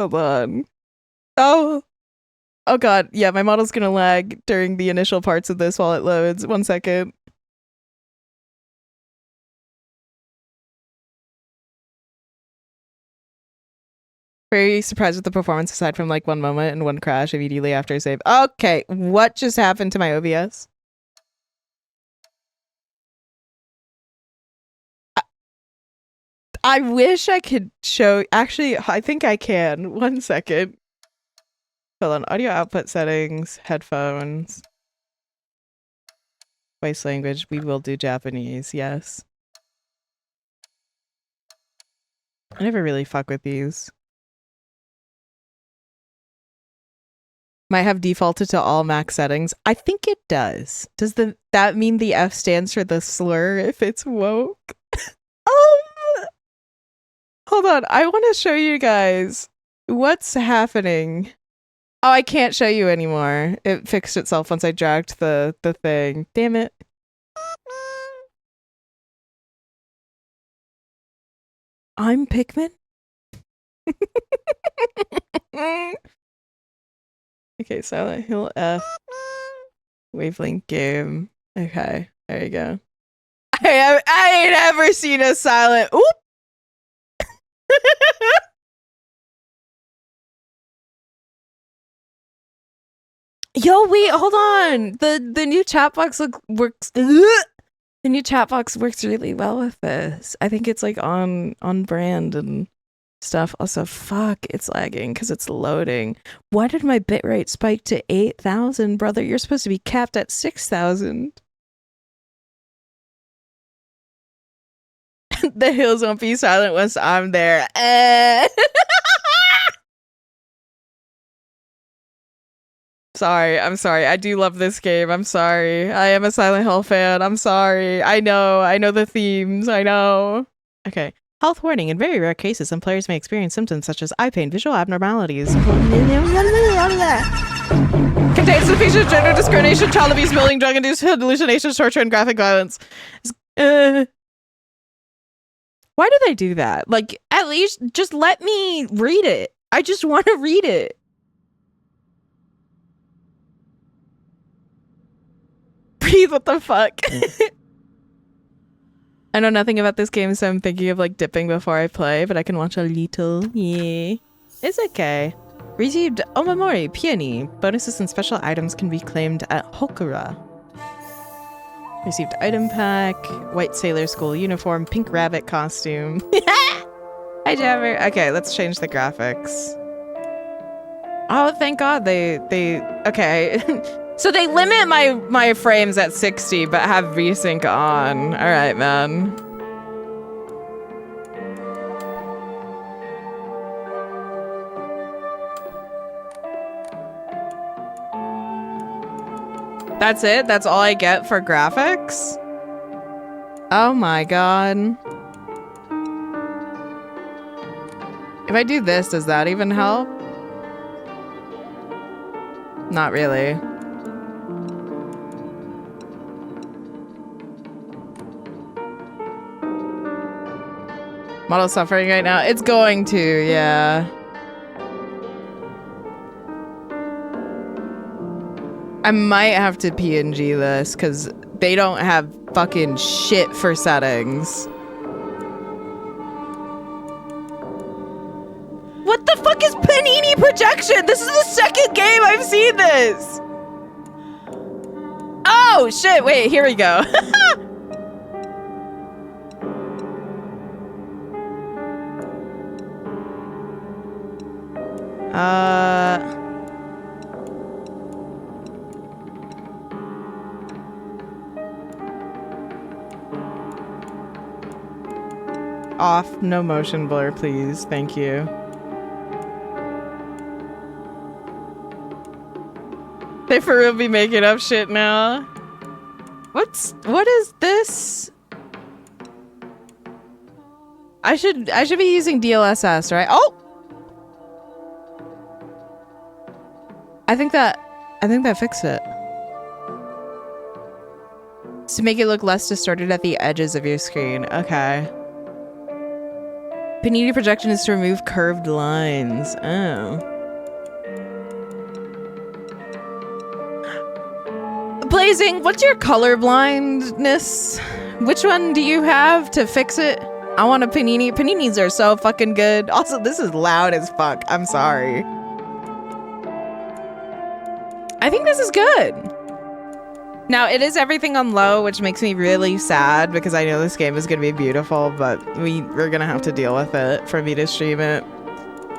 Hold on. Oh. Oh god. Yeah, my model's gonna lag during the initial parts of this while it loads. 1 second. Very surprised with the performance aside from like one moment and one crash immediately after save. Okay, what just happened to my OBS? I wish I could show. Actually, I think I can. 1 second. Hold on. Audio output settings, headphones, voice language. We will do Japanese. Yes. I never really fuck with these. Might have defaulted to all max settings. I think it does. Does that mean the F stands for the slur if it's woke? Hold on. I want to show you guys what's happening. Oh, I can't show you anymore. It fixed itself once I dragged the thing. Damn it. I'm Pikmin? Okay, Silent Hill F. Wavelength game. Okay, there you go. I ain't ever seen a silent. Oop! Yo, wait, hold on. The new chat box works. The new chat box works really well with this. I think it's like on brand and stuff. Also, fuck, it's lagging because it's loading. Why did my bitrate spike to 8,000, brother? You're supposed to be capped at 6,000. The hills won't be silent once I'm there. Sorry, I'm sorry. I do love this game. I'm sorry. I am a Silent Hill fan. I'm sorry. I know the themes. I know. Okay. Health warning. In very rare cases, some players may experience symptoms such as eye pain, visual abnormalities. Contains the features of gender discrimination, child abuse, bullying, drug-induced hallucinations, torture, and graphic violence. Why do they do that? Like, at least just let me read it. I just want to read it. Breathe, what the fuck? I know nothing about this game, so I'm thinking of like dipping before I play, but I can watch a little. Yeah. It's okay. Received Omamori, Peony. Bonuses and special items can be claimed at Hokura. Received item pack, white sailor school uniform, pink rabbit costume. Hi, Jammer. Okay, let's change the graphics. Oh, thank God they okay. So they limit my frames at 60, but have VSync on. All right, man. That's it? That's all I get for graphics? Oh my God. If I do this, does that even help? Not really. Model suffering right now? It's going to, yeah. I might have to PNG this because they don't have fucking shit for settings. What the fuck is Panini projection? This is the second game I've seen this. Oh shit, wait, here we go. Off, no motion blur, please. Thank you. They for real be making up shit now. What is this? I should be using DLSS, right? Oh! I think that fixed it. To make it look less distorted at the edges of your screen. Okay. Panini projection is to remove curved lines. Oh. Blazing, what's your color blindness? Which one do you have to fix it? I want a panini. Paninis are so fucking good. Also, this is loud as fuck. I'm sorry. I think this is good. Now, it is everything on low, which makes me really sad because I know this game is going to be beautiful, but we're going to have to deal with it for me to stream it.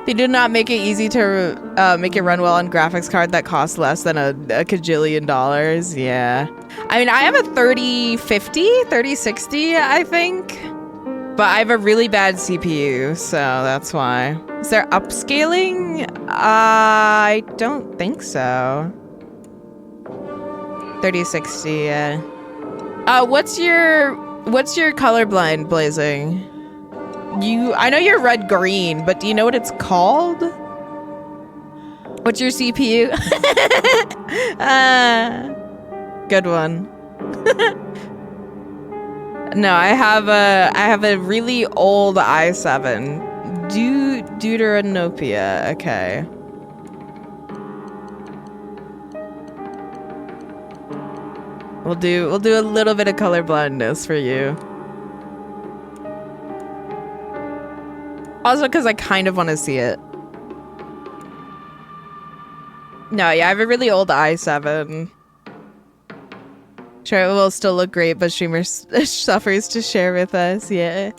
They did not make it easy to make it run well on graphics card that costs less than a $1 kajillion. Yeah. I mean, I have a 3050, 3060, I think. But I have a really bad CPU, so that's why. Is there upscaling? I don't think so. 3060, yeah. What's your colorblind, Blazing? I know you're red-green, but do you know what it's called? What's your CPU? Good one. No, I have a really old i7. Deuteranopia. Okay. We'll do a little bit of color blindness for you. Also, because I kind of want to see it. No, yeah, I have a really old i7. Sure, it will still look great, but streamer suffers to share with us. Yeah.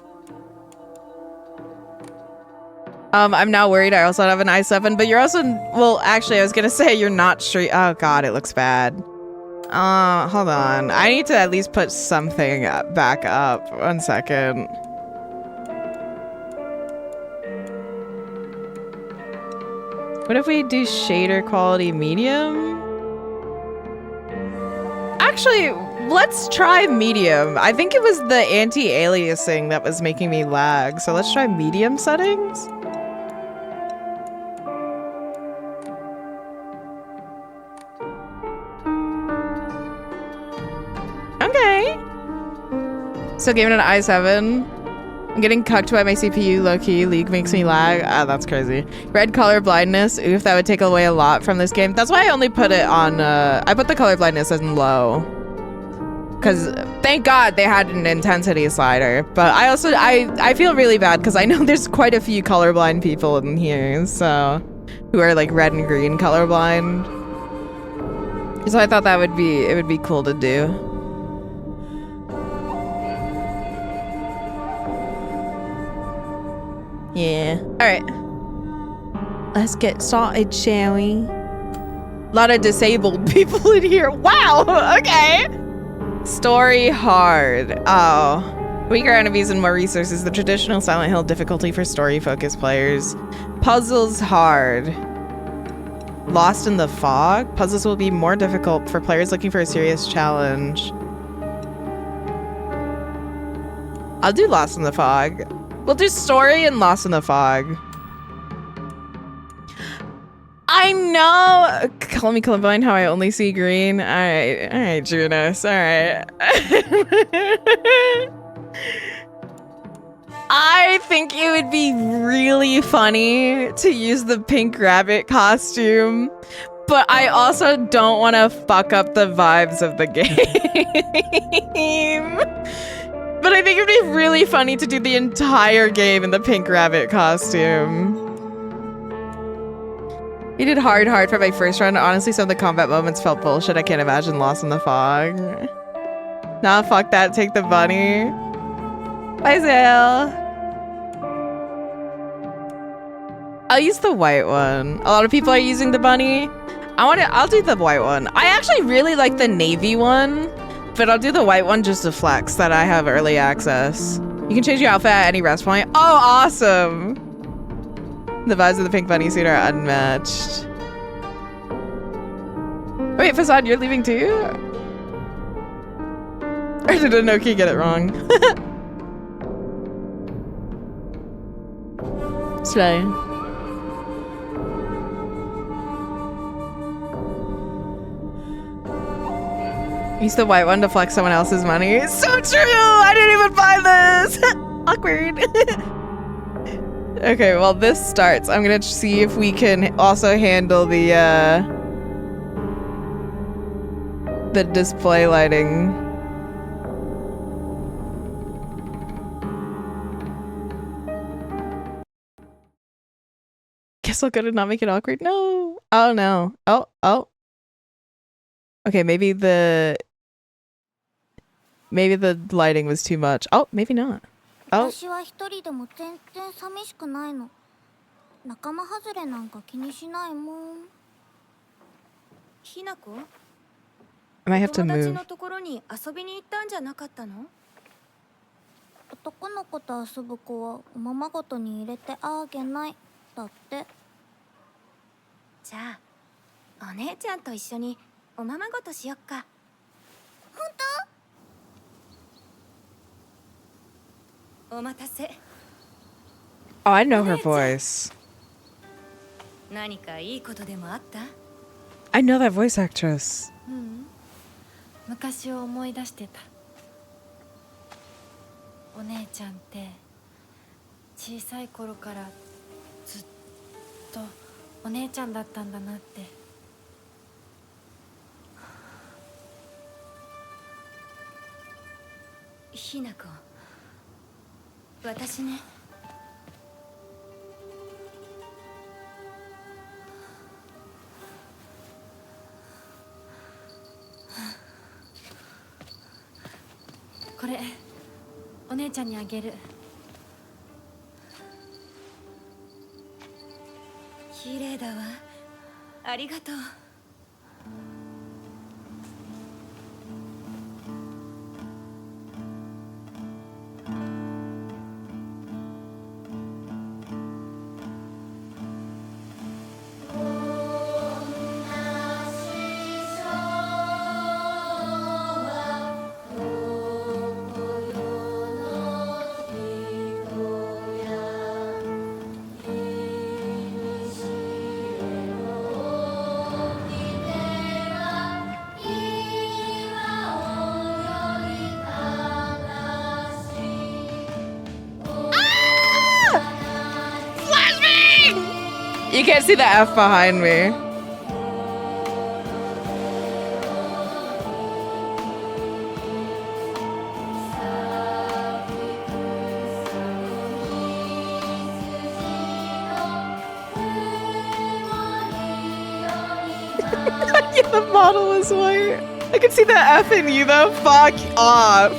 I'm now worried. I also have an i7, but you're also, well, actually, I was gonna say you're not stream. Oh god, it looks bad. Hold on. I need to at least put something back up. 1 second. What if we do shader quality medium? Actually, let's try medium. I think it was the anti-aliasing that was making me lag. So let's try medium settings. Okay. So giving it an i7. I'm getting cucked by my CPU, low-key. League makes me lag. Ah, that's crazy. Red color blindness. Oof, that would take away a lot from this game. That's why I only put it on, I put the color blindness as in low. Because thank God they had an intensity slider. But I also, I feel really bad because I know there's quite a few colorblind people in here, so, who are like red and green colorblind. So I thought that would be, it would be cool to do. Yeah. Alright. Let's get started, shall we? A lot of disabled people in here. Wow! Okay! Story hard. Oh. Weaker enemies and more resources. The traditional Silent Hill difficulty for story-focused players. Puzzles hard. Lost in the fog? Puzzles will be more difficult for players looking for a serious challenge. I'll do Lost in the Fog. We'll do story and Lost in the Fog. I know. Call me colorblind how I only see green. All right, Junos. All right. I think it would be really funny to use the pink rabbit costume, but I also don't want to fuck up the vibes of the game. But I think it'd be really funny to do the entire game in the pink rabbit costume. We did hard for my first run. Honestly, some of the combat moments felt bullshit. I can't imagine Lost in the Fog. Nah, fuck that. Take the bunny. Bye, Zale. I'll use the white one. A lot of people are using the bunny. I'll do the white one. I actually really like the navy one. But I'll do the white one just to flex that I have early access. You can change your outfit at any rest point. Oh, awesome! The vibes of the pink bunny suit are unmatched. Wait, Facade, you're leaving too? Or did Anoki get it wrong? Slay. Use the white one to flex someone else's money. So true! I didn't even buy this! Awkward. Okay, well this starts. I'm gonna see if we can also handle the display lighting. Guess I'll go to not make it awkward. No. Oh no. Oh. Okay, maybe the lighting was too much. Oh, maybe not. Oh. 私は一人でも全然寂しくないの。仲間外れなんか気にしないもん。ひなこ I might have to 友達 move. のところに遊びに行ったんじゃなかったの？男の子と遊ぶ子はおままごとに入れてあげないだって。じゃあお姉ちゃんと一緒におままごとしよっか。本当？お待たせ。Oh, I know her voice. 何かいいことでもあった？ I know that voice actress. 昔を思い出してた。お姉ちゃんって小さい頃からずっとお姉ちゃんだったんだなって。ひなこ、私ね。これお姉ちゃんにあげる。綺麗だわ。ありがとう。You can't see the F behind me. Yeah, the model is white. I can see the F in you though. Fuck off.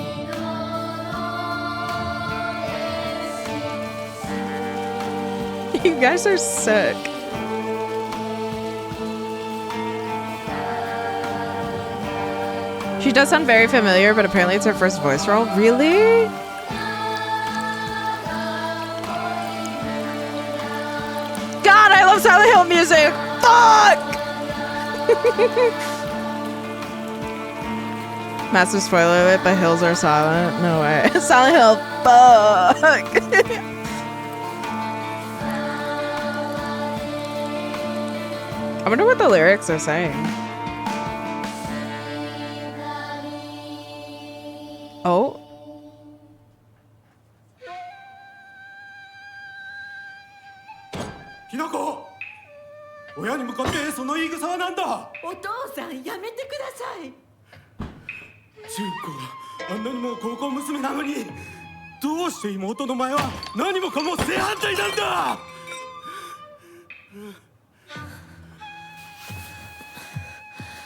You guys are sick. She does sound very familiar, but apparently it's her first voice role. Really? God, I love Silent Hill music! Fuck! Massive spoiler alert, the hills are silent. No way. Silent Hill, fuck! I wonder what the lyrics are saying. Oh. Hinako! 親に向かってその言い草は何だ。お父さんやめてください。中高あんなにも高校娘なのに、どうして妹の前は何もかも正反対なんだ。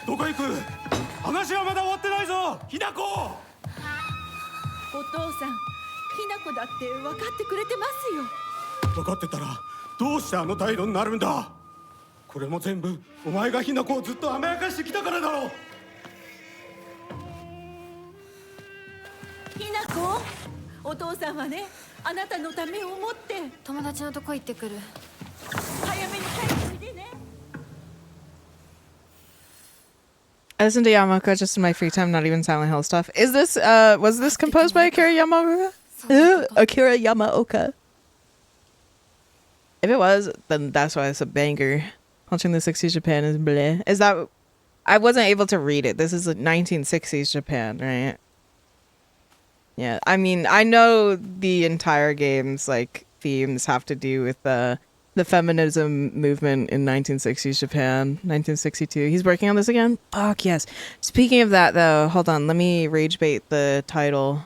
どこ行く？話はまだ終わってないぞ、ひなこ。お父さん、ひなこだって分かってくれてますよ。分かってたらどうしてあの態度になるんだ。これも全部お前がひなこをずっと甘やかしてきたからだろう。ひなこ、お父さんはね、あなたのためを思って友達のとこ行ってくる。早めに帰っておいでね。I listen to Yamaoka just in my free time, not even Silent Hill stuff. Is this, was this composed by Akira Yamaoka? Akira Yamaoka. If it was, then that's why it's a banger. Watching the 60s Japan is bleh. Is that, I wasn't able to read it. This is like 1960s Japan, right? Yeah, I mean, I know the entire game's like themes have to do with the feminism movement in 1960s Japan, 1962. He's working on this again? Fuck yes. Speaking of that, though, hold on. Let me rage bait the title.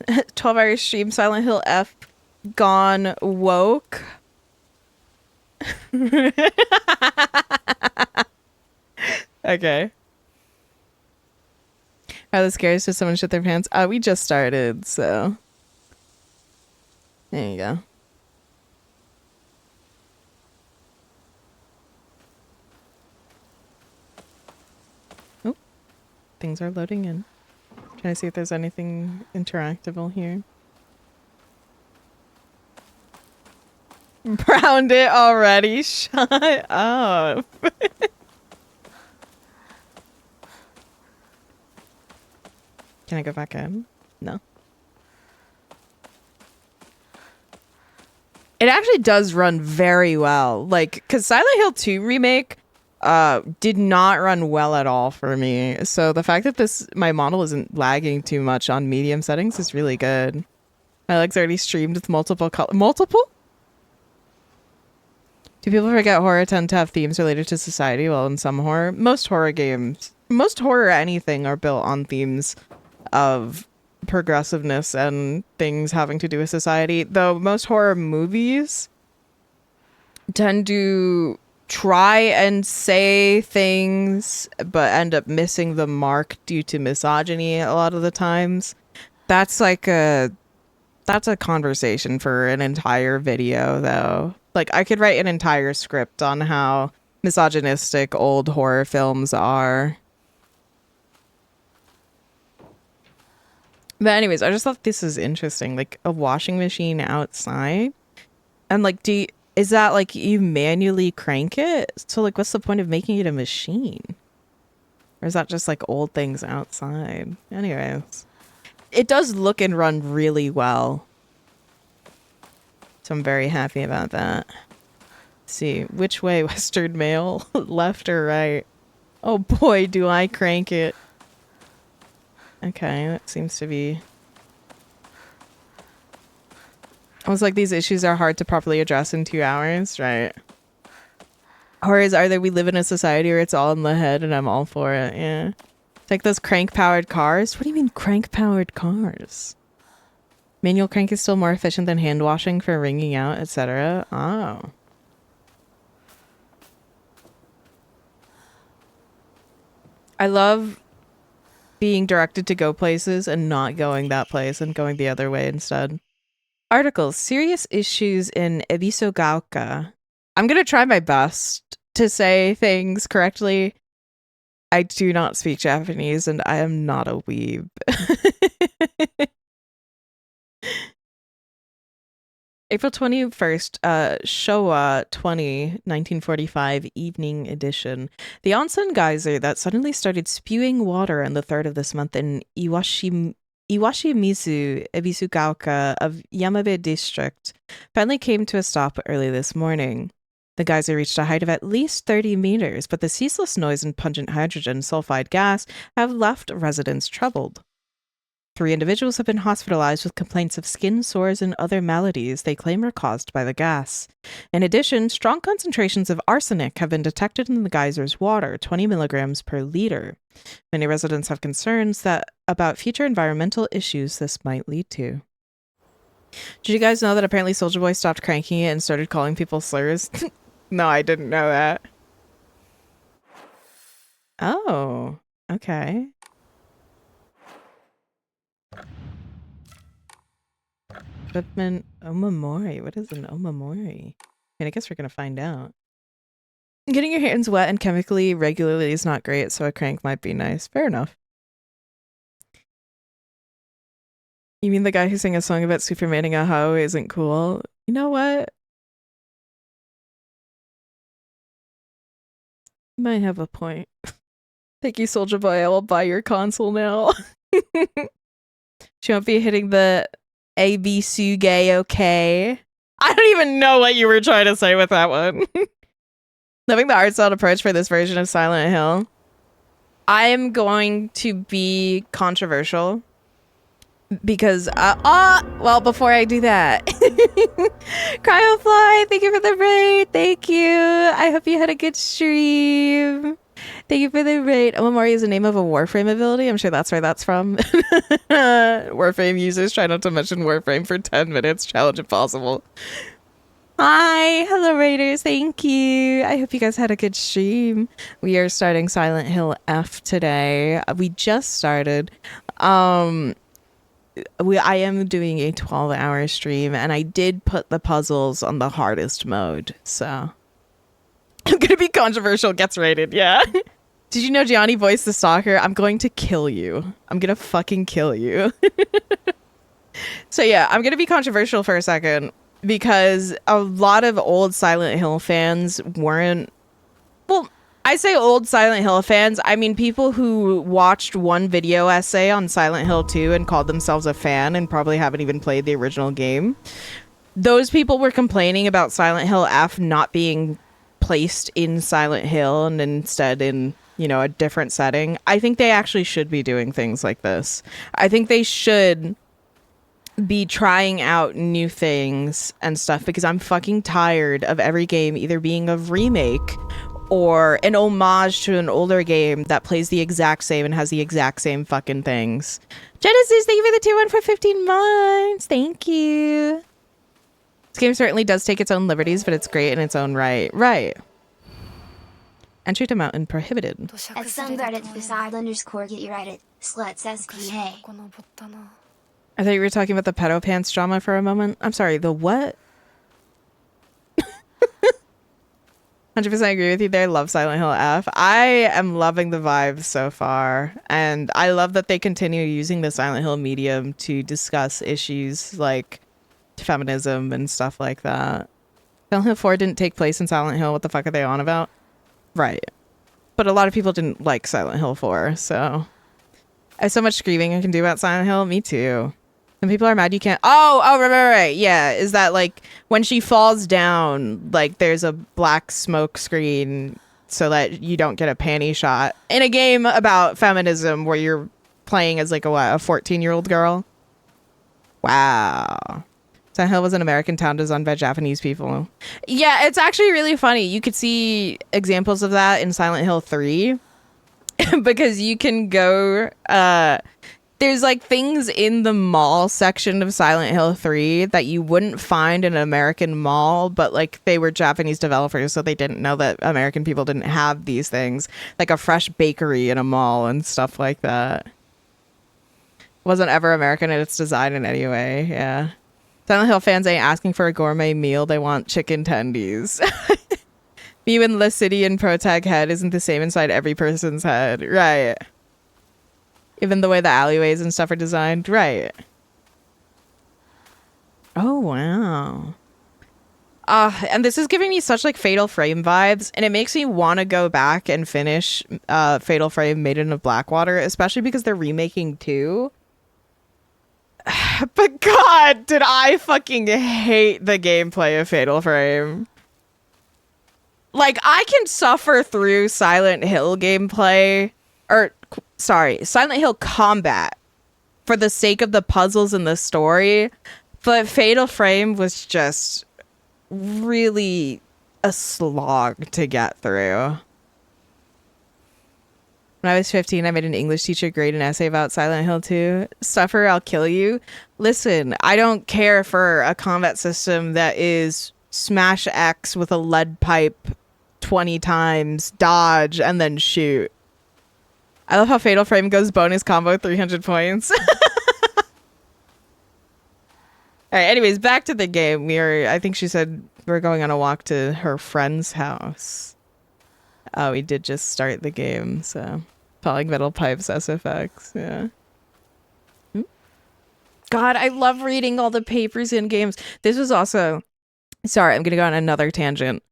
12-hour stream, Silent Hill F gone woke. Okay. Are the scares to someone shit their pants? We just started, so there you go. Oh, things are loading in. Trying to see if there's anything interactable here. Browned it already. Shut up. Can I go back in? No. It actually does run very well. Like, because Silent Hill 2 remake did not run well at all for me. So the fact that my model isn't lagging too much on medium settings is really good. My leg's already streamed with multiple multiple? Do people forget horror tend to have themes related to society? Well, in some horror, most horror anything are built on themes of progressiveness and things having to do with society. Though most horror movies tend to try and say things but end up missing the mark due to misogyny a lot of the times. That's a conversation for an entire video, though. Like, I could write an entire script on how misogynistic old horror films are. But anyways, I just thought this is interesting. Like, a washing machine outside. And like, is that like you manually crank it? So like, what's the point of making it a machine? Or is that just like old things outside? Anyways, it does look and run really well. So I'm very happy about that. Let's see, which way? Western Mail? Left or right? Oh boy, do I crank it. Okay, that seems to be... I was like, these issues are hard to properly address in 2 hours, right? Or is either we live in a society or it's all in the head and I'm all for it, yeah. It's like those crank-powered cars. What do you mean crank-powered cars? Manual crank is still more efficient than hand washing for wringing out, etc. Oh. I love being directed to go places and not going that place and going the other way instead. Articles. Serious issues in Ebisugaoka. I'm going to try my best to say things correctly. I do not speak Japanese and I am not a weeb. April 21st, Showa 1945 evening edition. The onsen geyser that suddenly started spewing water on the 3rd of this month in Iwashimizu, Ebisugaoka of Yamabe district, finally came to a stop early this morning. The geyser reached a height of at least 30 meters, but the ceaseless noise and pungent hydrogen sulfide gas have left residents troubled. 3 individuals have been hospitalized with complaints of skin sores and other maladies they claim are caused by the gas. In addition, strong concentrations of arsenic have been detected in the geyser's water, 20 milligrams per liter. Many residents have concerns about future environmental issues this might lead to. Did you guys know that apparently Soulja Boy stopped cranking it and started calling people slurs? No, I didn't know that. Oh, okay. Equipment omamori. What is an omamori? I mean, I guess we're gonna find out. Getting your hands wet and chemically regularly is not great, so a crank might be nice. Fair enough. You mean the guy who sang a song about Supermaning a hoe isn't cool? You know what? You might have a point. Thank you, Soulja Boy. I will buy your console now. She won't be hitting the ABC gay, okay? I don't even know what you were trying to say with that one. Loving the art style approach for this version of Silent Hill. I am going to be controversial. because well, before I do that, Cryofly, thank you for the raid. Thank you. I hope you had a good stream. Thank you for the raid. Omamori is the name of a Warframe ability. I'm sure that's where that's from. Warframe users try not to mention Warframe for 10 minutes. Challenge impossible. Hi, hello raiders. Thank you. I hope you guys had a good stream. We are starting Silent Hill F today. We just started. I am doing a 12-hour stream, and I did put the puzzles on the hardest mode, so I'm gonna be controversial. Gets rated, yeah. Did you know Gianni voiced the stalker? I'm going to kill you. I'm gonna fucking kill you. So yeah, I'm gonna be controversial for a second because a lot of old Silent Hill fans weren't. Well, I say old Silent Hill fans, I mean people who watched one video essay on Silent Hill 2 and called themselves a fan and probably haven't even played the original game. Those people were complaining about Silent Hill F not being placed in Silent Hill and instead in, you know, a different setting. I think they actually should be doing things like this. I think they should be trying out new things and stuff because I'm fucking tired of every game either being a remake or an homage to an older game that plays the exact same and has the exact same fucking things. Genesis, thank you for the tier 1 for 15 months. Thank you. This game certainly does take its own liberties, but it's great in its own right. Right. Entry to mountain prohibited. At Sungardet beside underscore get your edit. Sluts SPA. I thought you were talking about the pedo pants drama for a moment. I'm sorry, the what? 100% agree with you there. Love Silent Hill F. I am loving the vibes so far. And I love that they continue using the Silent Hill medium to discuss issues like feminism and stuff like that. Silent Hill 4 didn't take place in Silent Hill. What the fuck are they on about? Right. But a lot of people didn't like Silent Hill 4, so... There's so much screaming I can do about Silent Hill. Me too. Some people are mad you can't... Oh, right. Yeah, is that like when she falls down, like there's a black smoke screen so that you don't get a panty shot in a game about feminism where you're playing as like a 14-year-old girl? Wow. Silent Hill was an American town designed by Japanese people. Yeah, it's actually really funny. You could see examples of that in Silent Hill 3 because you can go... there's like things in the mall section of Silent Hill 3 that you wouldn't find in an American mall, but like they were Japanese developers, so they didn't know that American people didn't have these things, like a fresh bakery in a mall and stuff like that. Wasn't ever American in its design in any way. Yeah. Silent Hill fans ain't asking for a gourmet meal, they want chicken tendies. Mew in the city and protag head isn't the same inside every person's head. Right. Even the way the alleyways and stuff are designed. Right. Oh, wow. And this is giving me such like Fatal Frame vibes, and it makes me want to go back and finish Fatal Frame Maiden of Blackwater, especially because they're remaking 2. But God, did I fucking hate the gameplay of Fatal Frame. Like, I can suffer through Silent Hill gameplay, or... Sorry, Silent Hill combat for the sake of the puzzles and the story, but Fatal Frame was just really a slog to get through. When I was 15, I made an English teacher grade an essay about Silent Hill 2. Suffer, I'll kill you. Listen, I don't care for a combat system that is smash X with a lead pipe 20 times, dodge, and then shoot. I love how Fatal Frame goes bonus combo 300 points. All right, anyways, back to the game. I think she said we're going on a walk to her friend's house. Oh, we did just start the game, so. Polymetal pipes, SFX, yeah. God, I love reading all the papers in games. This was also, sorry, I'm gonna go on another tangent.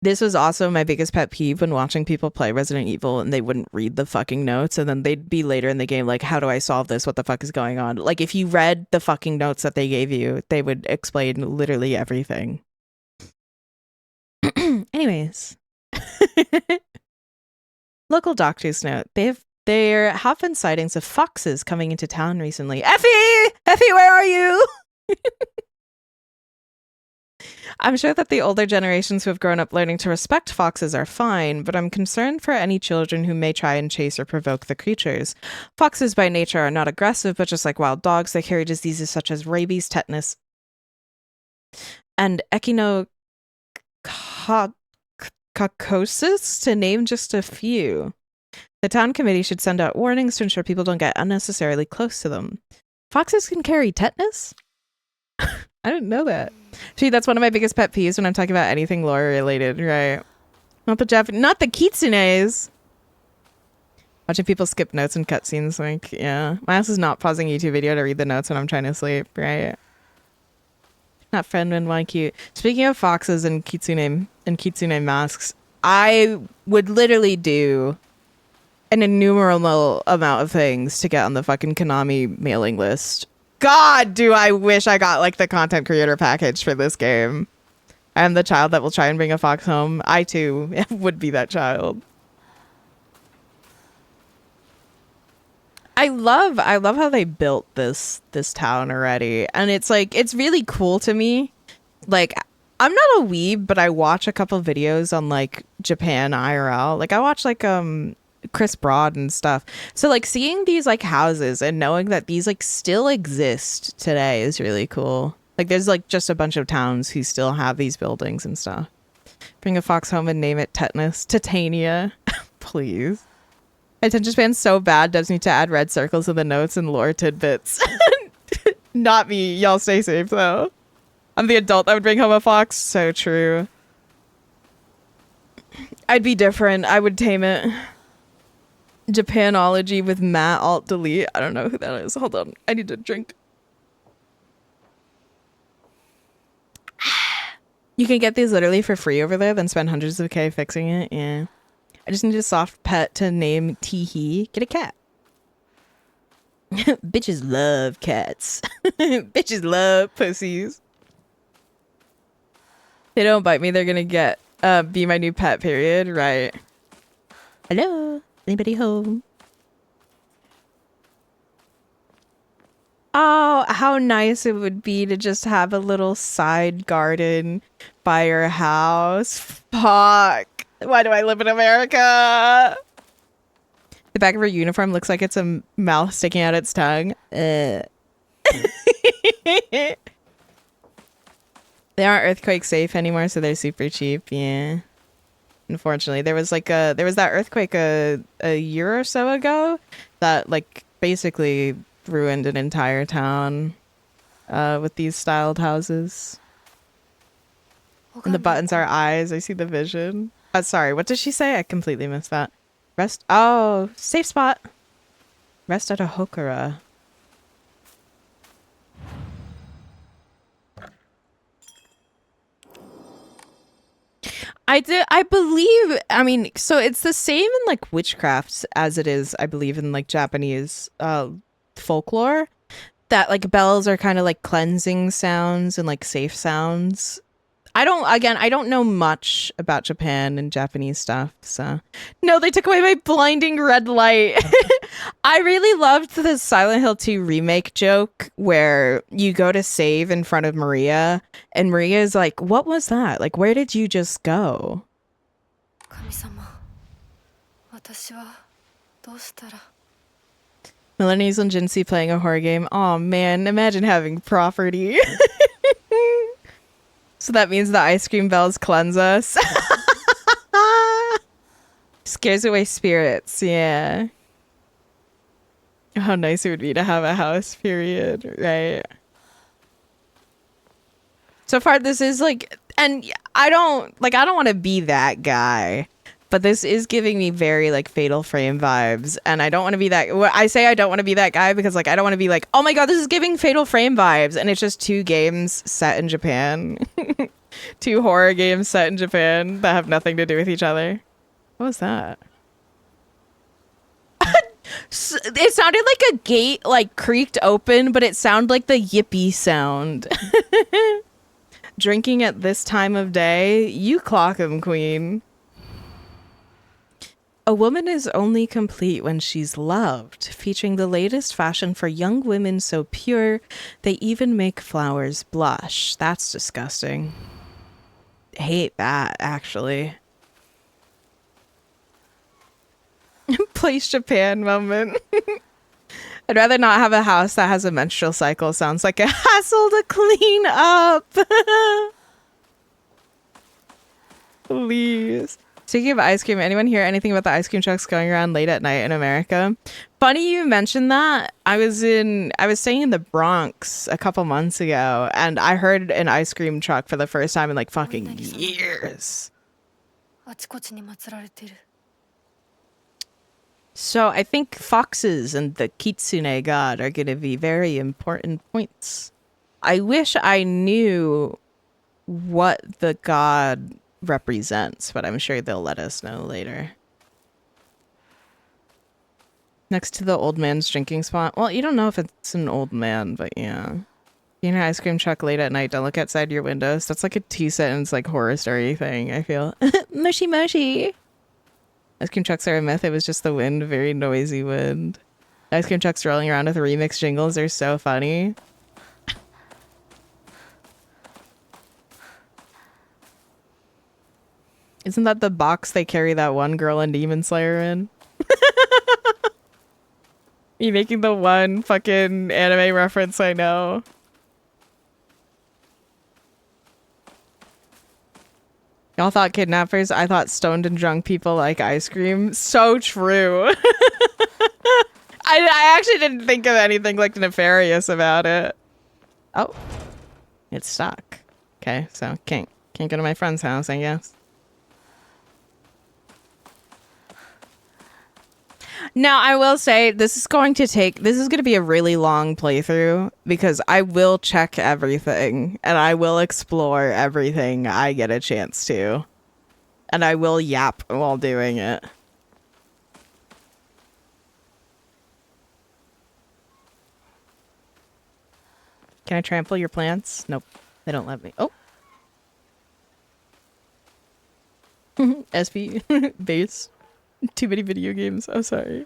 This was also my biggest pet peeve when watching people play Resident Evil and they wouldn't read the fucking notes, and then they'd be later in the game like, how do I solve this? What the fuck is going on? Like, if you read the fucking notes that they gave you, they would explain literally everything. Anyways. Local doctor's note. They have There have been sightings of foxes coming into town recently. Effie! Effie, where are you? I'm sure that the older generations who have grown up learning to respect foxes are fine, but I'm concerned for any children who may try and chase or provoke the creatures. Foxes by nature are not aggressive, but just like wild dogs, they carry diseases such as rabies, tetanus, and echinococosis, to name just a few. The town committee should send out warnings to ensure people don't get unnecessarily close to them. Foxes can carry tetanus? I didn't know that. See, that's one of my biggest pet peeves when I'm talking about anything lore related, right? Not the kitsunes. Watching people skip notes and cutscenes, like, yeah. My ass is not pausing a YouTube video to read the notes when I'm trying to sleep, right? Not friend when why cute. Speaking of foxes and kitsune masks, I would literally do an innumerable amount of things to get on the fucking Konami mailing list. God, do I wish I got like the content creator package for this game. I am the child that will try and bring a fox home. I too would be that child. I love how they built this town already. And it's like, it's really cool to me. Like, I'm not a weeb, but I watch a couple videos on like Japan IRL. Like I watch like Chris Broad and stuff. So like seeing these like houses and knowing that these like still exist today is really cool. Like there's like just a bunch of towns who still have these buildings and stuff. Bring a fox home and name it Tetanus. Titania. Please. My attention span's so bad, does need to add red circles in the notes and lore tidbits. Not me. Y'all stay safe though. I'm the adult that would bring home a fox. So true. I'd be different. I would tame it. Japanology with Matt alt delete. I don't know who that is. Hold on. I need to drink. You can get these literally for free over there, then spend hundreds of K fixing it. Yeah. I just need a soft pet to name Teehee. Get a cat. Bitches love cats. Bitches love pussies. They don't bite me, they're gonna get be my new pet, period. Right. Hello? Anybody home? Oh, how nice it would be to just have a little side garden by your house. Fuck. Why do I live in America? The back of her uniform looks like it's a mouth sticking out its tongue. They aren't earthquake safe anymore, so they're super cheap. Yeah. Unfortunately, there was that earthquake a year or so ago that like basically ruined an entire town with these styled houses. And the buttons are eyes. I see the vision. Sorry, what did she say? I completely missed that. Rest. Oh, safe spot. Rest at a Hokura. I believe, I mean, so it's the same in like witchcraft as it is, I believe, in like Japanese folklore, that like bells are kind of like cleansing sounds and like safe sounds. I don't know much about Japan and Japanese stuff, so. No, they took away my blinding red light. I really loved the Silent Hill 2 remake joke where you go to save in front of Maria, and Maria's like, what was that? Like, where did you just go? Millennials and Jinsei playing a horror game. Oh man, imagine having property. So that means the ice cream bells cleanse us. Scares away spirits, yeah. How nice it would be to have a house, period, right? So far, this is like, and I don't want to be that guy, but this is giving me very like Fatal Frame vibes, and I don't want to be that. I say I don't want to be that guy because like I don't want to be like, oh my god, this is giving Fatal Frame vibes, and it's just 2 games set in Japan, 2 horror games set in Japan that have nothing to do with each other. What was that? It sounded like a gate like creaked open, but it sounded like the yippee sound. Drinking at this time of day, you clock 'em, queen. A woman is only complete when she's loved, featuring the latest fashion for young women so pure they even make flowers blush. That's disgusting. Hate that, actually. Place Japan moment. I'd rather not have a house that has a menstrual cycle. Sounds like a hassle to clean up. Please. Speaking of ice cream, anyone hear anything about the ice cream trucks going around late at night in America? Funny you mentioned that. I was staying in the Bronx a couple months ago, and I heard an ice cream truck for the first time in like fucking years. So I think foxes and the kitsune god are going to be very important points. I wish I knew what the god represents, but I'm sure they'll let us know later. Next to the old man's drinking spot. Well, you don't know if it's an old man, but yeah. Being an ice cream truck late at night, don't look outside your windows. That's like a 2-sentence like horror story thing, I feel. Mushy mushy. Ice cream trucks are a myth. It was just the wind, very noisy wind. Ice cream trucks rolling around with remix jingles are so funny. Isn't that the box they carry that one girl in Demon Slayer in? You making the one fucking anime reference I know. Y'all thought kidnappers? I thought stoned and drunk people like ice cream. So true. I actually didn't think of anything like nefarious about it. Oh. It's stuck. Okay, so can't go to my friend's house, I guess. Now, I will say this is going to be a really long playthrough because I will check everything and I will explore everything I get a chance to. And I will yap while doing it. Can I trample your plants? Nope. They don't let me. Oh. SP base. Too many video games. I'm sorry.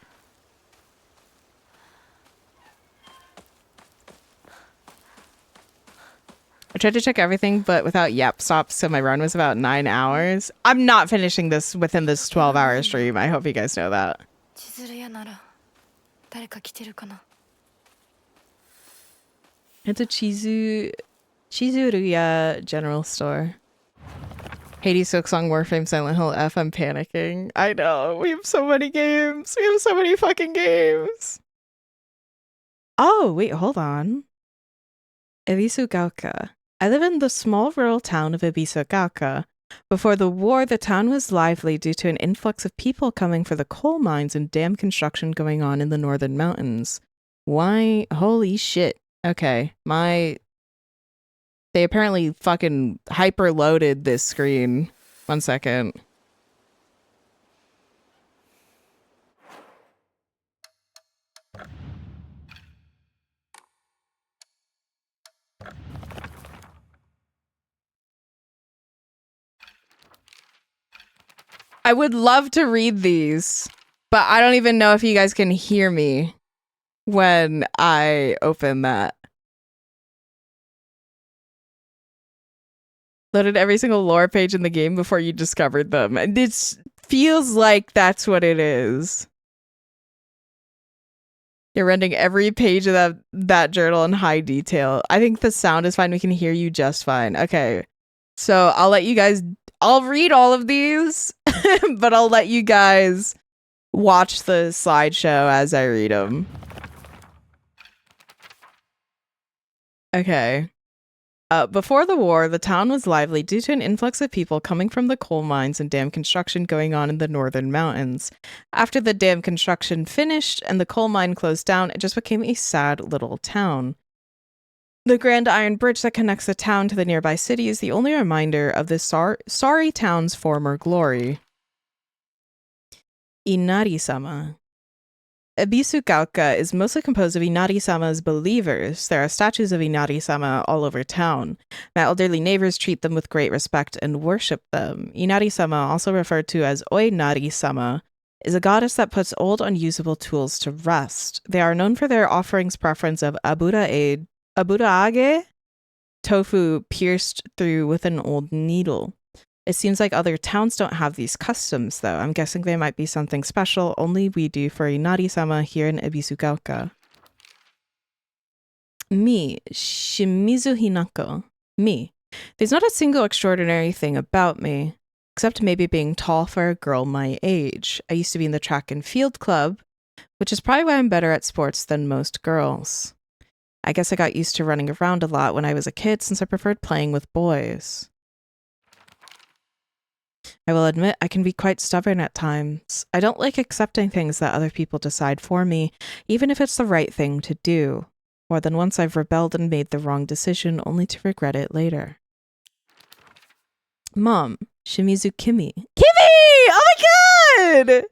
I tried to check everything, but without yap stops, so my run was about 9 hours. I'm not finishing this within this 12-hour stream. I hope you guys know that. It's a Chizuruya general store. Hades, Silksong, Warframe, Silent Hill F. I'm panicking. I know. We have so many games. We have so many fucking games. Oh, wait, hold on. Ebisugaoka. I live in the small rural town of Ebisugaoka. Before the war, the town was lively due to an influx of people coming for the coal mines and dam construction going on in the northern mountains. Why? Holy shit. Okay, They apparently fucking hyper-loaded this screen. 1 second. I would love to read these, but I don't even know if you guys can hear me when I open that. Loaded every single lore page in the game before you discovered them. And it feels like that's what it is. You're rendering every page of that journal in high detail. I think the sound is fine. We can hear you just fine. Okay. So I'll read all of these, but I'll let you guys watch the slideshow as I read them. Okay. Before the war, the town was lively due to an influx of people coming from the coal mines and dam construction going on in the northern mountains. After the dam construction finished and the coal mine closed down, it just became a sad little town. The Grand Iron Bridge that connects the town to the nearby city is the only reminder of this sorry town's former glory. Inari-sama. Ebisugaoka is mostly composed of Inari-sama's believers. There are statues of Inari-sama all over town. My elderly neighbors treat them with great respect and worship them. Inari-sama, also referred to as Oinari-sama, is a goddess that puts old, unusable tools to rest. They are known for their offerings preference of aburaage, tofu pierced through with an old needle. It seems like other towns don't have these customs, though. I'm guessing they might be something special only we do for Inari-sama here in Ebisugaoka. Me, Shimizu Hinako. Me. There's not a single extraordinary thing about me, except maybe being tall for a girl my age. I used to be in the track and field club, which is probably why I'm better at sports than most girls. I guess I got used to running around a lot when I was a kid since I preferred playing with boys. I will admit I can be quite stubborn at times. I don't like accepting things that other people decide for me, even if it's the right thing to do. More than once I've rebelled and made the wrong decision only to regret it later. Mom, Shimizu Kimi. Kimi! Oh my god!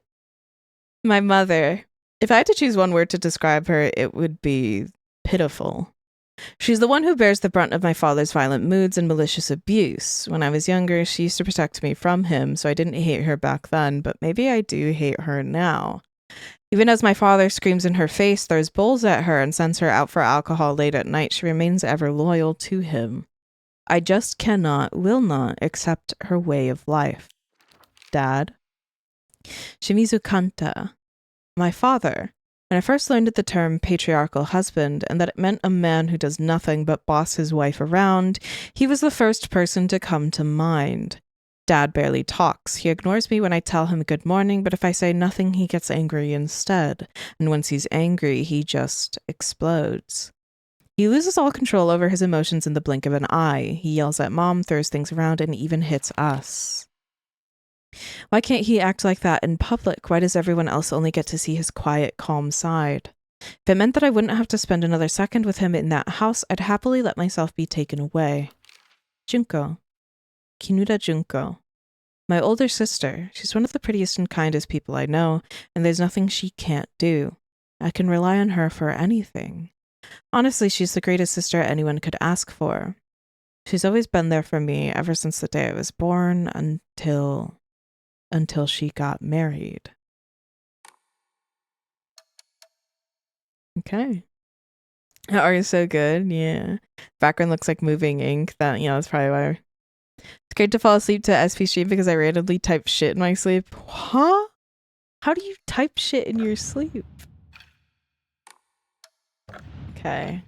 My mother. If I had to choose one word to describe her, it would be pitiful. She's the one who bears the brunt of my father's violent moods and malicious abuse. When I was younger, she used to protect me from him, so I didn't hate her back then, but maybe I do hate her now. Even as my father screams in her face, throws bowls at her, and sends her out for alcohol late at night, she remains ever loyal to him. I just cannot, will not accept her way of life. Dad. Shimizu Kanta. My father. When I first learned the term patriarchal husband and that it meant a man who does nothing but boss his wife around, he was the first person to come to mind. Dad barely talks. He ignores me when I tell him good morning, but if I say nothing, he gets angry instead. And once he's angry, he just explodes. He loses all control over his emotions in the blink of an eye. He yells at Mom, throws things around, and even hits us. Why can't he act like that in public? Why does everyone else only get to see his quiet, calm side? If it meant that I wouldn't have to spend another second with him in that house, I'd happily let myself be taken away. Junko. Kinuda Junko. My older sister. She's one of the prettiest and kindest people I know, and there's nothing she can't do. I can rely on her for anything. Honestly, she's the greatest sister anyone could ask for. She's always been there for me ever since the day I was born until she got married. Okay. That art is so good. Yeah. Background looks like moving ink. That's probably why. It's great to fall asleep to SP stream because I randomly type shit in my sleep. Huh? How do you type shit in your sleep? Okay.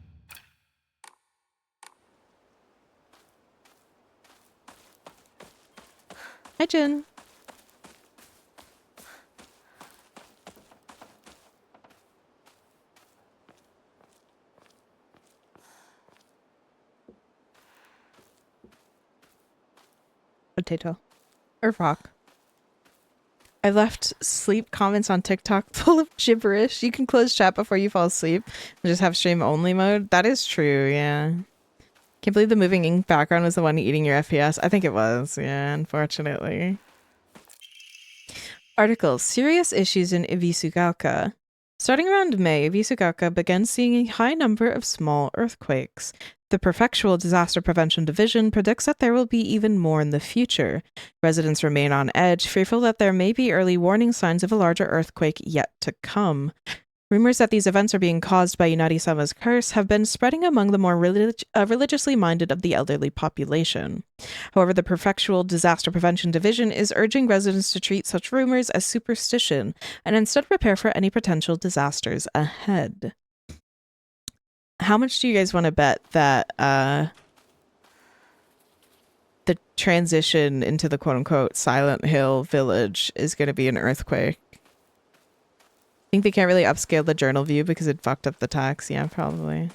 Hi, Jen. Potato. Or rock. I left sleep comments on TikTok full of gibberish. You can close chat before you fall asleep and just have stream only mode. That is true, yeah. Can't believe the moving ink background was the one eating your FPS. I think it was, yeah, unfortunately. Article, Serious Issues in Ebisugaoka. Starting around May, Ebisugaoka began seeing a high number of small earthquakes. The Prefectural Disaster Prevention Division predicts that there will be even more in the future. Residents remain on edge, fearful that there may be early warning signs of a larger earthquake yet to come. Rumors that these events are being caused by Inari-sama's curse have been spreading among the more religiously minded of the elderly population. However, the Prefectural Disaster Prevention Division is urging residents to treat such rumors as superstition and instead prepare for any potential disasters ahead. How much do you guys want to bet that the transition into the quote-unquote Silent Hill village is going to be an earthquake? I think they can't really upscale the journal view because it fucked up the text. Yeah, probably.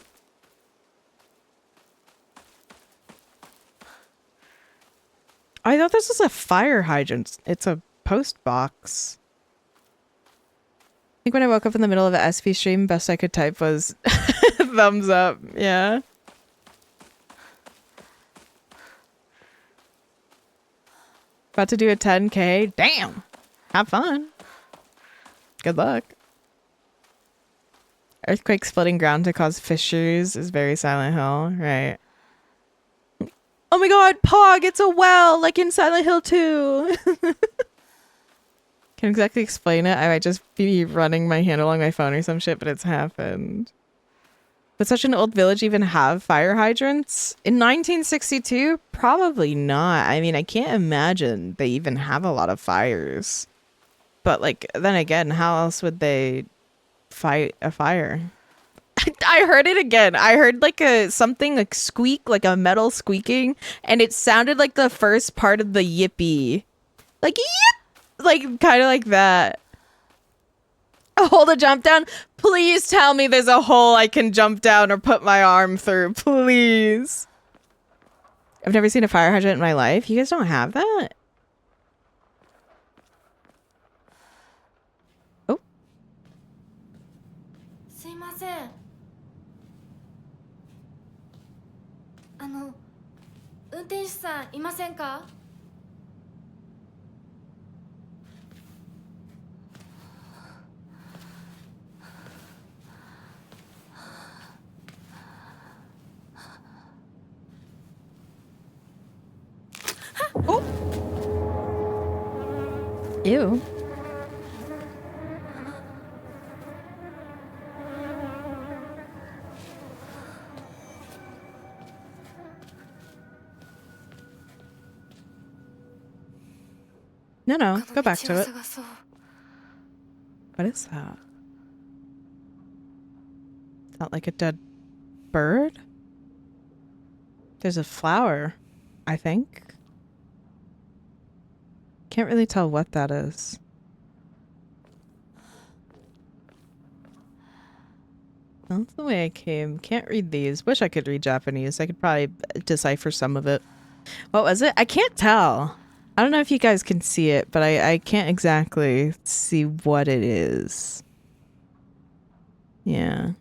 I thought this was a fire hydrant. It's a post box. I think when I woke up in the middle of an SP stream, best I could type was thumbs up. Yeah. About to do a 10K. Damn. Have fun. Good luck. Earthquake splitting ground to cause fissures is very Silent Hill, right? Oh my god, Pog, it's a well, like in Silent Hill 2. Can't exactly explain it. I might just be running my hand along my phone or some shit, but it's happened. Would such an old village even have fire hydrants? In 1962? Probably not. I mean, I can't imagine they even have a lot of fires. But, like, then again, how else would they fight a fire? I heard it again. I heard, like, something, like, squeak, like a metal squeaking, and it sounded like the first part of the yippee. Like, yip! Like, kind of like that. Hold a jump down? Please tell me there's a hole I can jump down or put my arm through. Please. I've never seen a fire hydrant in my life. You guys don't have that? Oh. すいません。運転手さんいませんか? Oh. Ew. No, go back to it. What is that? Is that like a dead bird? There's a flower, I think. Can't really tell what that is. That's the way I came. Can't read these. Wish I could read Japanese. I could probably decipher some of it. What was it? I can't tell. I don't know if you guys can see it, but I can't exactly see what it is. Yeah.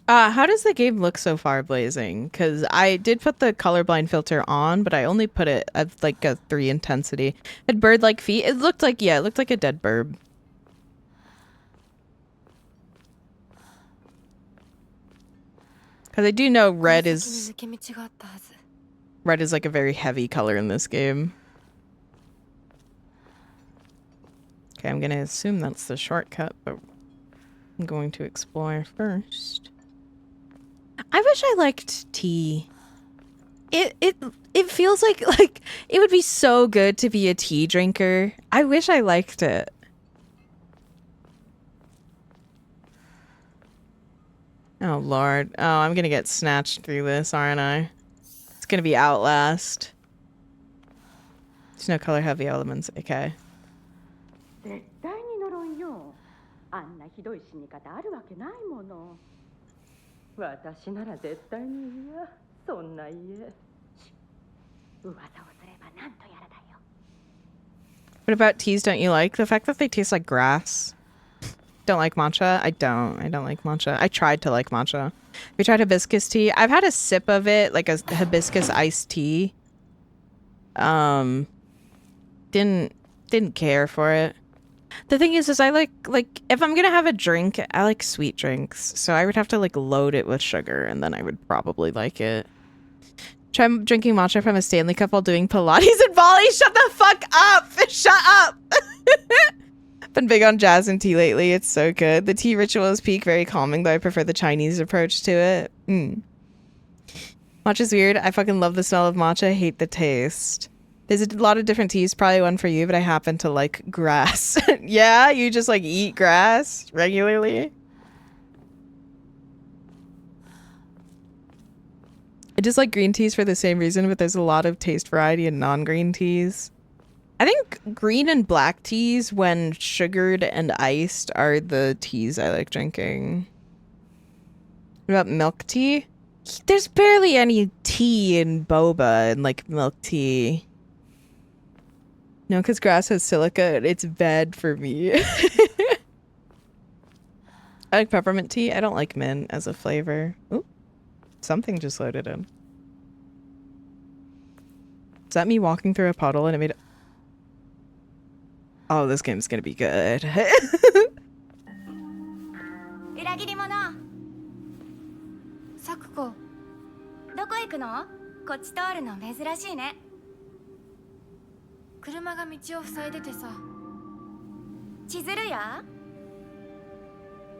How does the game look so far, Blazing? Because I did put the colorblind filter on, but I only put it at like a 3 intensity. Had bird-like feet. It looked like, yeah, it looked like a dead bird. Because I do know red is like a very heavy color in this game. Okay, I'm going to assume that's the shortcut, but I'm going to explore first. I wish I liked tea. It feels like it would be so good to be a tea drinker. I wish I liked it. Oh lord. Oh, I'm gonna get snatched through this, aren't I? It's gonna be Outlast. There's no color heavy elements. Okay. 絶対に呪いよ。あんなひどい死に方あるわけないもの。私なら絶対に嫌。そんな家。噂をすればなんとやらだよ。 What about teas don't you like? The fact that they taste like grass. Don't like matcha? I don't like matcha. I tried to like matcha. We tried hibiscus tea. I've had a sip of it, like a hibiscus iced tea. Didn't care for it. The thing is I like if I'm gonna have a drink, I like sweet drinks. So I would have to like load it with sugar and then I would probably like it. Try drinking matcha from a Stanley cup while doing Pilates in Bali. Shut the fuck up! Shut up! Been big on jazz and tea lately. It's so good. The tea ritual is peak, very calming, though I prefer the Chinese approach to it. Matcha's weird. I fucking love the smell of matcha. Hate the taste. There's a lot of different teas. Probably one for you, but I happen to like grass. Yeah? You just like eat grass regularly? I just like green teas for the same reason, but there's a lot of taste variety in non-green teas. I think green and black teas, when sugared and iced, are the teas I like drinking. What about milk tea? There's barely any tea in boba and like milk tea. No, because grass has silica and it's bad for me. I like peppermint tea. I don't like mint as a flavor. Ooh, something just loaded in. Is that me walking through a puddle and it made... Oh, this game's gonna be good. 裏切り者。サクコ、どこ行くの？こっち通るの珍しいね。車が道を塞いでてさ。千鶴や？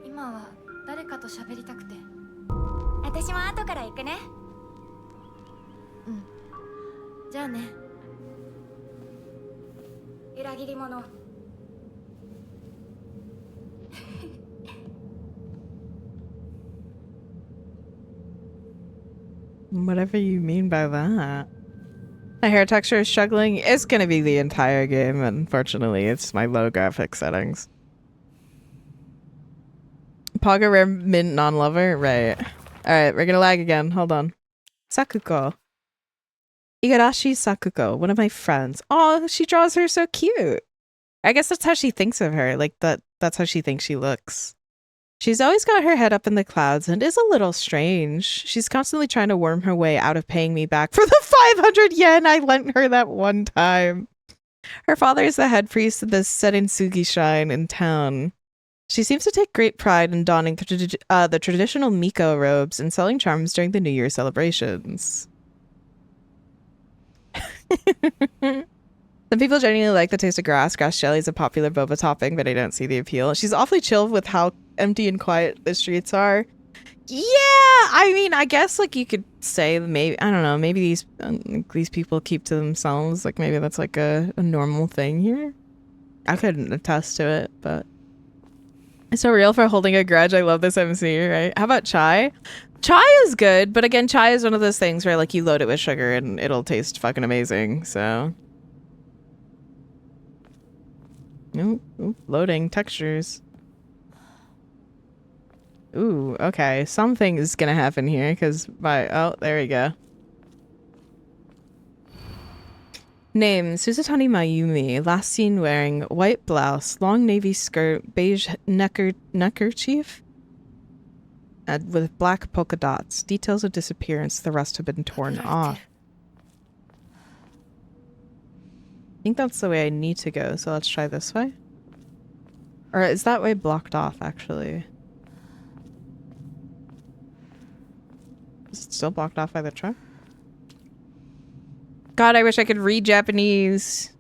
今は誰かと喋りたくて。私も後から行くね。うん。じゃあね。裏切り者。Whatever you mean by that. My hair texture is struggling. It's gonna be the entire game, unfortunately. It's my low graphic settings. Paga rare mint non-lover? Right. Alright, we're gonna lag again. Hold on. Sakuko. Igarashi Sakuko, one of my friends. Oh, she draws her so cute. I guess that's how she thinks of her. Like, that's how she thinks she looks. She's always got her head up in the clouds and is a little strange. She's constantly trying to worm her way out of paying me back for the 500 yen I lent her that one time. Her father is the head priest of the Serensugi shrine in town. She seems to take great pride in donning the traditional Miko robes and selling charms during the New Year celebrations. Some people genuinely like the taste of grass. Grass jelly is a popular boba topping, but I don't see the appeal. She's awfully chill with how empty and quiet the streets are. Yeah, I mean, I guess like you could say maybe, I don't know, maybe these people keep to themselves. Like maybe that's like a normal thing here. I couldn't attest to it, but it's so real for holding a grudge. I love this MC, right? How about chai? Chai is good, but again, chai is one of those things where like you load it with sugar and it'll taste fucking amazing, so. Ooh, loading textures. Ooh, okay. Something is gonna happen here because oh, there we go. Name, Suzutani Mayumi. Last seen wearing white blouse, long navy skirt, beige neckerchief with black polka dots. Details of disappearance, the rest have been torn off. I think that's the way I need to go, so let's try this way. Or is that way blocked off, actually? Is it still blocked off by the truck? God, I wish I could read Japanese.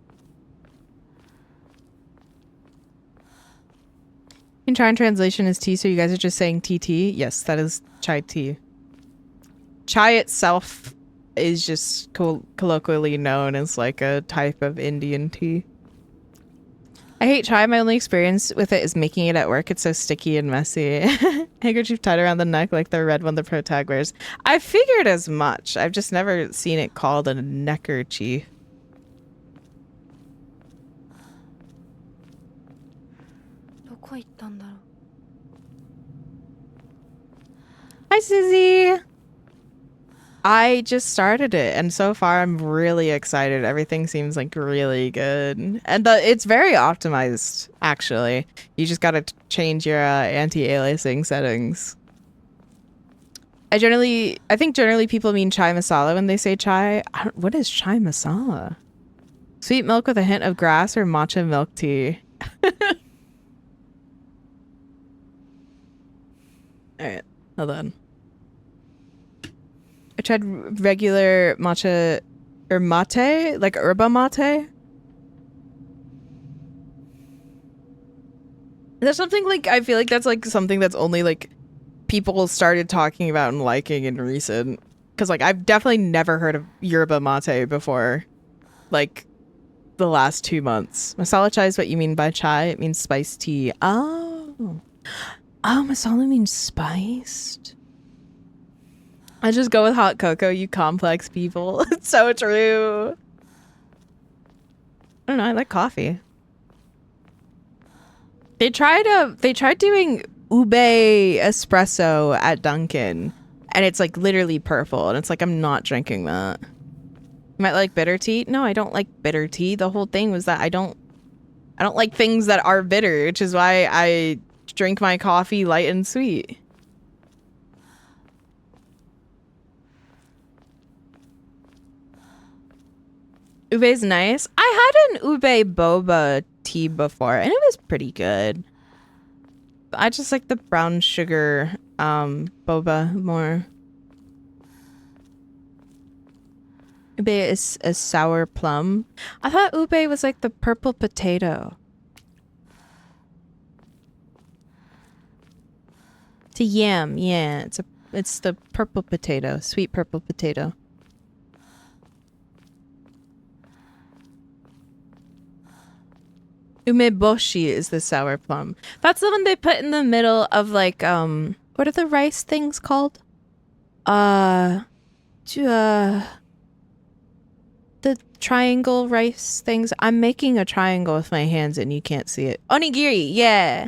In Chinese translation is tea, so you guys are just saying TT? Yes, that is chai tea. Chai itself is just colloquially known as like a type of Indian tea. I hate chai. My only experience with it is making it at work. It's so sticky and messy. Handkerchief tied around the neck like the red one the pro tag wears. I figured as much. I've just never seen it called a neckerchief. Hi, Susie. I just started it, and so far I'm really excited. Everything seems like really good, and it's very optimized. Actually, you just gotta change your anti-aliasing settings. I think generally people mean chai masala when they say chai. What is chai masala? Sweet milk with a hint of grass or matcha milk tea. All right, hold on. I tried regular matcha or mate, like yerba mate. There's something like, I feel like that's like something that's only like people started talking about and liking in recent. Because like I've definitely never heard of yerba mate before. Like the last 2 months. Masala chai is what you mean by chai. It means spiced tea. Oh. Oh, masala means spiced. I just go with hot cocoa, you complex people. It's so true. I don't know, I like coffee. They tried doing ube espresso at Dunkin', and it's like literally purple, and it's like I'm not drinking that. You might like bitter tea? No, I don't like bitter tea. The whole thing was that I don't like things that are bitter, which is why I drink my coffee light and sweet. Ube's nice. I had an ube boba tea before, and it was pretty good. I just like the brown sugar boba more. Ube is a sour plum. I thought ube was like the purple potato. It's a yam, yeah. It's the purple potato, sweet purple potato. Umeboshi is the sour plum. That's the one they put in the middle of like what are the rice things called? The triangle rice things. I'm making a triangle with my hands and you can't see it. Onigiri, yeah.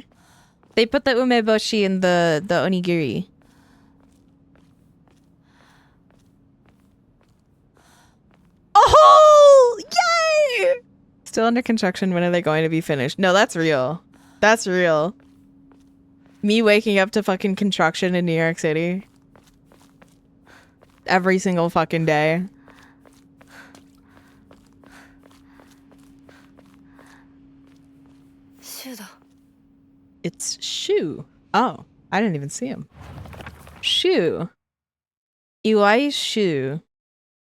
They put the umeboshi in the onigiri. Oh, yay! Still under construction. When are they going to be finished? No, that's real. That's real. Me waking up to fucking construction in New York City. Every single fucking day. It's Shu. Oh, I didn't even see him. Shu. Iwai Shu.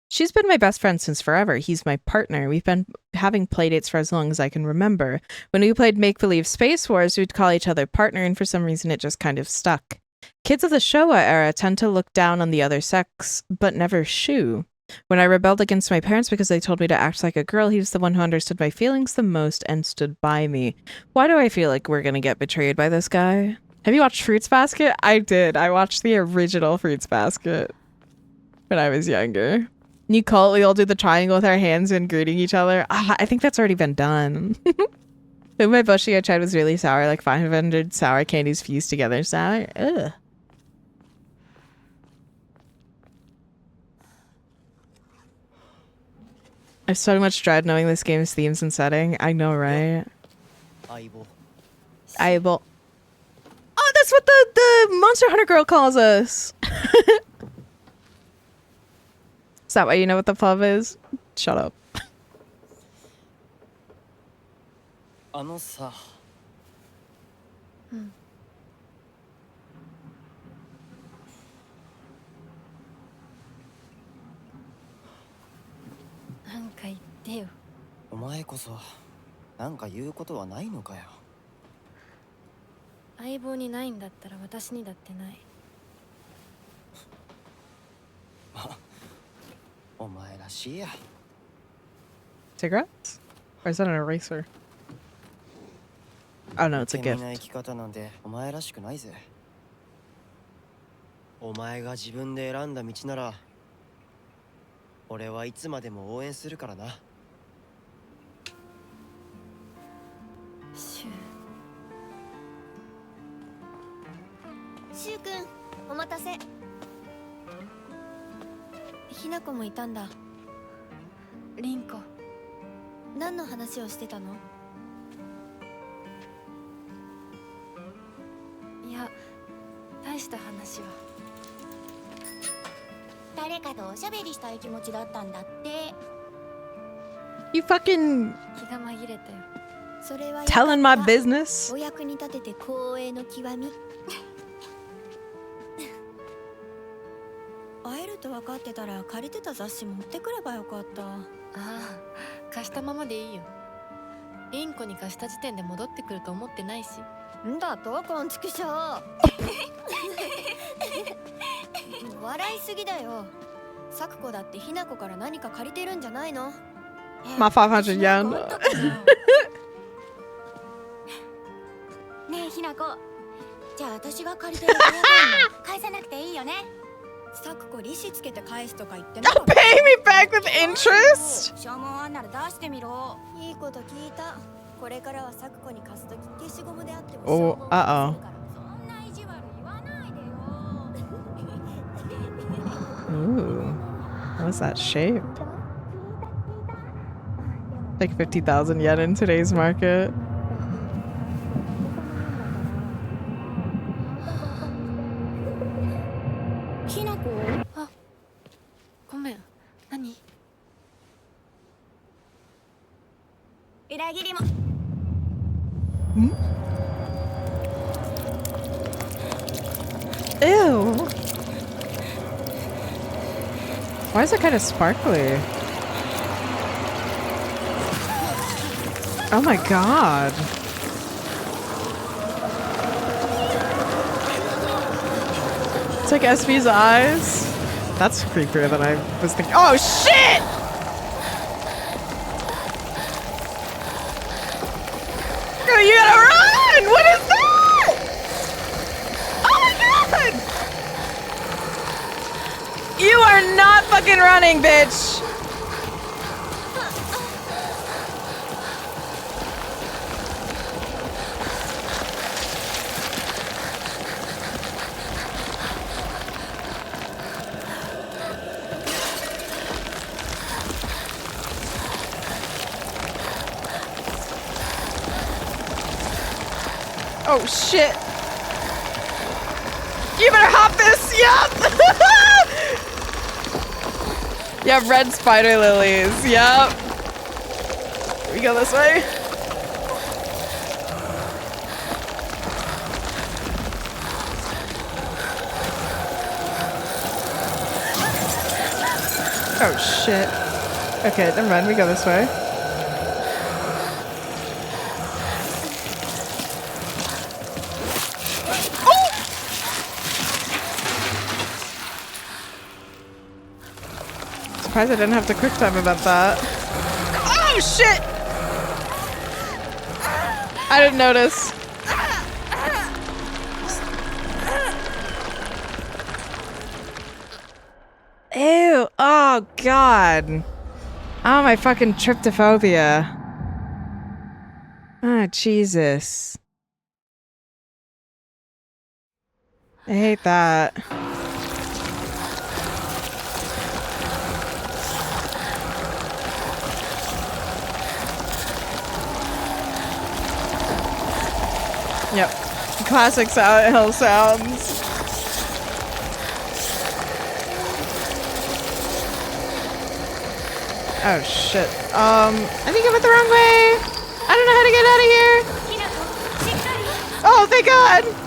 She's been my best friend since forever. He's my partner. We've been having playdates for as long as I can remember. When we played Make-Believe Space Wars, we'd call each other partner, and for some reason it just kind of stuck. Kids of the Showa era tend to look down on the other sex, but never Shu. When I rebelled against my parents because they told me to act like a girl, he was the one who understood my feelings the most and stood by me. Why do I feel like we're gonna get betrayed by this guy? Have you watched Fruits Basket? I did. I watched the original Fruits Basket when I was younger. New cult, we all do the triangle with our hands and greeting each other. I think that's already been done. My bushi I tried was really sour, like 500 sour candies fused together. Sour? Ugh. I have so much dread knowing this game's themes and setting. I know, right? Aibo. Oh, that's what the Monster Hunter girl calls us. Is that why you know what the pub is? Shut up. あのさ。うん。なんか言ってよ。お前こそなんか言うことはないのかよ。相棒にないんだったら私にだってない。お前らしいや。 Cigarettes? Or is that an eraser? Oh no, it's a 君 gift. の生き方なんてお前らしくないぜ。お前が自分で選んだ道なら俺はいつまでも応援するからな。シュウ君、お待たせ。ひなこもいたんだ。リンコ、何の話をしてたの？いや、大した話は。誰かとおしゃべりしたい気持ちだったんだって。You fucking 気が紛れたよ。それは telling my business? お役に立てて光栄の極み。会えると分かってたら借りてた雑誌持ってくればよかった。ああ、貸したままでいいよ。リンコに貸した時点で戻ってくると思ってないし。んだとこんちくしょう。笑いすぎだよ。サクコだってひなこから何か借りてるんじゃないの？ My 500 yen. ねえひなこ、じゃあ私が借りてる500円も返さなくていいよね。サクコ利子つけて返すとか言ってなかった。 Pay me back with interest? 消耗あんなら出してみろ。いいこと聞いた。これからはサクコに貸すとき消しゴムであっても消耗するから。そんな意地悪言わないでよ。 Ooh. What's that shape? Like 50,000 yen in today's market. Ah, ごめん。何？裏切りも。Ew. Why is it kind of sparkly? Oh my god. It's like SV's eyes. That's creepier than I was thinking. Oh shit! Girl, you gotta run! What is that? Oh my god! You are not fucking running, bitch! Oh shit! You better hop this! Yup! Yeah, red spider lilies. Yup. We go this way. Oh shit. Okay, never mind. We go this way. Surprised I didn't have to quick time about that. Oh shit! I didn't notice. Ew! Oh god! Oh my fucking tryptophobia! Ah, Jesus! I hate that. Yep. Classic Silent Hill sounds. Oh shit. I think I went the wrong way. I don't know how to get out of here. Oh, thank God.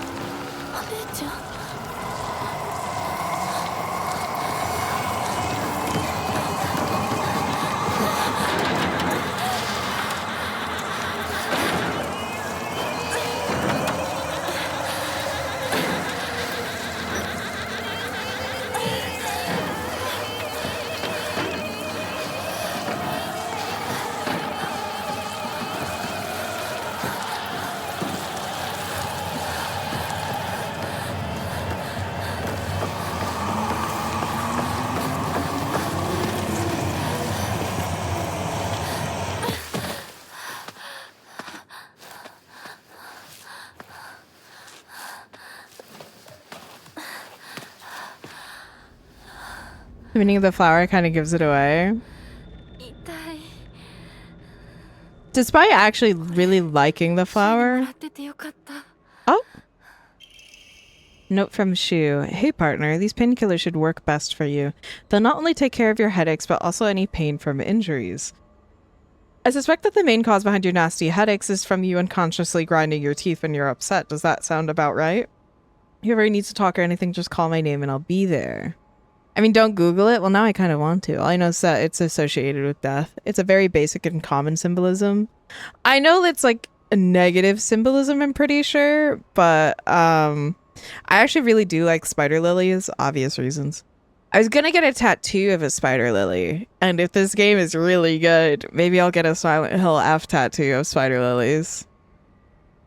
The meaning of the flower kind of gives it away. Despite actually really liking the flower. Oh. Note from Shu. Hey partner, these painkillers should work best for you. They'll not only take care of your headaches, but also any pain from injuries. I suspect that the main cause behind your nasty headaches is from you unconsciously grinding your teeth when you're upset. Does that sound about right? Whoever needs to talk or anything, just call my name and I'll be there. I mean, don't Google it. Well, now I kind of want to. All I know is that it's associated with death. It's a very basic and common symbolism. I know it's like a negative symbolism, I'm pretty sure, but I actually really do like spider lilies, obvious reasons. I was gonna get a tattoo of a spider lily, and if this game is really good, maybe I'll get a Silent Hill F tattoo of spider lilies.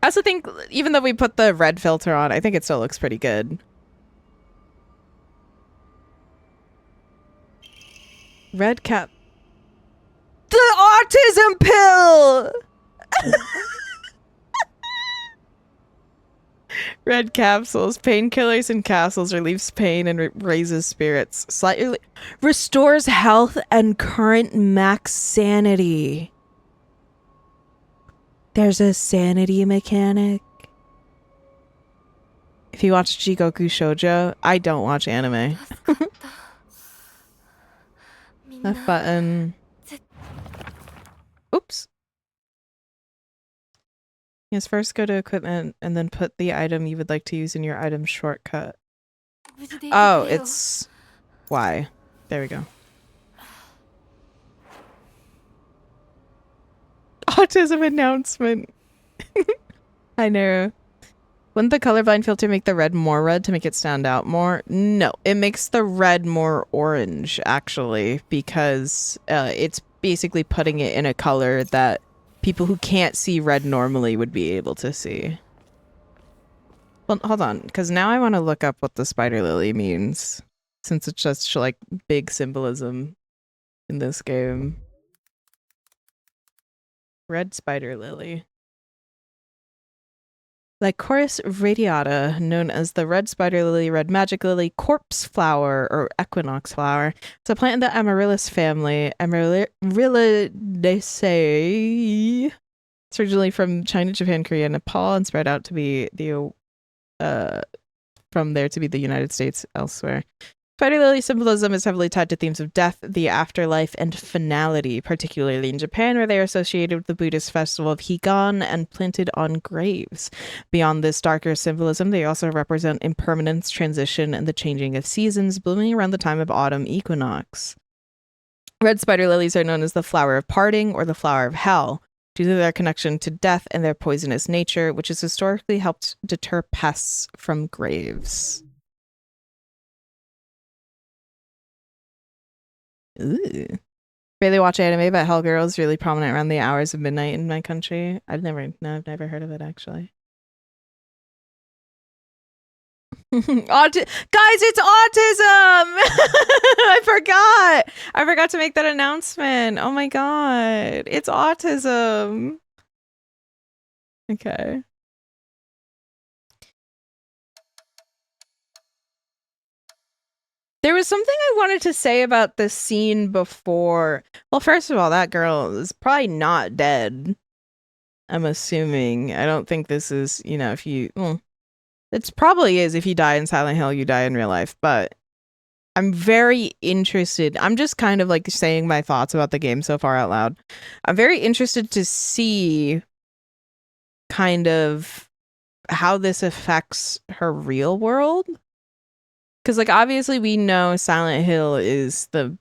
I also think, even though we put the red filter on, I think it still looks pretty good. Red cap. The autism pill! Red capsules. Painkillers and capsules relieves pain and raises spirits. Slightly restores health and current max sanity. There's a sanity mechanic. If you watch Jigoku Shoujo, I don't watch anime. Left button. Oops. Yes, first go to equipment and then put the item you would like to use in your item shortcut. Oh, it's Y. There we go. autism announcement. I know. Wouldn't the colorblind filter make the red more red to make it stand out more? No, it makes the red more orange, actually, because it's basically putting it in a color that people who can't see red normally would be able to see. Well, hold on, because now I want to look up what the spider lily means, since it's just like big symbolism in this game. Red spider lily. Lycoris radiata, known as the red spider lily, red magic lily, corpse flower, or equinox flower. It's a plant in the amaryllis family. Amaryllidaceae. It's originally from China, Japan, Korea, and Nepal, and spread out to be the from there to be the United States elsewhere. Spider lily symbolism is heavily tied to themes of death, the afterlife, and finality, particularly in Japan, where they are associated with the Buddhist festival of Higan and planted on graves. Beyond this darker symbolism, they also represent impermanence, transition, and the changing of seasons, blooming around the time of autumn equinox. Red spider lilies are known as the flower of parting or the flower of hell, due to their connection to death and their poisonous nature, which has historically helped deter pests from graves. Ooh. Really watch anime, but Hell Girl is really prominent around the hours of midnight in my country. I've never heard of it, actually. Guys, it's autism! I forgot to make that announcement. Oh my god. It's autism. Okay. There was something I wanted to say about this scene before. Well, first of all, that girl is probably not dead. I'm assuming. I don't think this is, you know, if you... Well, it probably is if you die in Silent Hill, you die in real life. But I'm very interested. I'm just kind of like saying my thoughts about the game so far out loud. I'm very interested to see kind of how this affects her real world. Because, like, obviously we know Silent Hill is the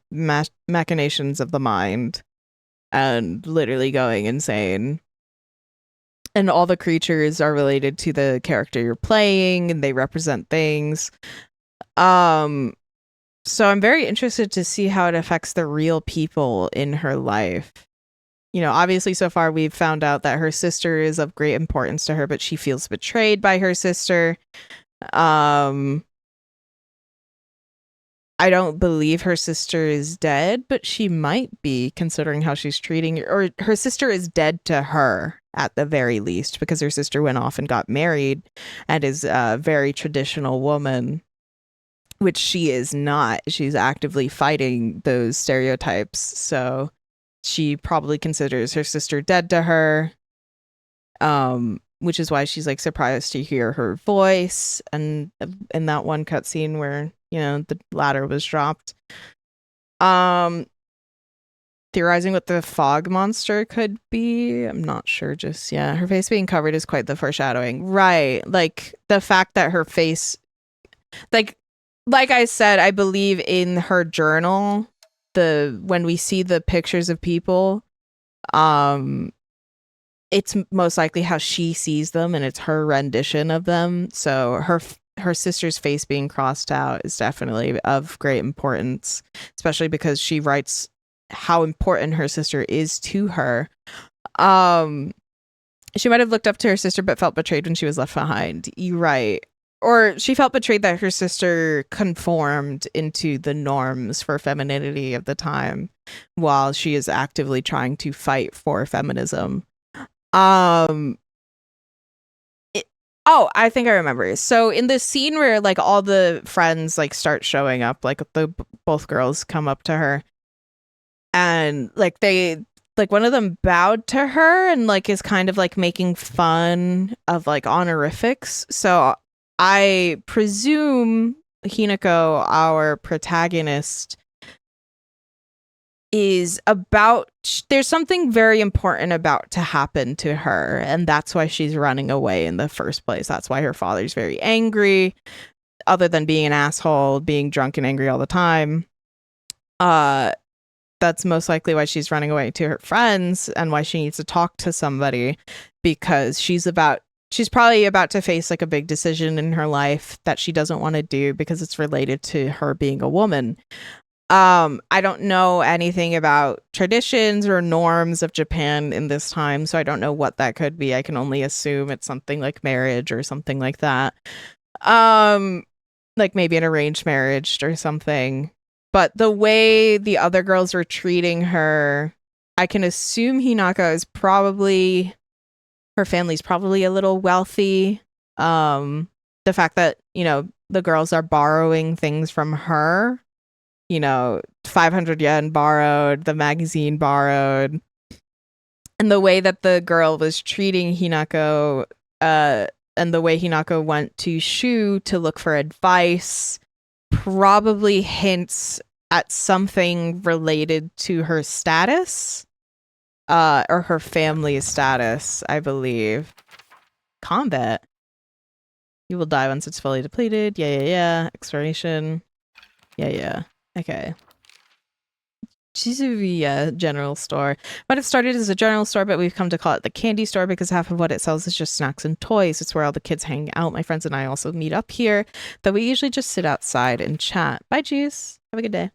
machinations of the mind and literally going insane. And all the creatures are related to the character you're playing, and they represent things. So I'm very interested to see how it affects the real people in her life. You know, obviously so far we've found out that her sister is of great importance to her, but she feels betrayed by her sister. I don't believe her sister is dead, but she might be, considering how she's treating her. Or her sister is dead to her, at the very least, because her sister went off and got married and is a very traditional woman, which she is not. She's actively fighting those stereotypes. So she probably considers her sister dead to her, which is why she's like surprised to hear her voice. And in that one cutscene where, you know, the ladder was dropped. Theorizing what the fog monster could be. I'm not sure just yet. Her face being covered is quite the foreshadowing. Right. Like the fact that her face, like I said, I believe in her journal, when we see the pictures of people, it's most likely how she sees them, and it's her rendition of them. So her sister's face being crossed out is definitely of great importance, especially because she writes how important her sister is to her. She might have looked up to her sister but felt betrayed when she was left behind. You're right. Or she felt betrayed that her sister conformed into the norms for femininity of the time while she is actively trying to fight for feminism. I think I remember. So in this scene where like all the friends like start showing up, like both girls come up to her and like one of them bowed to her and like is kind of like making fun of like honorifics. So I presume Hinako, our protagonist, is there's something very important about to happen to her, and that's why she's running away in the first place. That's why her father's very angry, other than being an asshole, being drunk and angry all the time. that's most likely why she's running away to her friends and why she needs to talk to somebody, because she's probably about to face like a big decision in her life that she doesn't want to do because it's related to her being a woman. I don't know anything about traditions or norms of Japan in this time, so I don't know what that could be. I can only assume it's something like marriage or something like that. Like maybe an arranged marriage or something. But the way the other girls were treating her, I can assume Hinako is probably, her family's probably a little wealthy. The fact that, you know, the girls are borrowing things from her, you know, 500 yen borrowed, the magazine borrowed. And the way that the girl was treating Hinako, and the way Hinako went to Shu to look for advice probably hints at something related to her status, or her family's status, I believe. Combat. You will die once it's fully depleted. Yeah. Exploration. Yeah. Okay. Shizuya General Store. But it started as a general store, but we've come to call it the candy store because half of what it sells is just snacks and toys. It's where all the kids hang out. My friends and I also meet up here, though we usually just sit outside and chat. Bye, Juice. Have a good day.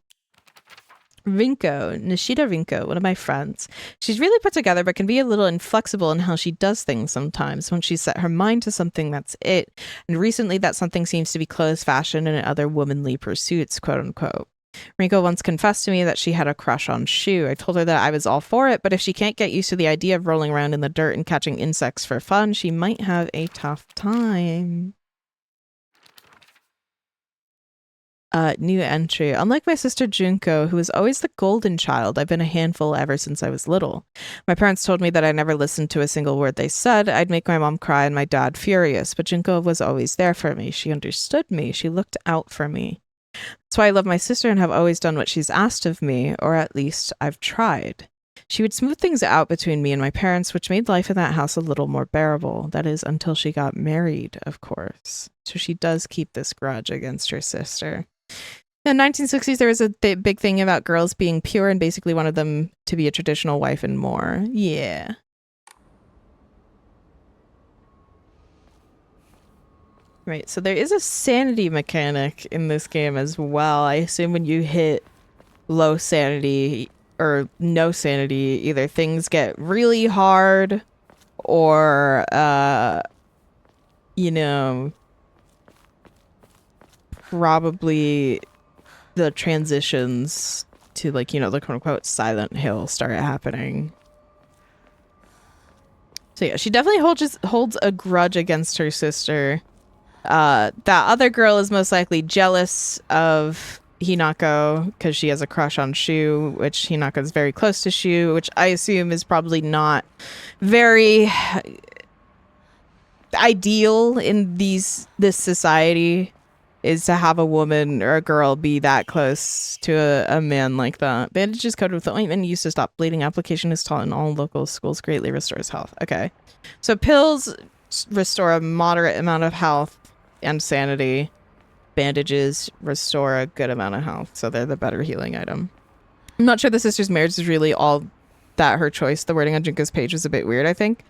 Nishida Rinko, one of my friends. She's really put together, but can be a little inflexible in how she does things sometimes. When she's set her mind to something, that's it. And recently that something seems to be clothes, fashion, and other womanly pursuits, quote unquote. Rinko once confessed to me that she had a crush on Shu. I told her that I was all for it, but if she can't get used to the idea of rolling around in the dirt and catching insects for fun, she might have a tough time. New entry. Unlike my sister Junko, who was always the golden child, I've been a handful ever since I was little. My parents told me that I never listened to a single word they said. I'd make my mom cry and my dad furious, but Junko was always there for me. She understood me. She looked out for me. That's why I love my sister and have always done what she's asked of me, or at least I've tried. She would smooth things out between me and my parents, which made life in that house a little more bearable. That is, until she got married, of course. So she does keep this grudge against her sister. In the 1960s, there was a big thing about girls being pure and basically wanted them to be a traditional wife and more. Yeah. Right, so there is a sanity mechanic in this game as well. I assume when you hit low sanity or no sanity, either things get really hard or, you know, probably the transitions to, like, you know, the quote-unquote Silent Hill start happening. So yeah, she definitely holds a grudge against her sister. That other girl is most likely jealous of Hinako because she has a crush on Shu, which Hinako is very close to Shu, which I assume is probably not very ideal in this society, is to have a woman or a girl be that close to a man like that. Bandages coated with ointment used to stop bleeding. Application is taught in all local schools. Greatly restores health. Okay. So pills restore a moderate amount of health and sanity. Bandages restore a good amount of health, so they're the better healing item. I'm not sure the sister's marriage is really all that her choice. The wording on Junko's page was a bit weird, I think.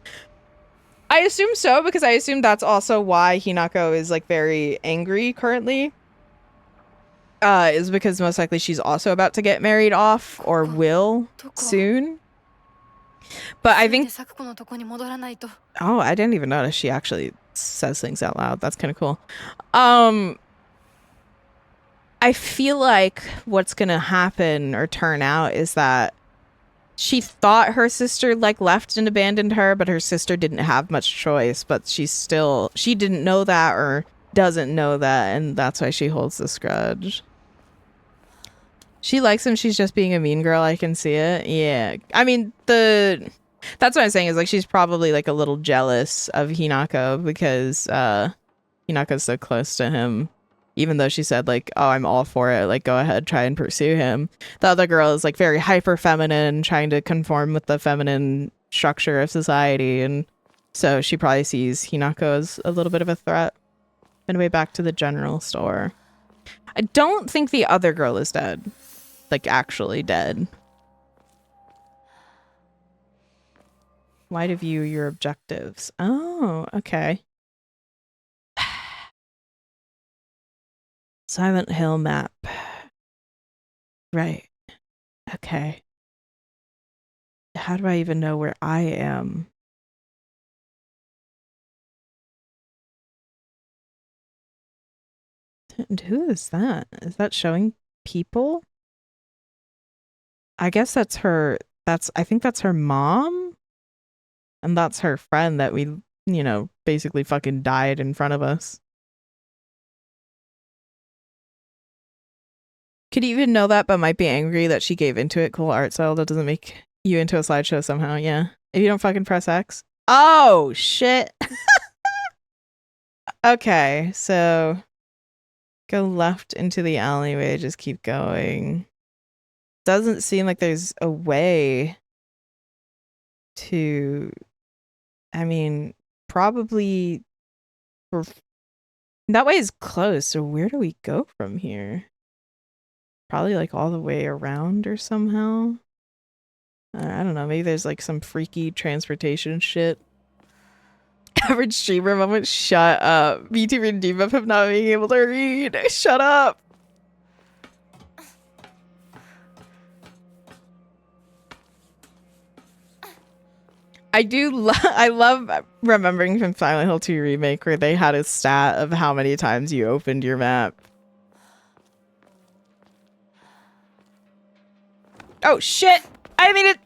I assume so, because I assume that's also why Hinako is, like, very angry currently. Is because most likely she's also about to get married off, or will soon. But I think... Oh, I didn't even notice she actually says things out loud. That's kind of cool. I feel like what's gonna happen or turn out is that she thought her sister, like, left and abandoned her, but her sister didn't have much choice, but she didn't know that or doesn't know that, and that's why she holds this grudge. She likes him, she's just being a mean girl, I can see it. Yeah. I mean, that's what I'm saying, is, like, she's probably, like, a little jealous of Hinako because Hinako's so close to him. Even though she said, like, oh, I'm all for it, like, go ahead, try and pursue him. The other girl is, like, very hyper feminine, trying to conform with the feminine structure of society, and so she probably sees Hinako as a little bit of a threat. Anyway, back to the general store. I don't think the other girl is dead. Like, actually dead. Y to view your objectives. Oh, okay. Silent Hill map. Right. Okay. How do I even know where I am? And who is that? Is that showing people? I guess that's her. I think that's her mom. And that's her friend that we, you know, basically fucking died in front of us. Could even know that, but might be angry that she gave into it. Cool art style. That doesn't make you into a slideshow somehow. Yeah. If you don't fucking press X. Oh, shit. Okay, so go left into the alleyway. Just keep going. Doesn't seem like there's a way to... I mean, probably... That way is closed, so where do we go from here? Probably like all the way around or somehow. I don't know, maybe there's like some freaky transportation shit. Average streamer moment, shut up. VTuber and debuff of not being able to read. Shut up. I love remembering from Silent Hill 2 Remake where they had a stat of how many times you opened your map. Oh shit! I mean it!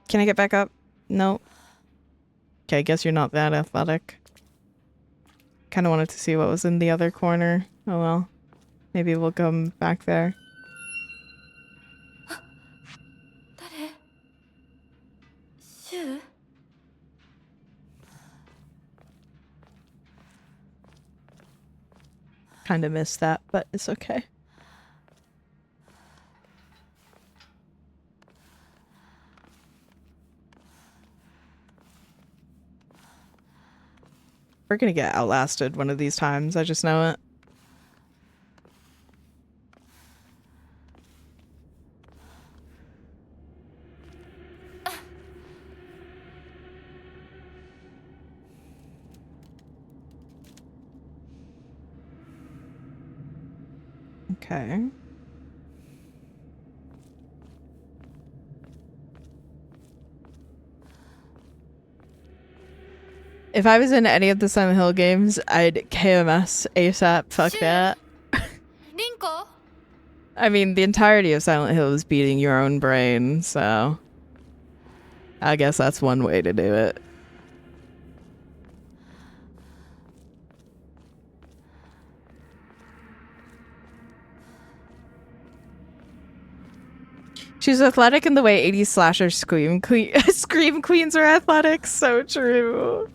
Can I get back up? No. Okay, I guess you're not that athletic. Kinda wanted to see what was in the other corner. Oh well. Maybe we'll come back there. Kinda missed that, but it's okay. We're gonna get outlasted one of these times, I just know it. Okay. If I was in any of the Silent Hill games, I'd KMS ASAP. Fuck that. I mean, the entirety of Silent Hill is beating your own brain, so I guess that's one way to do it. She's athletic in the way 80s slasher scream queens are athletic. So true.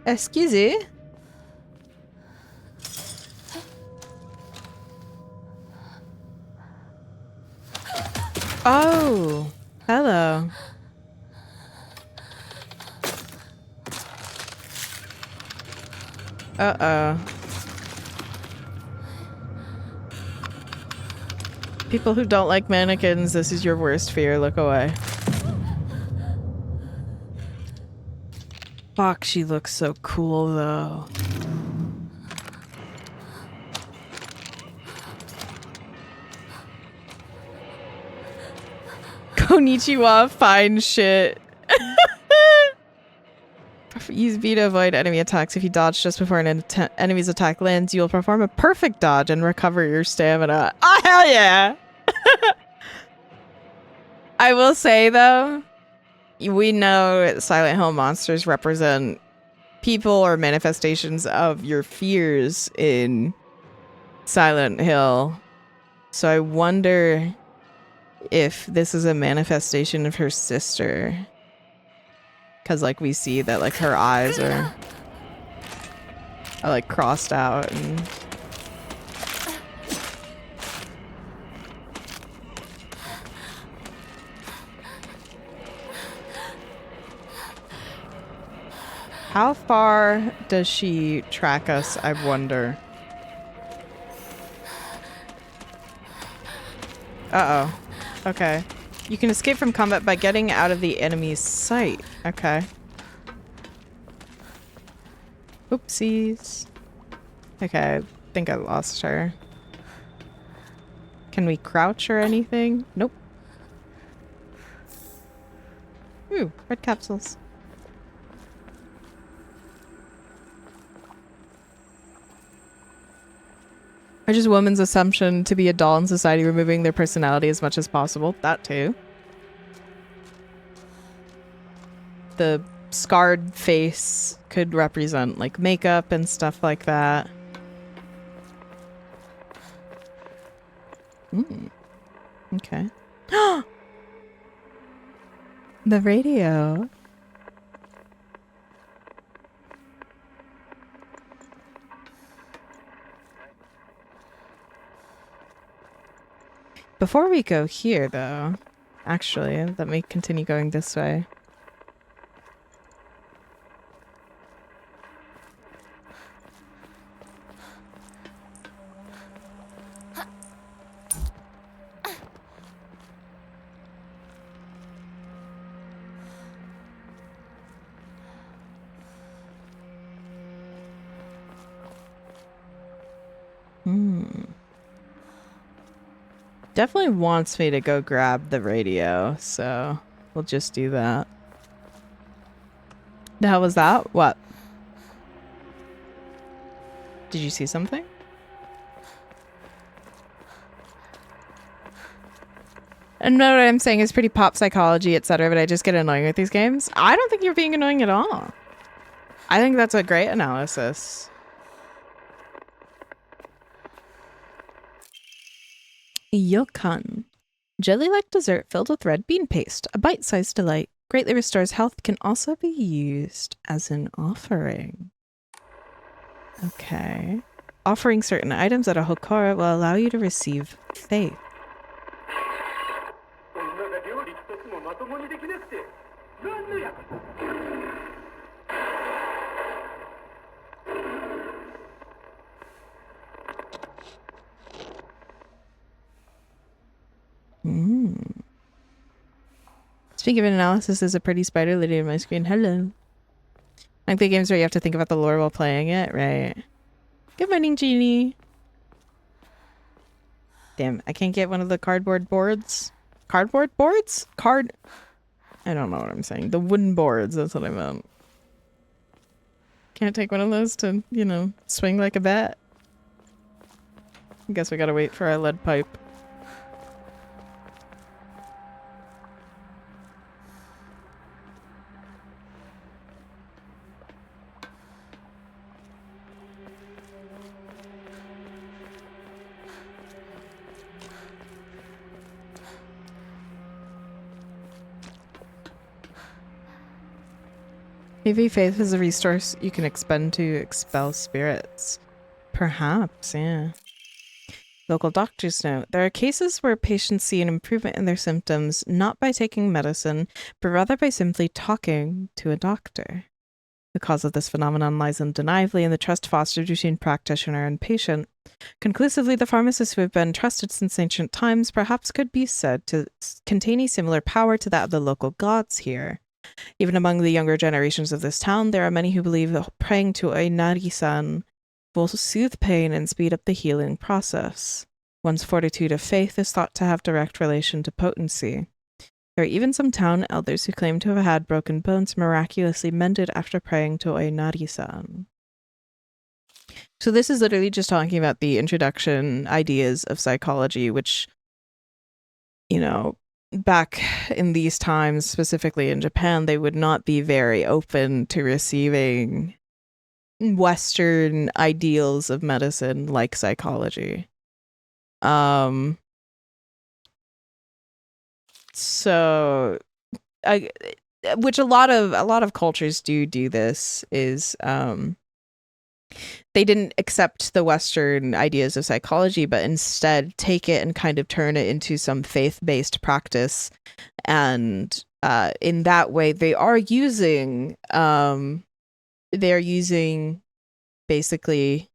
Excuse me. Oh, hello. Uh-oh. People who don't like mannequins, this is your worst fear. Look away. Fuck, she looks so cool though. Konnichiwa, fine shit. Use B to avoid enemy attacks. If you dodge just before an enemy's attack lands, you'll perform a perfect dodge and recover your stamina. Oh, hell yeah! I will say, though, we know Silent Hill monsters represent people or manifestations of your fears in Silent Hill. So I wonder if this is a manifestation of her sister. Because, like, we see that, like, her eyes are like, crossed out and... How far does she track us, I wonder? Uh-oh. Okay. You can escape from combat by getting out of the enemy's sight. Okay. Oopsies. Okay, I think I lost her. Can we crouch or anything? Nope. Ooh, red capsules. Or just women's assumption to be a doll in society, removing their personality as much as possible. That too. The scarred face could represent like makeup and stuff like that. Okay. The radio. Before we go here, though, actually, let me continue going this way. Definitely wants me to go grab the radio, so we'll just do that. The hell was that? What? Did you see something? And know what I'm saying is pretty pop psychology, etc., but I just get annoying with these games. I don't think you're being annoying at all. I think that's a great analysis. Yokan. Jelly-like dessert filled with red bean paste. A bite-sized delight. Greatly restores health. Can also be used as an offering. Okay. Offering certain items at a hokora will allow you to receive faith. Speaking of analysis, there's a pretty spider lady on my screen. Hello. Like the games where you have to think about the lore while playing it, right? Good morning, Jeannie. Damn, I can't get one of the cardboard boards. Cardboard boards? I don't know what I'm saying. The wooden boards, that's what I meant. Can't take one of those to, you know, swing like a bat. I guess we gotta wait for our lead pipe. Maybe faith is a resource you can expend to expel spirits. Perhaps, yeah. Local doctors note, there are cases where patients see an improvement in their symptoms not by taking medicine, but rather by simply talking to a doctor. The cause of this phenomenon lies undeniably in the trust fostered between practitioner and patient. Conclusively, the pharmacists who have been trusted since ancient times perhaps could be said to contain a similar power to that of the local gods here. Even among the younger generations of this town, there are many who believe that praying to a Nari-san will soothe pain and speed up the healing process. One's fortitude of faith is thought to have direct relation to potency. There are even some town elders who claim to have had broken bones miraculously mended after praying to a Nari-san. So this is literally just talking about the introduction ideas of psychology, which, you know, back in these times, specifically in Japan, they would not be very open to receiving Western ideals of medicine like psychology. So, which a lot of cultures do this is, they didn't accept the Western ideas of psychology, but instead take it and kind of turn it into some faith-based practice. And in that way, they're using basically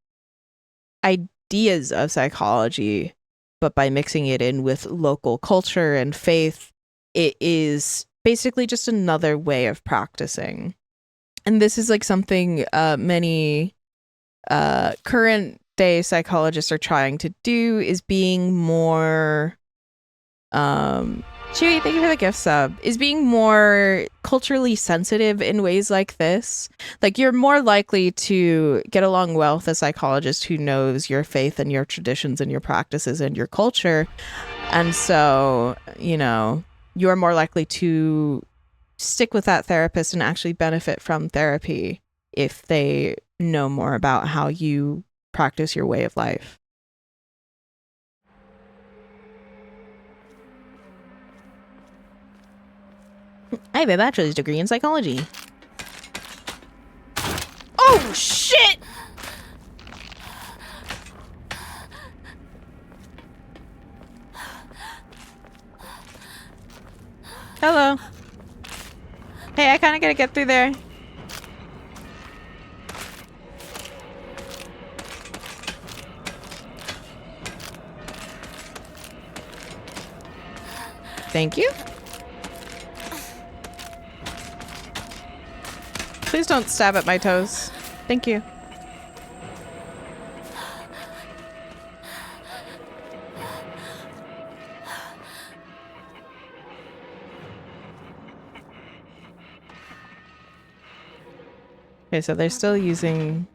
ideas of psychology but by mixing it in with local culture and faith, it is basically just another way of practicing. And this is like something many current day psychologists are trying to do, is being more Chewy, thank you for the gift sub, is being more culturally sensitive in ways like this. Like, you're more likely to get along well with a psychologist who knows your faith and your traditions and your practices and your culture. And so, you know, you're more likely to stick with that therapist and actually benefit from therapy if they know more about how you practice your way of life. I have a bachelor's degree in psychology. Oh, shit! Hello. Hey, I kind of gotta get through there. Thank you. Please don't stab at my toes. Thank you. Okay, so they're still using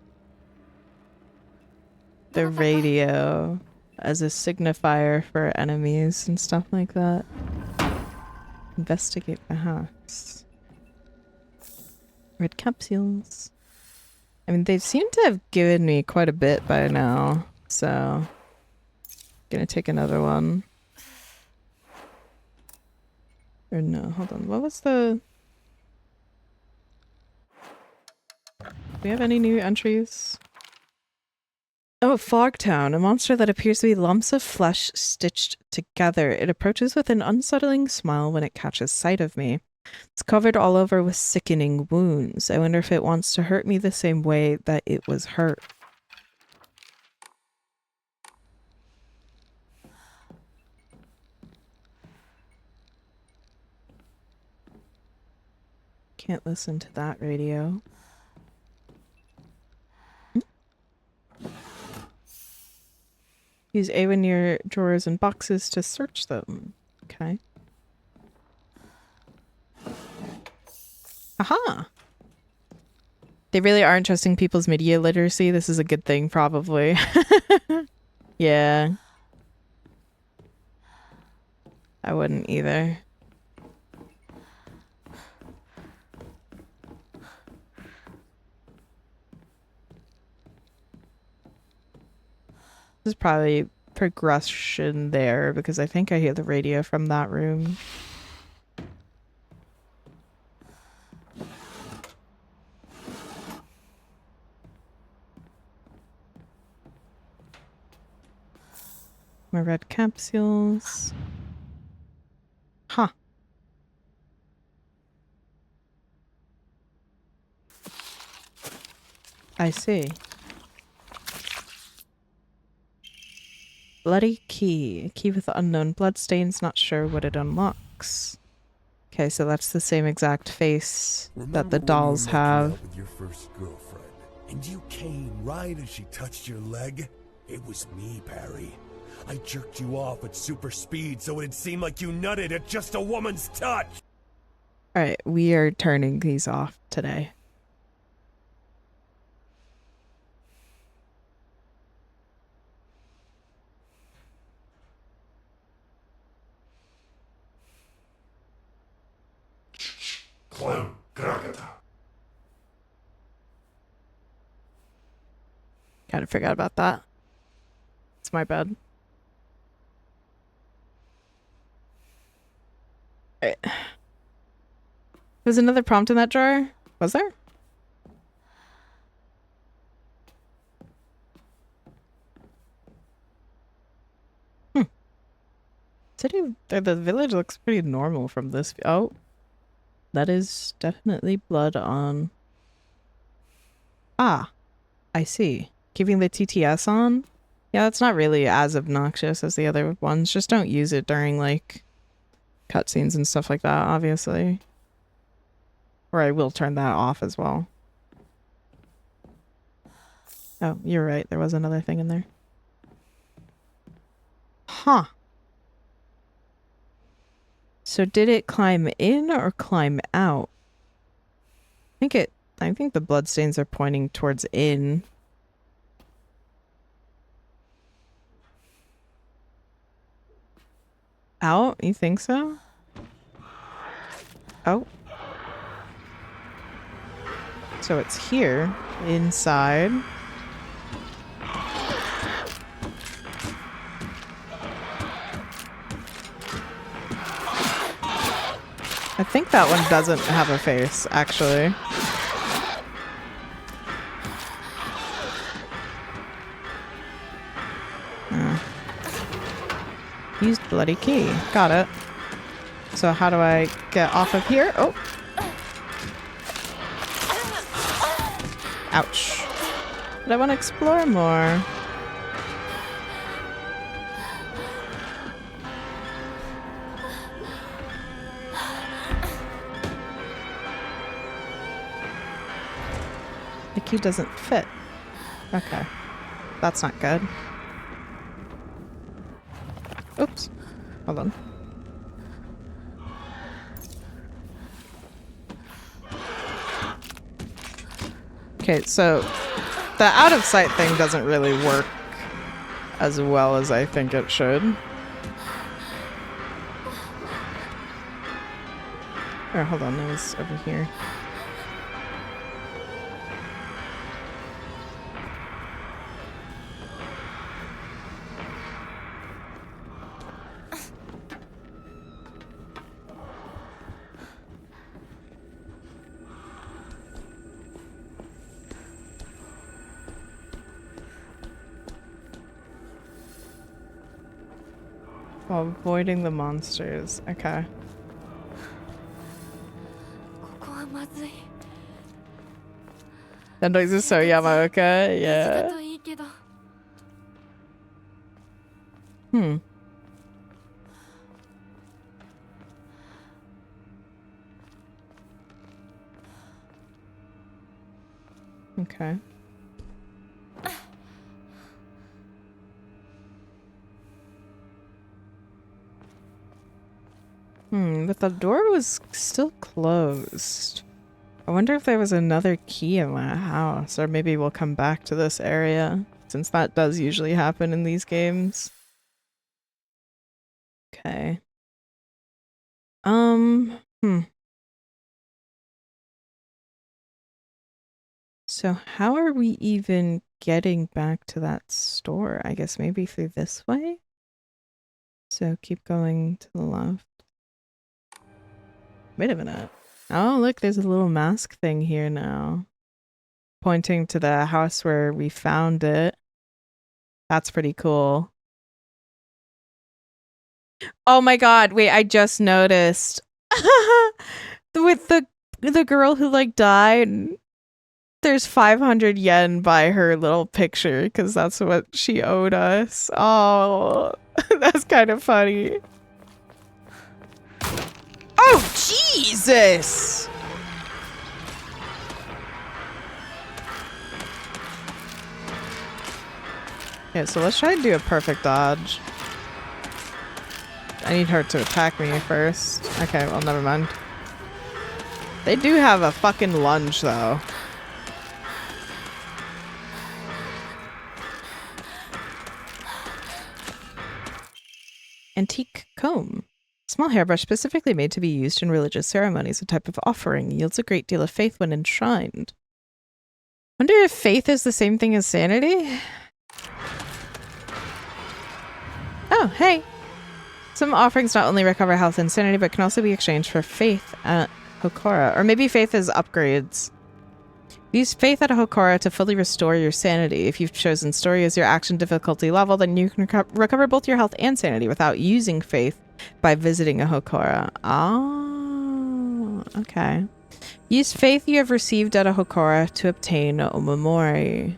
the radio as a signifier for enemies and stuff like that. Investigate the house. Red capsules. I mean, they seem to have given me quite a bit by now, so gonna take another one. Or no, hold on. What was the... Do we have any new entries? Oh, Fogtown, a monster that appears to be lumps of flesh stitched together. It approaches with an unsettling smile when it catches sight of me. It's covered all over with sickening wounds. I wonder if it wants to hurt me the same way that it was hurt. Can't listen to that radio. Use A when near drawers and boxes to search them. Okay. Aha! They really aren't trusting people's media literacy. This is a good thing, probably. Yeah. I wouldn't either. There's probably progression there because I think I hear the radio from that room. More red capsules. Huh. I see. Bloody key. A key with unknown bloodstains, not sure what it unlocks. Okay, so that's the same exact face that the dolls have. With your first girlfriend, and you came right as she touched your leg? It was me, Barry. I jerked you off at super speed so it'd seem like you nutted at just a woman's touch. Alright, we are turning these off today. Kind of forgot about that. It's my bad. Alright. There's another prompt in that drawer? Was there? The village looks pretty normal from this. Oh. That is definitely blood on. Ah. I see. Keeping the TTS on? Yeah, it's not really as obnoxious as the other ones. Just don't use it during, like, cutscenes and stuff like that, obviously. Or I will turn that off as well. Oh, you're right. There was another thing in there. Huh. So did it climb in or climb out? I think the bloodstains are pointing towards in. Out? You think so? Oh. So it's here, inside. I think that one doesn't have a face, actually. Used bloody key. Got it. So how do I get off of here? Oh. Ouch. But I want to explore more. The key doesn't fit. Okay. That's not good. Oops. Hold on. Okay, so the out of sight thing doesn't really work as well as I think it should. Or hold on, it was over here. While avoiding the monsters. Okay. That noise is so Yamaoka. Yeah. Hmm. Okay. But the door was still closed. I wonder if there was another key in my house, or maybe we'll come back to this area, since that does usually happen in these games. Okay. So how are we even getting back to that store? I guess maybe through this way? So keep going to the left. Wait a minute. Oh, look, there's a little mask thing here now. Pointing to the house where we found it. That's pretty cool. Oh my god, wait, I just noticed. With the girl who like died, there's 500 yen by her little picture because that's what she owed us. Oh, that's kind of funny. Oh, Jesus! Yeah, so let's try to do a perfect dodge. I need her to attack me first. Okay, well, never mind. They do have a fucking lunge, though. Antique comb. Small hairbrush specifically made to be used in religious ceremonies, a type of offering, yields a great deal of faith when enshrined. Wonder if faith is the same thing as sanity? Oh, hey! Some offerings not only recover health and sanity, but can also be exchanged for faith at Hokora. Or maybe faith is upgrades. Use faith at a Hokora to fully restore your sanity. If you've chosen story as your action difficulty level, then you can recover both your health and sanity without using faith by visiting a Hokora. Oh, okay. Use faith you have received at a Hokora to obtain Omamori.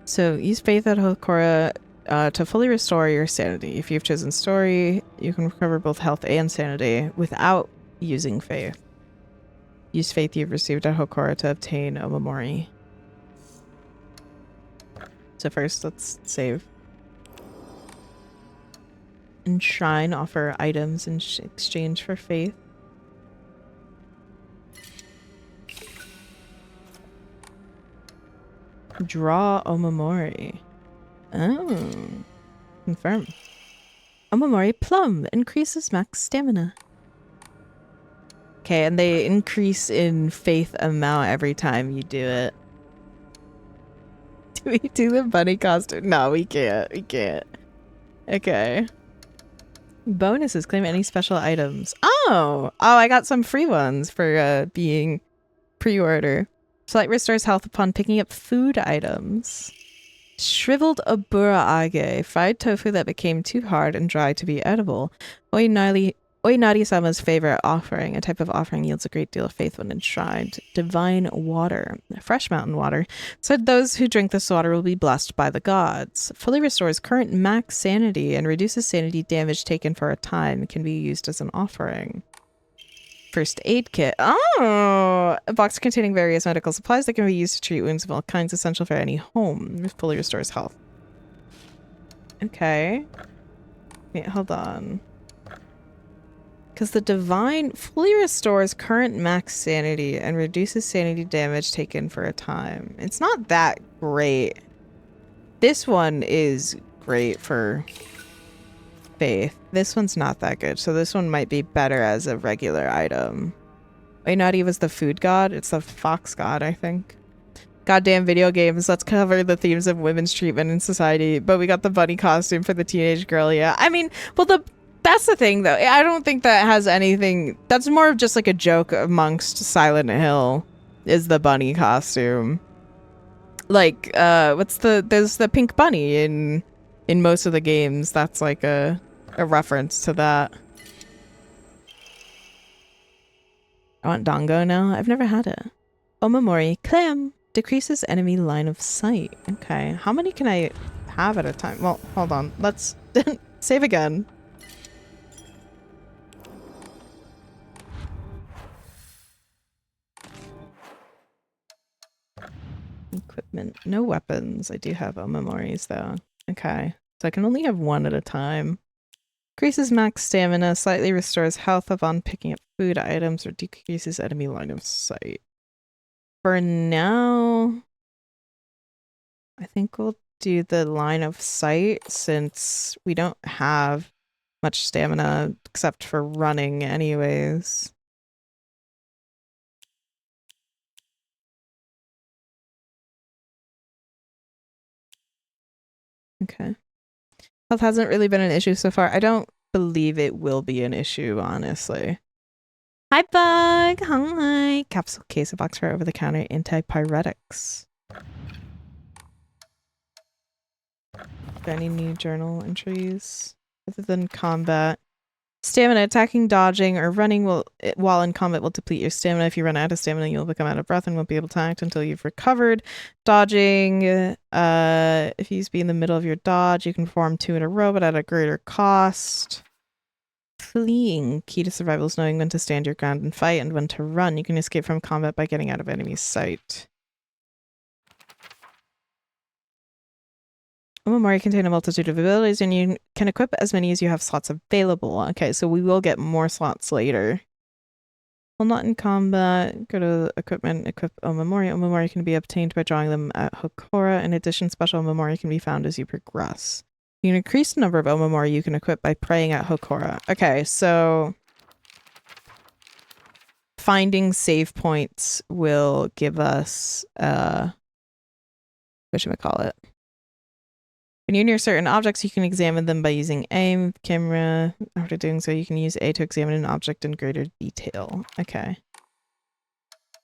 So use faith at Hokora to fully restore your sanity. If you've chosen story, you can recover both health and sanity without using faith. Use faith you've received at Hokora to obtain Omamori. So first, let's save. Enshrine, offer items in exchange for faith. Draw Omamori. Oh. Confirm. Omamori Plum increases max stamina. Okay, and they increase in faith amount every time you do it. Do we do the bunny costume? No, we can't. We can't. Okay. Bonuses. Claim any special items. Oh! Oh, I got some free ones for being pre-order. Slight restores health upon picking up food items. Shriveled abura age. Fried tofu that became too hard and dry to be edible. Oinari-sama's favorite offering. A type of offering yields a great deal of faith when enshrined. Divine water. Fresh mountain water. Said those who drink this water will be blessed by the gods. Fully restores current max sanity and reduces sanity damage taken for a time. It can be used as an offering. First aid kit. Oh! A box containing various medical supplies that can be used to treat wounds of all kinds, essential for any home. It fully restores health. Okay. Wait, hold on. Because the divine fully restores current max sanity and reduces sanity damage taken for a time. It's not that great. This one is great for faith. This one's not that good, so this one might be better as a regular item. Oinari was the food god. It's the fox god, I think. Goddamn video games. Let's cover the themes of women's treatment in society. But we got the bunny costume for the teenage girl, yeah. I mean, well, that's the thing, though. I don't think that has anything... That's more of just like a joke amongst Silent Hill, is the bunny costume. Like, there's the pink bunny in most of the games. That's like a reference to that. I want Dango now. I've never had it. Omamori clam decreases enemy line of sight. Okay, how many can I have at a time? Well, hold on. Let's save again. Equipment. No weapons. I do have Omamoris though. Okay. So I can only have one at a time. Increases max stamina, slightly restores health upon picking up food items, or decreases enemy line of sight. For now, I think we'll do the line of sight since we don't have much stamina except for running anyways. Okay. Health hasn't really been an issue so far. I don't believe it will be an issue, honestly. Hi, Bug! Hi! Capsule case, a box for over-the-counter antipyretics. Any new journal entries? Other than combat. Stamina, attacking, dodging, or running while in combat will deplete your stamina. If you run out of stamina, you'll become out of breath and won't be able to act until you've recovered. Dodging, if you be in the middle of your dodge, you can perform 2 in a row, but at a greater cost. Fleeing, key to survival is knowing when to stand your ground and fight and when to run. You can escape from combat by getting out of enemy sight. Omamori contain a multitude of abilities, and you can equip as many as you have slots available. Okay, so we will get more slots later. While not in combat, go to equipment, equip Omamori. Omamori can be obtained by drawing them at Hokora. In addition, special Omamori can be found as you progress. You can increase the number of Omamori you can equip by praying at Hokora. Okay, so finding save points will give us, whatchamacallit? When you're near certain objects, you can examine them by using aim, camera. After doing so, you can use A to examine an object in greater detail. Okay.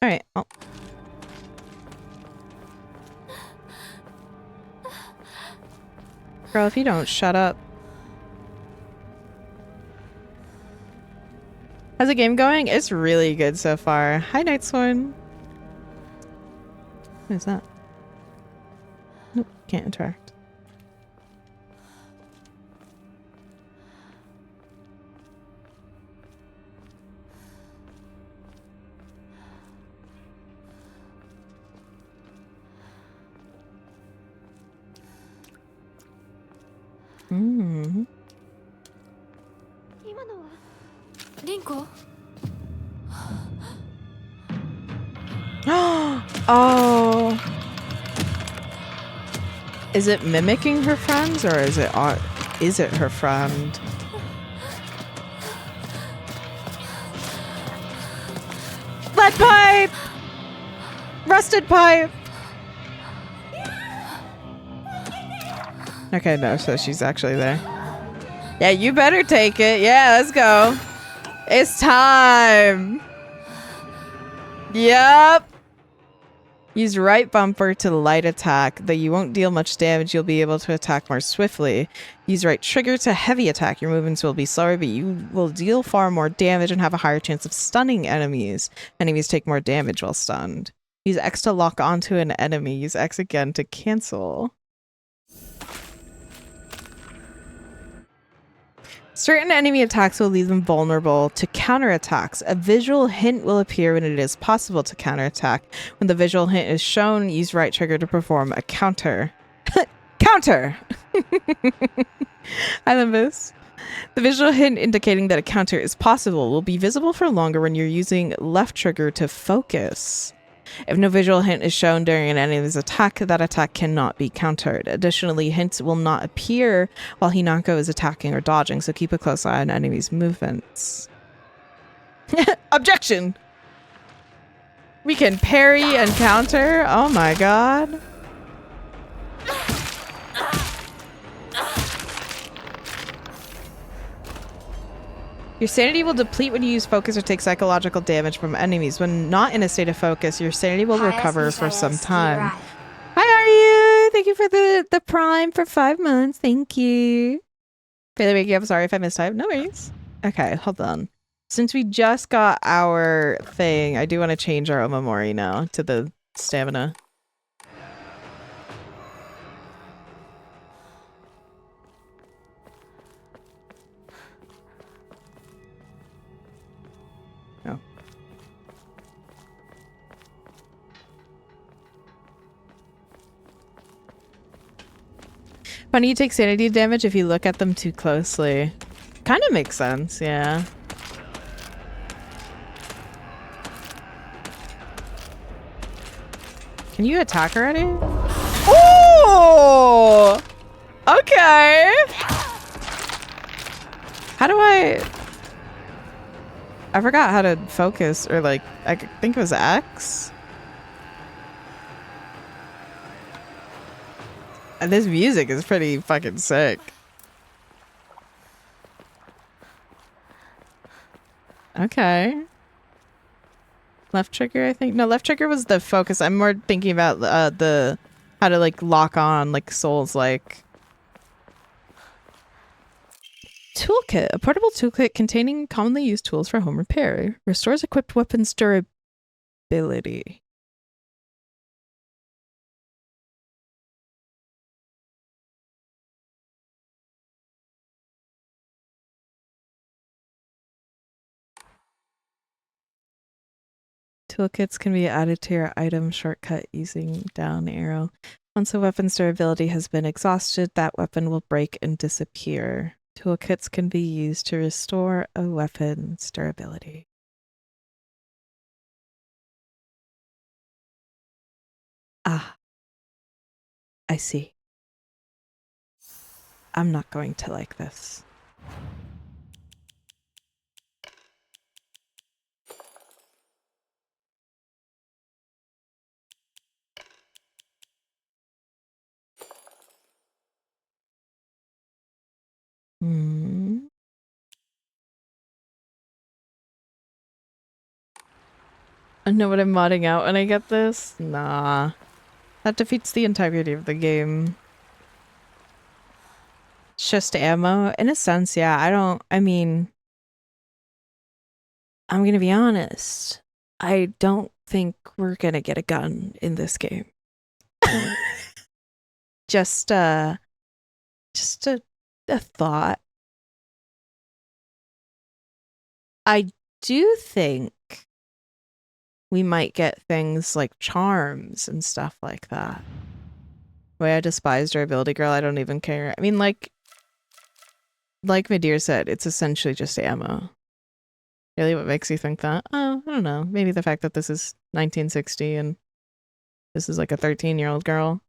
Alright. Oh. Girl, if you don't shut up. How's the game going? It's really good so far. Hi, Nightsworn. What is that? Nope, Can't interact. Mm. 今のはリンコ Oh. Is it mimicking her friends or is it her friend? Lead pipe! Rusted pipe! Okay, no, so she's actually there. Yeah, you better take it. Yeah, let's go. It's time. Yep. Use right bumper to light attack. Though you won't deal much damage, you'll be able to attack more swiftly. Use right trigger to heavy attack. Your movements will be slower, but you will deal far more damage and have a higher chance of stunning enemies. Enemies take more damage while stunned. Use X to lock onto an enemy. Use X again to cancel. Certain enemy attacks will leave them vulnerable to counterattacks. A visual hint will appear when it is possible to counterattack. When the visual hint is shown, use right trigger to perform a counter. Counter! I love this. The visual hint indicating that a counter is possible will be visible for longer when you're using left trigger to focus. If no visual hint is shown during an enemy's attack, that attack cannot be countered. Additionally, hints will not appear while Hinako is attacking or dodging, so keep a close eye on enemies' movements. Objection! We can parry and counter? Oh my god. Your sanity will deplete when you use focus or take psychological damage from enemies. When not in a state of focus, your sanity will recover for some time. Hi, are you? Thank you for the prime for 5 months. Thank you. Fairly waking up. Sorry if I missed time. No worries. Okay, hold on. Since we just got our thing, I do want to change our Omamori now to the stamina. Oh. Funny you take sanity damage if you look at them too closely. Kind of makes sense, yeah. Can you attack already? Oh! Okay! How do I forgot how to focus, or like, I think it was X? And this music is pretty fucking sick. Okay. Left trigger, I think. No, left trigger was the focus. I'm more thinking about the how to like lock on, like Souls like. Toolkit. A portable toolkit containing commonly used tools for home repair. Restores equipped weapons durability. Toolkits can be added to your item shortcut using down arrow. Once a weapon's durability has been exhausted, that weapon will break and disappear. Toolkits can be used to restore a weapon's durability. Ah, I see. I'm not going to like this. Hmm. I know what I'm modding out when I get this? Nah. That defeats the integrity of the game. It's just ammo. In a sense, yeah. I mean, I'm gonna be honest. I don't think we're gonna get a gun in this game. just a thought. I do think we might get things like charms and stuff like that. The way I despise durability girl, I don't even care. I mean, like Madeir said, it's essentially just ammo. Really, what makes you think that? Oh, I don't know. Maybe the fact that this is 1960 and this is like a 13-year-old girl.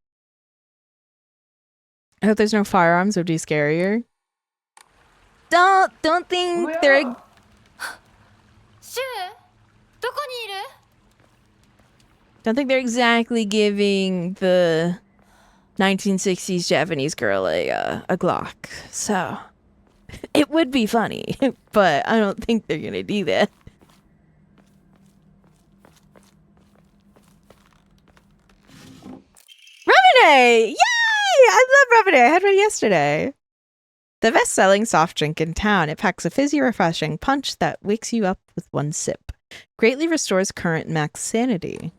I hope there's no firearms. Would be scarier. Don't think they're. シュウどこにいる Don't think they're exactly giving the 1960s Japanese girl a Glock. So it would be funny, but I don't think they're gonna do that. Ramen! Yay! I love Ramen. I had one yesterday. The best-selling soft drink in town. It packs a fizzy, refreshing punch that wakes you up with one sip. Greatly restores current max sanity.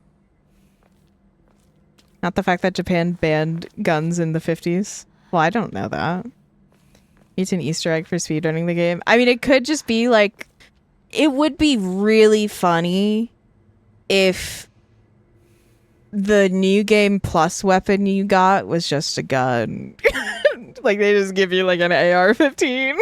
Not the fact that Japan banned guns in the 50s. Well, I don't know that. It's an Easter egg for speedrunning the game. I mean, it could just be like... It would be really funny if the new game plus weapon you got was just a gun. Like, they just give you, like, an AR-15.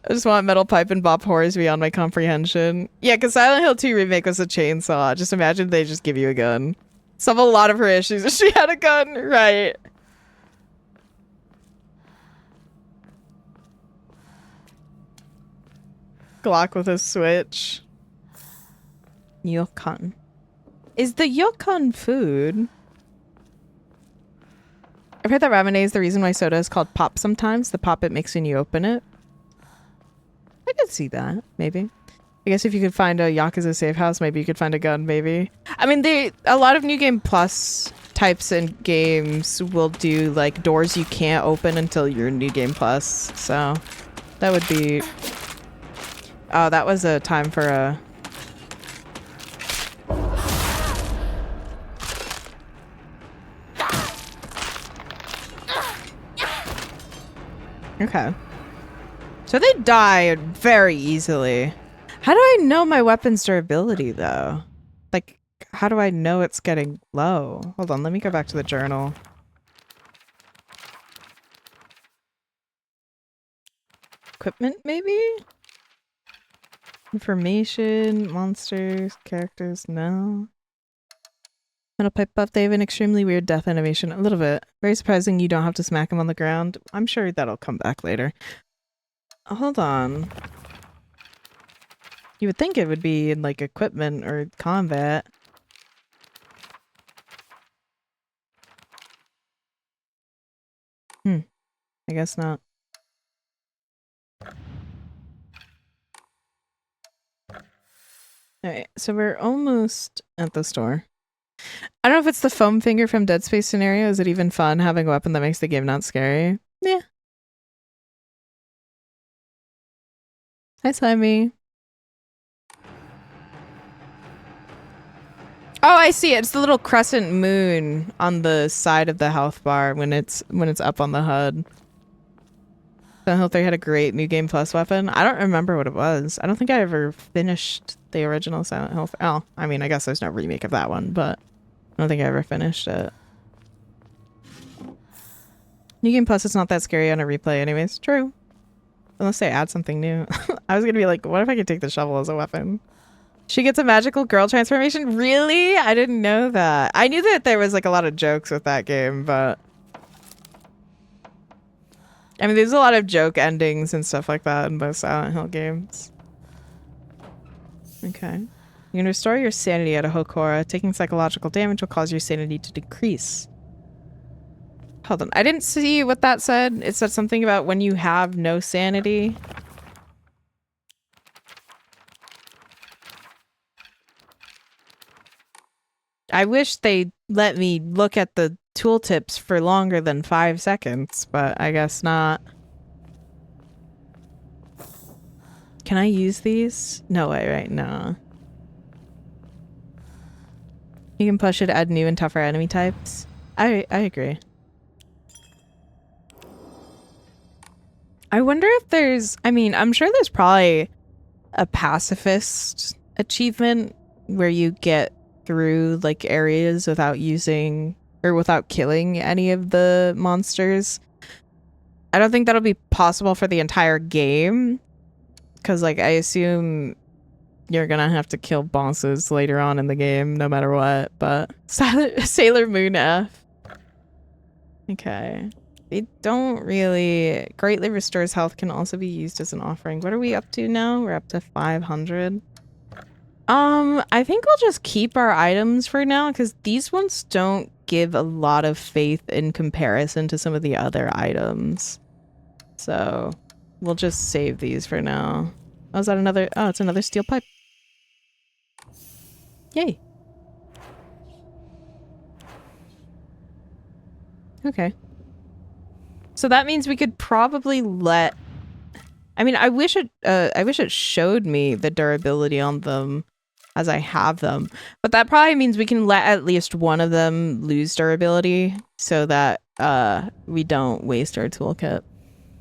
I just want Metal Pipe and Bop horrors beyond my comprehension. Yeah, because Silent Hill 2 Remake was a chainsaw. Just imagine they just give you a gun. Solve a lot of her issues if she had a gun. Right. Glock with a switch. Yokon. Is the yokon food? I've heard that ramen is the reason why soda is called pop sometimes. The pop it makes when you open it. I could see that, maybe. I guess if you could find a Yakuza safe house, maybe you could find a gun, maybe. I mean, a lot of New Game Plus types and games will do, like, doors you can't open until you're New Game Plus. So, that would be... Oh, that was a time for a... Okay. So they die very easily. How do I know my weapon's durability, though? Like, how do I know it's getting low? Hold on, let me go back to the journal. Equipment, maybe? Information, monsters, characters, no. Metal Pipe Buff, they have an extremely weird death animation. A little bit. Very surprising you don't have to smack him on the ground. I'm sure that'll come back later. Hold on. You would think it would be in, like, equipment or combat. I guess not. Alright, so we're almost at the store. I don't know if it's the foam finger from Dead Space scenario. Is it even fun having a weapon that makes the game not scary? Yeah. Hi, Slimy. Oh, I see. It's the little crescent moon on the side of the health bar when it's up on the HUD. Silent Hill 3 had a great New Game Plus weapon. I don't remember what it was. I don't think I ever finished the original Silent Hill. Oh, I mean, I guess there's no remake of that one, but I don't think I ever finished it. New Game Plus is not that scary on a replay anyways. True. Unless they add something new. I was gonna be like, what if I could take the shovel as a weapon? She gets a magical girl transformation? Really? I didn't know that. I knew that there was like a lot of jokes with that game, but... I mean, there's a lot of joke endings and stuff like that in both Silent Hill games. Okay. You can restore your sanity at a Hokora. Taking psychological damage will cause your sanity to decrease. Hold on. I didn't see what that said. It said something about when you have no sanity. I wish they let me look at the tooltips for longer than 5 seconds, but I guess not. Can I use these? No way, right? No. You can push it to add new and tougher enemy types. I agree. I wonder if there's, I mean, I'm sure there's probably a pacifist achievement where you get through like areas without using or without killing any of the monsters. I don't think that'll be possible for the entire game because like I assume you're gonna have to kill bosses later on in the game no matter what, but Sailor Moon F. Okay. They don't really... Greatly restores health can also be used as an offering. What are we up to now? We're up to 500. I think we'll just keep our items for now because these ones don't give a lot of faith in comparison to some of the other items. So we'll just save these for now. Oh, is that another... Oh, it's another steel pipe. Yay. Okay. So that means we could probably let... I mean, I wish it showed me the durability on them as I have them. But that probably means we can let at least one of them lose durability so that we don't waste our toolkit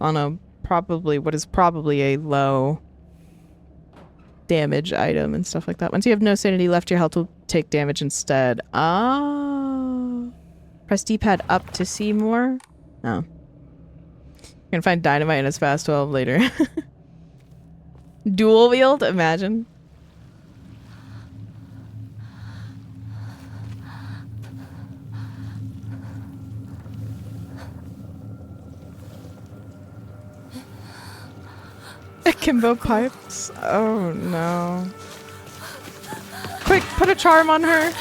on a what is probably a low damage item and stuff like that. Once you have no sanity left, your health will take damage instead. Ah. Press D-pad up to see more. Oh. You can find dynamite in his fast 12 later. Dual wield? Imagine. Akimbo pipes? Oh no. Quick, put a charm on her.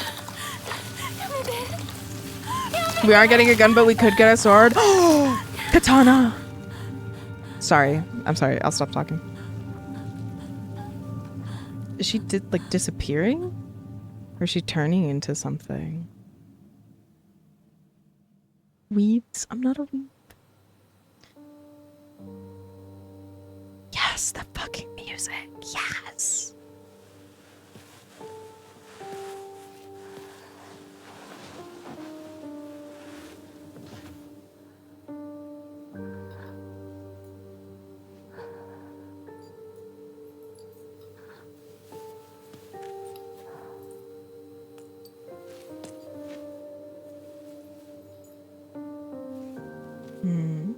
We are getting a gun, but we could get a sword. Katana! Sorry. I'm sorry. I'll stop talking. Is she like disappearing? Or is she turning into something? Weebs? I'm not a weeb. Yes, the fucking music. Yes! Hmm.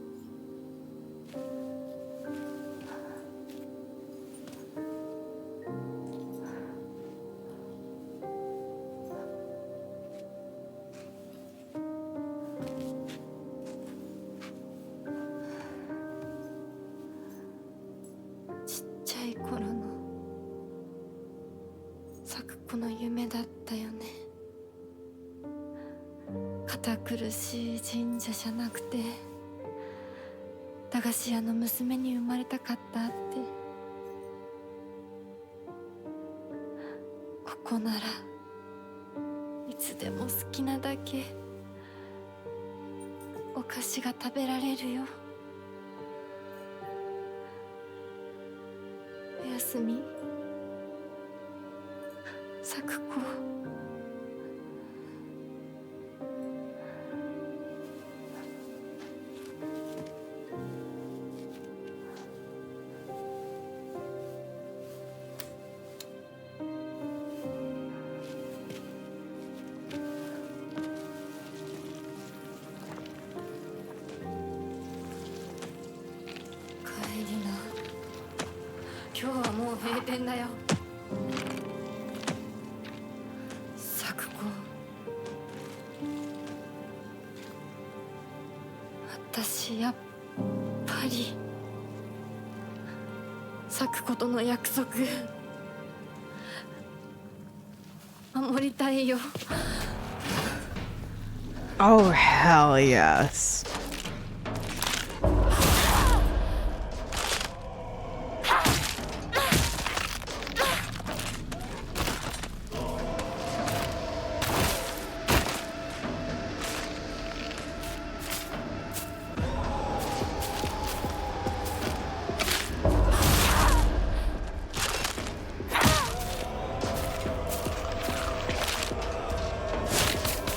Oh, hell yes.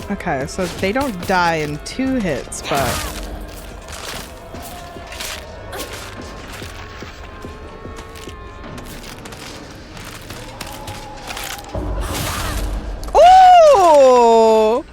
Okay, so they don't die in 2 hits, but... Ooh!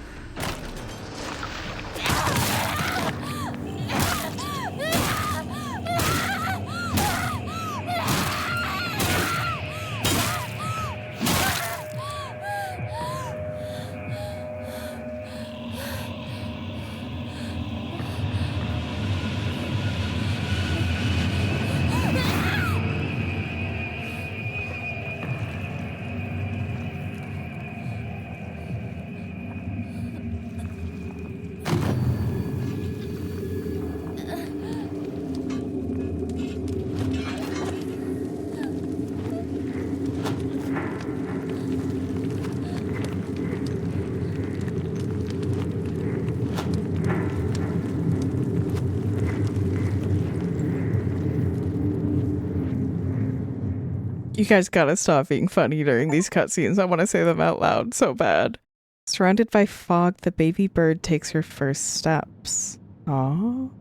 You guys gotta stop being funny during these cutscenes. I want to say them out loud so bad. Surrounded by fog, the baby bird takes her first steps. Aww.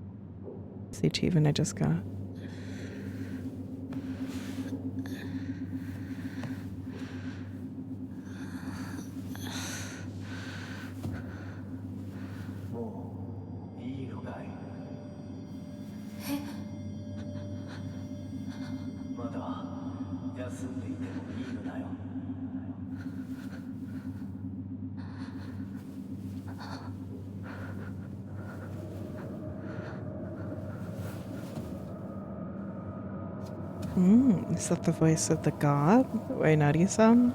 It's the achievement I just got. Is that the voice of the god? Wainari-san?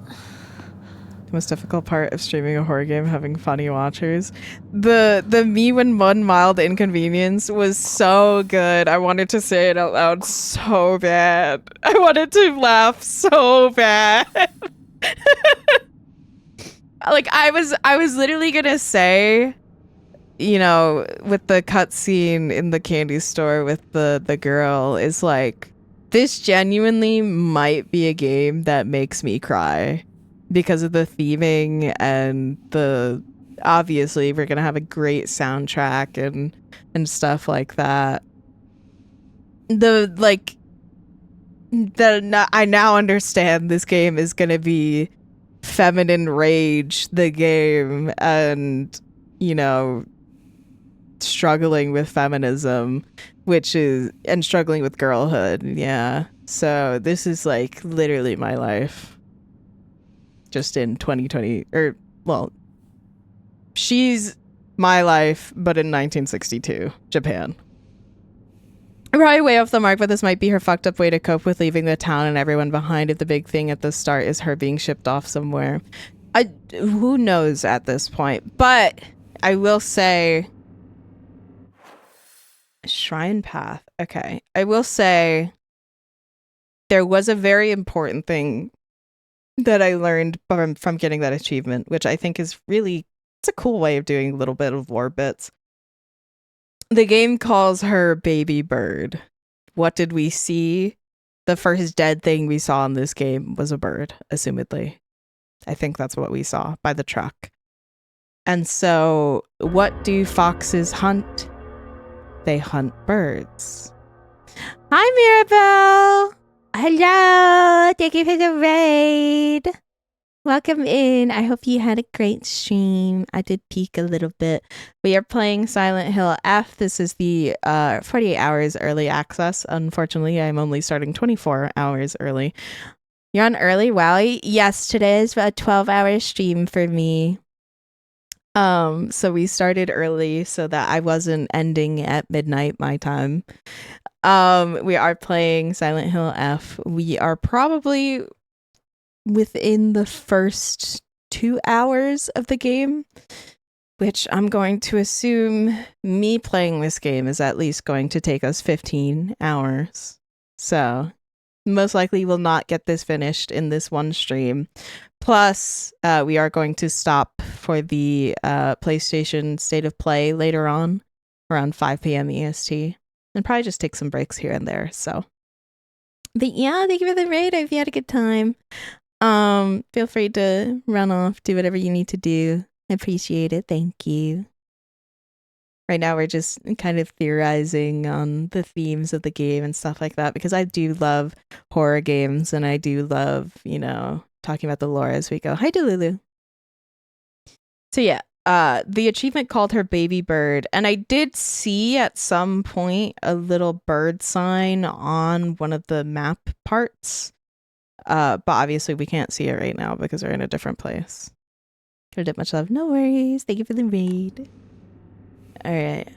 The most difficult part of streaming a horror game having funny watchers. The me when one mild inconvenience was so good. I wanted to say it out loud so bad. I wanted to laugh so bad. Like I was literally gonna say, you know, with the cutscene in the candy store with the girl, is like, this genuinely might be a game that makes me cry because of the theming and the, obviously we're gonna have a great soundtrack and stuff like that. I now understand this game is gonna be feminine rage, the game, and, you know, struggling with feminism, and struggling with girlhood. Yeah, so this is like literally my life just in 2020, or well, she's my life but in 1962 Japan. Probably way off the mark, but this might be her fucked up way to cope with leaving the town and everyone behind. If the big thing at the start is her being shipped off somewhere, who knows at this point. But I will say, Shrine Path. Okay. I will say there was a very important thing that I learned from getting that achievement, which I think is really, it's a cool way of doing a little bit of lore bits. The game calls her baby bird. What did we see? The first dead thing we saw in this game was a bird, assumedly. I think that's what we saw by the truck. And so, what do foxes hunt? They hunt birds. Hi, Mirabelle! Hello! Thank you for the raid! Welcome in. I hope you had a great stream. I did peek a little bit. We are playing Silent Hill F. This is the 48 hours early access. Unfortunately, I'm only starting 24 hours early. You're on early, Wowie? Yes, today is a 12-hour stream for me. So we started early so that I wasn't ending at midnight my time. We are playing Silent Hill F. We are probably within the first 2 hours of the game, which I'm going to assume me playing this game is at least going to take us 15 hours. So most likely we'll not get this finished in this one stream. Plus, we are going to stop for the PlayStation State of Play later on, around 5 p.m. EST, and probably just take some breaks here and there. So, but yeah, thank you for the raid. I hope you had a good time. Feel free to run off, do whatever you need to do. I appreciate it. Thank you. Right now we're just kind of theorizing on the themes of the game and stuff like that, because I do love horror games and I do love, you know, talking about the lore as we go. Hi, Delulu. So yeah, the achievement called her baby bird, and I did see at some point a little bird sign on one of the map parts. But obviously we can't see it right now because we're in a different place. Could have much love. No worries. Thank you for the raid. Alright.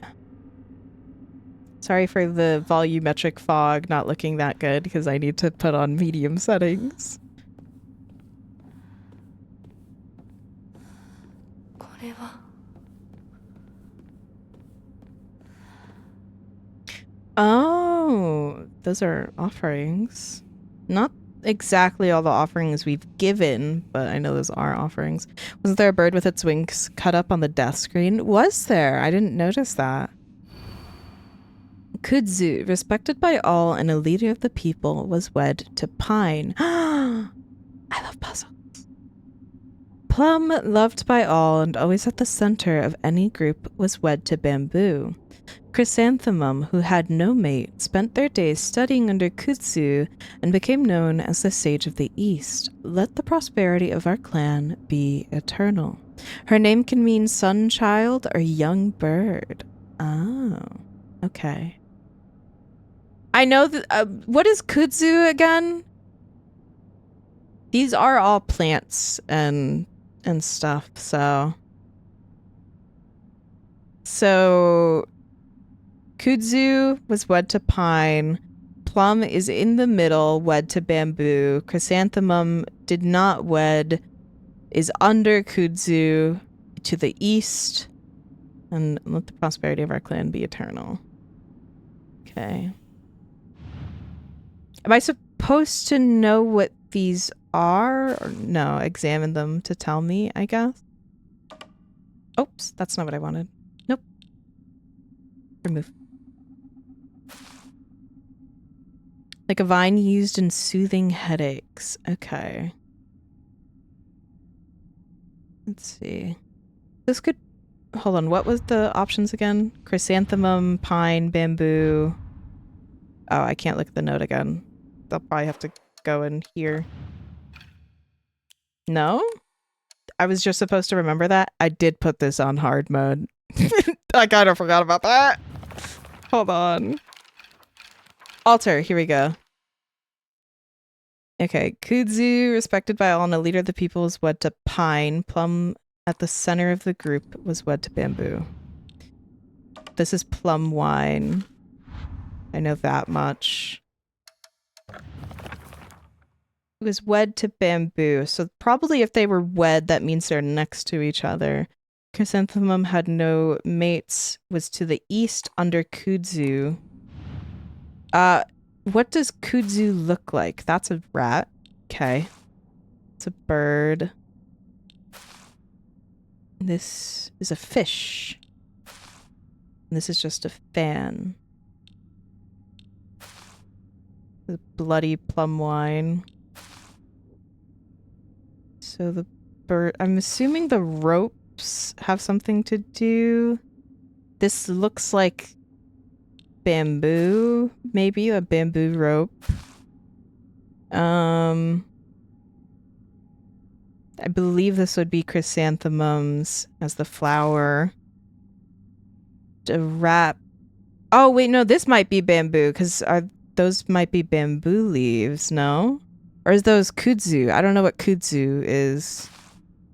Sorry for the volumetric fog not looking that good because I need to put on medium settings. Oh, those are offerings. Not exactly all the offerings we've given, but I know those are offerings. Wasn't there a bird with its wings cut up on the death screen? Was there? I didn't notice that. Kudzu, respected by all and a leader of the people, was wed to Pine. I love puzzles. Plum, loved by all and always at the center of any group, was wed to Bamboo. Chrysanthemum, who had no mate, spent their days studying under Kudzu and became known as the Sage of the East. Let the prosperity of our clan be eternal. Her name can mean sun child or young bird. Oh, okay. I know that. What is Kudzu again? These are all plants and stuff. So Kudzu was wed to Pine. Plum is in the middle, wed to Bamboo. Chrysanthemum did not wed, is under Kudzu to the east. And let the prosperity of our clan be eternal. Okay. Am I supposed to know what these are? Or no, examine them to tell me, I guess? Oops, that's not what I wanted. Nope. Remove. Like a vine used in soothing headaches. Okay. Let's see. This could... Hold on, what was the options again? Chrysanthemum, pine, bamboo. Oh, I can't look at the note again. They'll probably have to go in here. No? I was just supposed to remember that. I did put this on hard mode. I kind of forgot about that. Hold on. Altar, here we go. Okay, Kudzu, respected by all and a leader of the people, was wed to Pine. Plum, at the center of the group, was wed to Bamboo. This is plum wine. I know that much. It was wed to Bamboo. So probably if they were wed, that means they're next to each other. Chrysanthemum had no mates, was to the east under Kudzu. What does Kudzu look like? That's a rat. Okay. It's a bird. This is a fish. And this is just a fan. The bloody plum wine. So the bird... I'm assuming the ropes have something to do. This looks like bamboo, maybe a bamboo rope. I believe this would be chrysanthemums as the flower. A wrap. Oh wait, no, this might be bamboo because those might be bamboo leaves, no? Or is those kudzu? I don't know what kudzu is.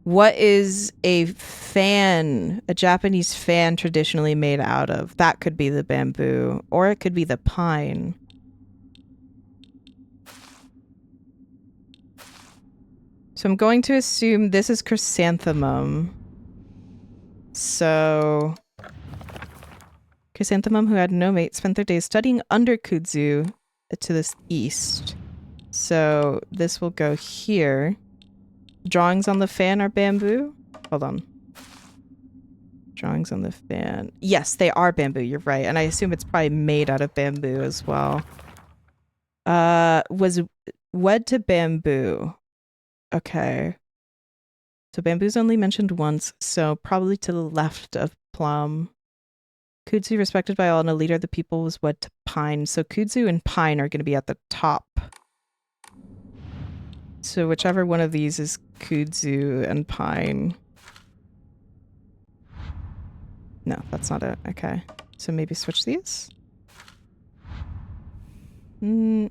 What is a fan, a Japanese fan traditionally made out of? That could be the bamboo, or it could be the pine. So I'm going to assume this is chrysanthemum. So Chrysanthemum, who had no mate, spent their days studying under Kudzu to the east. So this will go here. Drawings on the fan are bamboo? Hold on. Drawings on the fan. Yes, they are bamboo, you're right. And I assume it's probably made out of bamboo as well. Was wed to bamboo. Okay. So bamboo's only mentioned once, so probably to the left of plum. Kudzu, respected by all and a leader of the people, was wed to pine. So kudzu and pine are going to be at the top. So whichever one of these is kudzu and pine. No, that's not it. Okay. So maybe switch these? No.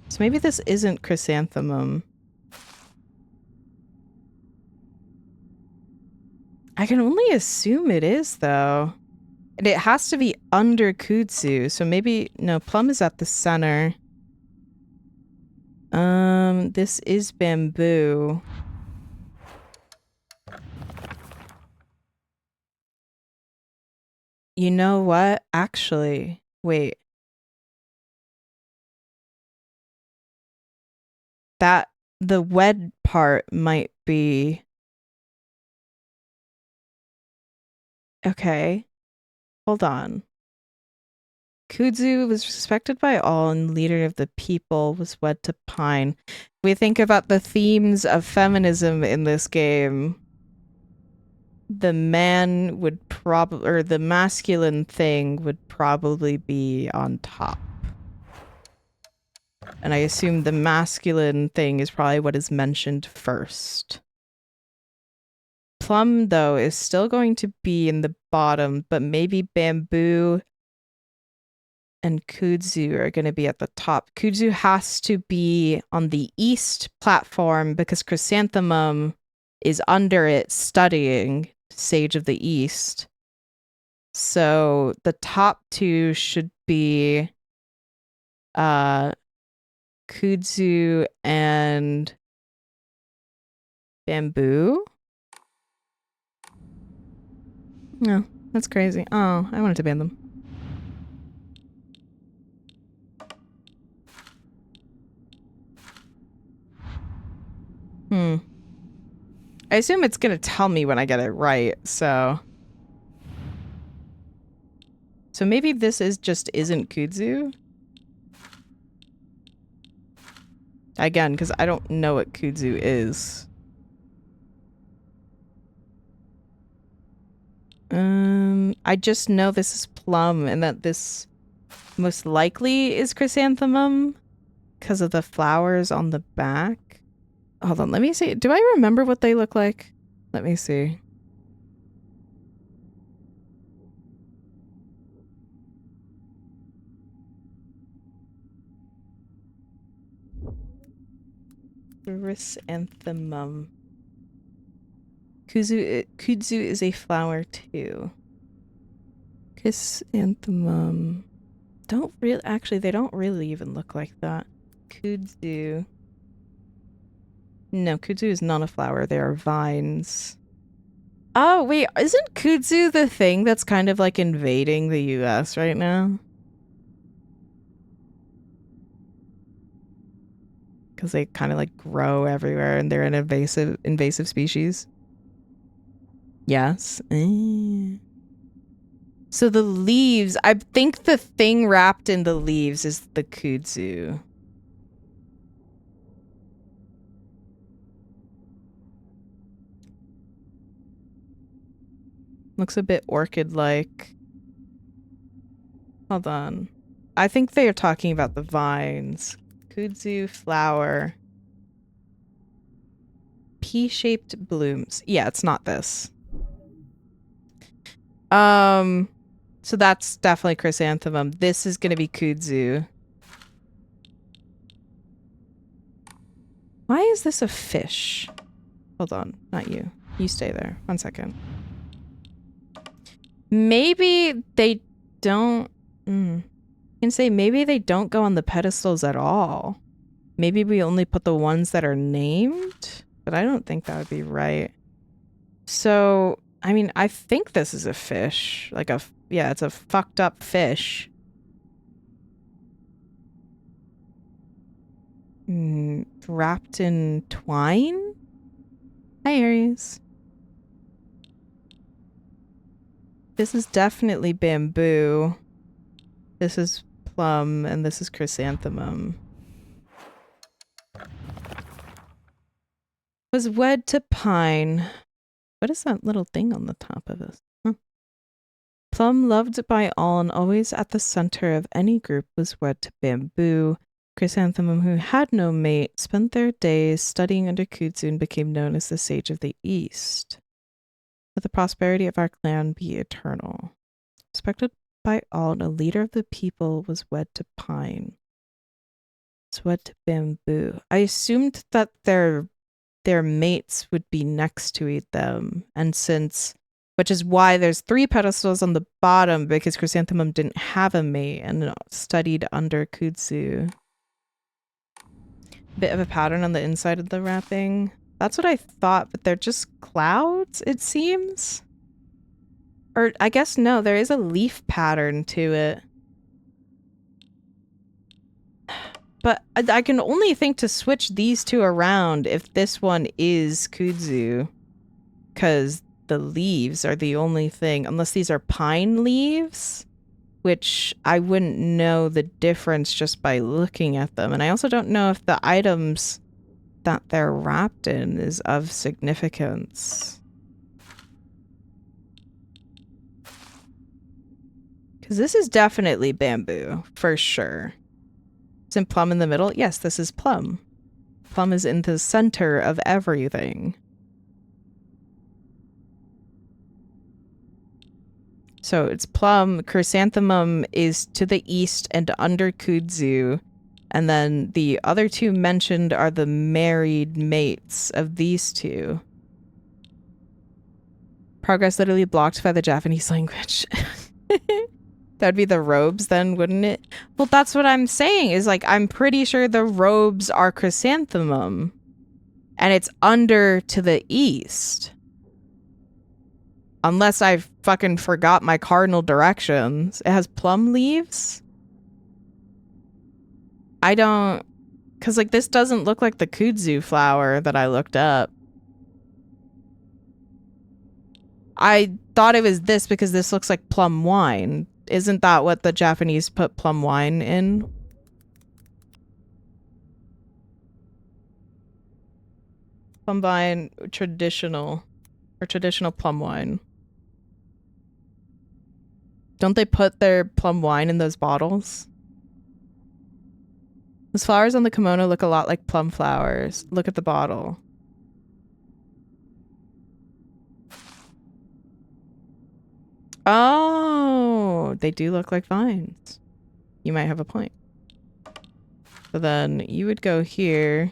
So maybe this isn't chrysanthemum. I can only assume it is, though. And it has to be under kudzu, so maybe... No, plum is at the center. This is bamboo. You know what? Actually, wait. The wed part might be... Okay. Hold on. Kudzu was respected by all and leader of the people, was wed to pine. We think about the themes of feminism in this game. The man would probably, or the masculine thing would probably be on top. And I assume the masculine thing is probably what is mentioned first. Plum, though, is still going to be in the bottom, but maybe bamboo and kudzu are going to be at the top. Kudzu has to be on the east platform because chrysanthemum is under it studying Sage of the East. So the top two should be kudzu and bamboo. No, that's crazy. Oh, I wanted to ban them. I assume it's gonna tell me when I get it right, so... So maybe this just isn't kudzu? Again, because I don't know what kudzu is. I just know this is plum and that this most likely is chrysanthemum because of the flowers on the back. Hold on, let me see. Do I remember what they look like? Let me see. Chrysanthemum. Kudzu is a flower too. Chrysanthemum. Actually, they don't really even look like that. Kudzu. No, kudzu is not a flower. They are vines. Oh, wait. Isn't kudzu the thing that's kind of like invading the US right now? Because they kind of like grow everywhere and they're an invasive species. Yes. So the leaves, I think the thing wrapped in the leaves is the kudzu. Looks a bit orchid-like. Hold on. I think they are talking about the vines. Kudzu flower. Pea-shaped blooms. Yeah, it's not this. So that's definitely chrysanthemum. This is gonna be kudzu. Why is this a fish? Hold on, not you. You stay there. 1 second. Maybe they don't... I can say maybe they don't go on the pedestals at all. Maybe we only put the ones that are named, but I don't think that would be right. So, I mean, I think this is a fish. Like a... Yeah, it's a fucked up fish. Wrapped in twine? Hi, Aries. This is definitely bamboo. This is plum, and this is chrysanthemum. was wed to pine. What is that little thing on the top of this? Huh. Plum, loved by all and always at the center of any group, was wed to bamboo. Chrysanthemum, who had no mate, spent their days studying under Kudzu and became known as the Sage of the East. Let the prosperity of our clan be eternal. Respected by all, and a leader of the people, was wed to pine. Was wed to bamboo. I assumed that their mates would be next to them, and which is why there's 3 pedestals on the bottom, because Chrysanthemum didn't have a mate and studied under Kudzu. Bit of a pattern on the inside of the wrapping. That's what I thought, but they're just clouds, it seems. Or I guess no, there is a leaf pattern to it. But I can only think to switch these 2 around if this one is Kudzu. Because the leaves are the only thing, unless these are pine leaves, which I wouldn't know the difference just by looking at them. And I also don't know if the items that they're wrapped in is of significance. Because this is definitely bamboo, for sure. Isn't plum in the middle? Yes, this is plum. Plum is in the center of everything. So it's plum, chrysanthemum is to the east and under Kudzu, and then the other 2 mentioned are the married mates of these 2. Progress literally blocked by the Japanese language. That'd be the robes then, wouldn't it? Well, that's what I'm saying, is like, I'm pretty sure the robes are chrysanthemum, and it's under to the east. Unless I fucking forgot my cardinal directions. It has plum leaves? I don't... Because, like, this doesn't look like the kudzu flower that I looked up. I thought it was this because this looks like plum wine. Isn't that what the Japanese put plum wine in? Plum wine, traditional. Or traditional plum wine. Don't they put their plum wine in those bottles? Those flowers on the kimono look a lot like plum flowers. Look at the bottle. Oh, they do look like vines. You might have a point. So then you would go here.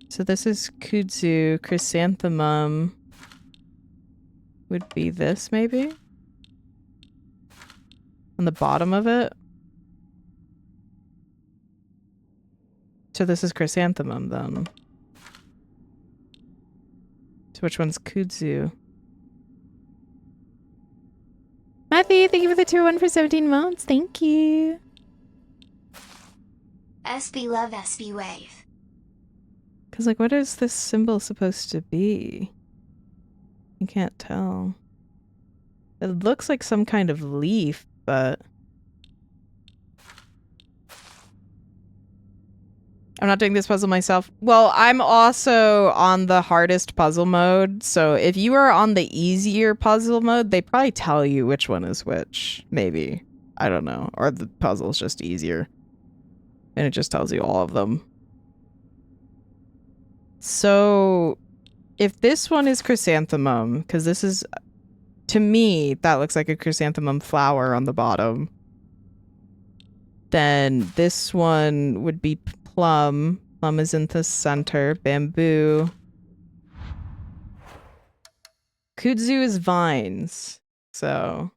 So this is kudzu. Chrysanthemum would be this, maybe? On the bottom of it? So this is chrysanthemum, then. So which one's kudzu? Matthew, thank you for the tier 1 for 17 months. Thank you. SB love SB wave. Because, like, what is this symbol supposed to be? I can't tell. It looks like some kind of leaf, but... I'm not doing this puzzle myself. Well, I'm also on the hardest puzzle mode, so if you are on the easier puzzle mode, they probably tell you which one is which. Maybe. I don't know. Or the puzzle's just easier. And it just tells you all of them. So, if this one is chrysanthemum, because this is, to me, that looks like a chrysanthemum flower on the bottom, then this one would be plum. Plum is in the center. Bamboo. Kudzu is vines. So,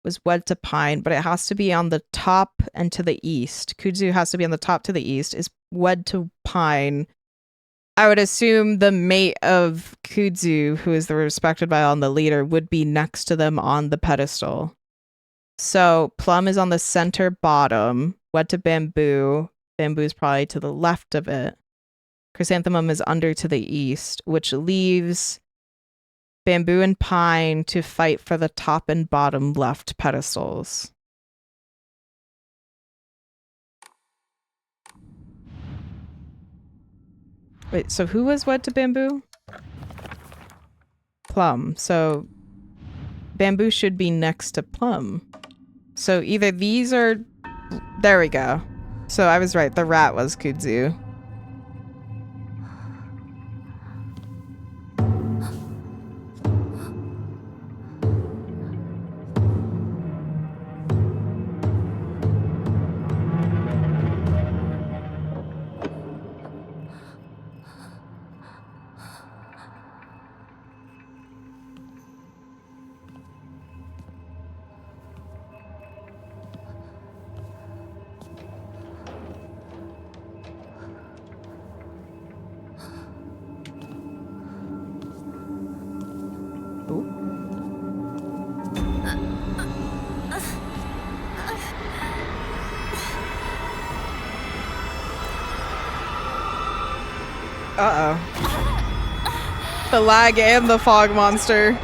was wed to pine, but it has to be on the top and to the east. Kudzu has to be on the top to the east, is wed to pine. I would assume the mate of Kudzu, who is the respected by all and the leader, would be next to them on the pedestal. So plum is on the center bottom, wed to bamboo. Bamboo is probably to the left of it. Chrysanthemum is under to the east, which leaves bamboo and pine to fight for the top and bottom left pedestals. Wait, so who was what to bamboo? Plum. So bamboo should be next to plum. So either these are... There we go. So I was right. The rat was kudzu. Uh-oh. The lag and the fog monster.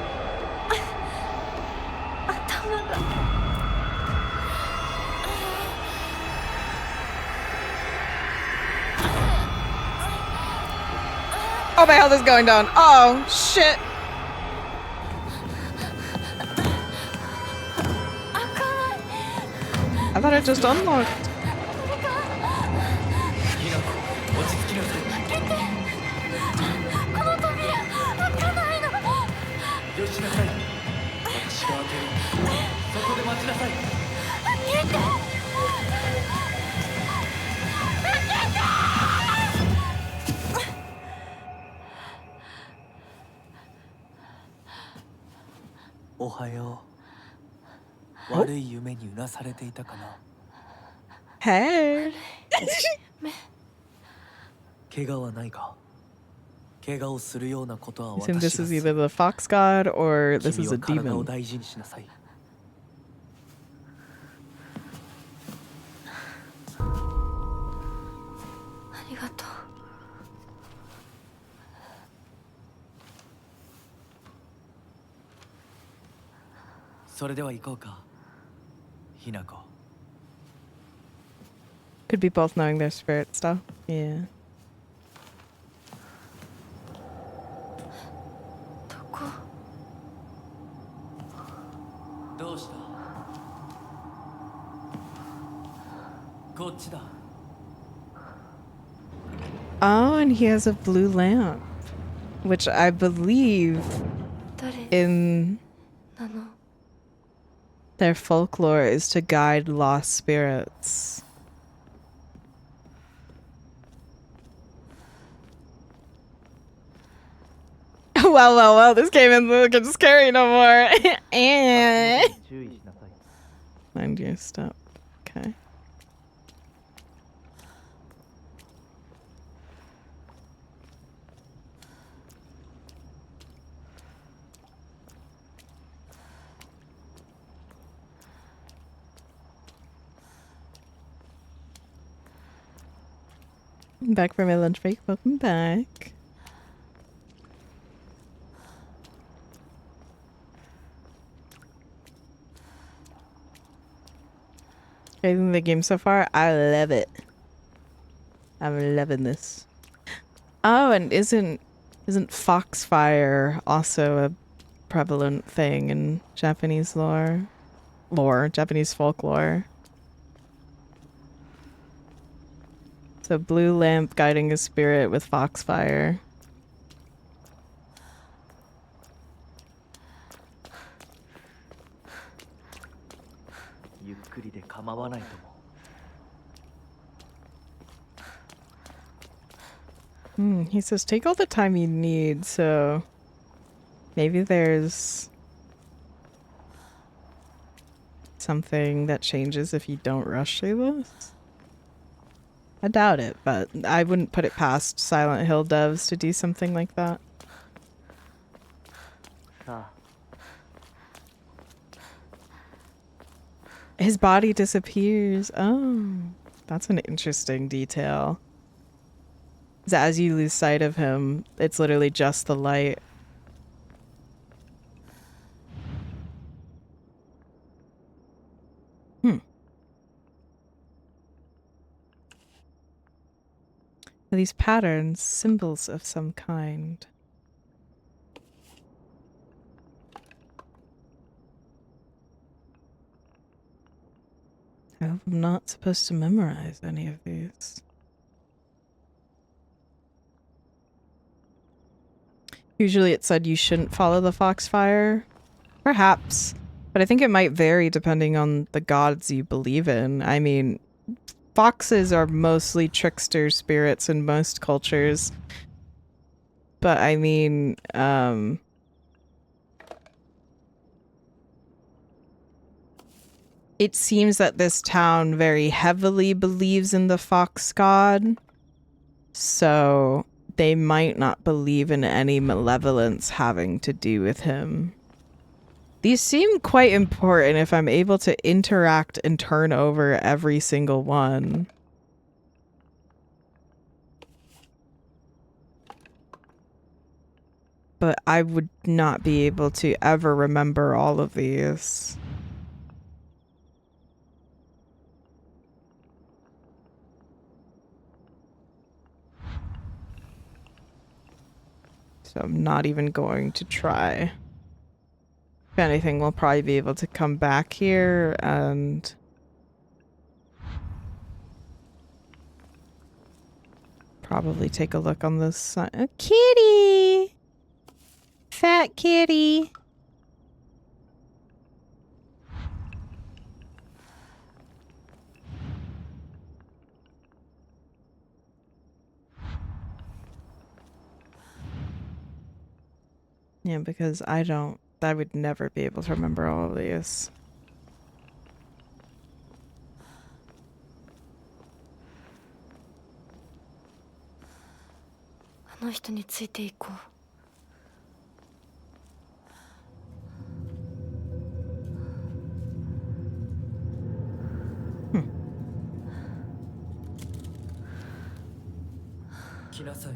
Oh, my health is going down. Oh, shit. I thought it just unlocked. Hey. I assume this is either the fox god or this is a demon. Could be both knowing their spirit stuff. Yeah. Oh, and he has a blue lamp, which I believe in their folklore is to guide lost spirits. Well, this game isn't just carry no more. Mind your step. Okay. Back from my lunch break. Welcome back. I think the game so far, I love it. I'm loving this. Oh, and isn't foxfire also a prevalent thing in Japanese Japanese folklore? So blue lamp guiding a spirit with foxfire. He says take all the time you need, so maybe there's something that changes if you don't rush through this. I doubt it, but I wouldn't put it past Silent Hill devs to do something like that. His body disappears. Oh, that's an interesting detail. So as you lose sight of him, it's literally just the light. Are these patterns symbols of some kind? I hope I'm not supposed to memorize any of these. Usually it said you shouldn't follow the foxfire. Perhaps. But I think it might vary depending on the gods you believe in. I mean, foxes are mostly trickster spirits in most cultures. But I mean, it seems that this town very heavily believes in the fox god. So they might not believe in any malevolence having to do with him. These seem quite important if I'm able to interact and turn over every single one. But I would not be able to ever remember all of these. So I'm not even going to try. If anything, we'll probably be able to come back here and probably take a look on this side. Oh, kitty! Fat kitty! Yeah, because I would never be able to remember all of these. あの人についていこう。来なさい。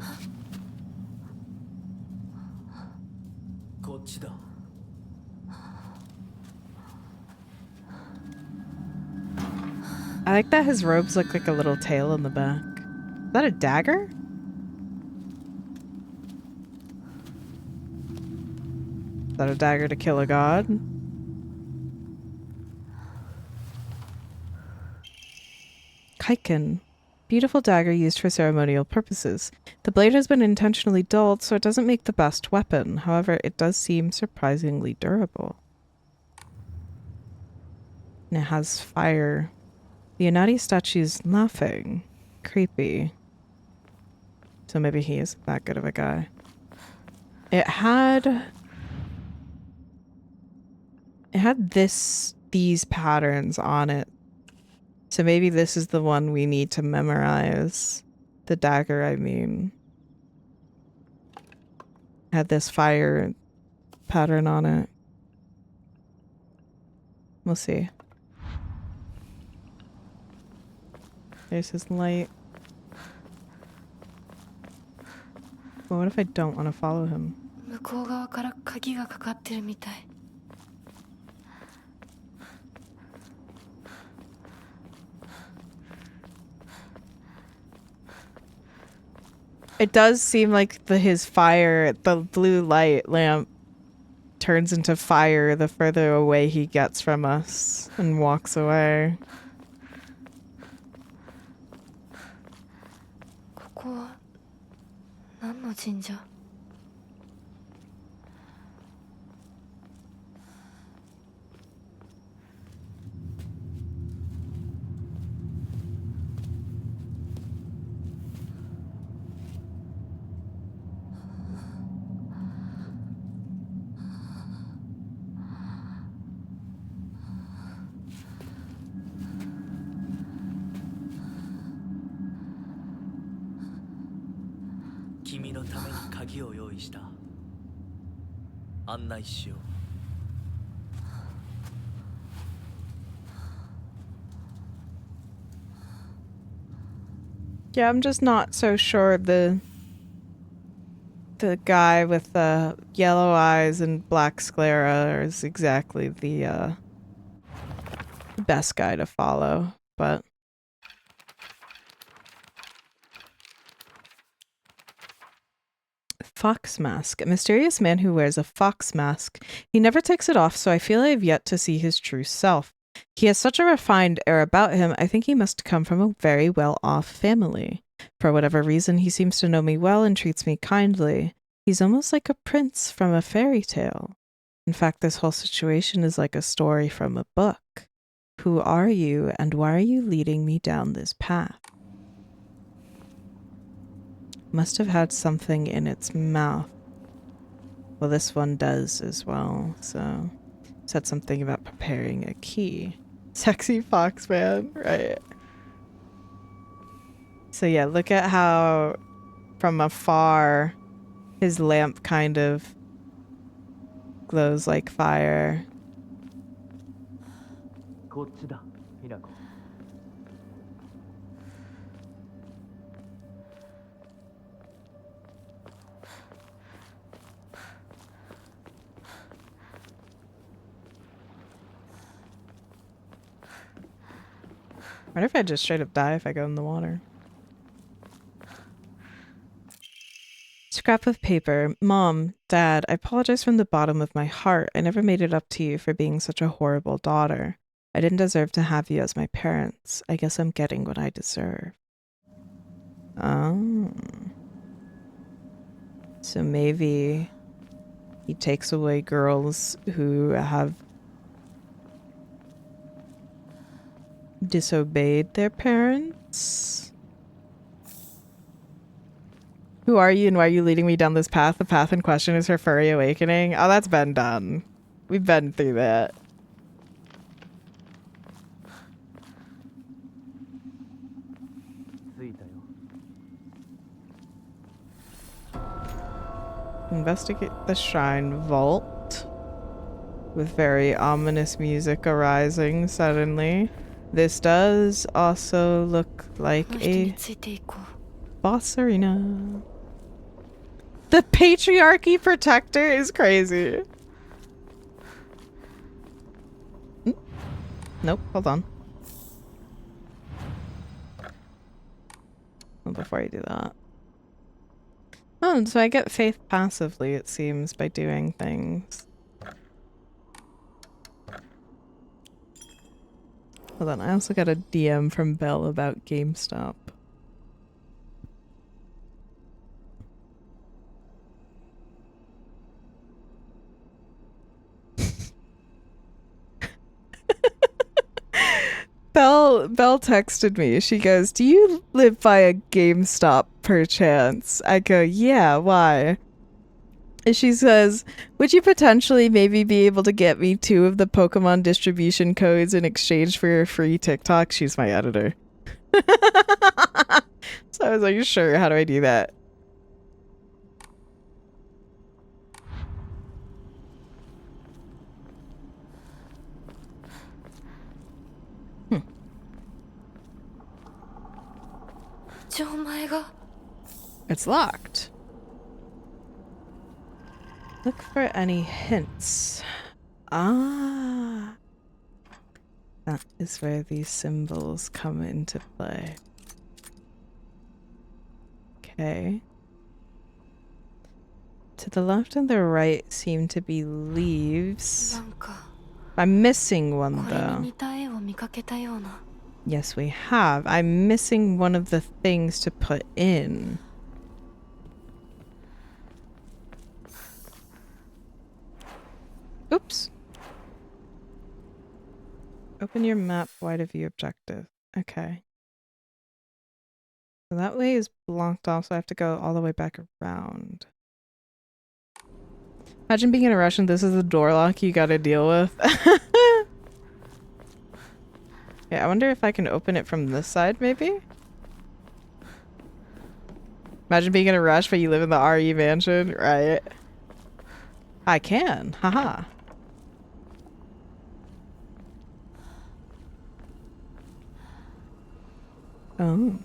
こっちだ。I like that his robes look like a little tail in the back. Is that a dagger? Is that a dagger to kill a god? Kaiken. Beautiful dagger used for ceremonial purposes. The blade has been intentionally dulled, so it doesn't make the best weapon. However, it does seem surprisingly durable. And it has fire. The Inati statue's laughing. Creepy. So maybe he isn't that good of a guy. It had these patterns on it. So maybe this is the one we need to memorize. The dagger, I mean. Had this fire pattern on it. We'll see. There's his light. Well, what if I don't want to follow him? 向こう側から鍵がかかってるみたい。It does seem like his fire, the blue light lamp, turns into fire the further away he gets from us and walks away. ここは何の神社？ 君のために鍵を用意した。案内しよう。Yeah, I'm just not so sure the guy with the yellow eyes and black sclera is exactly the best guy to follow, but Fox mask. A mysterious man who wears a fox mask. He never takes it off, so I feel I have yet to see his true self. He has such a refined air about him, I think he must come from a very well-off family. For whatever reason, he seems to know me well and treats me kindly. He's almost like a prince from a fairy tale. In fact, this whole situation is like a story from a book. Who are you, and why are you leading me down this path? Must have had something in its mouth. Well, this one does as well, so... Said something about preparing a key. Sexy fox man, right? So yeah, look at how from afar his lamp kind of glows like fire. I wonder if I just straight up die if I go in the water. Scrap of paper. Mom, Dad, I apologize from the bottom of my heart. I never made it up to you for being such a horrible daughter. I didn't deserve to have you as my parents. I guess I'm getting what I deserve. Oh. So maybe he takes away girls who have disobeyed their parents? Who are you and why are you leading me down this path? The path in question is her furry awakening. Oh, that's been done. We've been through that. Investigate the shrine vault with very ominous music arising suddenly. This does also look like a boss arena. The patriarchy protector is crazy. Nope, hold on. Well, before I do that. Oh, so I get faith passively, it seems, by doing things. Hold on, I also got a DM from Belle about GameStop. Belle texted me. She goes, "Do you live by a GameStop perchance?" I go, "Yeah, why?" And she says, "Would you potentially maybe be able to get me 2 of the Pokemon distribution codes in exchange for your free TikTok?" She's my editor. So I was like, sure, how do I do that? It's locked. Look for any hints. Ah. That is where these symbols come into play. Okay. To the left and the right seem to be leaves. I'm missing one though. Yes, we have. I'm missing one of the things to put in. Oops. Open your map wide of view objective. Okay. So that way is blocked off, so I have to go all the way back around. Imagine being in a rush and this is the door lock you gotta deal with. Yeah, I wonder if I can open it from this side, maybe? Imagine being in a rush, but you live in the RE mansion, right? I can, haha. Oh.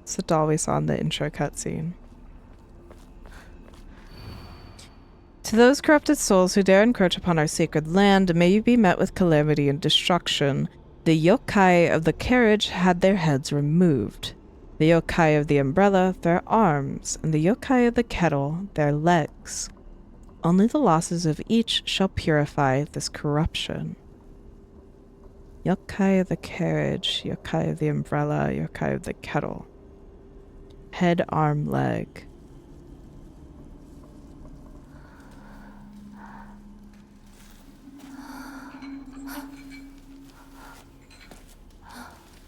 It's the doll we saw in the intro cutscene. To those corrupted souls who dare encroach upon our sacred land, may you be met with calamity and destruction. The yokai of the carriage had their heads removed. The yokai of the umbrella, their arms, and the yokai of the kettle, their legs. Only the losses of each shall purify this corruption. Yokai of the carriage, yokai of the umbrella, yokai of the kettle. Head, arm, leg.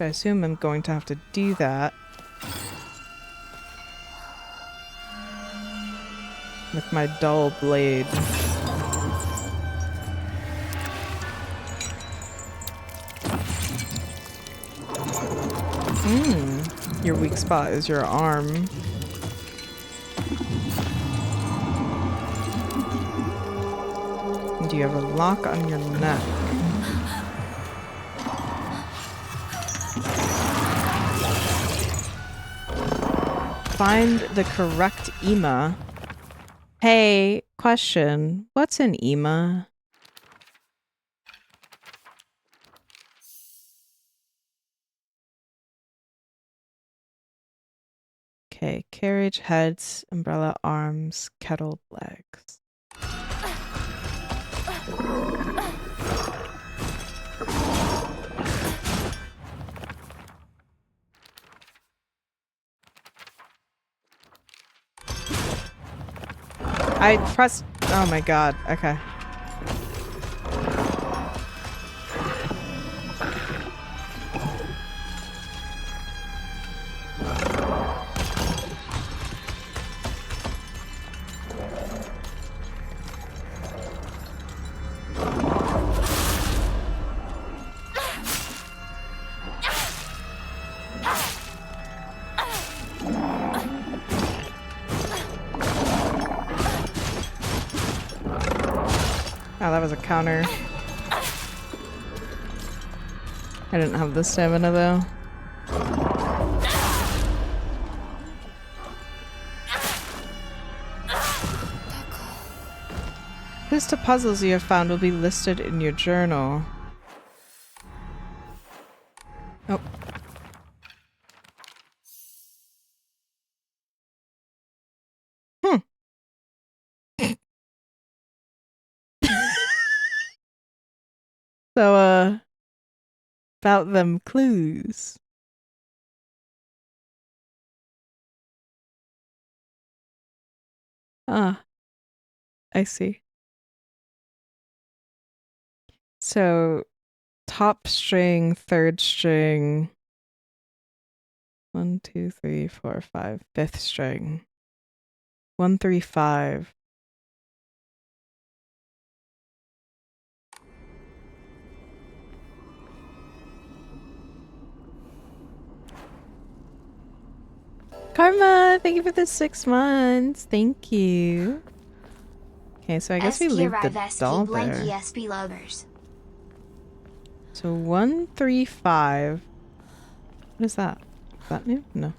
I assume I'm going to have to do that with my dull blade. Your weak spot is your arm. And you have a lock on your neck. Find the correct EMA. Hey, question. What's an EMA? Okay, carriage, heads, umbrella, arms, kettle, legs. I pressed. Oh my god. Okay. Oh, that was a counter. I didn't have the stamina though. Clues to puzzles you have found will be listed in your journal. Oh. So, about them clues. Ah, I see. So, top string, third string. 1, 2, 3, 4, 5. Fifth string. 1, 3, 5. Karma, thank you for the 6 months. Thank you. Okay, so I guess we leave the doll there. So 1, 3, 5. What is that? Is that new? No.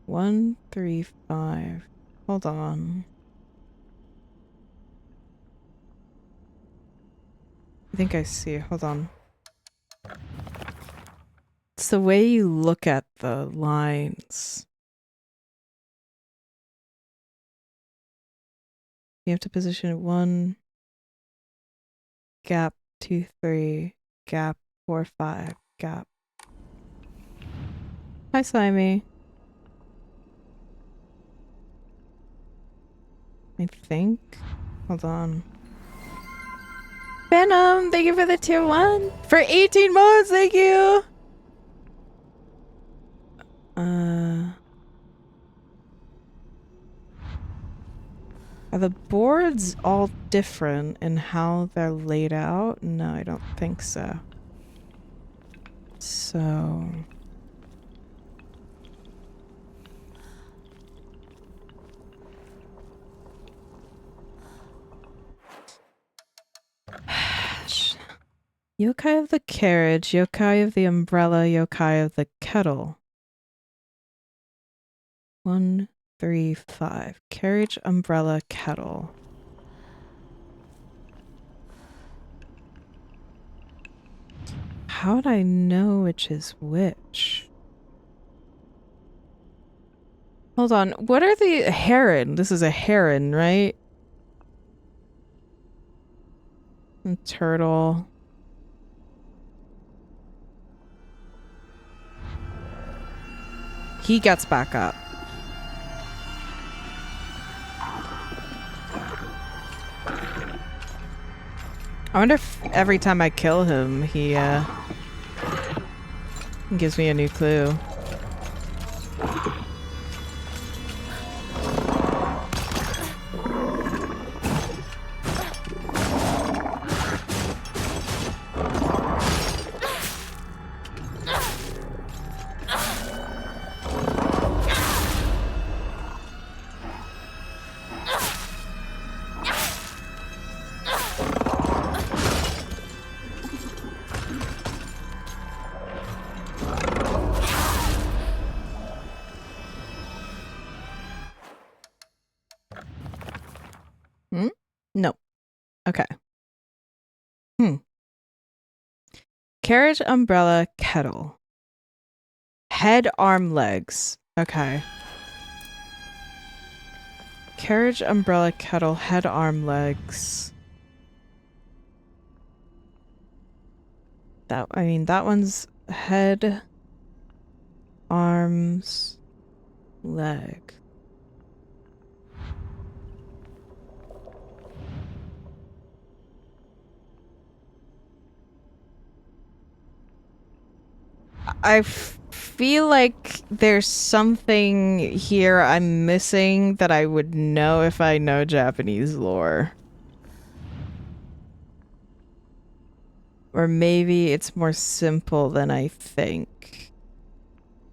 1, 3, 5. Hold on. I think I see. Hold on. It's the way you look at the lines. You have to position it 1, gap, 2, 3, gap, 4, 5, gap. Hi, Slimy. I think. Hold on. Venom, thank you for the tier 1. For 18 months, thank you! Are the boards all different in how they're laid out? No, I don't think so. So... Yokai of the carriage, yokai of the umbrella, yokai of the kettle. 1, 3, 5. Carriage, umbrella, kettle. How would I know which is which? Hold on. What are the heron? This is a heron, right? And turtle. He gets back up. I wonder if every time I kill him, he gives me a new clue. No. Okay. Carriage, umbrella, kettle. Head, arm, legs. Okay. Carriage, umbrella, kettle, head, arm, legs. That one's head, arms, leg. I feel like there's something here I'm missing that I would know if I know Japanese lore. Or maybe it's more simple than I think.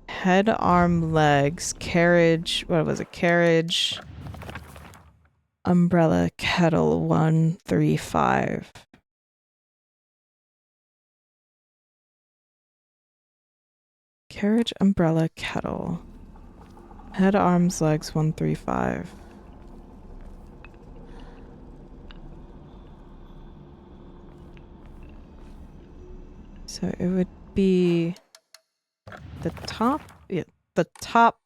Head, arm, legs, carriage. What was it? Carriage, umbrella, kettle, 1, 3, 5. Carriage, umbrella, kettle. Head, arms, legs, 1, 3, 5. So it would be the top, yeah, the top,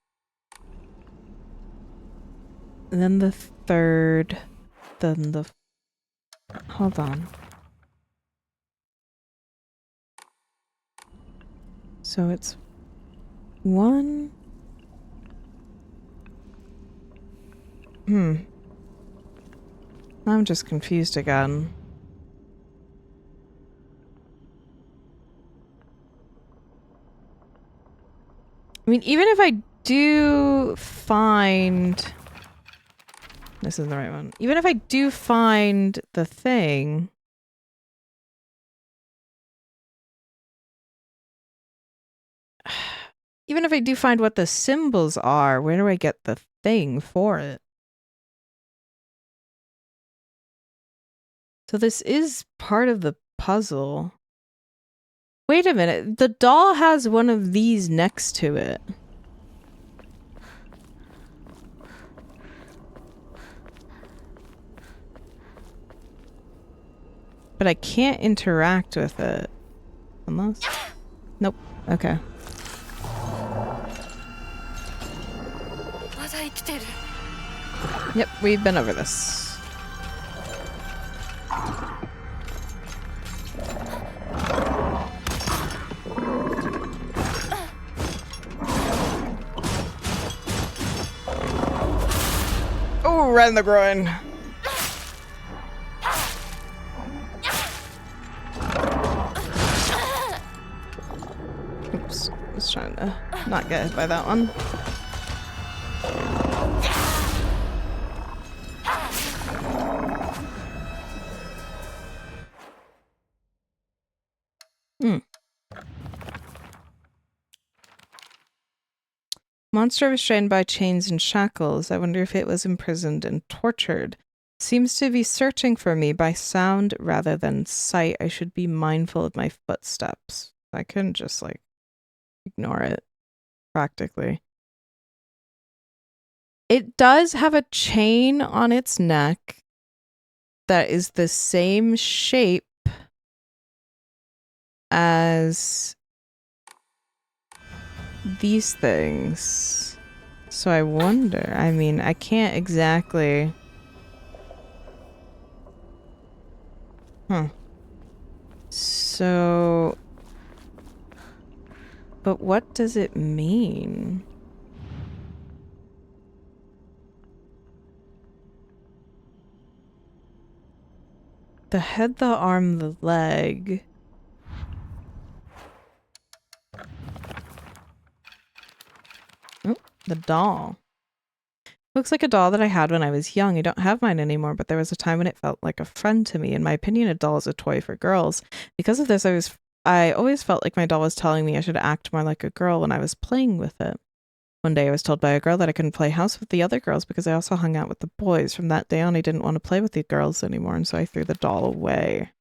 and then the third, then the, hold on. So it's 1. I'm just confused again. I mean, even if I do find... This isn't the right one. Even if I do find the thing... Even if I do find what the symbols are, where do I get the thing for it? So this is part of the puzzle. Wait a minute. The doll has one of these next to it. But I can't interact with it. Unless... Nope. Okay. Yep, we've been over this. Oh, right in the groin. Oops, I was trying to not get hit by that one. Monster restrained by chains and shackles. I wonder if it was imprisoned and tortured. Seems to be searching for me by sound rather than sight. I should be mindful of my footsteps. I couldn't just, like, ignore it, practically. It does have a chain on its neck that is the same shape as these things. So I wonder, I mean, I can't exactly... Huh. So... But what does it mean? The head, the arm, the leg. Oh, the doll. Looks like a doll that I had when I was young. I don't have mine anymore, but there was a time when it felt like a friend to me. In my opinion, a doll is a toy for girls. Because of this, I always felt like my doll was telling me I should act more like a girl when I was playing with it. One day I was told by a girl that I couldn't play house with the other girls because I also hung out with the boys. From that day on, I didn't want to play with the girls anymore, and so I threw the doll away.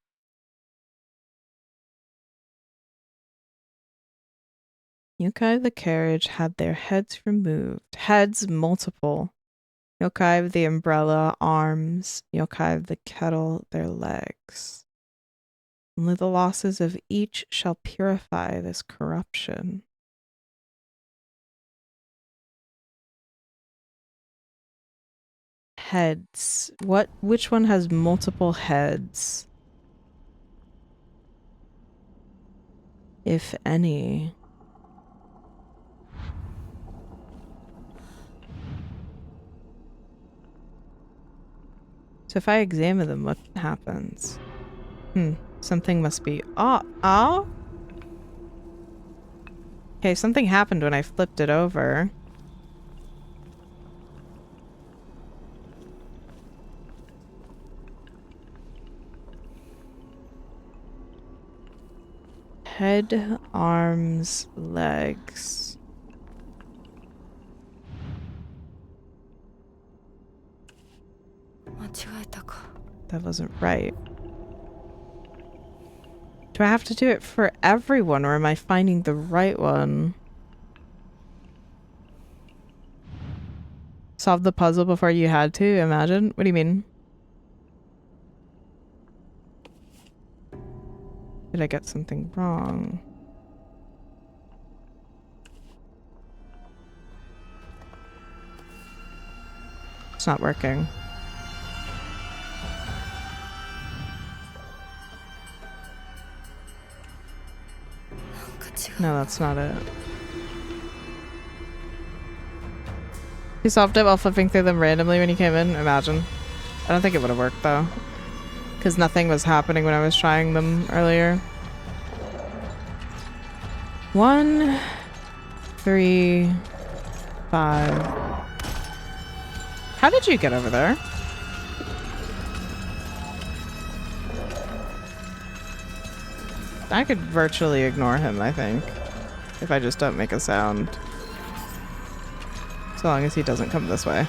Yokai of the carriage had their heads removed. Heads multiple. Yokai of the umbrella, arms. Yokai of the kettle, their legs. Only the losses of each shall purify this corruption. Heads. Which one has multiple heads? If any. So if I examine them, what happens? Something must be... Oh? Okay, something happened when I flipped it over. Head, arms, legs. That wasn't right. Do I have to do it for everyone, or am I finding the right one? Solve the puzzle before you had to? Imagine? What do you mean? Did I get something wrong? It's not working. No, that's not it. You solved it while flipping through them randomly when you came in? Imagine. I don't think it would have worked though. Because nothing was happening when I was trying them earlier. 1, 3, 5. How did you get over there? I could virtually ignore him, I think. If I just don't make a sound. So long as he doesn't come this way.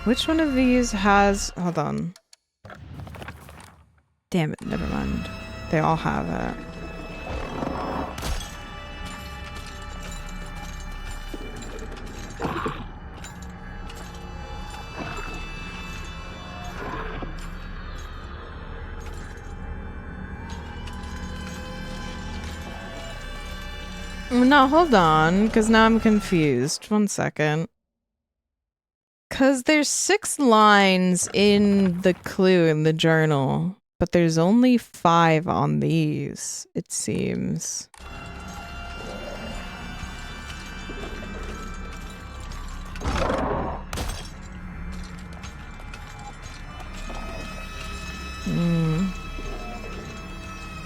Which one of these has... Hold on. Damn it, never mind. They all have it. No, hold on, because now I'm confused. 1 second. Because there's 6 lines in the clue in the journal, but there's only 5 on these, it seems.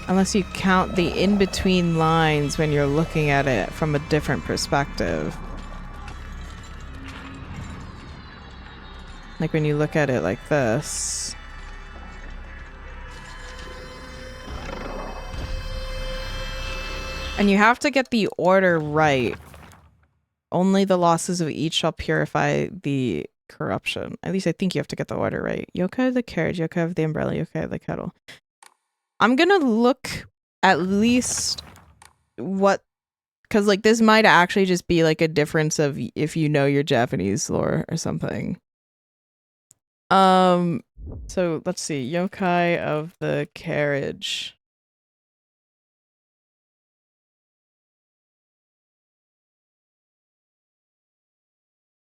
Unless you count the in-between lines when you're looking at it from a different perspective. Like when you look at it like this. And you have to get the order right. Only the losses of each shall purify the corruption. At least I think you have to get the order right. Yokai of the carriage, yokai of the umbrella, yokai of the kettle. I'm gonna look at least what Because, like, this might actually just be, like, a difference of if you know your Japanese lore or something. So, let's see. Yokai of the carriage.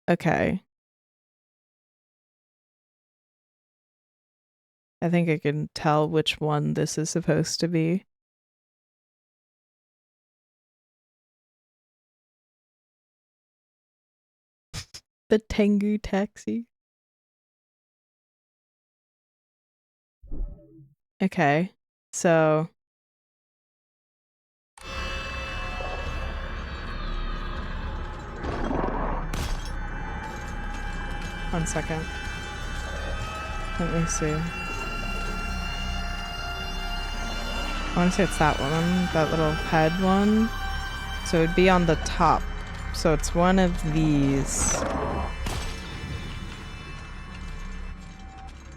Okay. I think I can tell which one this is supposed to be. The Tengu taxi. Okay, so one second. Let me see. I want to say it's that one, that little head one. So it'd be on the top. So it's one of these.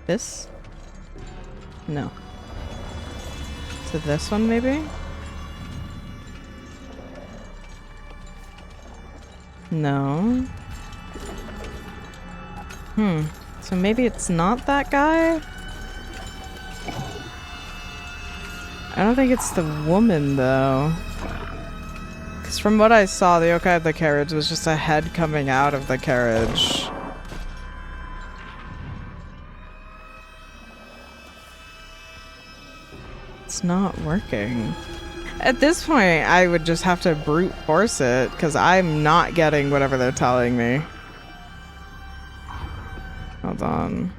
This? No. So this one maybe? No. So maybe it's not that guy? I don't think it's the woman though. Because from what I saw, the yokai of the carriage was just a head coming out of the carriage. It's not working. At this point, I would just have to brute force it because I'm not getting whatever they're telling me. Hold on.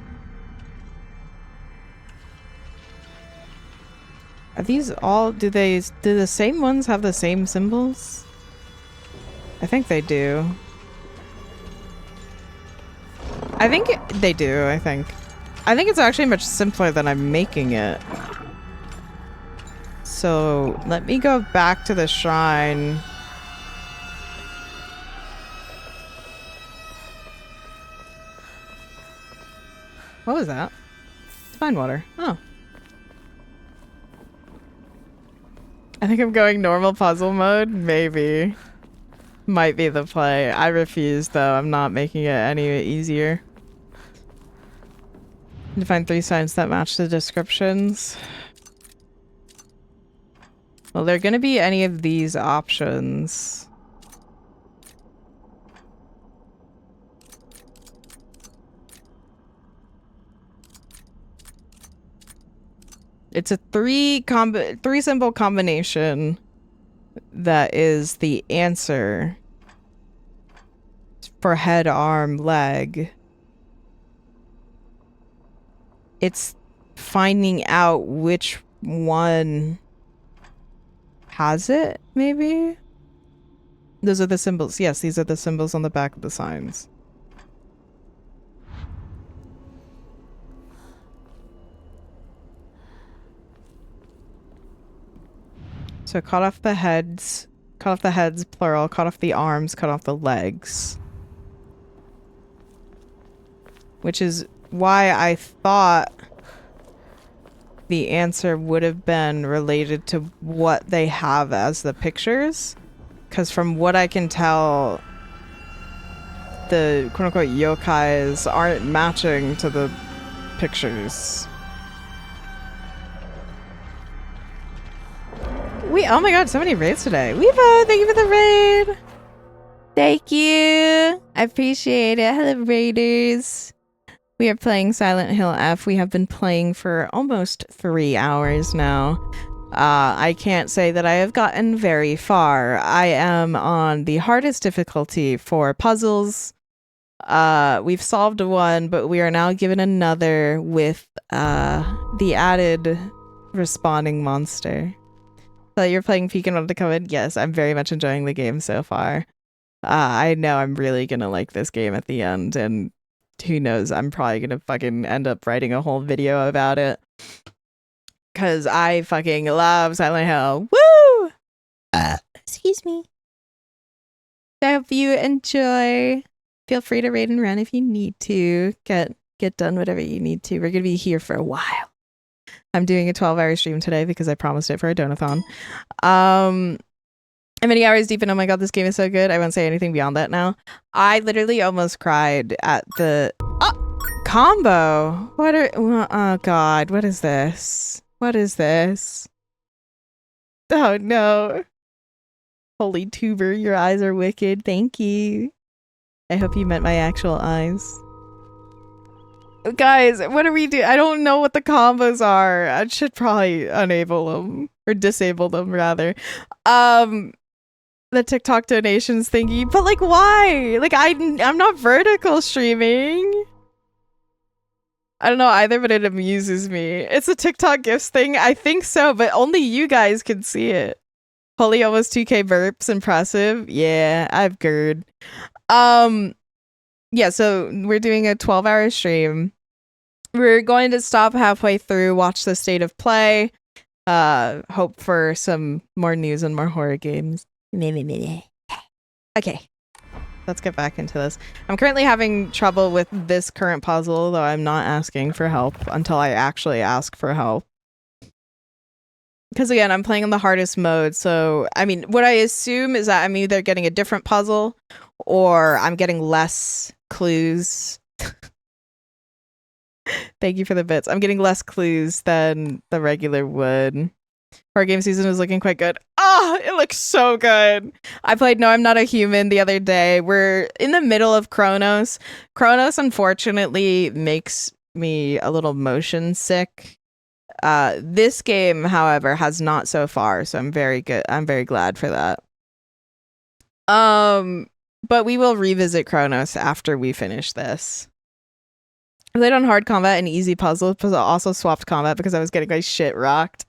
Are these all, do the same ones have the same symbols? I think they do. I think they do, I think. I think it's actually much simpler than I'm making it. So let me go back to the shrine. What was that? Divine water. Oh. I think I'm going normal puzzle mode. Maybe. Might be the play. I refuse though. I'm not making it any easier. To find 3 signs that match the descriptions. Well, they're gonna be any of these options. It's a 3 symbol combination that is the answer for head, arm, leg. It's finding out which one has it, maybe? Those are the symbols. Yes, these are the symbols on the back of the signs. So cut off the heads, plural, cut off the arms, cut off the legs. Which is why I thought the answer would have been related to what they have as the pictures. Because from what I can tell, the quote-unquote yokais aren't matching to the pictures. Oh my god, so many raids today. Weevo, thank you for the raid. Thank you. I appreciate it. Hello, raiders. We are playing Silent Hill F. We have been playing for almost 3 hours now. I can't say that I have gotten very far. I am on the hardest difficulty for puzzles. We've solved one, but we are now given another with the added respawning monster. So you're playing Peek and Want to come in? Yes, I'm very much enjoying the game so far. I know I'm really gonna like this game at the end, and who knows, I'm probably gonna fucking end up writing a whole video about it. Cause I fucking love Silent Hill. Woo! Excuse me. I hope you enjoy. Feel free to raid and run if you need to. Get done whatever you need to. We're gonna be here for a while. I'm doing a 12-hour stream today because I promised it for a donathon. I'm many hours deep and oh my god, this game is so good. I won't say anything beyond that now. I literally almost cried at the combo. What are oh god, what is this? What is this? Oh no. Holy tuber, your eyes are wicked. Thank you. I hope you meant my actual eyes. Guys, what do we do? I don't know what the combos are. I should probably enable them or disable them rather. The TikTok donations thingy, but like why? Like I'm not vertical streaming. I don't know either, but it amuses me. It's a TikTok gifts thing. I think so, but only you guys can see it. Holy almost 2k burps, impressive. Yeah, I've GERD. Yeah, so we're doing a 12-hour stream. We're going to stop halfway through, watch the state of play, hope for some more news and more horror games. Okay, let's get back into this. I'm currently having trouble with this current puzzle, though I'm not asking for help until I actually ask for help. Because again, I'm playing on the hardest mode, so I mean, what I assume is that I'm either getting a different puzzle or I'm getting less clues. Thank you for the bits. I'm getting less clues than the regular would. Our game season is looking quite good. Oh, it looks so good. I played No, I'm Not a Human the other day. We're in the middle of Chronos. Chronos, unfortunately, makes me a little motion sick. This game, however, has not so far, so I'm very good. I'm very glad for that. But we will revisit Chronos after we finish this. I played on hard combat and easy puzzles, but I also swapped combat because I was getting my shit rocked.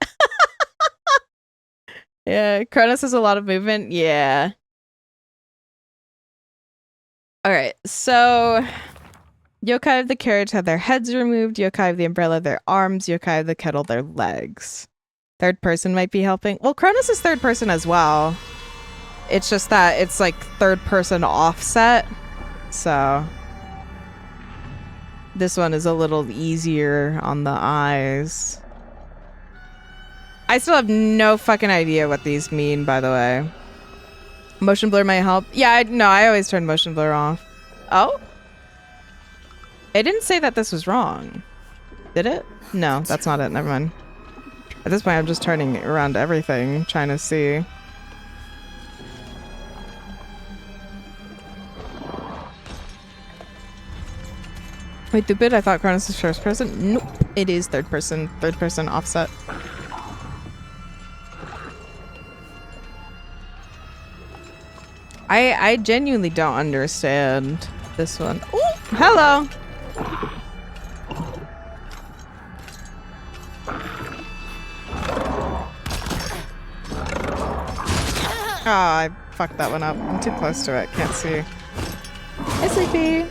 Yeah, Chronos has a lot of movement. Yeah. Alright, so yokai of the carriage have their heads removed, yokai of the umbrella their arms, yokai of the kettle their legs. Third person might be helping. Well, Chronos is third person as well. It's just that it's like third person offset. So this one is a little easier on the eyes. I still have no fucking idea what these mean, by the way. Motion blur might help. Yeah, no, I always turn motion blur off. Oh? It didn't say that this was wrong. Did it? No, that's not it. Never mind. At this point, I'm just turning around everything, trying to see. Wait, stupid. I thought Chronos is first person. Nope. It is third person offset. I genuinely don't understand this one. Ooh, hello. Oh, I fucked that one up. I'm too close to it. Can't see. Hi, Sleepy.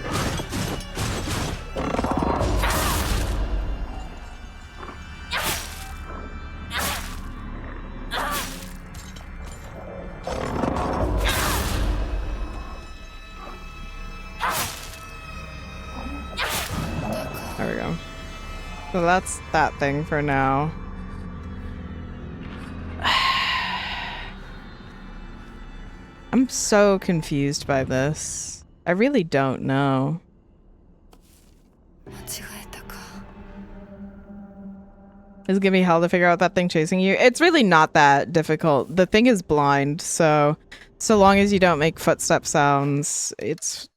There we go. So that's that thing for now. I'm so confused by this. I really don't know. It's gonna be hell to figure out that thing chasing you. It's really not that difficult. The thing is blind, so long as you don't make footstep sounds, it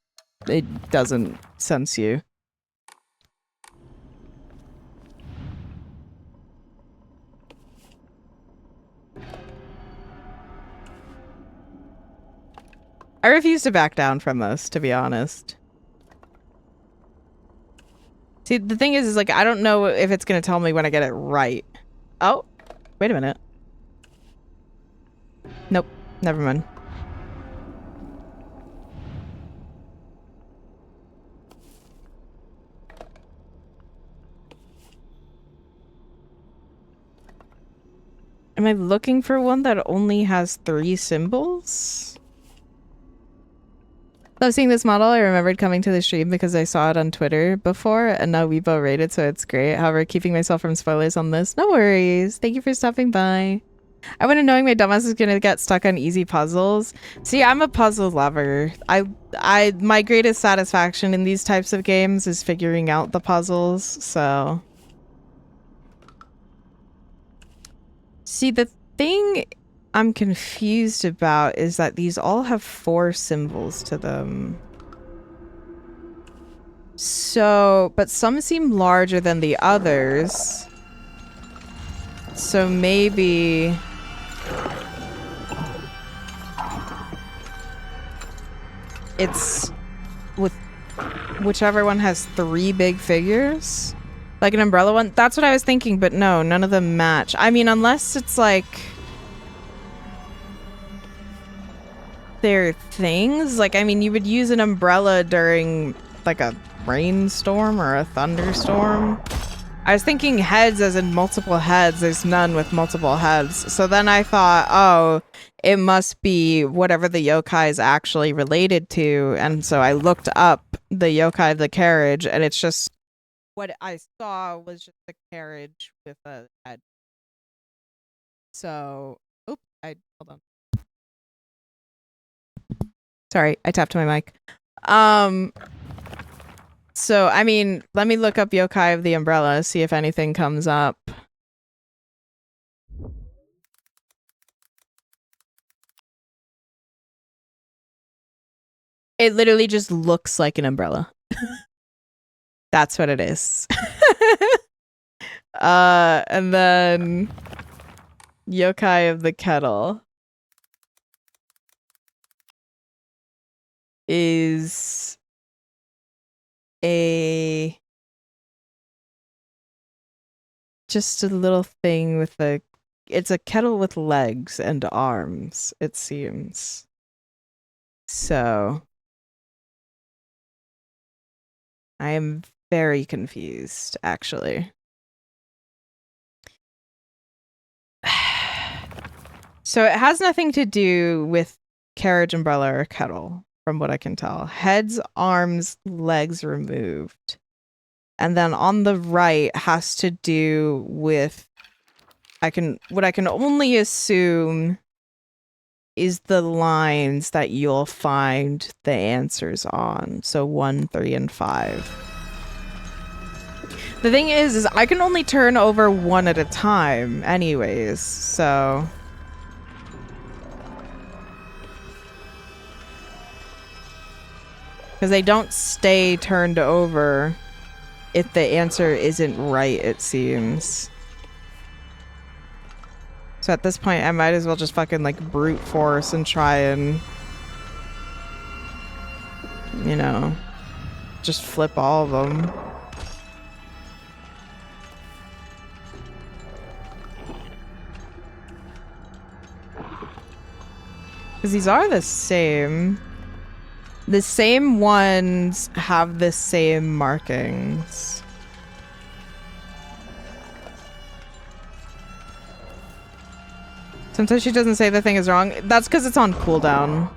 doesn't sense you. I refuse to back down from this, to be honest. See, the thing is like, I don't know if it's gonna tell me when I get it right. Oh, wait a minute. Nope, never mind. Am I looking for one that only has 3 symbols? Love seeing this model. I remembered coming to the stream because I saw it on Twitter before and now Weibo rated, so it's great. However, keeping myself from spoilers on this. No worries. Thank you for stopping by. I went in knowing my dumbass is gonna get stuck on easy puzzles. See, I'm a puzzle lover. My greatest satisfaction in these types of games is figuring out the puzzles, so. See, the thing I'm confused about is that these all have 4 symbols to them. So, but some seem larger than the others. So maybe... it's with whichever one has 3 big figures? Like an umbrella one? That's what I was thinking, but no, none of them match. I mean, unless it's like... they're things? Like, I mean, you would use an umbrella during, like, a rainstorm or a thunderstorm. I was thinking heads as in multiple heads. There's none with multiple heads. So then I thought, oh, it must be whatever the yokai is actually related to. And so I looked up the yokai of the carriage, and it's just... what I saw was just a carriage with a head. So, oops, hold on. Sorry, I tapped my mic. So, I mean, let me look up yokai of the umbrella, see if anything comes up. It literally just looks like an umbrella. That's what it is. And then yokai of the kettle is just a little thing with it's a kettle with legs and arms, it seems. So I am very confused, actually. So it has nothing to do with carriage, umbrella, or kettle, from what I can tell. Heads, arms, legs removed. And then on the right has to do with what I can only assume is the lines that you'll find the answers on. So 1, 3, and 5. The thing is I can only turn over one at a time anyways, so... because they don't stay turned over if the answer isn't right, it seems. So at this point, I might as well just fucking, like, brute force and try and... you know... just flip all of them. Because these are the same. The same ones have the same markings. Sometimes she doesn't say the thing is wrong. That's because it's on cooldown.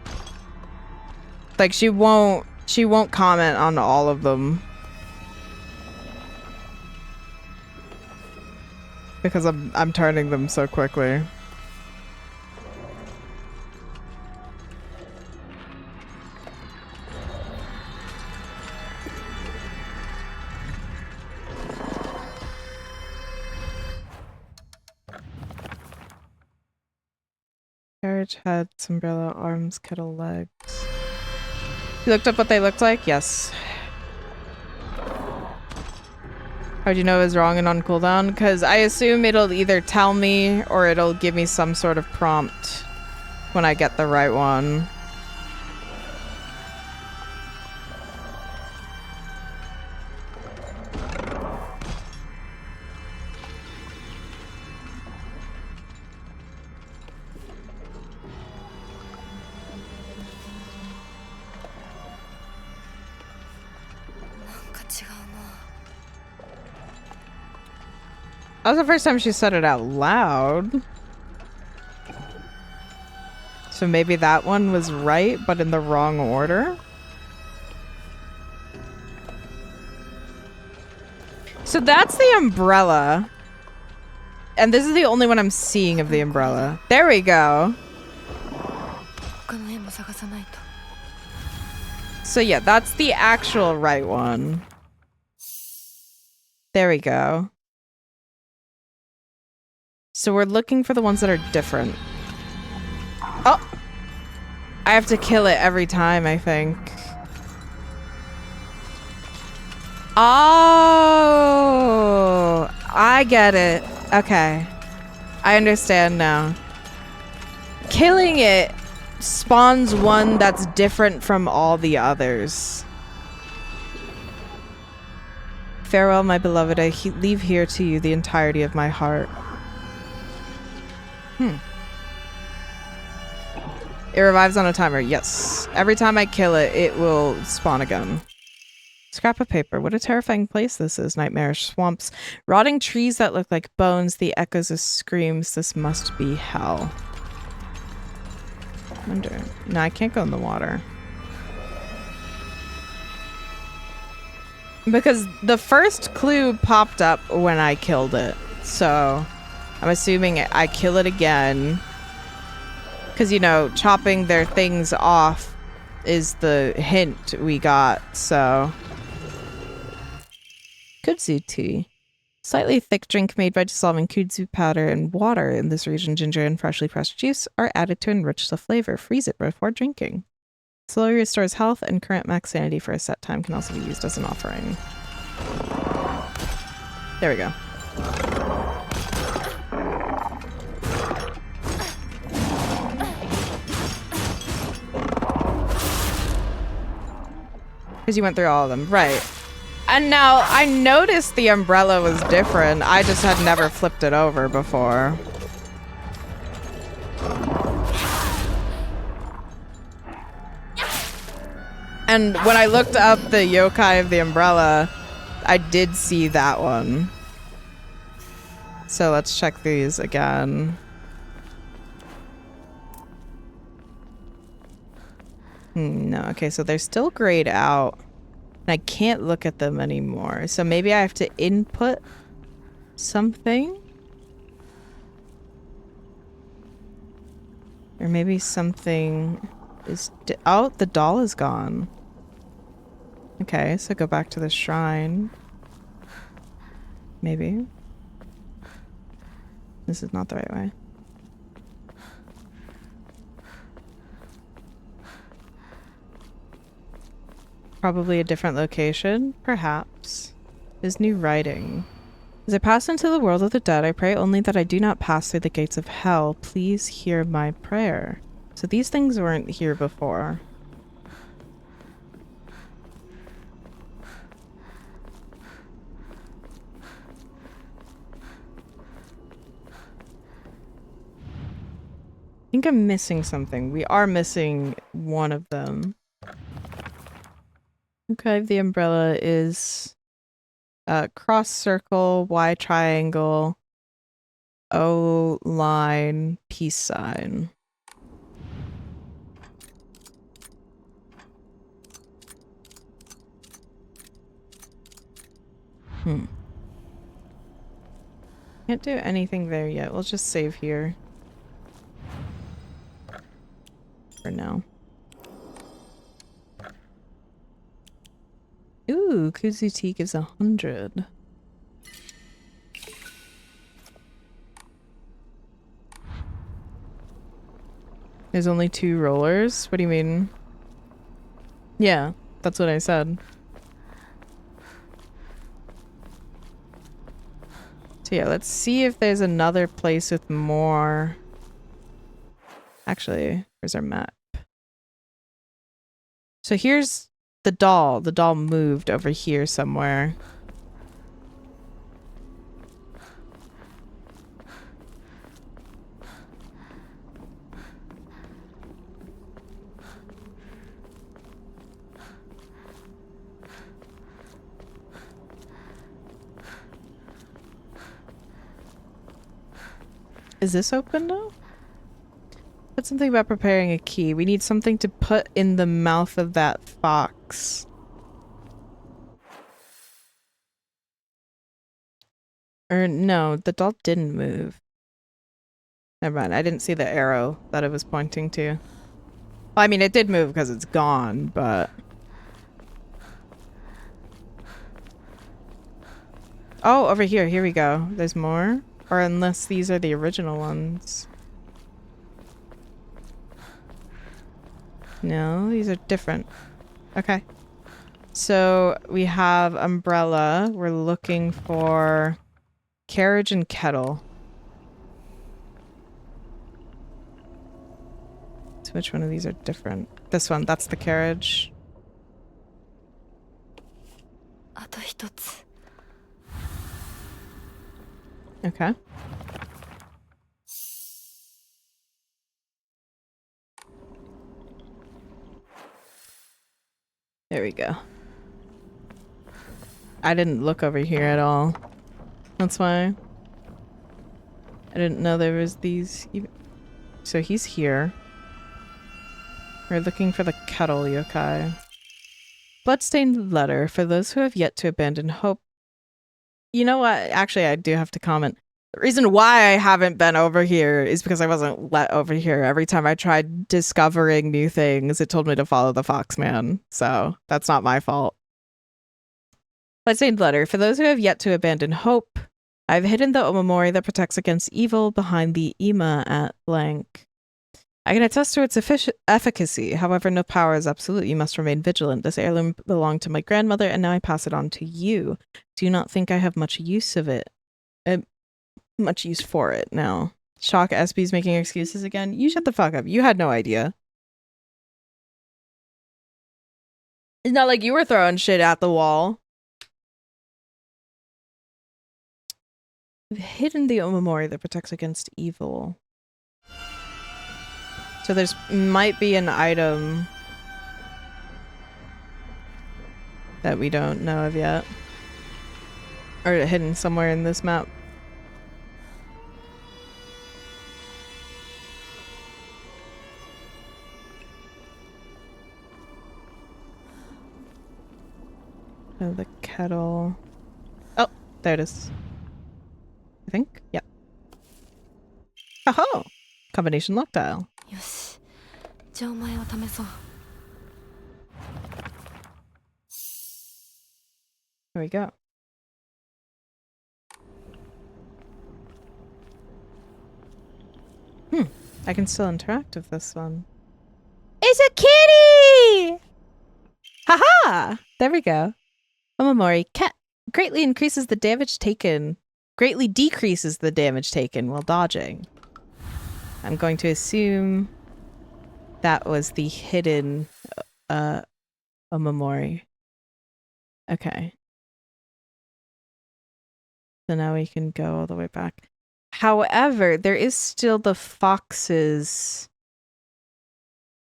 Like, she won't comment on all of them. Because I'm turning them so quickly. Carriage, head, umbrella, arms, kettle, legs. You looked up what they looked like? Yes. How'd you know it was wrong and on cooldown? Because I assume it'll either tell me or it'll give me some sort of prompt when I get the right one. That was the first time she said it out loud. So maybe that one was right, but in the wrong order? So that's the umbrella. And this is the only one I'm seeing of the umbrella. There we go. So yeah, that's the actual right one. There we go. So we're looking for the ones that are different. Oh! I have to kill it every time, I think. Oh! I get it. Okay. I understand now. Killing it spawns one that's different from all the others. Farewell, my beloved. I leave here to you the entirety of my heart. It revives on a timer. Yes. Every time I kill it, it will spawn again. Scrap of paper. What a terrifying place this is. Nightmarish swamps. Rotting trees that look like bones. The echoes of screams. This must be hell. Wonder. No, I can't go in the water. Because the first clue popped up when I killed it. So I'm assuming I kill it again. Because, you know, chopping their things off is the hint we got, so. Kudzu tea. Slightly thick drink made by dissolving kudzu powder and water. In this region, ginger and freshly pressed juice are added to enrich the flavor. Freeze it before drinking. Slowly restores health, and current max sanity for a set time can also be used as an offering. There we go. Because you went through all of them. Right. And now, I noticed the umbrella was different. I just had never flipped it over before. And when I looked up the yokai of the umbrella, I did see that one. So let's check these again. No, okay, so they're still grayed out. And I can't look at them anymore. So maybe I have to input something? Or maybe something is... Oh, the doll is gone. Okay, so go back to the shrine. Maybe. This is not the right way. Probably a different location, perhaps. Is new writing. As I pass into the world of the dead, I pray only that I do not pass through the gates of hell. Please hear my prayer. So these things weren't here before. I think I'm missing something. We are missing one of them. Okay, the umbrella is cross circle, Y triangle, O line, peace sign. Can't do anything there yet. We'll just save here. For now. Ooh, Kudzu tea gives 100. There's only 2 rollers? What do you mean? Yeah, that's what I said. So yeah, let's see if there's another place with more. Actually, where's our map? So here's the doll. The doll moved over here somewhere. Is this open now? Put something about preparing a key. We need something to put in the mouth of that fox. Or no, the doll didn't move. Never mind, I didn't see the arrow that it was pointing to. Well, I mean, it did move because it's gone, but... Oh, over here. Here we go. There's more? Or unless these are the original ones. No, these are different. Okay. So we have umbrella. We're looking for carriage and kettle. So which one of these are different? This one, that's the carriage. Okay. There we go. I didn't look over here at all. That's why. I didn't know there was these. So he's here. We're looking for the kettle yokai. Bloodstained letter. For those who have yet to abandon hope. You know what? Actually, I do have to comment. The reason why I haven't been over here is because I wasn't let over here. Every time I tried discovering new things, it told me to follow the Foxman. So that's not my fault. Bloodstained letter. For those who have yet to abandon hope, I've hidden the omamori that protects against evil behind the ima at blank. I can attest to its efficacy. However, no power is absolute. You must remain vigilant. This heirloom belonged to my grandmother, and now I pass it on to you. Do not think I have much use of it. Much use for it now. Shock SB's making excuses again. You shut the fuck up. You had no idea. It's not like you were throwing shit at the wall. I've hidden the omamori that protects against evil. So there's might be an item that we don't know of yet. Or hidden somewhere in this map. Oh, the kettle. Oh, there it is. I think. Yep. Oh, combination lock dial. There we go. I can still interact with this one. It's a kitty! Haha! There we go. Omamori cat greatly increases the damage taken. Greatly decreases the damage taken while dodging. I'm going to assume that was the hidden omamori. Okay. So now we can go all the way back. However, there is still the foxes.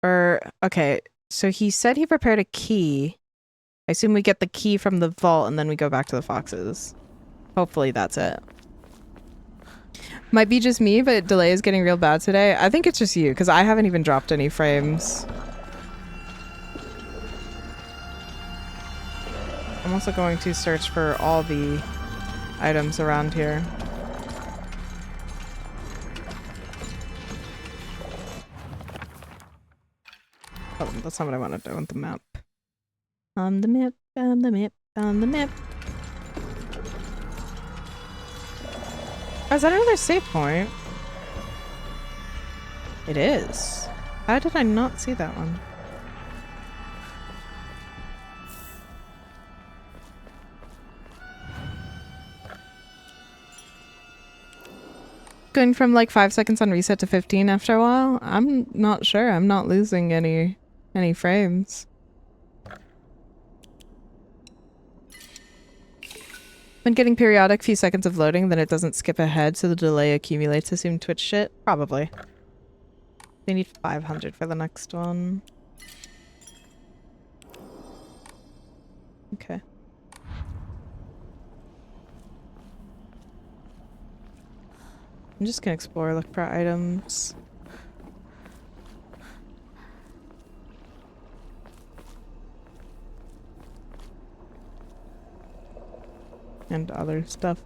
Okay, so he said he prepared a key. I assume we get the key from the vault and then we go back to the foxes. Hopefully that's it. Might be just me, but delay is getting real bad today. I think it's just you, because I haven't even dropped any frames. I'm also going to search for all the items around here. Oh, that's not what I want to do. I want the map. On the map, on the map, on the map. Oh, is that another save point? It is. How did I not see that one? Going from like 5 seconds on reset to 15 after a while? I'm not sure. I'm not losing any frames. When getting periodic few seconds of loading, then it doesn't skip ahead, so the delay accumulates. Assume Twitch shit? Probably. They need 500 for the next one. Okay. I'm just gonna explore, look for items. And other stuff.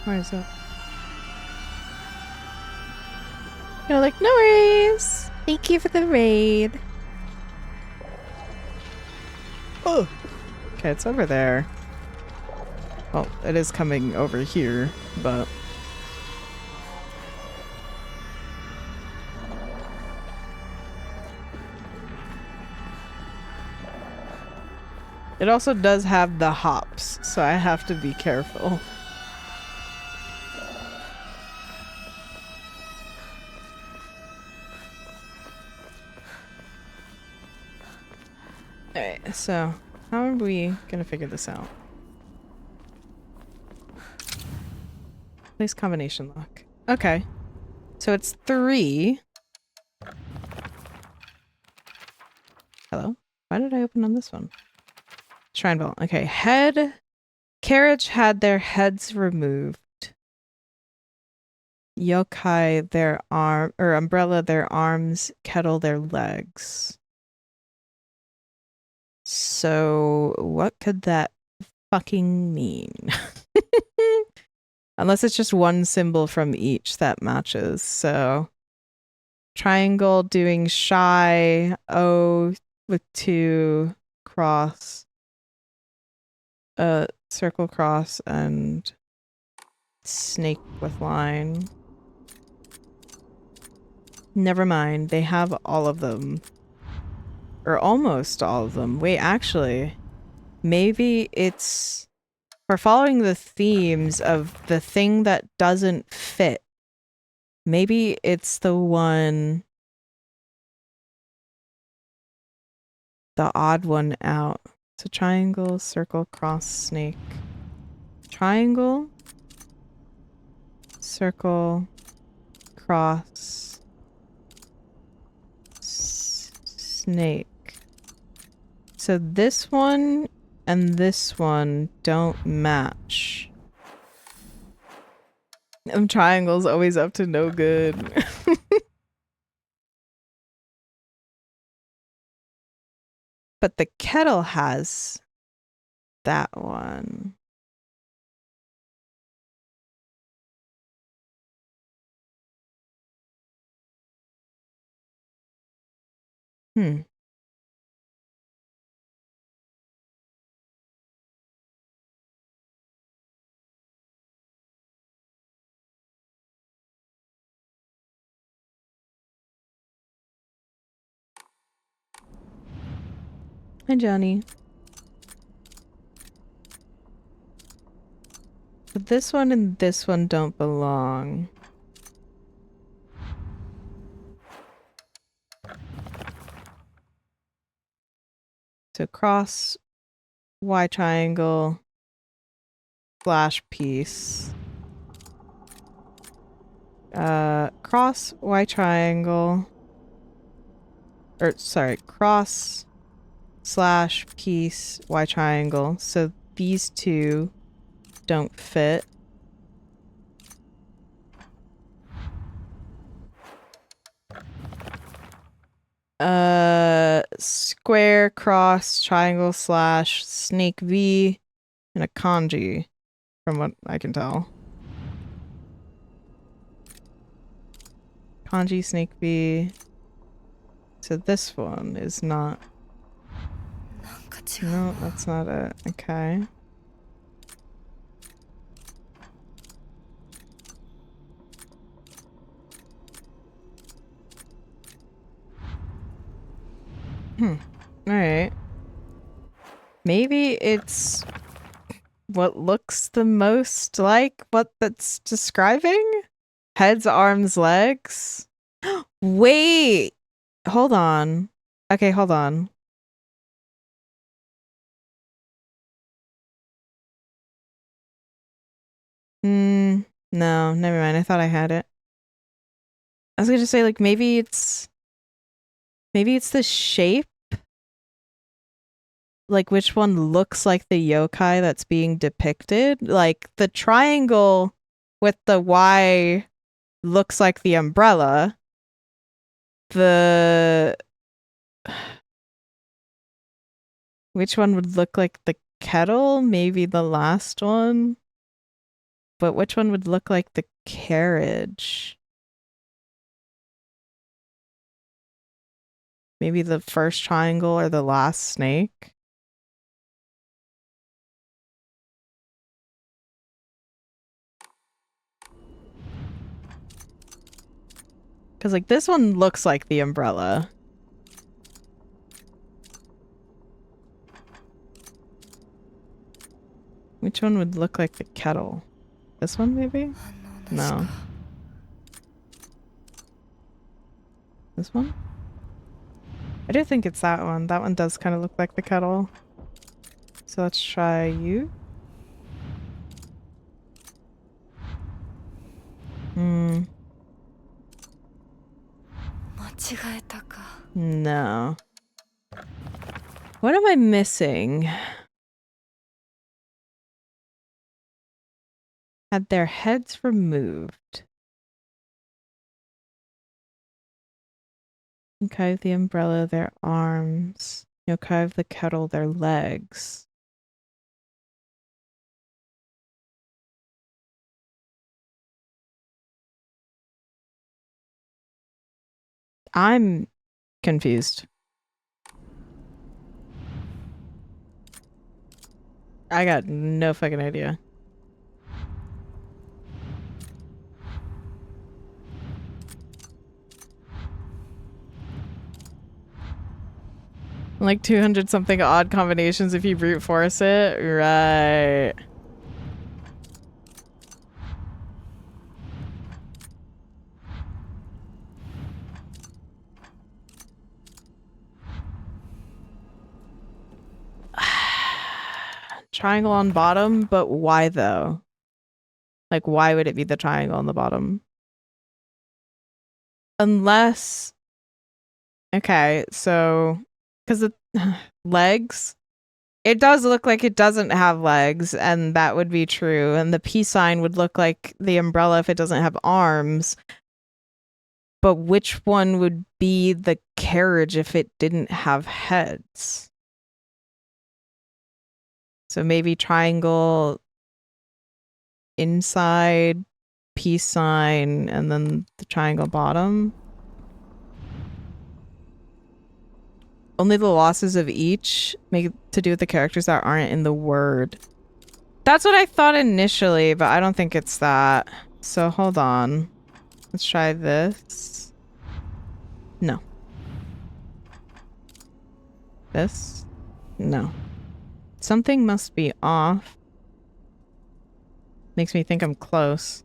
Where is it? You're like, no worries. Thank you for the raid. Oh. Okay, it's over there. Well, it is coming over here, but... It also does have the hops, so I have to be careful. Alright, so how are we gonna figure this out? Place combination lock. Okay. So it's 3. Hello? Why did I open on this one? Shrine vault. Okay, head. Carriage had their heads removed. Yokai their arm, or umbrella their arms, kettle their legs. So what could that fucking mean? Unless it's just one symbol from each that matches. So triangle doing shy, O with 2, cross, circle cross, and snake with line. Never mind, they have all of them. Or almost all of them. Wait, actually, maybe it's... We're following the themes of the thing that doesn't fit. Maybe it's the one... The odd one out. So triangle, circle, cross, snake. Triangle, circle, cross, snake. So this one and this one don't match. Triangle's always up to no good. But the kettle has that one. Hmm. Hi, Johnny. But this one and this one don't belong. So cross, Y triangle, slash piece. Cross, Y triangle. Or, sorry, cross, slash, piece, Y triangle. So these two don't fit. Square, cross, triangle, slash, snake V, and a kanji, from what I can tell. Kanji, snake V. So this one is not... No, that's not it. Okay. Alright. Maybe it's what looks the most like what that's describing? Heads, arms, legs? Wait! Hold on. Okay, hold on. No, never mind. I thought I had it. I was gonna say, like, maybe it's the shape? Like, which one looks like the yokai that's being depicted? Like, the triangle with the Y looks like the umbrella. Which one would look like the kettle? Maybe the last one? but which one would look like the carriage? Maybe the first triangle or the last snake? Because, like, this one looks like the umbrella. Which one would look like the kettle? This one, maybe? No. This one? I do think it's that one. That one does kind of look like the kettle. So let's try you. No. What am I missing? Had their heads removed. Yokai of the umbrella, their arms. Yokai of the kettle, their legs. I'm confused. I got no fucking idea. Like 200 something odd combinations if you brute force it. Right. Triangle on bottom, but why though? Like, why would it be the triangle on the bottom? Unless... Okay, so... Because the legs... It does look like it doesn't have legs, and that would be true. And the peace sign would look like the umbrella if it doesn't have arms. But which one would be the carriage if it didn't have heads? So maybe triangle inside, peace sign, and then the triangle bottom. Only the losses of each make to do with the characters that aren't in the word. That's what I thought initially, but I don't think it's that. So hold on. Let's try this. No. This? No. Something must be off. Makes me think I'm close.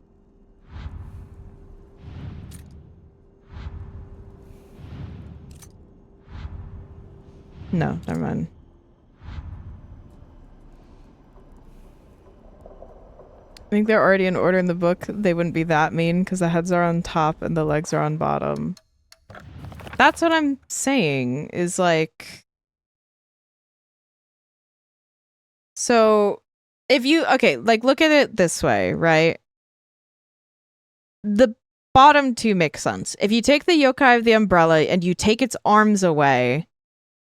No, never mind. I think they're already in order in the book. They wouldn't be that mean because the heads are on top and the legs are on bottom. That's what I'm saying is like... So if you... Okay, like look at it this way, right? The bottom two make sense. If you take the yokai of the umbrella and you take its arms away,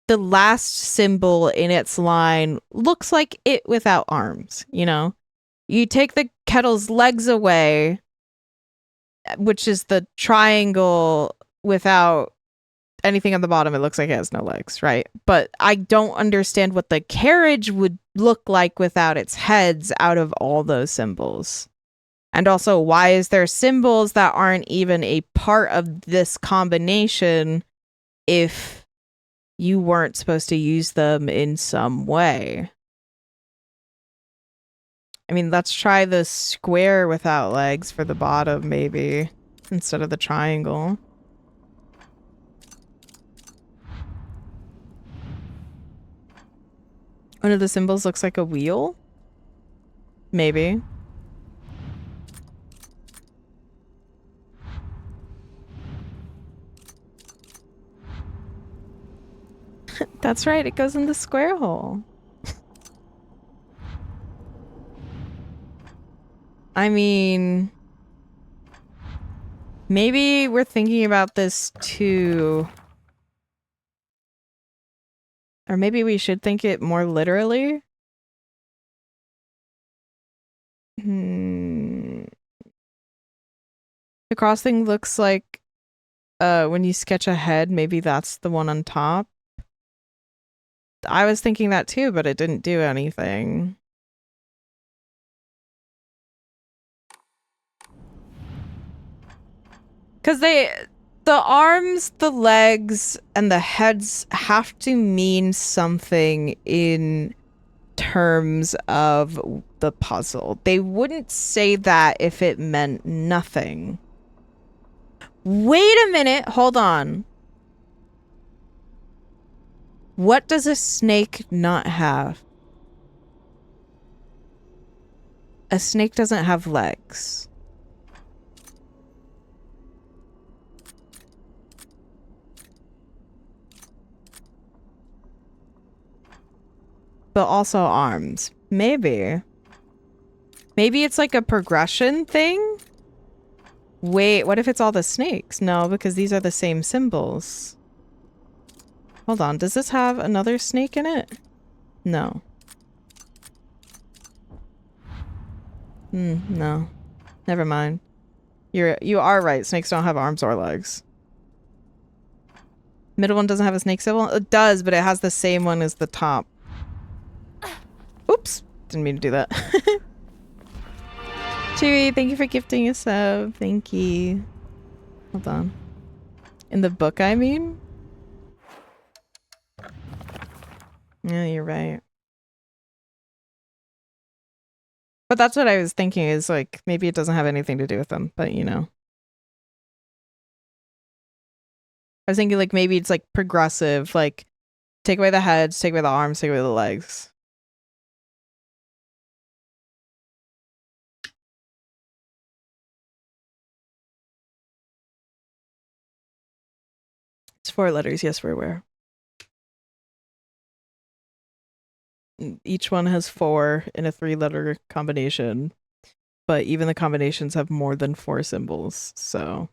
the last symbol in its line looks like it without arms, you know? You take the kettle's legs away, which is the triangle without anything on the bottom. It looks like it has no legs, right? But I don't understand what the carriage would look like without its heads out of all those symbols. And also, why is there symbols that aren't even a part of this combination if you weren't supposed to use them in some way? I mean, let's try the square without legs for the bottom, maybe, instead of the triangle. One of the symbols looks like a wheel? Maybe. That's right, it goes in the square hole. I mean, maybe we're thinking about this too. Or maybe we should think it more literally. The cross thing looks like when you sketch a head, maybe that's the one on top. I was thinking that too, but it didn't do anything. Because the arms, the legs, and the heads have to mean something in terms of the puzzle. They wouldn't say that if it meant nothing. Wait a minute, hold on. What does a snake not have? A snake doesn't have legs. But also arms. Maybe. Maybe it's like a progression thing? Wait, what if it's all the snakes? No, because these are the same symbols. Hold on, does this have another snake in it? No. No. Never mind. You are right, snakes don't have arms or legs. Middle one doesn't have a snake symbol? It does, but it has the same one as the top. Oops! Didn't mean to do that. Chewy, thank you for gifting a sub. Thank you. Hold on. In the book, I mean? Yeah, you're right. But that's what I was thinking is like, maybe it doesn't have anything to do with them, but you know. I was thinking like maybe it's like progressive, like take away the heads, take away the arms, take away the legs. It's 4 letters, yes, we're aware. Each one has 4 in a 3-letter combination, but even the combinations have more than 4 symbols, so.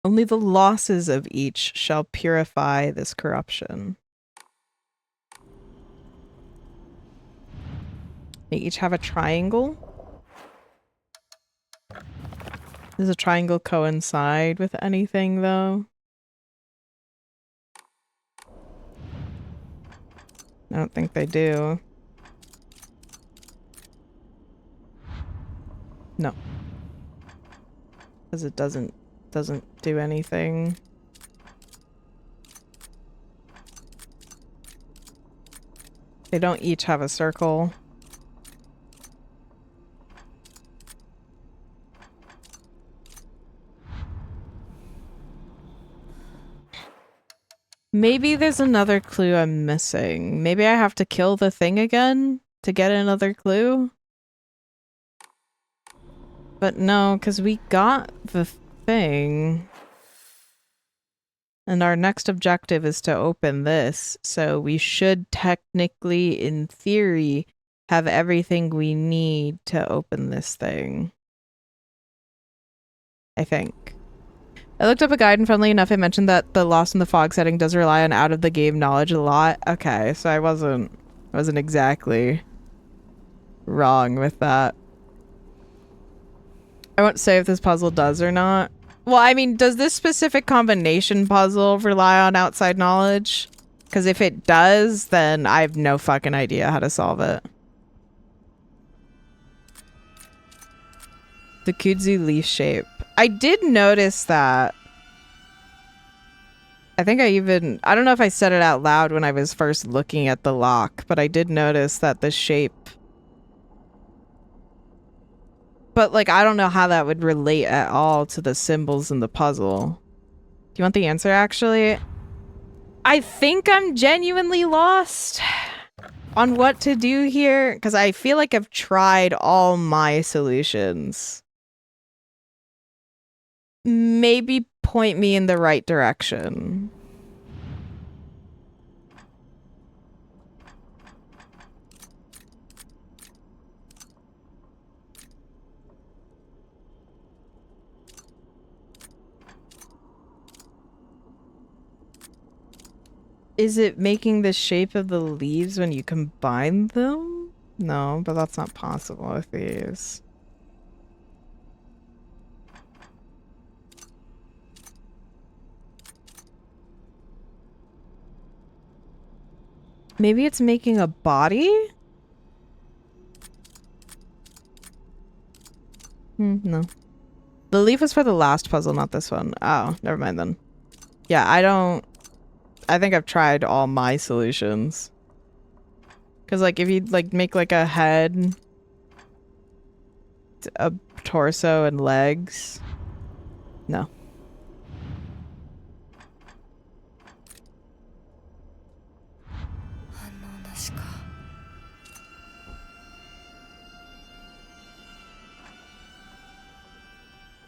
Only the losses of each shall purify this corruption. They each have a triangle. Does a triangle coincide with anything, though? I don't think they do. No. Because it doesn't do anything. They don't each have a circle. Maybe there's another clue I'm missing. Maybe I have to kill the thing again to get another clue? But no, because we got the thing. And our next objective is to open this, so we should technically, in theory, have everything we need to open this thing. I think. I looked up a guide and funnily enough it mentioned that the Lost in the Fog setting does rely on out of the game knowledge a lot. Okay, so I wasn't exactly wrong with that. I won't say if this puzzle does or not. Well, I mean, does this specific combination puzzle rely on outside knowledge? Because if it does, then I have no fucking idea how to solve it. The kudzu leaf shape. I did notice that. I think I don't know if I said it out loud when I was first looking at the lock, but I did notice that the shape. But like, I don't know how that would relate at all to the symbols in the puzzle. Do you want the answer actually? I think I'm genuinely lost on what to do here because I feel like I've tried all my solutions. Maybe point me in the right direction. Is it making the shape of the leaves when you combine them? No, but that's not possible with these. Maybe it's making a body? No. The leaf was for the last puzzle, not this one. Oh, never mind then. Yeah, I think I've tried all my solutions. Because, like, if you, like, make, like, a head, a torso, and legs. No.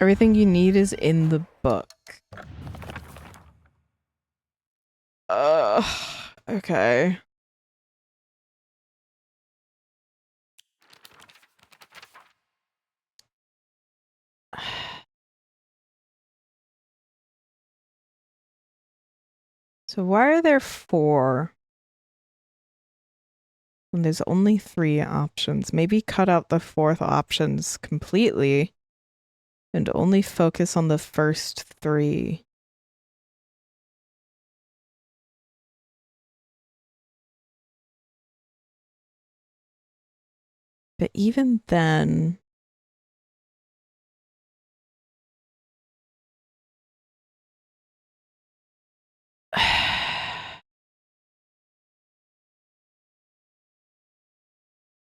Everything you need is in the book. Okay. So why are there 4? When there's only 3 options. Maybe cut out the 4th options completely and only focus on the first 3. But even then,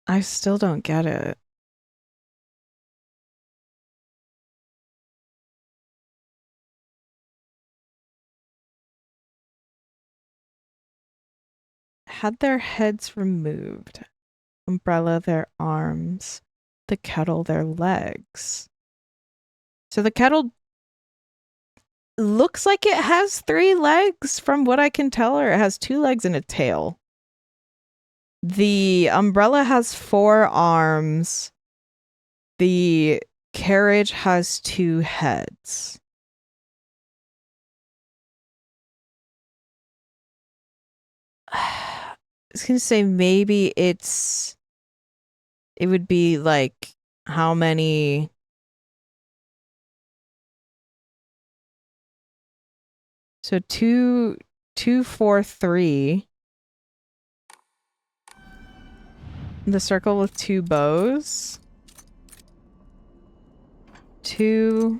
I still don't get it. Had their heads removed, umbrella their arms, the kettle their legs. So the kettle looks like it has 3 legs from what I can tell, or it has 2 legs and a tail. The umbrella has 4 arms. The carriage has 2 heads. I was gonna say maybe it would be like how many. So 2, 2, 4, 3. The circle with 2 bows. 2.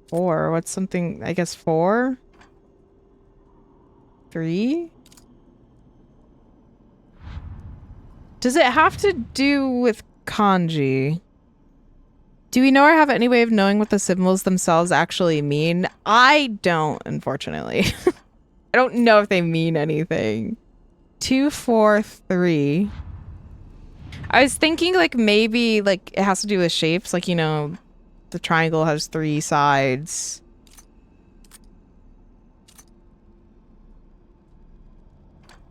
Four. What's something? I guess 4. 3. Does it have to do with kanji? Do we know or have any way of knowing what the symbols themselves actually mean? I don't, unfortunately. I don't know if they mean anything. 2, 4, 3. I was thinking like maybe like it has to do with shapes. Like, you know, the triangle has 3 sides.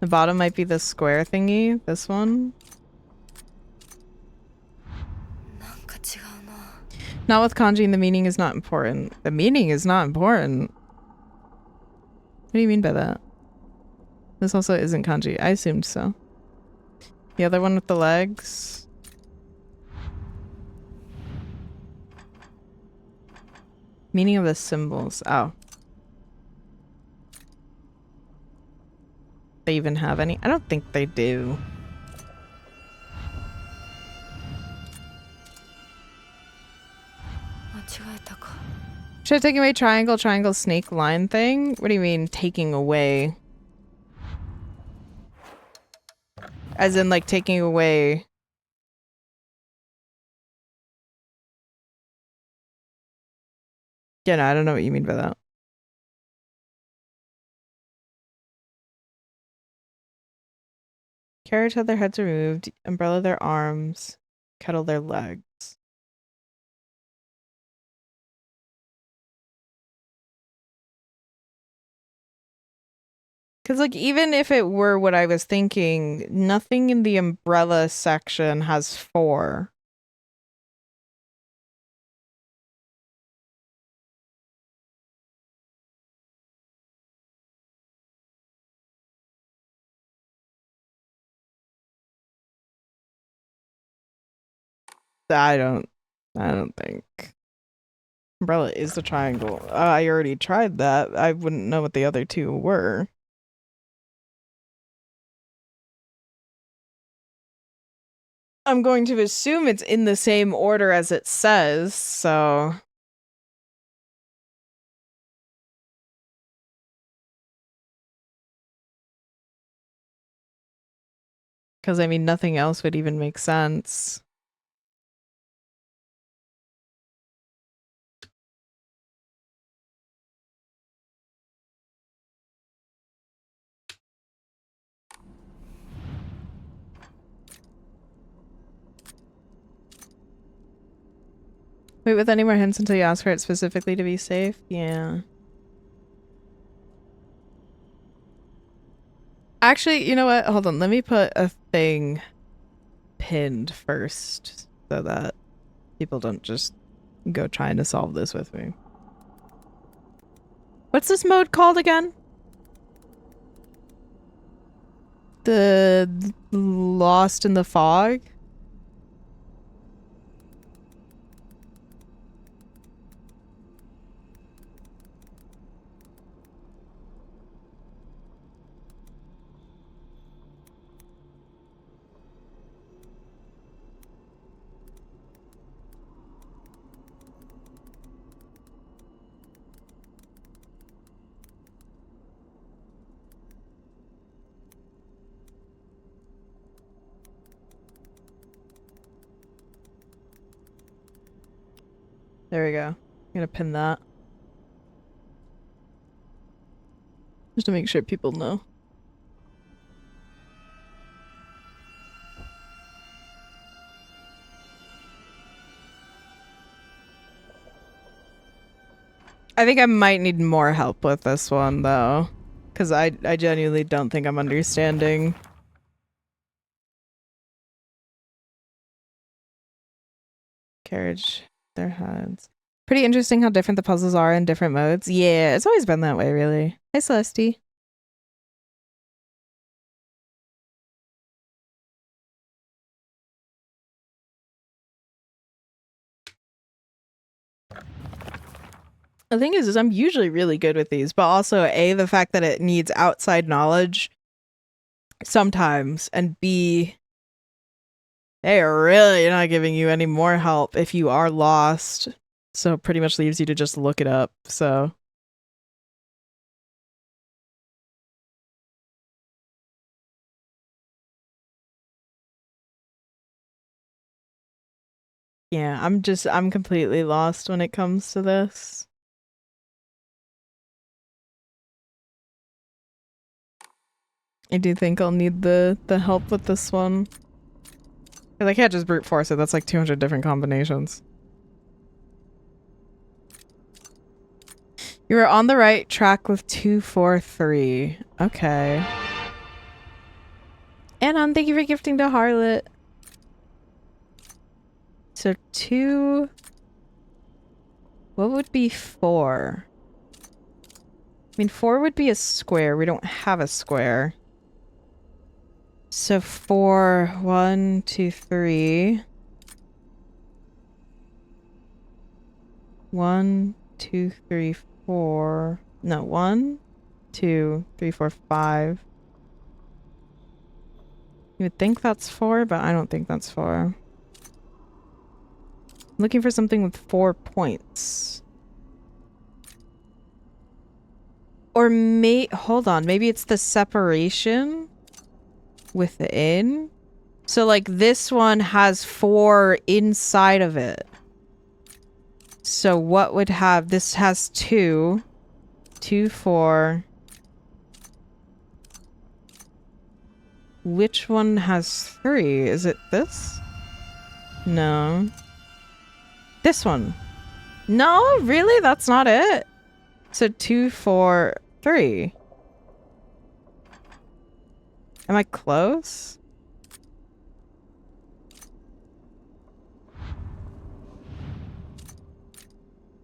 The bottom might be the square thingy. This one. Not with kanji, and the meaning is not important. The meaning is not important. What do you mean by that? This also isn't kanji. I assumed so. The other one with the legs. Meaning of the symbols. Oh. They even have any? I don't think they do. Should I take away triangle, triangle, snake, line thing? What do you mean taking away? As in like taking away... Yeah, no, I don't know what you mean by that. Carriage had their heads removed, umbrella their arms, kettle their legs. Because, like, even if it were what I was thinking, nothing in the umbrella section has 4. I don't think. Umbrella is the triangle. I already tried that. I wouldn't know what the other two were. I'm going to assume it's in the same order as it says, so... Because, I mean, nothing else would even make sense. Wait with any more hints until you ask for it specifically to be safe? Yeah. Actually, you know what? Hold on. Let me put a thing pinned first so that people don't just go trying to solve this with me. What's this mode called again? The Lost in the Fog? There we go. I'm gonna pin that. Just to make sure people know. I think I might need more help with this one, though. Because I genuinely don't think I'm understanding. Carriage, their heads. Pretty interesting how different the puzzles are in different modes. Yeah, it's always been that way, really. Hi, Celeste. The thing is I'm usually really good with these, but also A, the fact that it needs outside knowledge sometimes, and B, they are really not giving you any more help if you are lost. So it pretty much leaves you to just look it up, so. Yeah, I'm completely lost when it comes to this. I do think I'll need the help with this one. Because I can't just brute force it, that's like 200 different combinations. You are on the right track with 243. Okay. Anon, thank you for gifting to Harlot. So 2... What would be 4? I mean, 4 would be a square. We don't have a square. So 4, 1, 2, 3. 1, 2, 3, 4. No, 1, 2, 3, 4, 5. You would think that's 4, but I don't think that's 4. I'm looking for something with 4 points. Or hold on, maybe it's the separation within. So like this one has 4 inside of it. So what would have, this has 2, 2, 4. Which one has 3? Is it this? No. This one. No, really? That's not it? So 2, 4, 3. Am I close?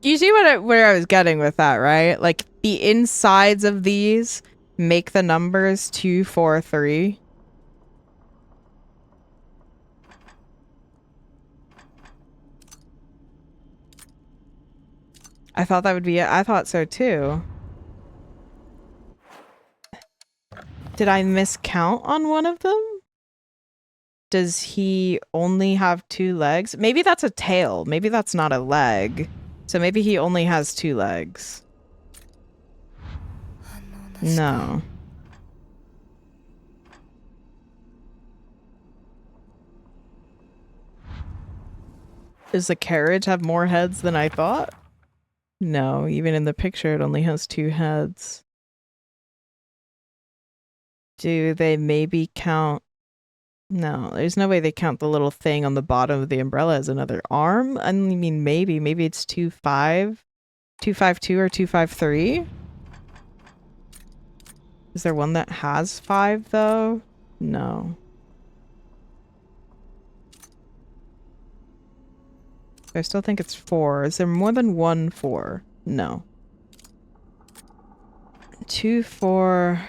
You see where I was getting with that, right? Like the insides of these make the numbers 2, 4, 3. I thought that would be it. I thought so too. Did I miscount on one of them? Does he only have 2 legs? Maybe that's a tail. Maybe that's not a leg. So maybe he only has 2 legs. No. Does the carriage have more heads than I thought? No, even in the picture it only has 2 heads. Do they maybe count? No, there's no way they count the little thing on the bottom of the umbrella as another arm. I mean, maybe it's 252 or 253. Is there one that has 5 though? No. I still think it's 4. Is there more than 1 4? No. 2 4.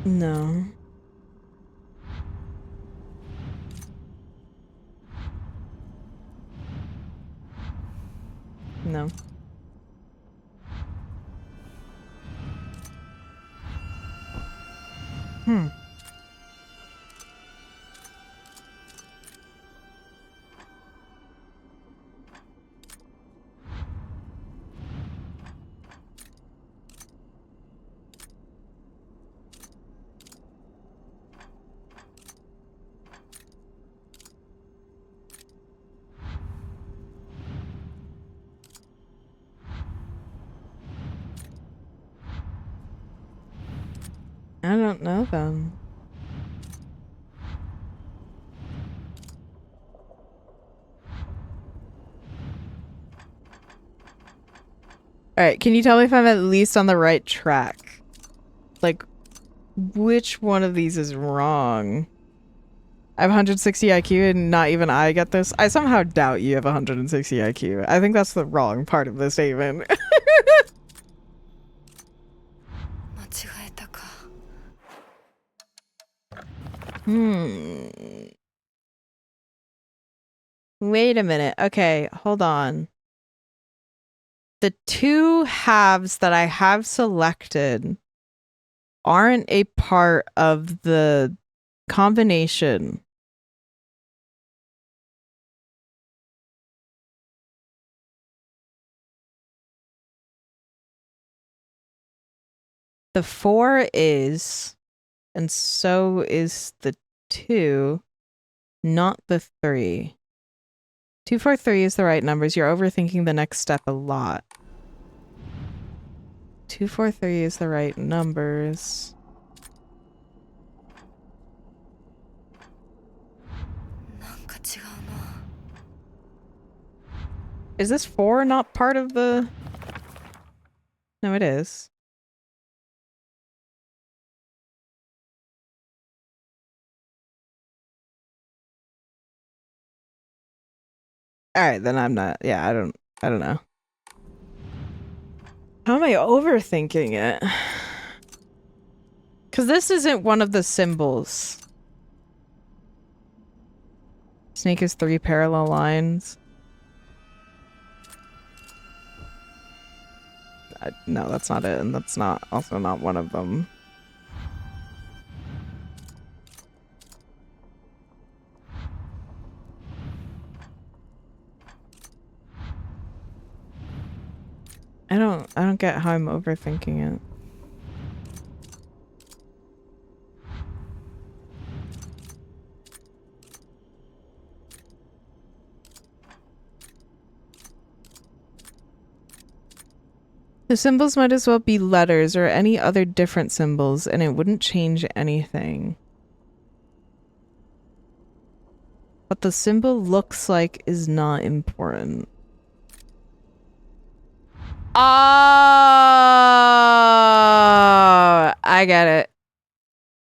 No. No. I don't know them. Alright, can you tell me if I'm at least on the right track? Like, which one of these is wrong? I have 160 IQ and not even I get this? I somehow doubt you have 160 IQ. I think that's the wrong part of the statement. Wait a minute. Okay, hold on. The 2 halves that I have selected aren't a part of the combination. The 4 is, and so is the 2, not the 3. 2, 4, 3 is the right numbers. You're overthinking the next step a lot. 2, 4, 3 is the right numbers. Is this 4 not part of the... No, it is. Alright, then I'm not... Yeah, I don't know. How am I overthinking it? Because this isn't one of the symbols. Snake is 3 parallel lines. No, that's not it, and that's not also not one of them. I don't get how I'm overthinking it. The symbols might as well be letters or any other different symbols, and it wouldn't change anything. What the symbol looks like is not important. Oh, I get it.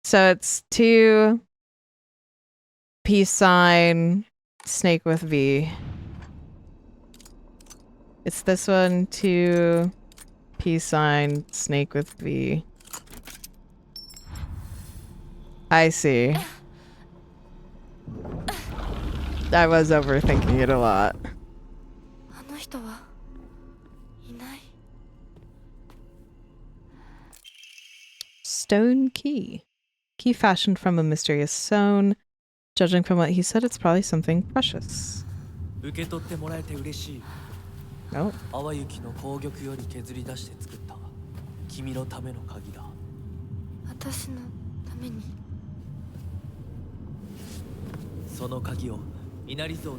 So it's 2 peace sign snake with V. It's this one, 2 peace sign snake with V. I see. I was overthinking it a lot. いない。 Stone key. Key fashioned from a mysterious stone. Judging from what he said, it's probably something precious. 受け取ってもらえて嬉しい。 No. 淡雪の紅玉より削り出して作った君のための鍵だ。私のために。その鍵を稲荷像に。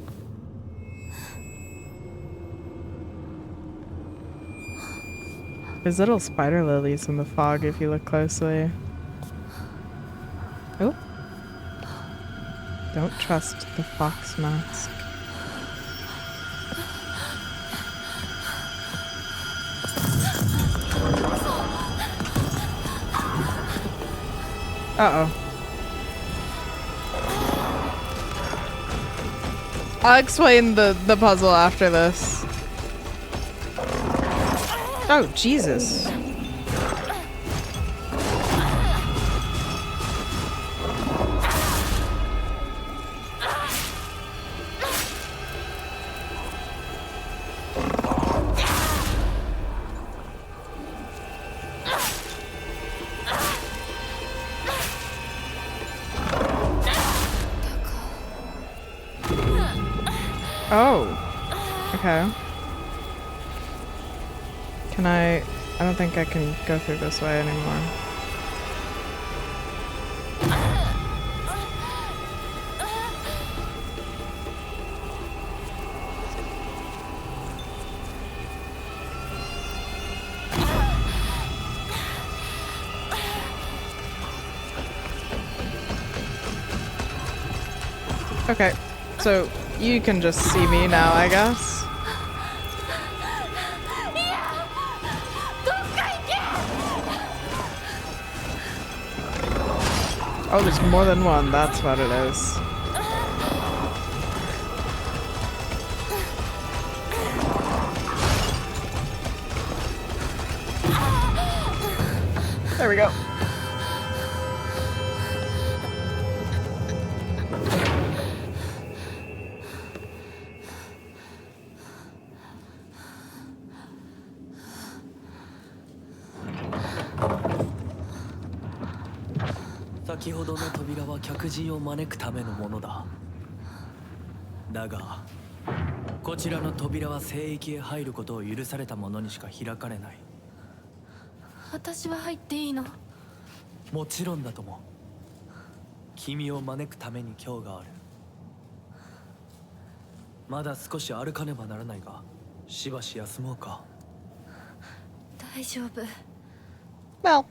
There's little spider lilies in the fog if you look closely. Oh. Don't trust the fox mask. Uh-oh. I'll explain the puzzle after this. Oh, Jesus. Oh. Okay. Can I don't think I can go through this way anymore. Okay, so you can just see me now, I guess. Oh, there's more than one, that's what it is. There we go.「先ほどの扉は客人を招くためのものだ。だが、こちらの扉は聖域へ入ることを許された者にしか開かれない。私は入っていいの？もちろんだとも。君を招くために今日がある。まだ少し歩かねばならないが、しばし休もうか。大丈夫 Well.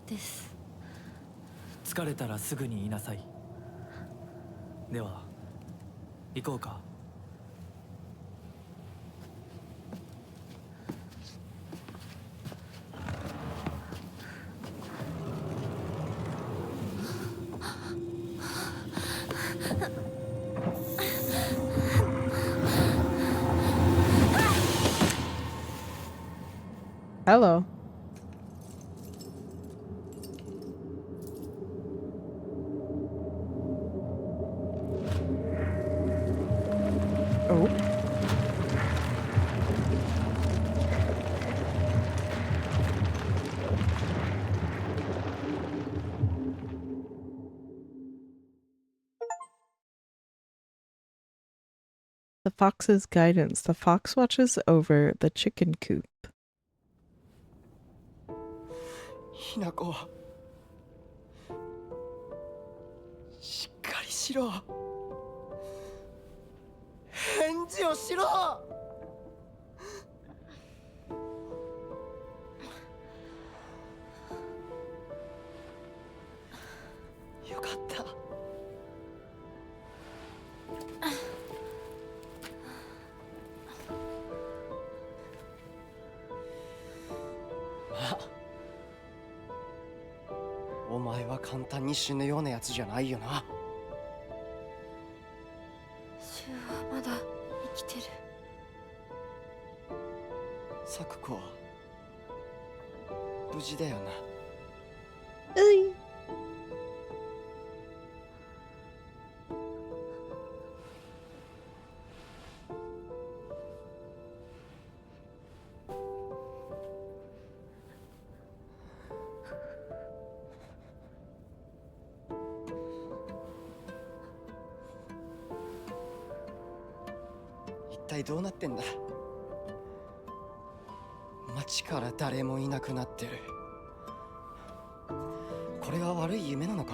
です。疲れたらすぐに言いなさい。では、行こうか。Hello. Oh. The fox's guidance. The fox watches over the chicken coop. ひなこ、しっかりしろ。返事をしろ。よかった。お前は簡単に死ぬようなやつじゃないよな。シュウはまだ生きてる。サクコは無事だよな。体どうなってんだ。街から誰もいなくなってる。これは悪い夢なのか。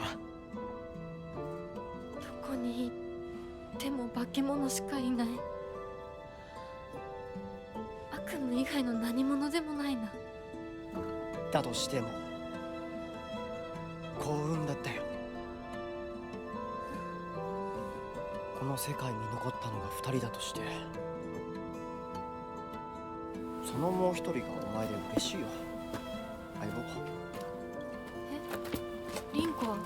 どこに行っても化け物しかいない。悪夢以外の何者でもないな。だとしても幸運だったよ。この世界に残ったのが2人だとして、そのもう1人がお前で嬉しいよ、相棒。リンコは？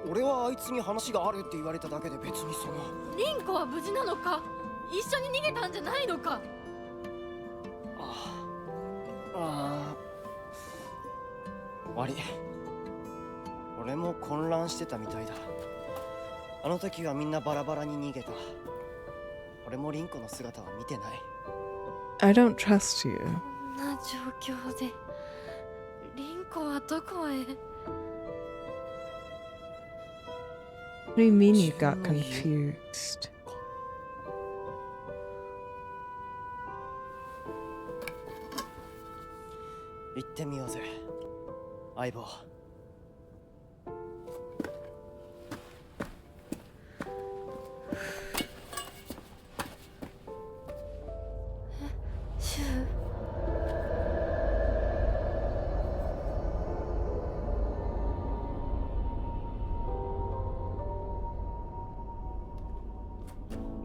俺はあいつに話があるって言われただけで別にその。リンコは無事なのか？一緒に逃げたんじゃないのか？悪い。俺も混乱してたみたいだ。あの時はみんなバラバラに逃げた。俺もリンコの姿は見てない。I don't trust you. こんな状況でリンコはどこへ？ What do you mean you got confused? 行ってみようぜ、相棒。シュウ。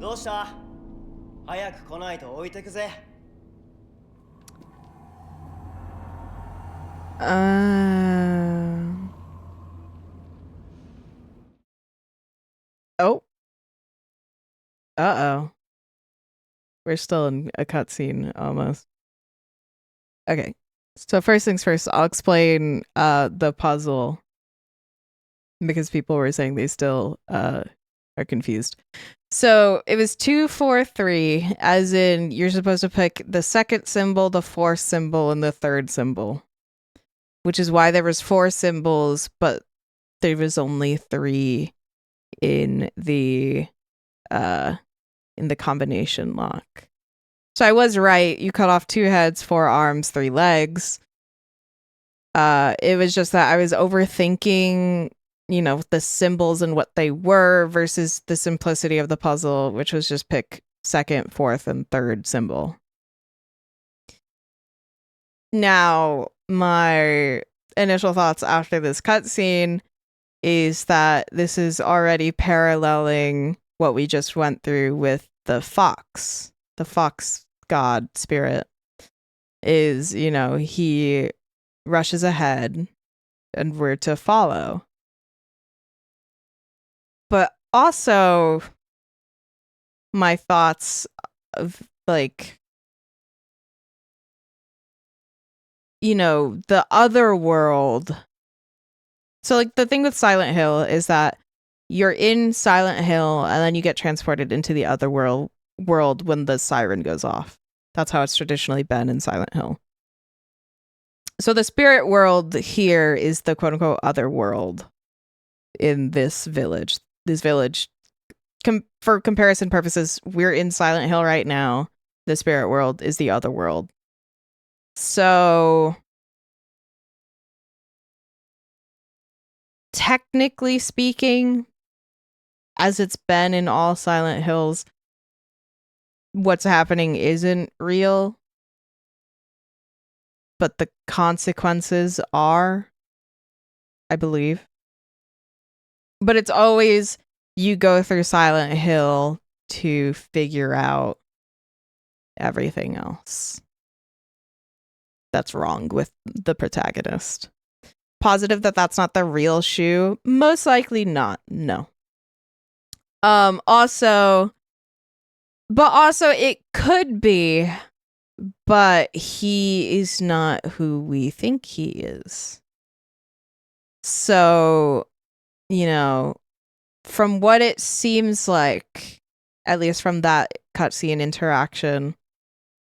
どうした？早く来ないと置いてくぜ。Oh. Uh-oh. We're still in a cutscene, almost. Okay. So first things first, I'll explain the puzzle. Because people were saying they still are confused. So it was 2, 4, 3, as in you're supposed to pick the second symbol, the fourth symbol, and the third symbol. Which is why there was 4 symbols, but there was only 3 in the combination lock. So I was right. You cut off 2 heads, 4 arms, 3 legs. It was just that I was overthinking, you know, the symbols and what they were versus the simplicity of the puzzle, which was just pick second, fourth, and third symbol. Now, my initial thoughts after this cutscene is that this is already paralleling what we just went through with the fox god spirit. Is, you know, he rushes ahead and we're to follow. But also my thoughts of, like, you know, the other world. So, like, the thing with Silent Hill is that you're in Silent Hill and then you get transported into the other world when the siren goes off. That's how it's traditionally been in Silent Hill. So the spirit world here is the quote-unquote other world in this village. This village, for comparison purposes, we're in Silent Hill right now. The spirit world is the other world. So technically speaking, as it's been in all Silent Hills, what's happening isn't real, but the consequences are, I believe. But it's always you go through Silent Hill to figure out everything else that's wrong with the protagonist. Positive that that's not the real shoe? Most likely not. No. Also it could be, but he is not who we think he is. So, you know, from what it seems like, at least from that cutscene interaction,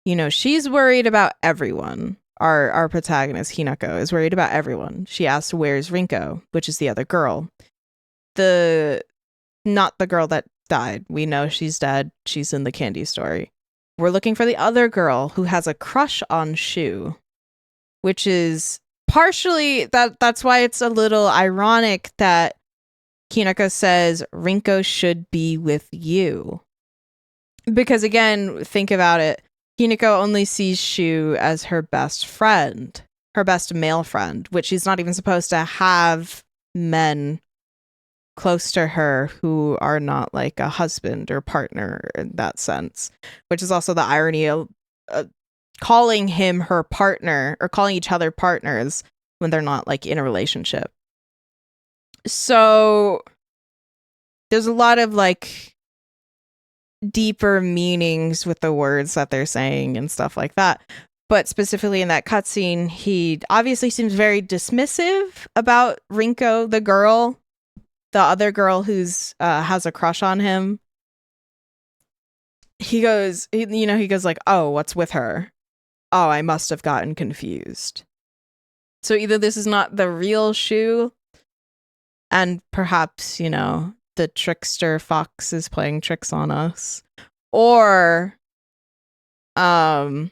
you know, she's worried about everyone. Our protagonist, Hinako, is worried about everyone. She asks, where's Rinko? Which is the other girl. The not the girl that died. We know she's dead. She's in the candy story. We're looking for the other girl who has a crush on Shu, which is partially that's why it's a little ironic that Hinako says Rinko should be with you. Because again, think about it. Hinako only sees Shu as her best friend, her best male friend, which she's not even supposed to have men close to her who are not like a husband or partner in that sense, which is also the irony of calling him her partner or calling each other partners when they're not like in a relationship. So there's a lot of like deeper meanings with the words that they're saying and stuff like that. But specifically in that cutscene, he obviously seems very dismissive about Rinko, the girl, the other girl who's has a crush on him. He goes like, oh, what's with her? Oh, I must have gotten confused. So either this is not the real Shu, and perhaps, the trickster fox is playing tricks on us, or Shu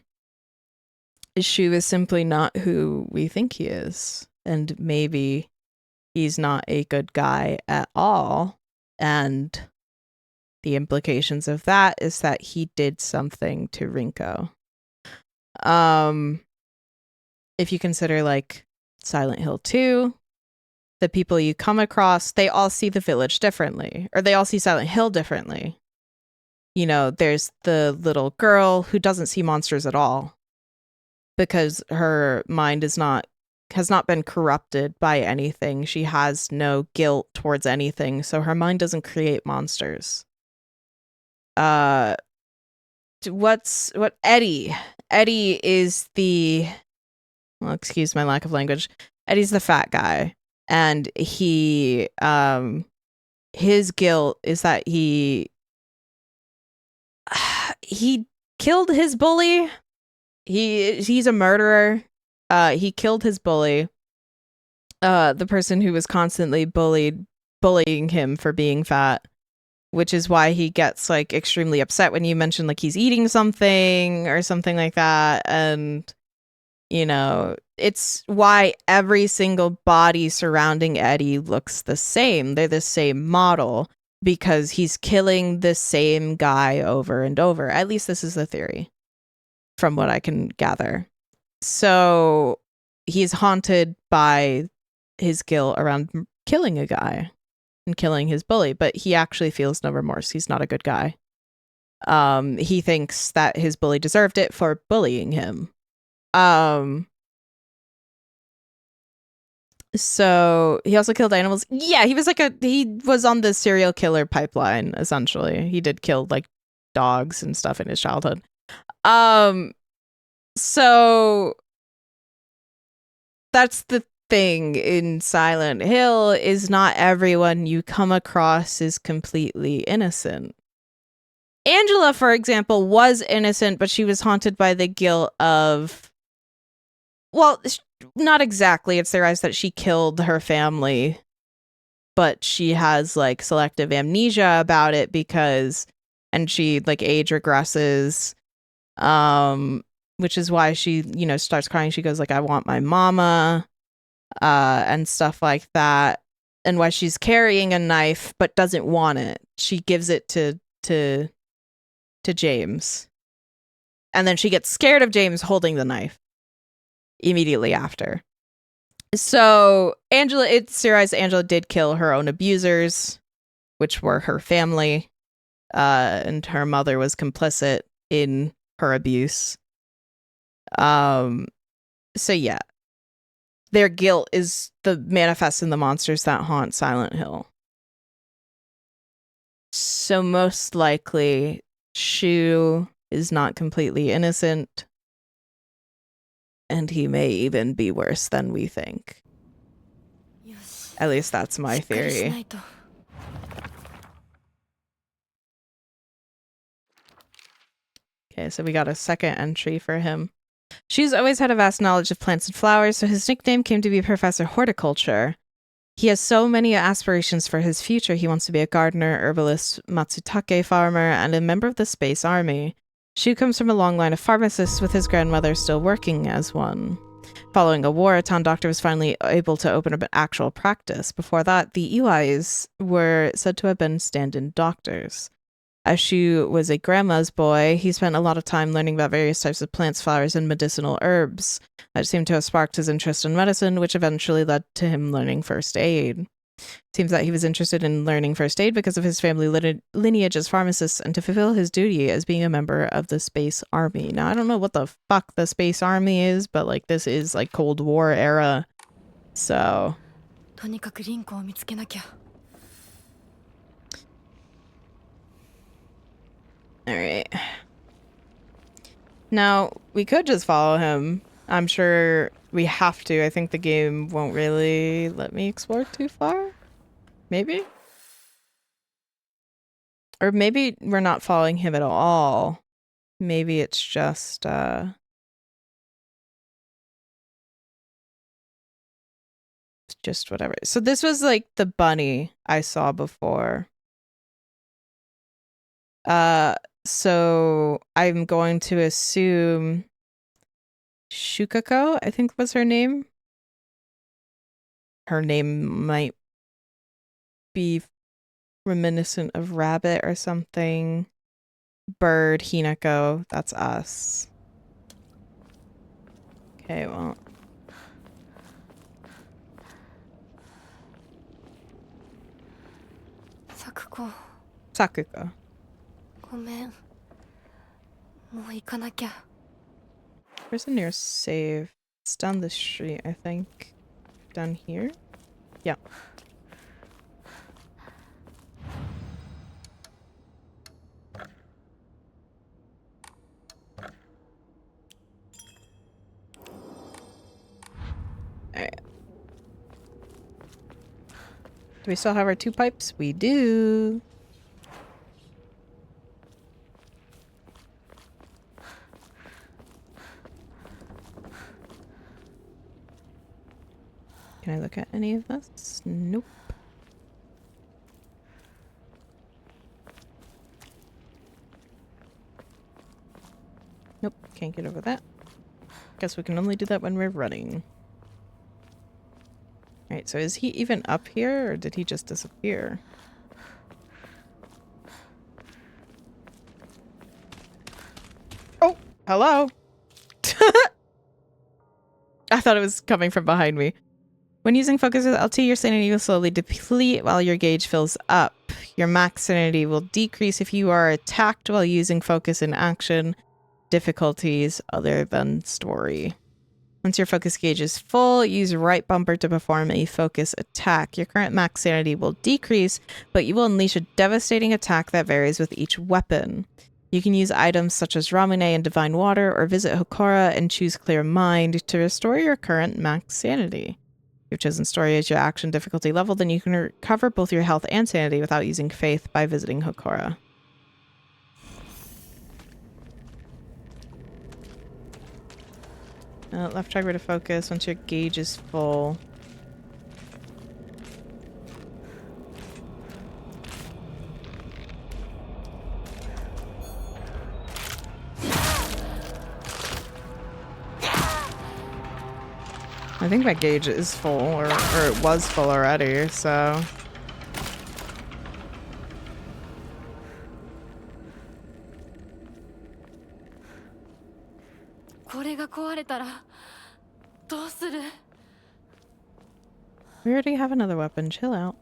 is simply not who we think he is, and maybe he's not a good guy at all, and the implications of that is that he did something to Rinko. If you consider like Silent Hill 2, the people you come across, they all see the village differently, or they all see Silent Hill differently. There's the little girl who doesn't see monsters at all because her mind has not been corrupted by anything. She has no guilt towards anything, so her mind doesn't create monsters. What Eddie is excuse my lack of language. Eddie's the fat guy, and he his guilt is that he killed his bully. He's a murderer. He killed his bully, the person who was constantly bullying him for being fat, which is why he gets like extremely upset when you mention like he's eating something or something like that. And it's why every single body surrounding Eddie looks the same. They're the same model because he's killing the same guy over and over. At least this is the theory from what I can gather. So he's haunted by his guilt around killing a guy and killing his bully, but he actually feels no remorse. He's not a good guy. He thinks that his bully deserved it for bullying him. So he also killed animals. Yeah, he was on the serial killer pipeline, essentially. He did kill like dogs and stuff in his childhood. So that's the thing in Silent Hill, is not everyone you come across is completely innocent. Angela, for example, was innocent, but she was haunted by the guilt of, well, not exactly. It's theorized that she killed her family, but she has like selective amnesia about it and she like age regresses, which is why she, starts crying. She goes like, I want my mama, and stuff like that. And why she's carrying a knife, but doesn't want it. She gives it to James. And then she gets scared of James holding the knife immediately after. So it's theorized Angela did kill her own abusers, which were her family, and her mother was complicit in her abuse. So yeah, their guilt is the manifest in the monsters that haunt Silent Hill. So most likely, Shu is not completely innocent, and he may even be worse than we think. At least that's my theory. Okay, so we got a second entry for him. Shu's always had a vast knowledge of plants and flowers, so his nickname came to be Professor Horticulture. He has so many aspirations for his future. He wants to be a gardener, herbalist, Matsutake farmer, and a member of the Space Army. Shu comes from a long line of pharmacists, with his grandmother still working as one. Following a war, a town doctor was finally able to open up an actual practice. Before that, the Iwais were said to have been stand-in doctors. As Shu was a grandma's boy, he spent a lot of time learning about various types of plants, flowers, and medicinal herbs. That seemed to have sparked his interest in medicine, which eventually led to him learning first aid. Seems that he was interested in learning first aid because of his family lineage as pharmacists and to fulfill his duty as being a member of the Space Army. Now, I don't know what the fuck the Space Army is, but like this is like Cold War era. So... Alright. Now, we could just follow him. I'm sure we have to. I think the game won't really let me explore too far. Maybe? Or maybe we're not following him at all. Maybe it's just, just whatever. So this was like the bunny I saw before. So I'm going to assume Shukako, I think was her name. Her name might be reminiscent of rabbit or something. Bird, Hinako, that's us. Okay, well. Sakuko. Where's the nearest save? It's down the street, I think. Down here? Yeah. Alright. Do we still have our 2 pipes? We do. Can I look at any of this? Nope. Nope, can't get over that. Guess we can only do that when we're running. Alright, so is he even up here, or did he just disappear? Oh, hello! I thought it was coming from behind me. When using focus with LT, your sanity will slowly deplete while your gauge fills up. Your max sanity will decrease if you are attacked while using focus in action. Difficulties other than story. Once your focus gauge is full, use right bumper to perform a focus attack. Your current max sanity will decrease, but you will unleash a devastating attack that varies with each weapon. You can use items such as Ramune and Divine Water, or visit Hokora and choose Clear Mind to restore your current max sanity. If you've chosen story as your action difficulty level, then you can recover both your health and sanity without using faith by visiting Hokora. Left trigger to focus once your gauge is full. I think my gauge is full, or it was full already, so... We already have another weapon, chill out.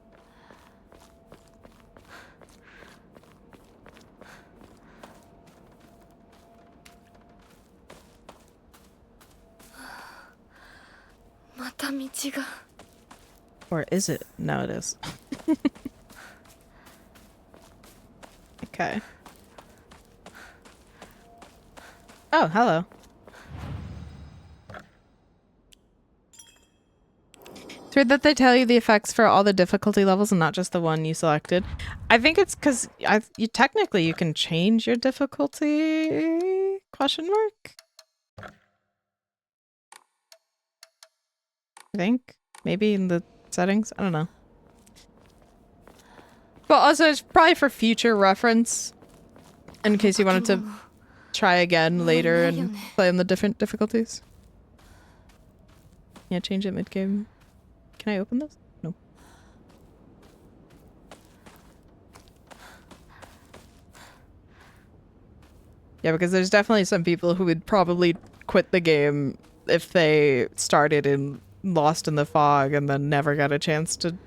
Or is it? No, it is. Okay. Oh, hello. It's weird that they tell you the effects for all the difficulty levels and not just the one you selected. I think it's because technically you can change your difficulty? Question mark? I think. Maybe in the settings? I don't know. But also, it's probably for future reference. In case you wanted to try again later and play on the different difficulties. Yeah, change it mid-game. Can I open this? No. Yeah, because there's definitely some people who would probably quit the game if they started in Lost in the Fog and then never got a chance to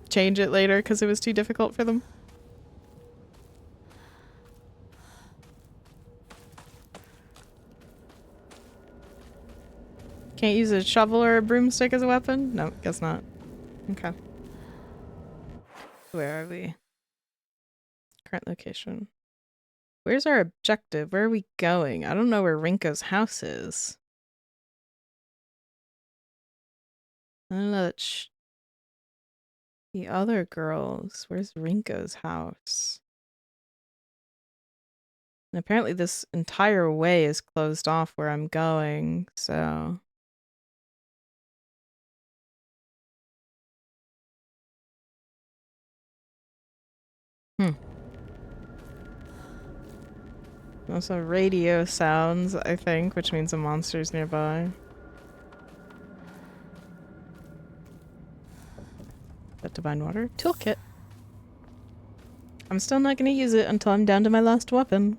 change it later because it was too difficult for them. Can't use a shovel or a broomstick as a weapon? No, guess not. Okay. Where are we? Current location. Where's our objective? Where are we going? I don't know where Rinko's house is. I don't know that the other girls. Where's Rinko's house? And apparently this entire way is closed off where I'm going, so... Also radio sounds, I think, which means a monster's nearby. That divine water? Toolkit. I'm still not gonna use it until I'm down to my last weapon.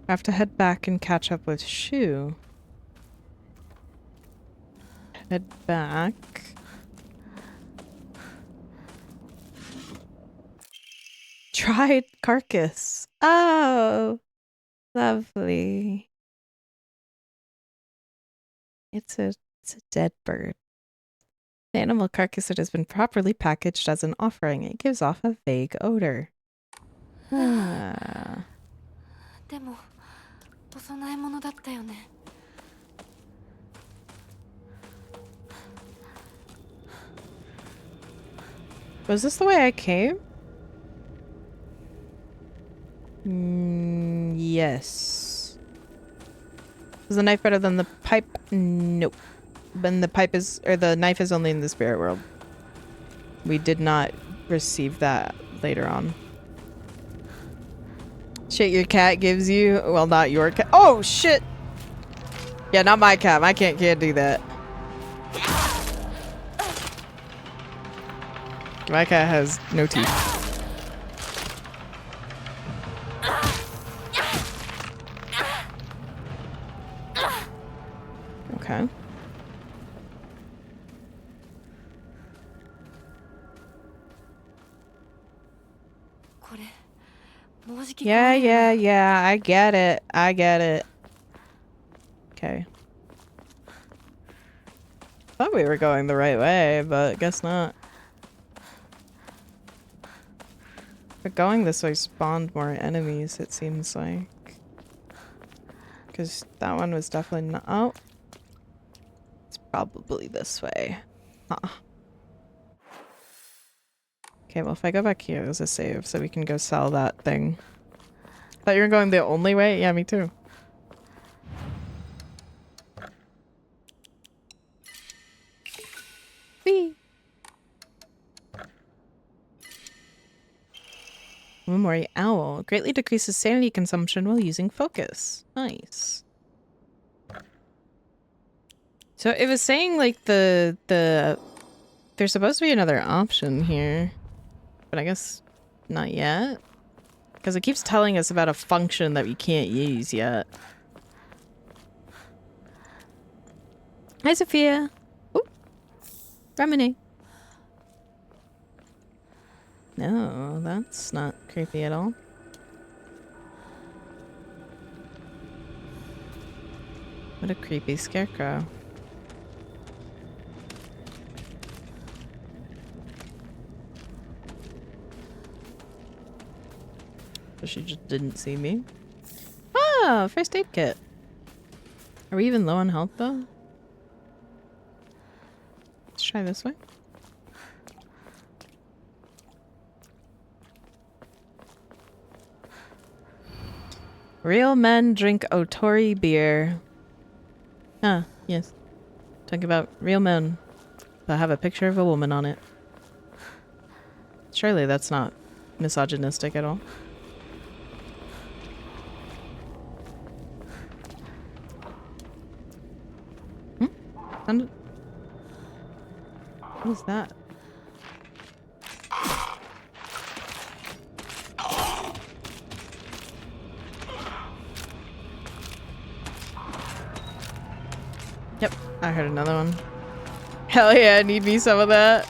I have to head back and catch up with Shu. Head back. Tried carcass. Oh, lovely. It's a dead bird. The animal carcass that has been properly packaged as an offering. It gives off a vague odor. Ah. Was this the way I came? Yes. Was the knife better than the pipe? Nope. Then the pipe is, or the knife is only in the spirit world. We did not receive that later on. Shit your cat gives you? Well, not your cat. Oh, shit! Yeah, not my cat. My cat can't do that. My cat has no teeth. Okay. Yeah, I get it. I get it. Okay. Thought we were going the right way, but guess not. But going this way spawned more enemies, it seems like. Because that one was definitely not. Oh. It's probably this way. Huh. Okay, well, if I go back here, there's a save, so we can go sell that thing. Thought you were going the only way? Yeah, me too. Whee! Memory Owl. Greatly decreases sanity consumption while using focus. Nice. So it was saying like there's supposed to be another option here. But I guess not yet. Because it keeps telling us about a function that we can't use yet. Hi, Sophia. Ooh. Remini. No, that's not creepy at all. What a creepy scarecrow. She just didn't see me. Oh, first aid kit. Are we even low on health though? Let's try this way. Real men drink Otori beer. Ah, yes. Talking about real men that have a picture of a woman on it. Surely that's not misogynistic at all. Hmm? What is that? Yep, I heard another one. Hell yeah, need me some of that.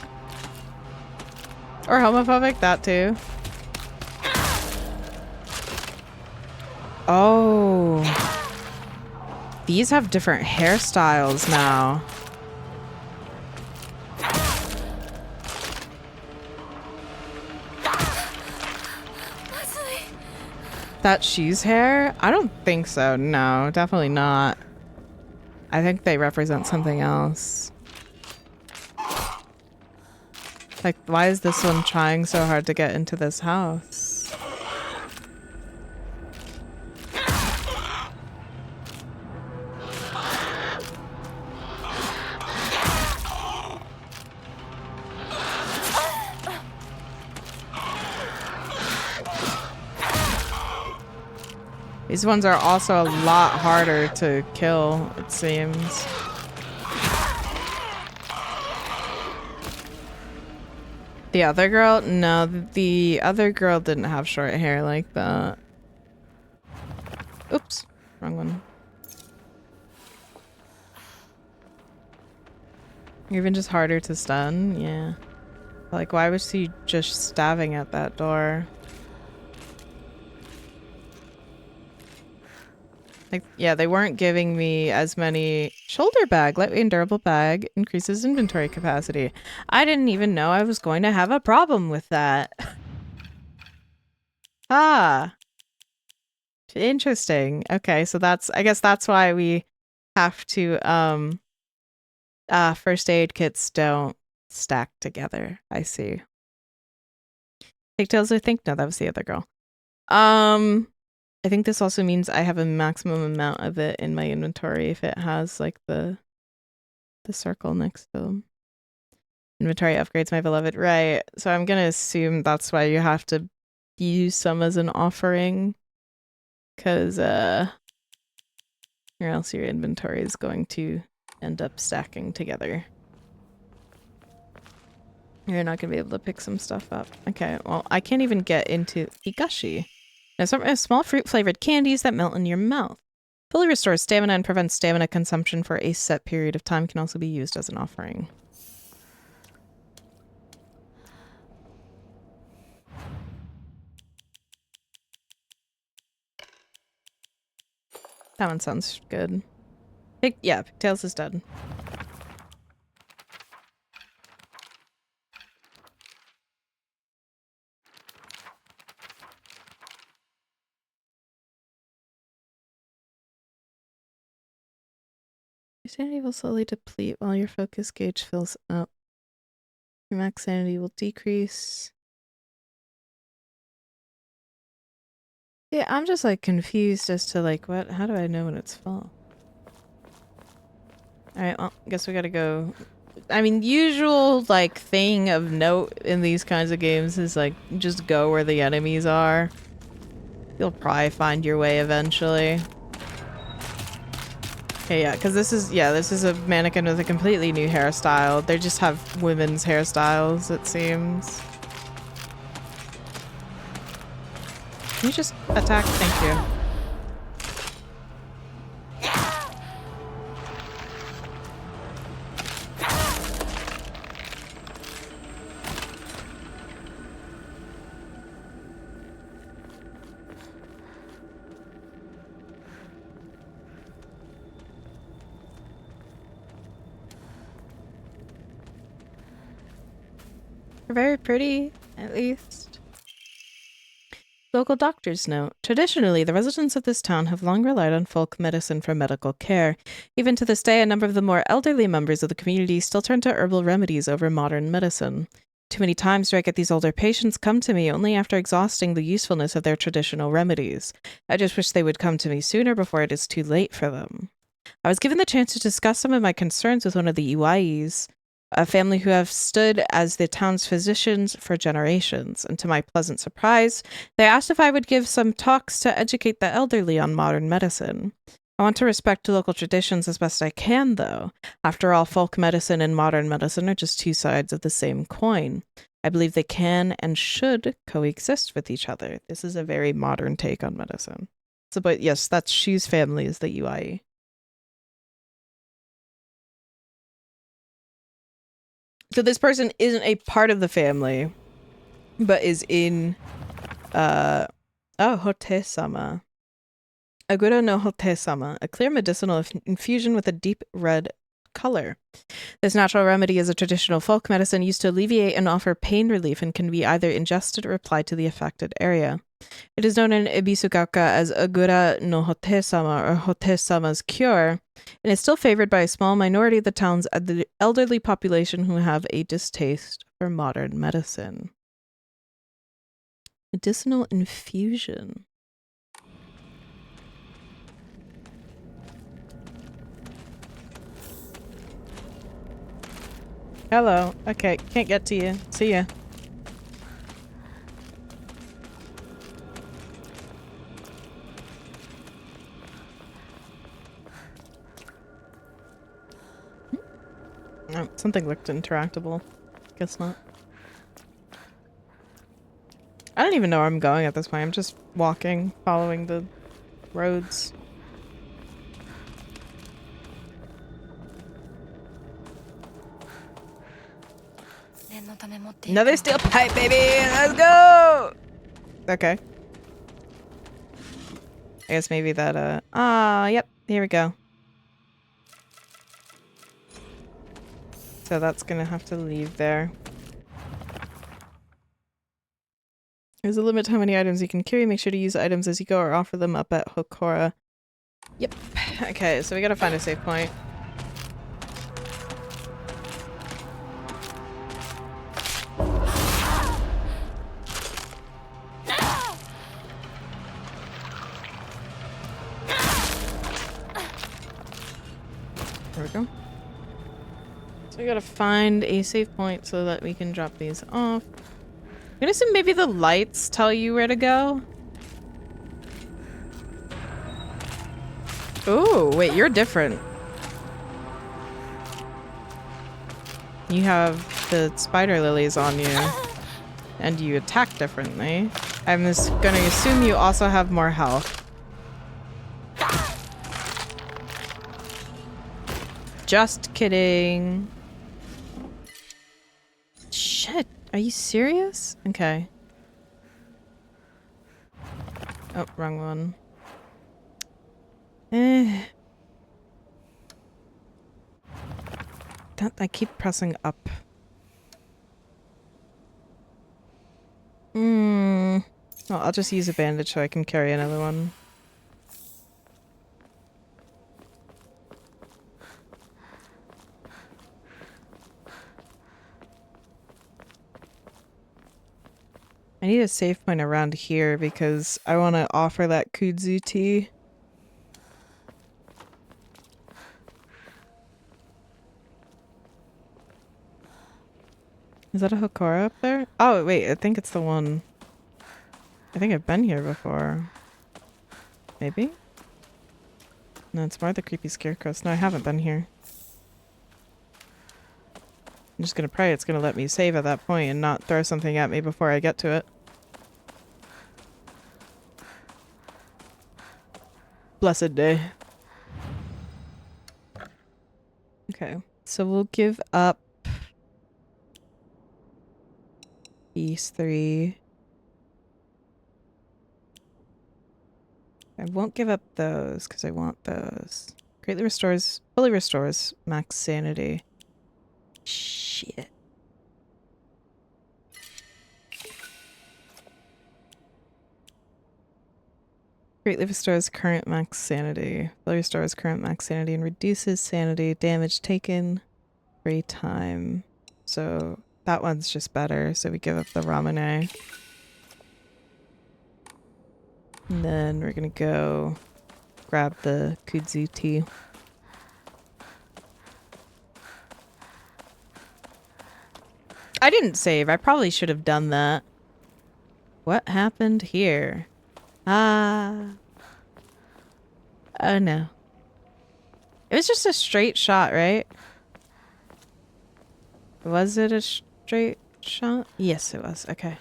Or homophobic, that too. Oh. These have different hairstyles now. That she's hair? I don't think so. No, definitely not. I think they represent something else. Like, why is this one trying so hard to get into this house? These ones are also a lot harder to kill, it seems. The other girl? No, the other girl didn't have short hair like that. Oops, wrong one. Even just harder to stun? Yeah. Like, why was she just stabbing at that door? Like, yeah, they weren't giving me as many shoulder bag. Lightweight and durable bag increases inventory capacity. I didn't even know I was going to have a problem with that. Ah. Interesting. Okay, so that's, I guess that's why we have to, first aid kits don't stack together. I see. Pigtails, I think? No, that was the other girl. I think this also means I have a maximum amount of it in my inventory if it has like the circle next to them. Inventory upgrades, my beloved. Right. So I'm gonna assume that's why you have to use some as an offering. Cause or else your inventory is going to end up stacking together. You're not gonna be able to pick some stuff up. Okay, well, I can't even get into Higashi. Now, some small fruit-flavored candies that melt in your mouth. Fully restores stamina and prevents stamina consumption for a set period of time. Can also be used as an offering. That one sounds good. Yeah, Pigtails is dead. Your sanity will slowly deplete while your focus gauge fills up. Your max sanity will decrease. Yeah, I'm just like confused as to like what, how do I know when it's full? Alright, well, I guess we gotta go. I mean, usual like thing of note in these kinds of games is like just go where the enemies are. You'll probably find your way eventually. Okay, yeah, because this is a mannequin with a completely new hairstyle. They just have women's hairstyles, it seems. Can you just attack? Thank you. They're very pretty, at least. Local doctor's note. Traditionally, the residents of this town have long relied on folk medicine for medical care. Even to this day, a number of the more elderly members of the community still turn to herbal remedies over modern medicine. Too many times do I get these older patients come to me only after exhausting the usefulness of their traditional remedies. I just wish they would come to me sooner before it is too late for them. I was given the chance to discuss some of my concerns with one of the UIEs, a family who have stood as the town's physicians for generations, and to my pleasant surprise, they asked if I would give some talks to educate the elderly on modern medicine. I want to respect local traditions as best I can, though. After all, folk medicine and modern medicine are just two sides of the same coin. I believe they can and should coexist with each other. This is a very modern take on medicine. So, but yes, that's Shu's family is the UIE. So this person isn't a part of the family, but is in, Hote-sama. Aguro no Hote-sama, a clear medicinal infusion with a deep red color. This natural remedy is a traditional folk medicine used to alleviate and offer pain relief and can be either ingested or applied to the affected area. It is known in Ibisugaoka as Agura no Hote-sama or Hote-sama's cure, and is still favored by a small minority of the town's elderly population who have a distaste for modern medicine. Medicinal infusion. Hello. Okay, can't get to you. See ya. Oh, something looked interactable. Guess not. I don't even know where I'm going at this point. I'm just walking, following the roads. Another steel pipe, baby! Let's go! Okay. I guess maybe that, yep. Here we go. So that's gonna have to leave there. There's a limit to how many items you can carry. Make sure to use items as you go or offer them up at Hokora. Yep. Okay, so we gotta find a save point. There we go. So we gotta find a save point so that we can drop these off. I'm gonna assume maybe the lights tell you where to go. Oh, wait, you're different. You have the spider lilies on you. And you attack differently. I'm just gonna assume you also have more health. Just kidding. Shit, are you serious? Okay. Oh, wrong one. I keep pressing up. Well, I'll just use a bandage so I can carry another one. I need a save point around here because I want to offer that kudzu tea. Is that a Hokora up there? Oh, wait, I think it's the one. I think I've been here before. Maybe? No, it's more the creepy scarecrows. No, I haven't been here. I'm just gonna pray it's gonna let me save at that point and not throw something at me before I get to it. Blessed day. Okay, so we'll give up these three. I won't give up those because I want those. Greatly restores, fully restores max sanity. Shit. Greatly restores current max sanity. Fully restores current max sanity and reduces sanity damage taken every time. So that one's just better. So we give up the Ramune. And then we're gonna go grab the kudzu tea. I didn't save. I probably should have done that. What happened here? Ah. Oh no. It was just a straight shot, right? Was it a straight shot? Yes, it was. Okay.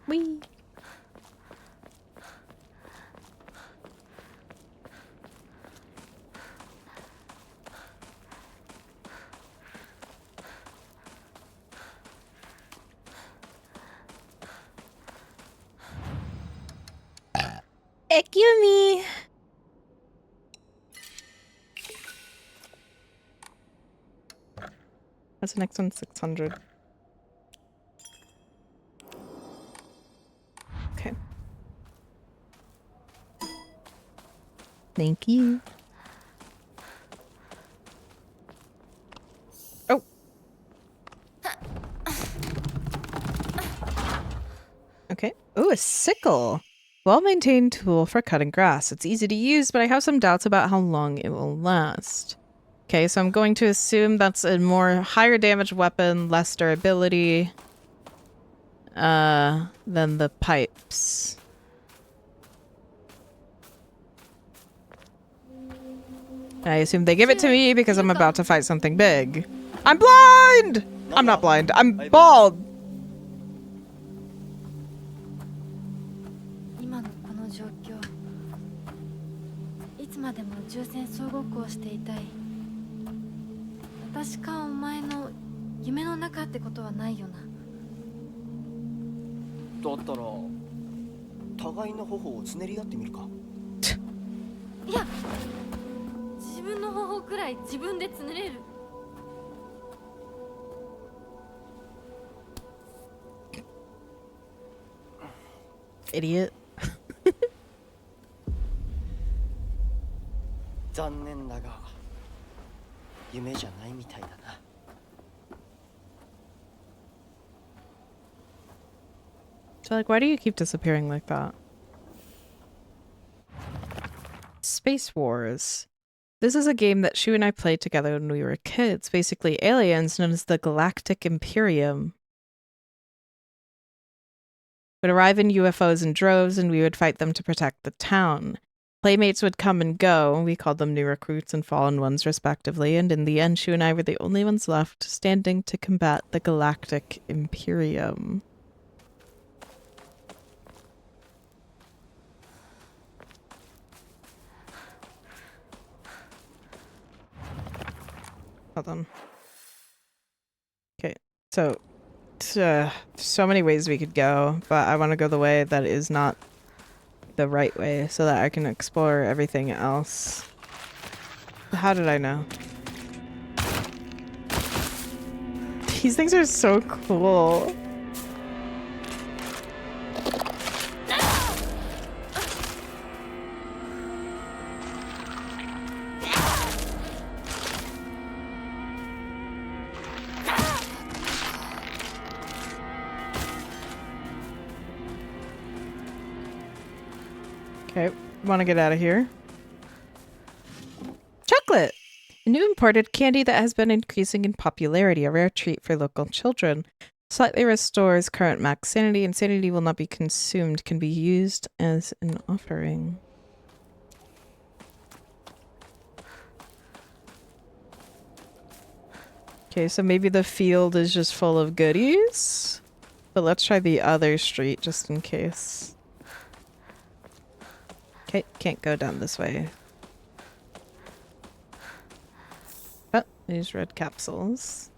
Whee! Ekumi! That's the next one, 600. Okay. Thank you. Oh! Okay. Ooh, a sickle! Well-maintained tool for cutting grass. It's easy to use, but I have some doubts about how long it will last. Okay, so I'm going to assume that's a more higher damage weapon, less durability, than the pipes. I assume they give it to me because I'm about to fight something big. I'm blind! I'm not blind. I'm bald! 今のこの状況、いつまでも宇宙船総合校をしていたい。私かお前の夢の中ってことはないよな。だったら互いの頬をつねり合ってみるか。いや、自分の頬くらい自分でつねれる。Idiot. 残念だが夢じゃないみたいだな。So, like, why do you keep disappearing like that? Space Wars. This is a game that Shu and I played together when we were kids. Basically, aliens known as the Galactic Imperium would arrive in UFOs in droves, and we would fight them to protect the town. Playmates would come and go. We called them new recruits and fallen ones, respectively, and in the end, Shu and I were the only ones left standing to combat the Galactic Imperium. Hold on. Okay, so so many ways we could go, but I want to go the way that is not the right way so that I can explore everything else. How did I know? These things are so cool. Okay, want to get out of here. Chocolate! A new imported candy that has been increasing in popularity, a rare treat for local children. Slightly restores current max sanity, and sanity will not be consumed, can be used as an offering. Okay, so maybe the field is just full of goodies? But let's try the other street just in case. Okay, can't go down this way. Oh, these red capsules.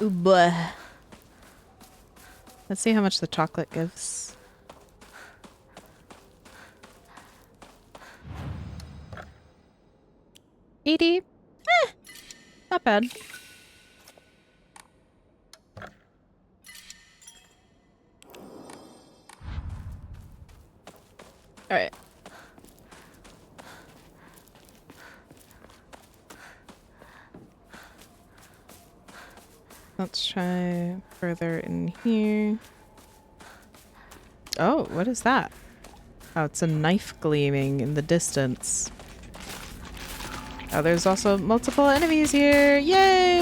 Ooh, boy. Let's see how much the chocolate gives. 80. Not bad. Alright. Let's try further in here. Oh, what is that? Oh, it's a knife gleaming in the distance. Oh, there's also multiple enemies here. Yay!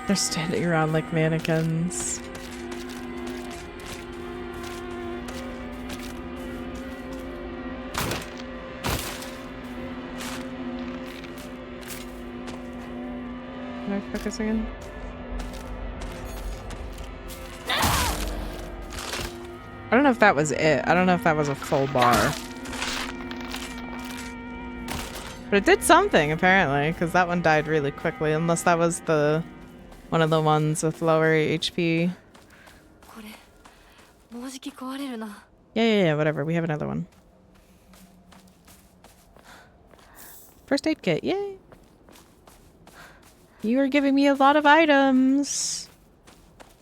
They're standing around like mannequins. Am I focusing in? I don't know if that was it. I don't know if that was a full bar. But it did something, apparently, because that one died really quickly, unless that was the one of the ones with lower HP. Yeah, whatever. We have another one. First aid kit, yay! You are giving me a lot of items.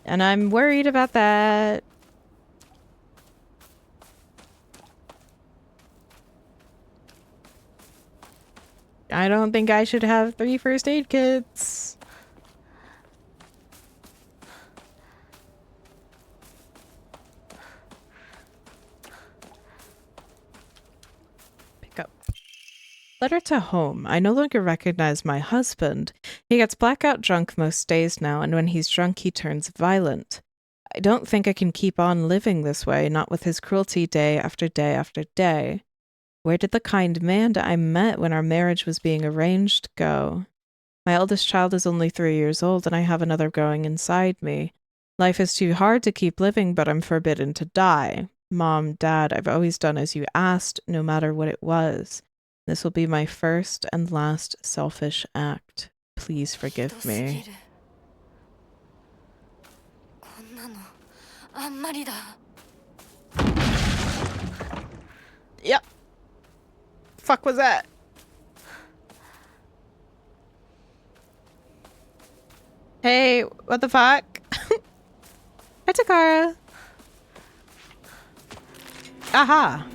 And I'm worried about that. I don't think I should have 3 first aid kits. Pick up. Letter to home. I no longer recognize my husband. He gets blackout drunk most days now, and when he's drunk he turns violent. I don't think I can keep on living this way, not with his cruelty day after day after day. Where did the kind man I met when our marriage was being arranged go? My eldest child is only 3 years old, and I have another growing inside me. Life is too hard to keep living, but I'm forbidden to die. Mom, Dad, I've always done as you asked, no matter what it was. This will be my first and last selfish act. Please forgive me. Yep. Fuck was that? Hey, what the fuck? Hi, Takara. Aha.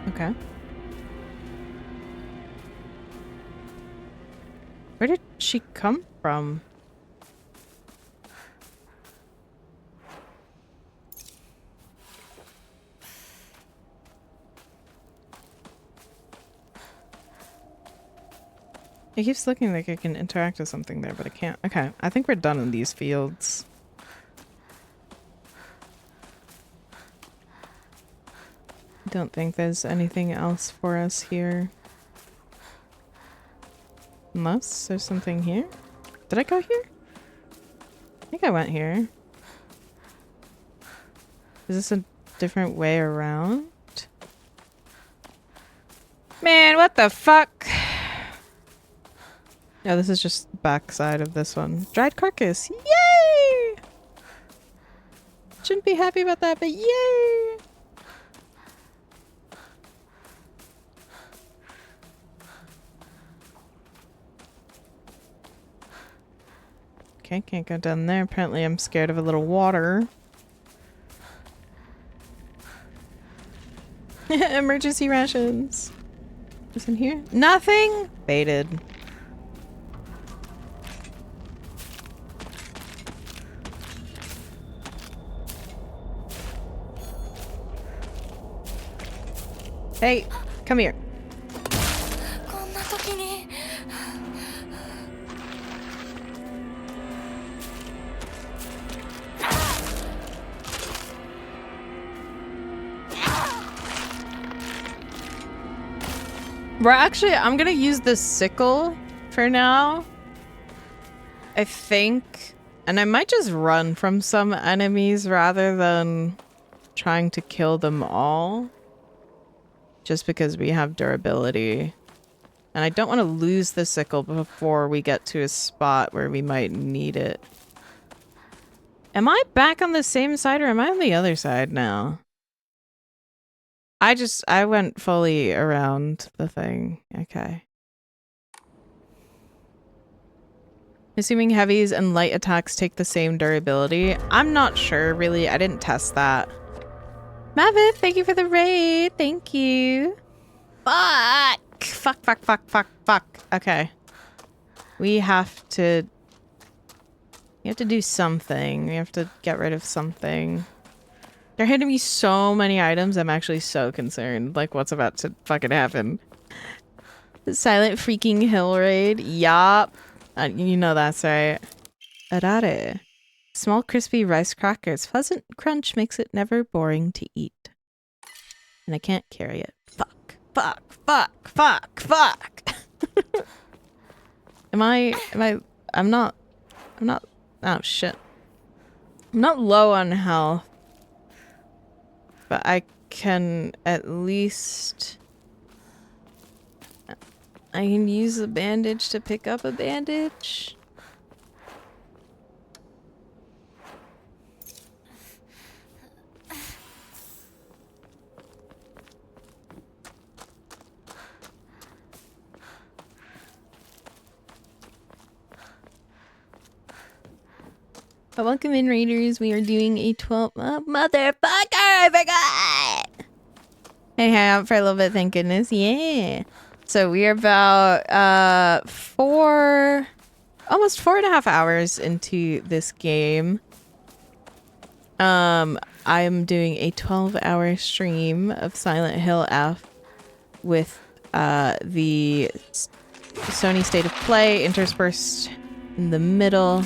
Okay. Where did she come from? It keeps looking like I can interact with something there, but I can't. Okay, I think we're done in these fields. Don't think there's anything else for us here. Unless there's something here. Did I go here? I think I went here. Is this a different way around? Man, what the fuck? No, this is just the back side of this one. Dried carcass. Yay! Shouldn't be happy about that, but yay! Okay, can't go down there. Apparently I'm scared of a little water. Emergency rations. What's in here? Nothing? Baited. Hey, come here. I'm gonna use the sickle for now. I think. And I might just run from some enemies rather than trying to kill them all. Just because we have durability. And I don't want to lose the sickle before we get to a spot where we might need it. Am I back on the same side or am I on the other side now? I went fully around the thing. Okay. Assuming heavies and light attacks take the same durability. I'm not sure, really. I didn't test that. Maviv, thank you for the raid. Thank you. Fuck. Fuck. Okay. We have to do something. We have to get rid of something. They're handing me so many items. I'm actually so concerned. Like, what's about to fucking happen? The Silent freaking hill raid. Yup. You know that's right. Arare. Small crispy rice crackers. Pleasant crunch makes it never boring to eat. And I can't carry it. Fuck. I'm not, oh shit. I'm not low on health. But I can at least... I can use a bandage to pick up a bandage. But welcome in, Raiders. We are doing a 12... Oh, motherfucker! I forgot! Hey, hang out for a little bit, thank goodness. Yeah! So we are about almost 4.5 hours into this game. I am doing a 12-hour stream of Silent Hill F with the Sony State of Play interspersed in the middle.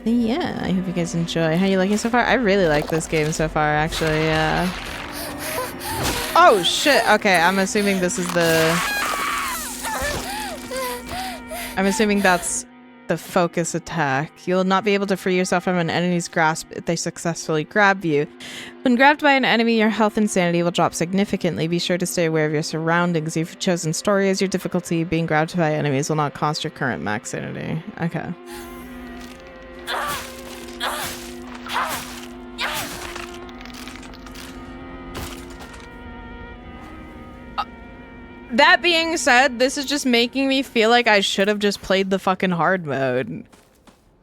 Yeah, I hope you guys enjoy. How you liking so far? I really like this game so far, actually. Yeah. Oh shit! Okay, I'm assuming this is the... I'm assuming that's the focus attack. You'll not be able to free yourself from an enemy's grasp if they successfully grab you. When grabbed by an enemy, your health and sanity will drop significantly. Be sure to stay aware of your surroundings. If you've chosen story as your difficulty, being grabbed by enemies will not cost your current max sanity. Okay. That being said, this is just making me feel like I should have just played the fucking hard mode.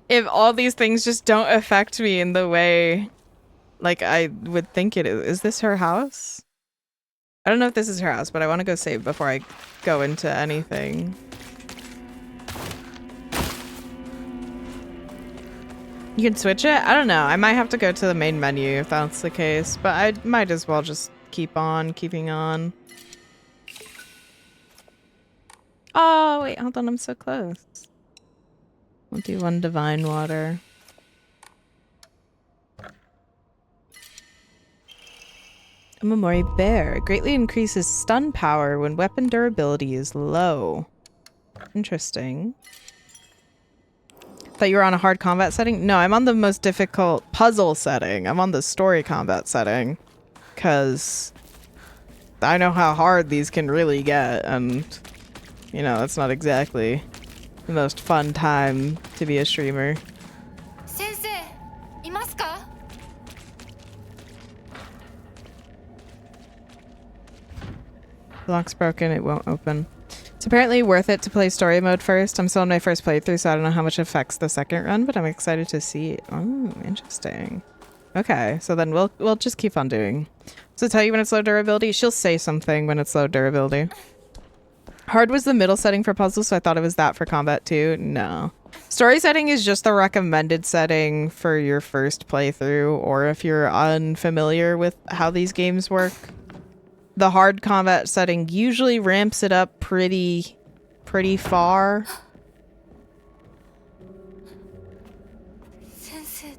If all these things just don't affect me in the way like I would think it is. Is this her house? I don't know if this is her house, but I want to go save before I go into anything. You can switch it? I don't know. I might have to go to the main menu if that's the case, but I might as well just keeping on. Oh, wait, hold on. I'm so close. We'll do one divine water. A Memori Bear. Greatly increases stun power when weapon durability is low. Interesting. Thought you were on a hard combat setting? No, I'm on the most difficult puzzle setting. I'm on the story combat setting. Because I know how hard these can really get, and... you know, that's not exactly the most fun time to be a streamer. Sensei, imasu ka? The lock's broken, it won't open. It's apparently worth it to play story mode first. I'm still in my first playthrough, so I don't know how much it affects the second run, but I'm excited to see. Oh, interesting. Okay, so then we'll just keep on doing. So tell you when it's low durability? She'll say something when it's low durability. Hard was the middle setting for puzzles, so I thought it was that for combat too. No. Story setting is just the recommended setting for your first playthrough, or if you're unfamiliar with how these games work. The hard combat setting usually ramps it up pretty far. Sensei,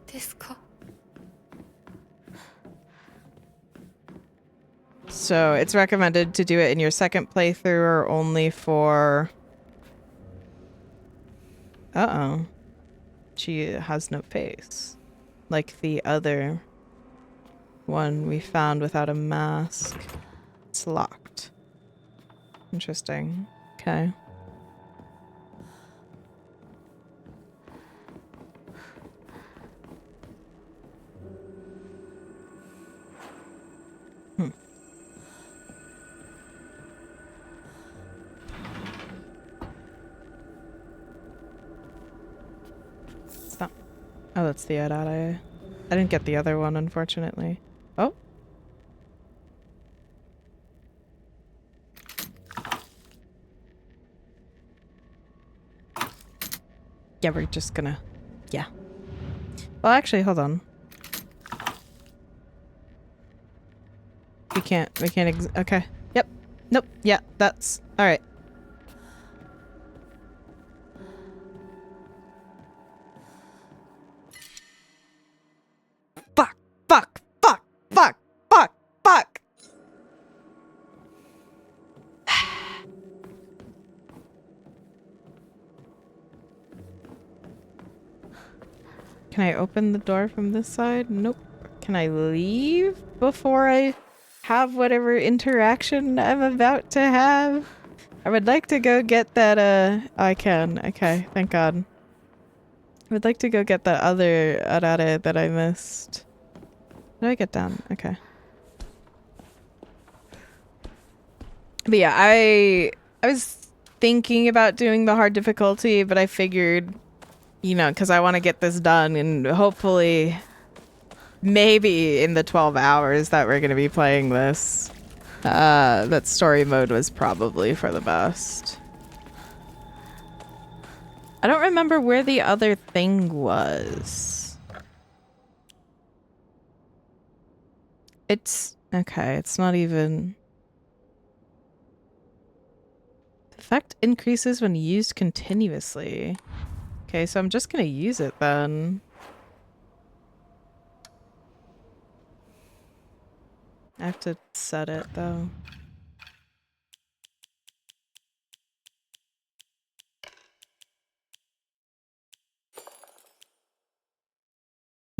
desu ka? So it's recommended to do it in your second playthrough or only for... Uh-oh. She has no face. Like the other one we found without a mask. It's locked. Interesting. Okay. Stop. Oh, that's the Adada. I didn't get the other one, unfortunately. Oh. Yeah, we're just gonna... Yeah. Well, actually, hold on. We can't okay. Yep. Nope. Yeah, that's... Alright. Fuck! Fuck! Fuck! Fuck! Fuck! Fuck! Can I open the door from this side? Nope. Can I leave before I have whatever interaction I'm about to have? I would like to go get that, I can. Okay, thank God. I would like to go get that other arare that I missed. How do I get down? Okay. But yeah, I was thinking about doing the hard difficulty, but I figured, you know, because I want to get this done and hopefully maybe in the 12 hours that we're going to be playing this, that story mode was probably for the best. I don't remember where the other thing was. It's... okay, it's not even... The effect increases when used continuously. Okay, so I'm just gonna use it then. I have to set it though.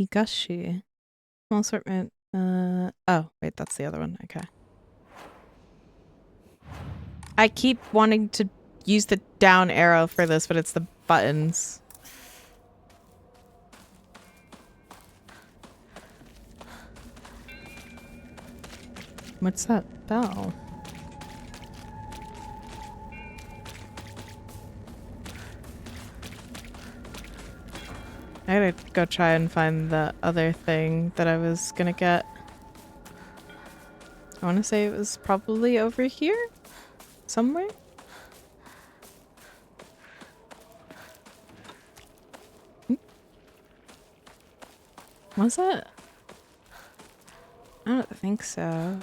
Higashi. Small assortment. Oh, wait, that's the other one. Okay. I keep wanting to use the down arrow for this, but it's the buttons. What's that bell? I gotta go try and find the other thing that I was gonna get. I want to say it was probably over here? Somewhere? Was it? I don't think so.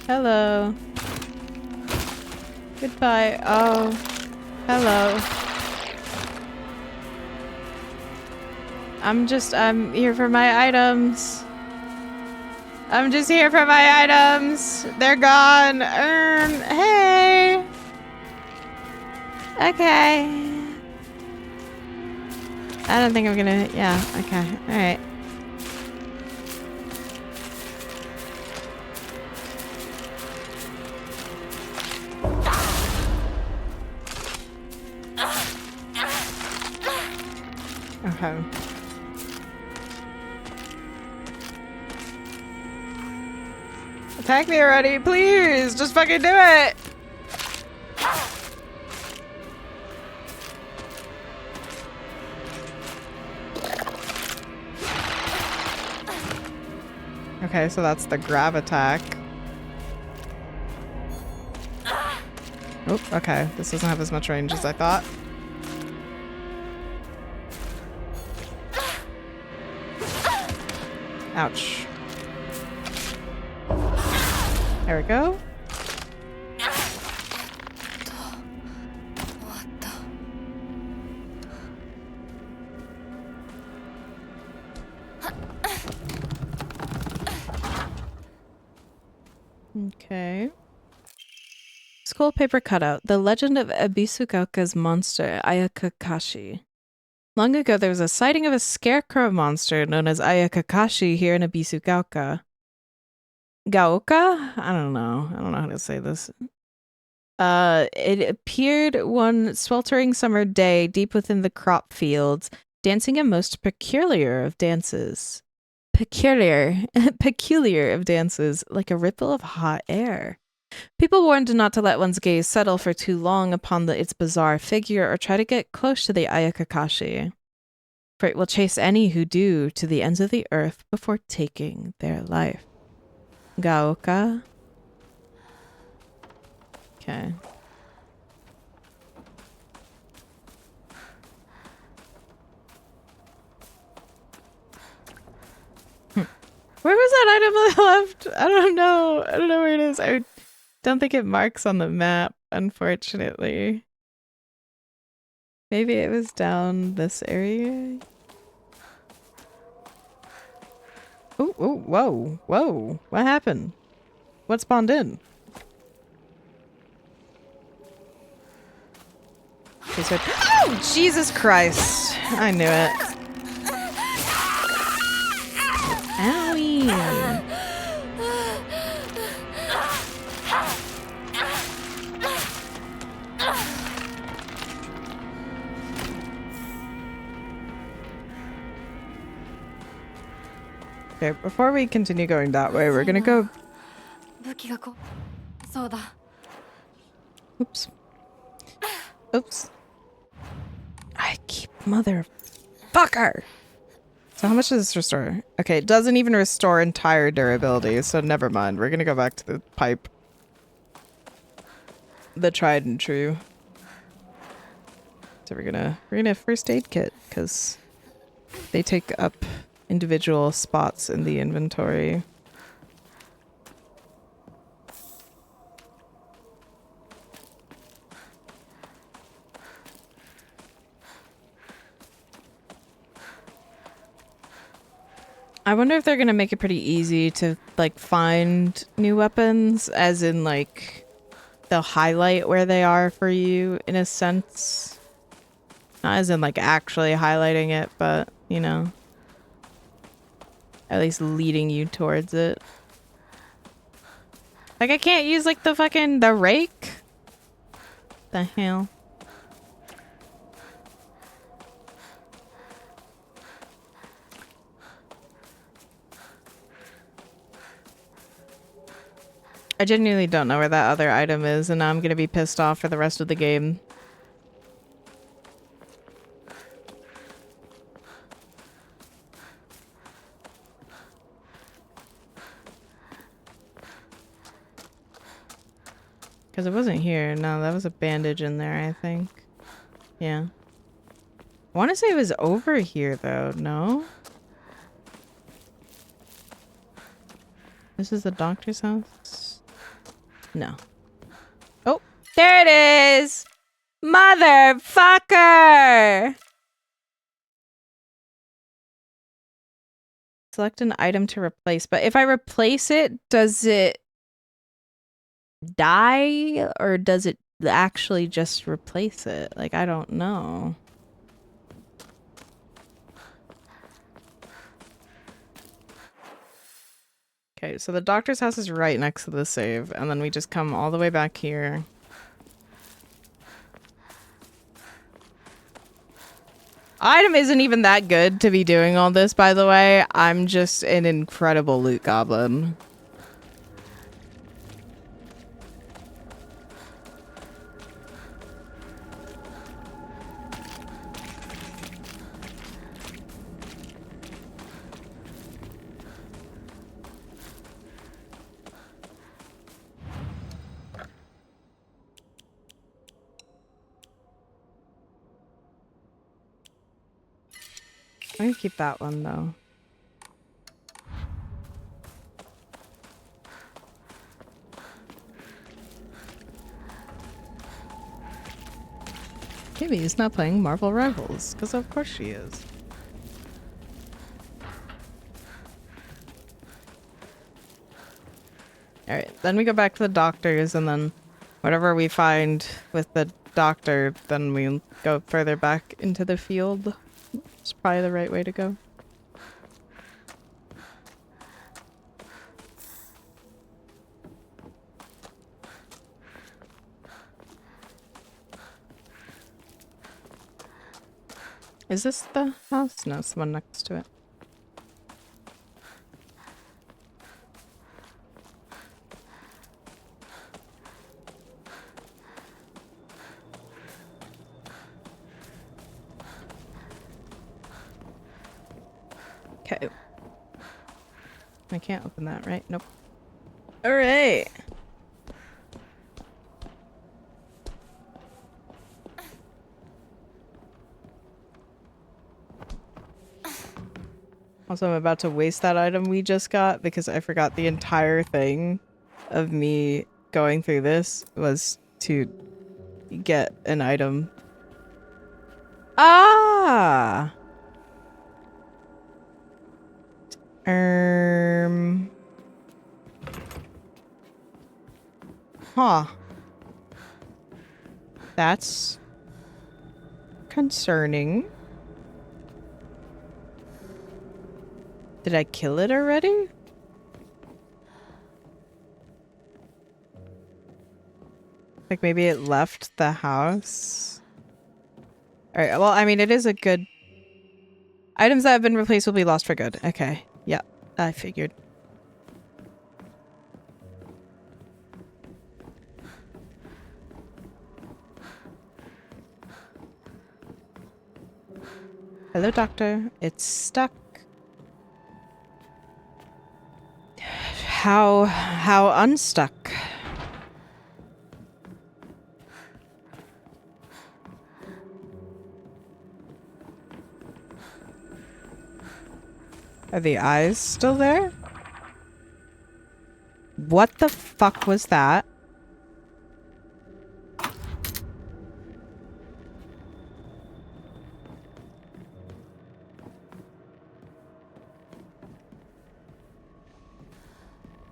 Hello. Goodbye. Oh. Hello. I'm here for my items. I'm just here for my items. They're gone. Hey. Okay. I don't think I'm gonna, yeah, okay, alright. Okay. Attack me already, please! Just fucking do it! Okay, so that's the grab attack. Oh, okay. This doesn't have as much range as I thought. Ouch. There we go. Okay. School paper cutout. The legend of Ebisugaoka's monster, Ayakakashi. Long ago, there was a sighting of a scarecrow monster known as Ayakakashi here in Ebisugaoka. Gaoka? I don't know. I don't know how to say this. It appeared one sweltering summer day deep within the crop fields, dancing a most peculiar of dances. Peculiar of dances, like a ripple of hot air. People warned not to let one's gaze settle for too long upon its bizarre figure or try to get close to the Ayakakashi, for it will chase any who do to the ends of the earth before taking their life. Gaoka. Okay. Where was that item on the left? I don't know. I don't know where it is. I don't think it marks on the map, unfortunately. Maybe it was down this area. Oh, oh, whoa, whoa. What happened? What spawned in? Oh, Jesus Christ. I knew it. Owie. Okay, before we continue going that way, we're gonna go... Oops. Oops. I keep motherfucker. So how much does this restore? Okay, it doesn't even restore entire durability, so never mind. We're gonna go back to the pipe. The tried and true. So we're gonna first aid kit, because they take up individual spots in the inventory. I wonder if they're gonna make it pretty easy to like find new weapons, as in like they'll highlight where they are for you in a sense. Not as in like actually highlighting it, but you know, at least leading you towards it. Like I can't use like the rake? The hell? I genuinely don't know where that other item is, and now I'm gonna be pissed off for the rest of the game. Because it wasn't here. No, that was a bandage in there, I think. Yeah. I want to say it was over here, though. No? This is the doctor's house? No. Oh, there it is! Motherfucker! Select an item to replace, but if I replace it, does it die or does it actually just replace it? Like, I don't know. Okay, so the doctor's house is right next to the save, and then we just come all the way back here. Item isn't even that good to be doing all this, by the way. I'm just an incredible loot goblin. I'm gonna keep that one though. Kimmy's not playing Marvel Rivals, because of course she is. Alright, then we go back to the doctors, and then whatever we find with the doctor, then we go further back into the field. It's probably the right way to go. Is this the house? No, it's the one next to it. Okay. I can't open that, right? Nope. Alright. Also, I'm about to waste that item we just got because I forgot the entire thing of me going through this was to get an item. Ah! Huh. That's concerning. Did I kill it already? Like maybe it left the house? Alright, well, I mean, it is a good... Items that have been replaced will be lost for good. Okay. Yeah, I figured. Hello, doctor. It's stuck. How unstuck? Are the eyes still there? What the fuck was that?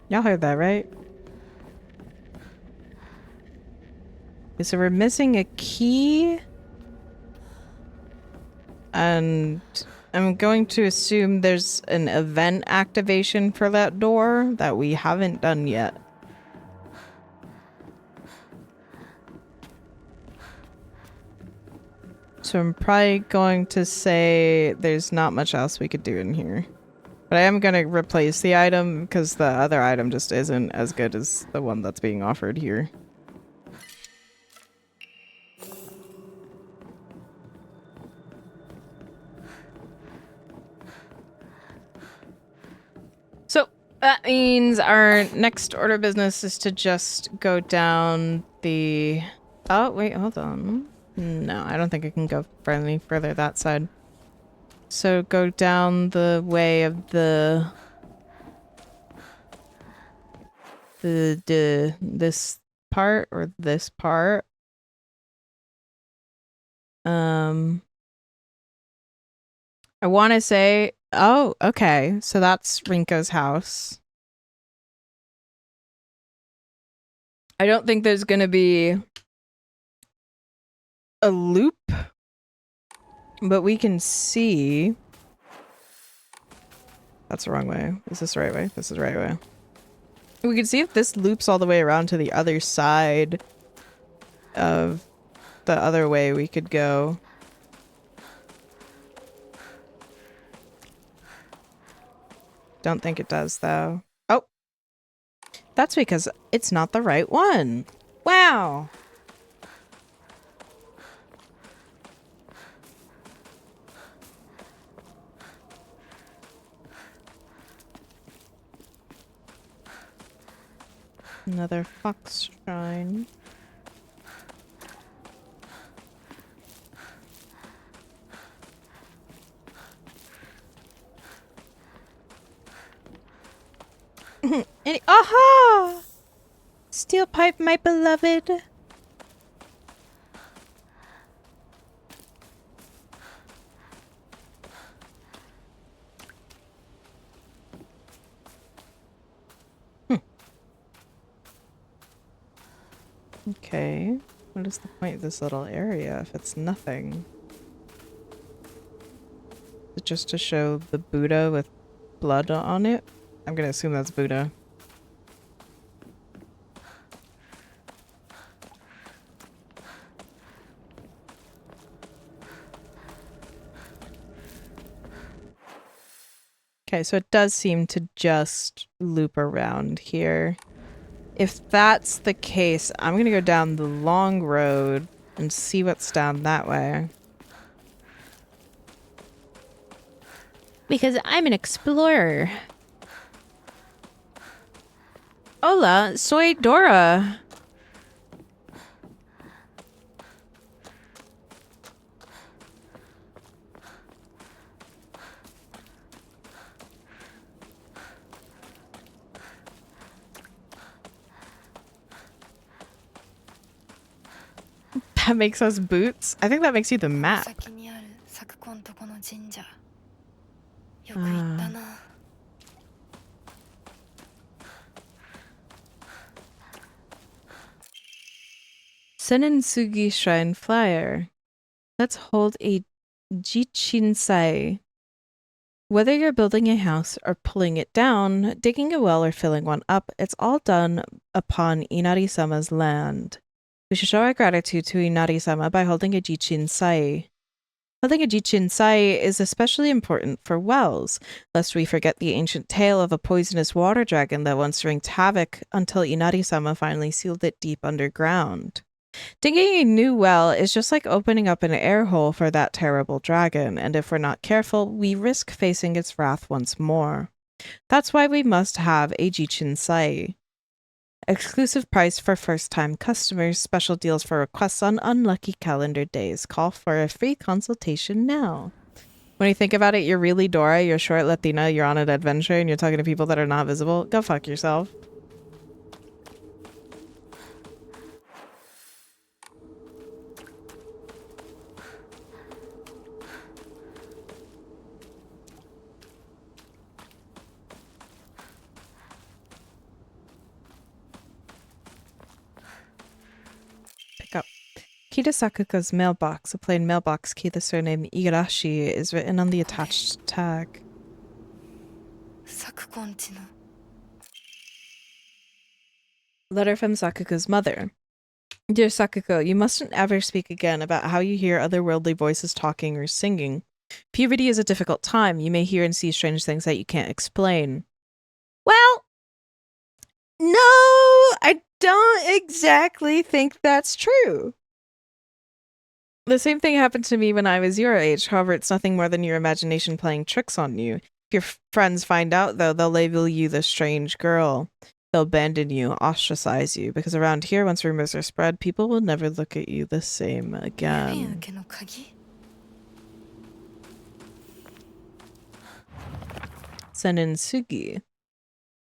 Y'all heard that, right? Okay, so we're missing a key. And I'm going to assume there's an event activation for that door that we haven't done yet. So I'm probably going to say there's not much else we could do in here. But I am going to replace the item because the other item just isn't as good as the one that's being offered here. So that means our next order of business is to just go down the... Oh, wait, hold on. No, I don't think I can go any further that side. So go down the way of this part or this part. I want to say, oh, okay. So that's Rinko's house. I don't think there's going to be a loop, but we can see. That's the wrong way. Is this the right way? This is the right way. We can see if this loops all the way around to the other side of the other way we could go. Don't think it does, though. Oh! That's because it's not the right one. Wow! Another fox shrine. Aha! Steel pipe, my beloved. Okay. What is the point of this little area if it's nothing? Is it just to show the Buddha with blood on it? I'm gonna assume that's Buddha. Okay, so it does seem to just loop around here. If that's the case, I'm gonna go down the long road and see what's down that way. Because I'm an explorer. Hola, soy Dora. That makes us boots? I think that makes you the map. Senensugi Shrine Flyer. Let's hold a jichinsai. Whether you're building a house or pulling it down, digging a well or filling one up, it's all done upon Inari-sama's land. We should show our gratitude to Inari-sama by holding a jichinsai. Holding a jichinsai is especially important for wells, lest we forget the ancient tale of a poisonous water dragon that once wreaked havoc until Inari-sama finally sealed it deep underground. Digging a new well is just like opening up an air hole for that terrible dragon, and if we're not careful, we risk facing its wrath once more. That's why we must have a jichinsai. Exclusive price for first-time customers, special deals for requests on unlucky calendar days. Call for a free consultation now. When you think about it, you're really Dora, you're short Latina, you're on an adventure, and you're talking to people that are not visible. Go fuck yourself. Pick up. Key to Sakuko's mailbox, a plain mailbox key, the surname Igarashi, is written on the attached tag. Letter from Sakuko's mother. Dear Sakuko, you mustn't ever speak again about how you hear otherworldly voices talking or singing. Puberty is a difficult time. You may hear and see strange things that you can't explain. Well, no, I don't exactly think that's true. The same thing happened to me when I was your age. However, it's nothing more than your imagination playing tricks on you. If your friends find out, though, they'll label you the strange girl. They'll abandon you, ostracize you, because around here, once rumors are spread, people will never look at you the same again. Senensugi.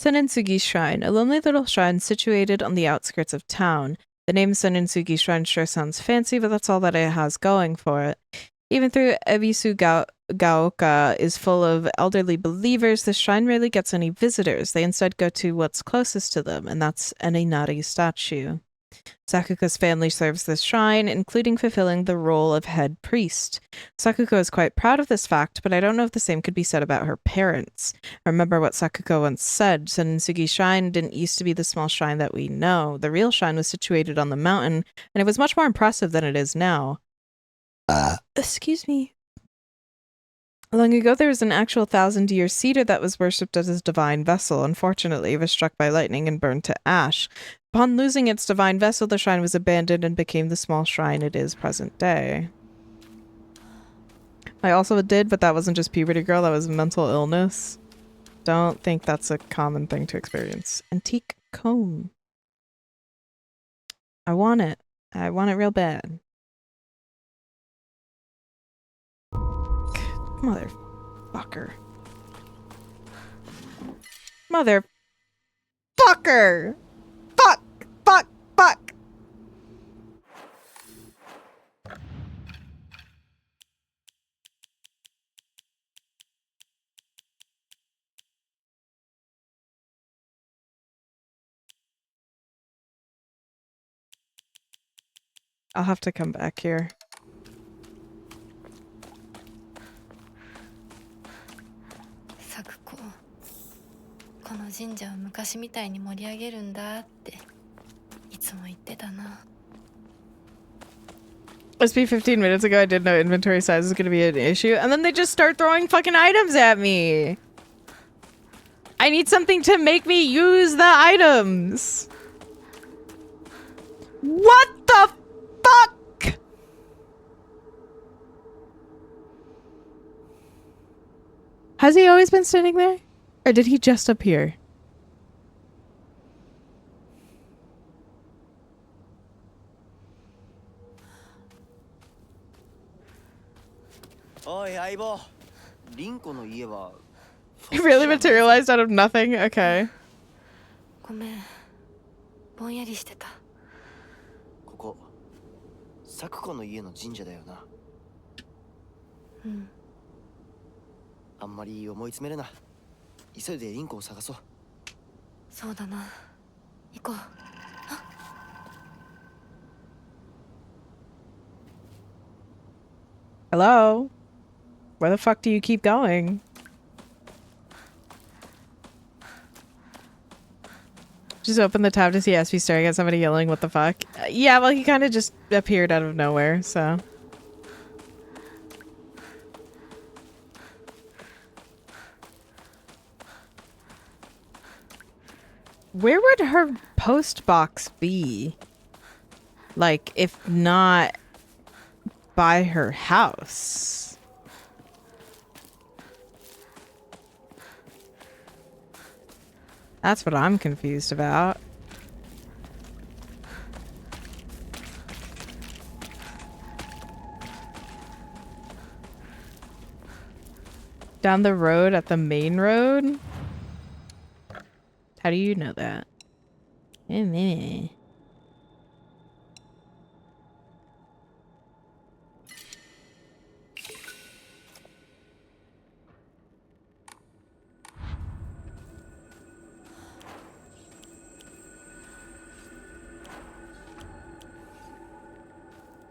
Senensugi Shrine, a lonely little shrine situated on the outskirts of town. The name Senensugi Shrine sure sounds fancy, but that's all that it has going for it. Even though Ebisu Gaoka is full of elderly believers, the shrine rarely gets any visitors. They instead go to what's closest to them, and that's an Inari statue. Sakuko's family serves this shrine, including fulfilling the role of head priest. Sakuko is quite proud of this fact, but I don't know if the same could be said about her parents. I remember what Sakuko once said, Senensugi Shrine didn't used to be the small shrine that we know. The real shrine was situated on the mountain, and it was much more impressive than it is now. Excuse me. Long ago, there was an actual 1,000-year cedar that was worshipped as a divine vessel. Unfortunately, it was struck by lightning and burned to ash. Upon losing its divine vessel, the shrine was abandoned and became the small shrine it is present day. I also did, but that wasn't just puberty, girl. That was mental illness. Don't think that's a common thing to experience. Antique comb. I want it. I want it real bad. Motherfucker. Motherfucker! Fuck! Fuck! Fuck! I'll have to come back here. Sakuko, この神社を昔みたいに盛り上げるんだっていつも言ってたな。SP 15 minutes ago, I didn't know inventory size was gonna be an issue, and then they just start throwing fucking items at me. I need something to make me use the items. What the fuck? Has he always been standing there? Or did he just appear? Oi, 相棒。リンコの家は It really materialized out of nothing? Okay. ごめん、ぼんやりしてた。ここ、サクコの家の神社だよな。うん。あんまり思い詰めるな。急いでリンコを探そう。そうだな。行こう。Hello? Where the fuck do you keep going? Just open the tab to see SP staring at somebody yelling, what the fuck? Yeah, well, he kind of just appeared out of nowhere, so. Where would her post box be? Like, if not by her house? That's what I'm confused about. Down the road at the main road? How do you know that?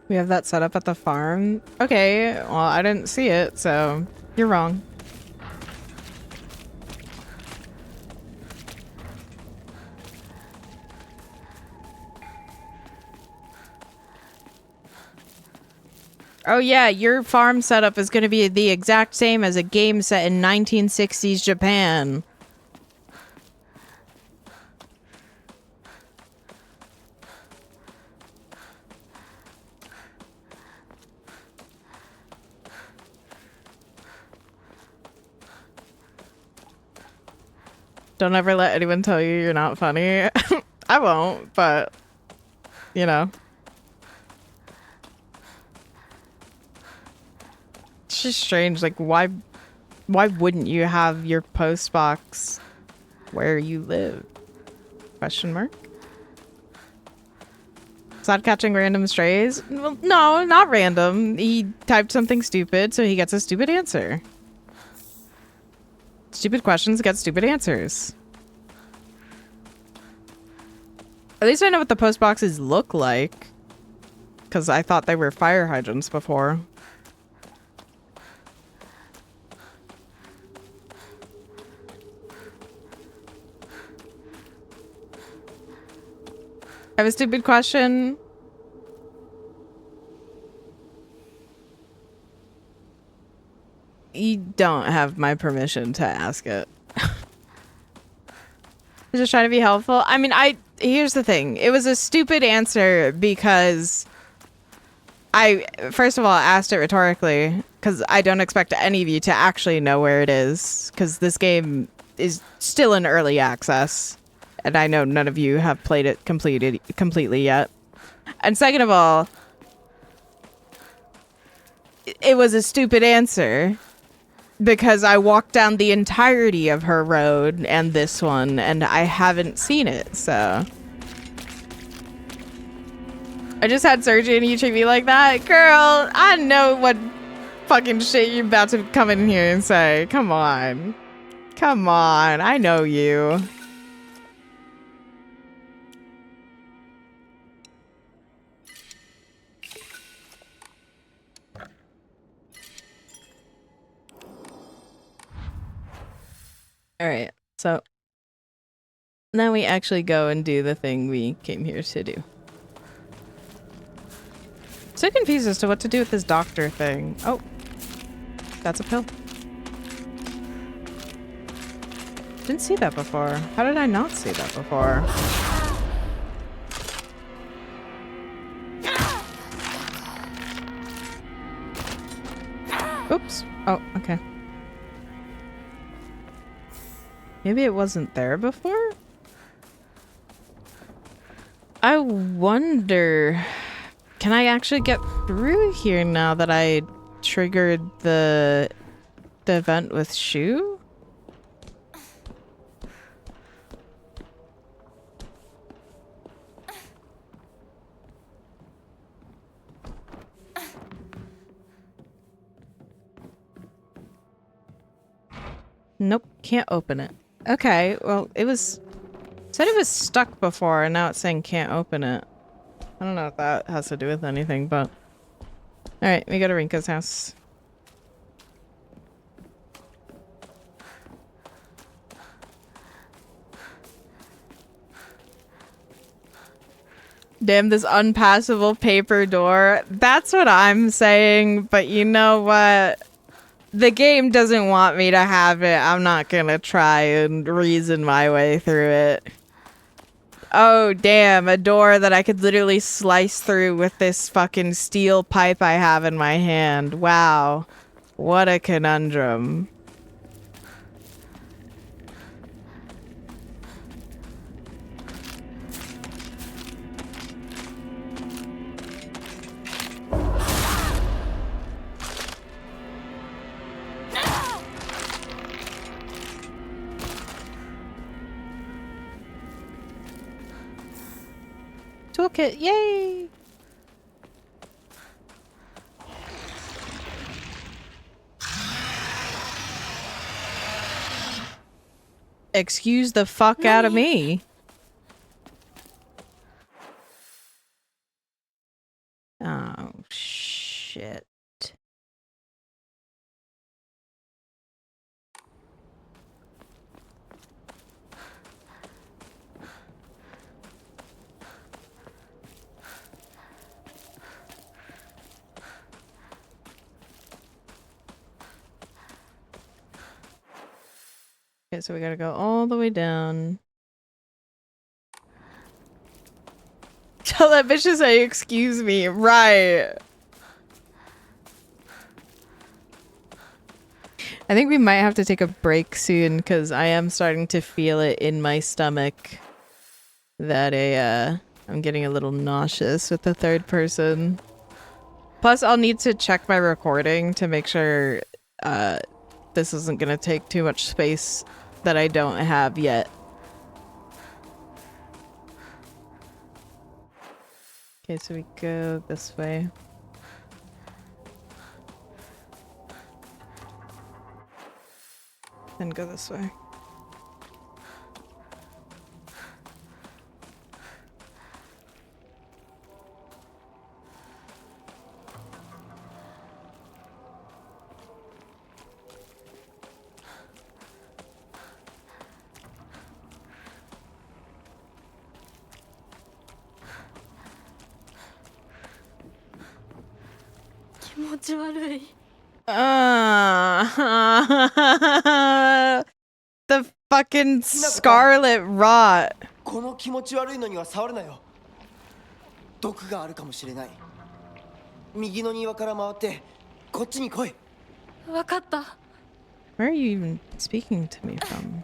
We have that set up at the farm? Okay, well, I didn't see it, so you're wrong. Oh yeah, your farm setup is going to be the exact same as a game set in 1960s Japan. Don't ever let anyone tell you you're not funny. I won't, but, you know. It's just strange, like, why wouldn't you have your post box where you live? Question mark? Is that catching random strays? Well, no, not random. He typed something stupid, so he gets a stupid answer. Stupid questions get stupid answers. At least I know what the post boxes look like. Because I thought they were fire hydrants before. I have a stupid question. You don't have my permission to ask it. I'm just trying to be helpful. I mean, here's the thing. It was a stupid answer because I, first of all, asked it rhetorically because I don't expect any of you to actually know where it is because this game is still in early access. And I know none of you have played it completely yet. And second of all, it was a stupid answer because I walked down the entirety of her road and this one, and I haven't seen it, so. I just had surgery and you treat me like that? Girl, I know what fucking shit you're about to come in here and say. Come on. Come on, I know you. Alright, so now we actually go and do the thing we came here to do. So confused as to what to do with this doctor thing. Oh, that's a pill. Didn't see that before. How did I not see that before? Oops. Oh, okay. Maybe it wasn't there before? I wonder... Can I actually get through here now that I triggered the event with Shu? Nope, can't open it. Okay, well, it was... said it was stuck before, and now it's saying can't open it. I don't know if that has to do with anything, but... Alright, we go to Rinka's house. Damn, this unpassable paper door. That's what I'm saying, but you know what? The game doesn't want me to have it. I'm not gonna try and reason my way through it. Oh, damn, a door that I could literally slice through with this fucking steel pipe I have in my hand. Wow. What a conundrum. Toolkit, yay! Excuse the fuck out of me. Oh, shit. Okay, so we gotta go all the way down. Tell that bitch to say, excuse me. Right. I think we might have to take a break soon because I am starting to feel it in my stomach that I'm getting a little nauseous with the third person. Plus, I'll need to check my recording to make sure this isn't gonna take too much space that I don't have yet. Okay, so we go this way. Then go this way. The fucking scarlet rot. この気持ち悪いのには触るなよ。毒があるかもしれない。右の庭から回ってこっちに来い。わかった。 Where are you even speaking to me from?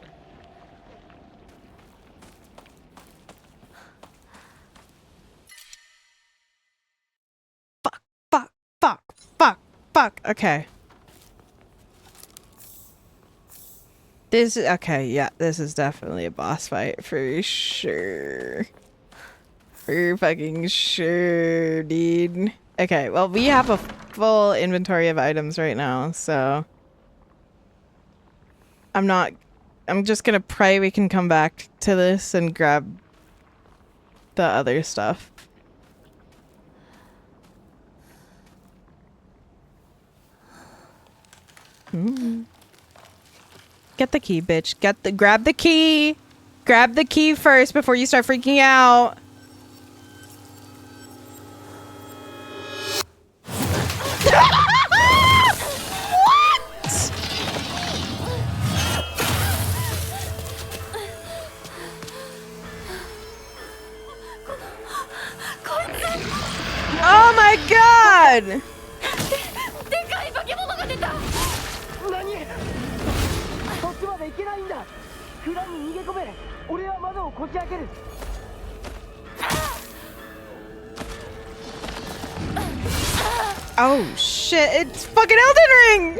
Fuck, fuck, fuck, fuck, fuck. Okay. This is okay, yeah, this is definitely a boss fight for sure. For fucking sure, dude. Okay, well, we have a full inventory of items right now, so I'm just gonna pray we can come back to this and grab the other stuff. Get the key, bitch. Grab the key. Grab the key first before you start freaking out. Oh my god! そっちまで行けないんだ。蔵に逃げ込め。俺は窓をこじ開ける。Oh shit, it's fucking Elden Ring!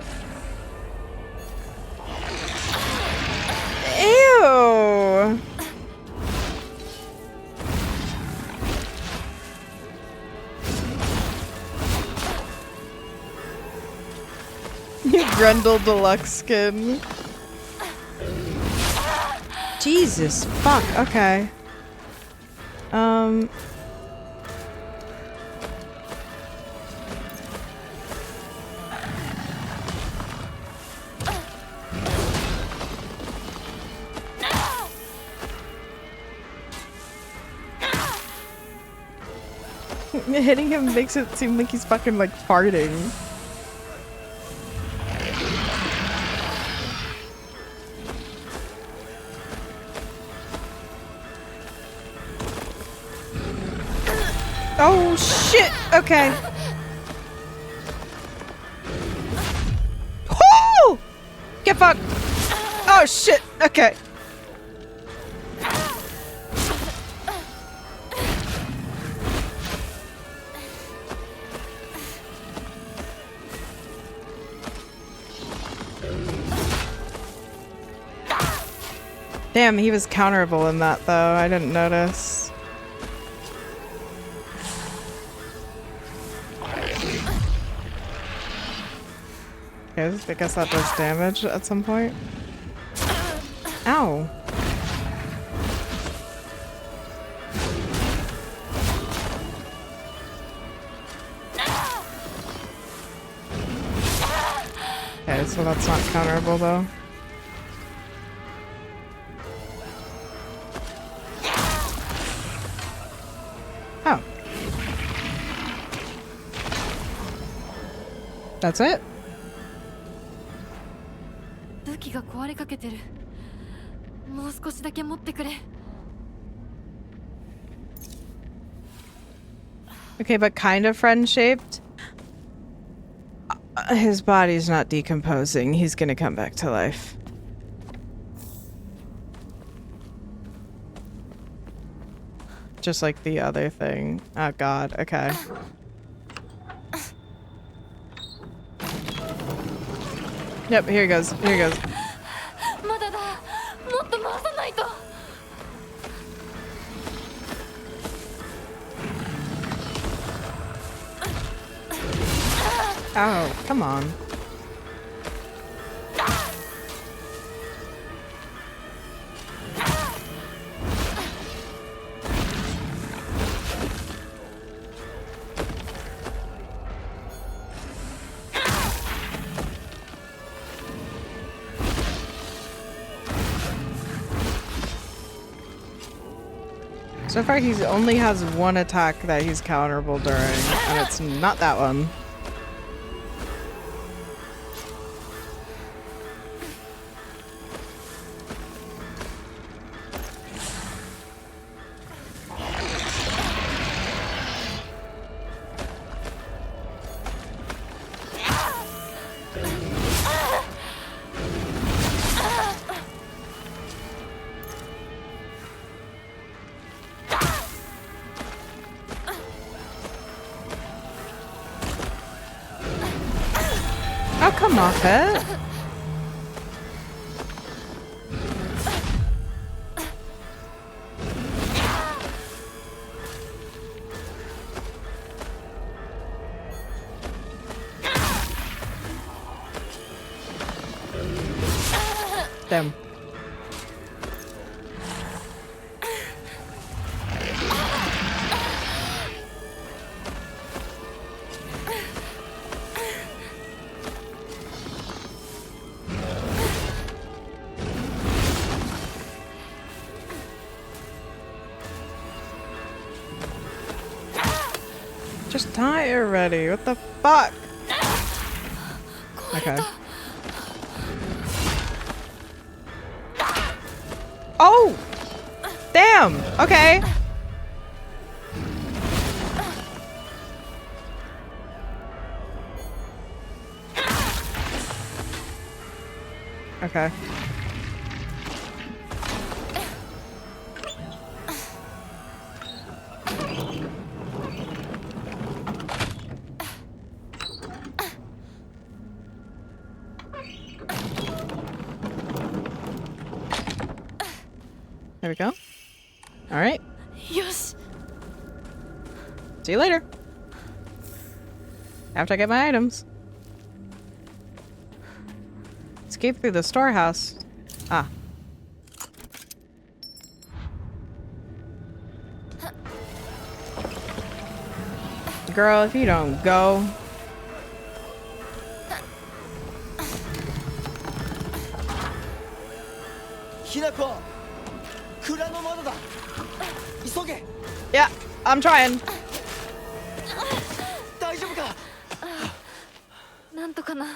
Ew! Grundle deluxe skin. Jesus fuck, okay. Hitting him makes it seem like he's fucking like farting. Oh shit! Okay. Whoo! Get fucked! Oh shit! Okay. Damn, he was counterable in that though. I didn't notice. Okay, I guess that does damage at some point. Ow. Okay, so that's not counterable though. Oh. That's it? 武器が壊れかけてる。もう少しだけ持ってくれ。 Okay, but kind of friend-shaped. His body's not decomposing. He's gonna come back to life. Just like the other thing. Oh god, okay. Yep, here he goes. Here he goes. まだだ。もっと回さないと。 Oh, come on. So far, he only has one attack that he's counterable during, and it's not that one. Oh, come off it. Damn. Just die already. What the fuck? Okay. Oh! Damn! Okay. Okay. There we go. All right. Yosh. See you later. After I get my items. Escape through the storehouse. Ah. Girl, if you don't go. Hinako! 蔵の窓だ! 急げ! Yeah, I'm trying. 大丈夫か? なんとかな。よ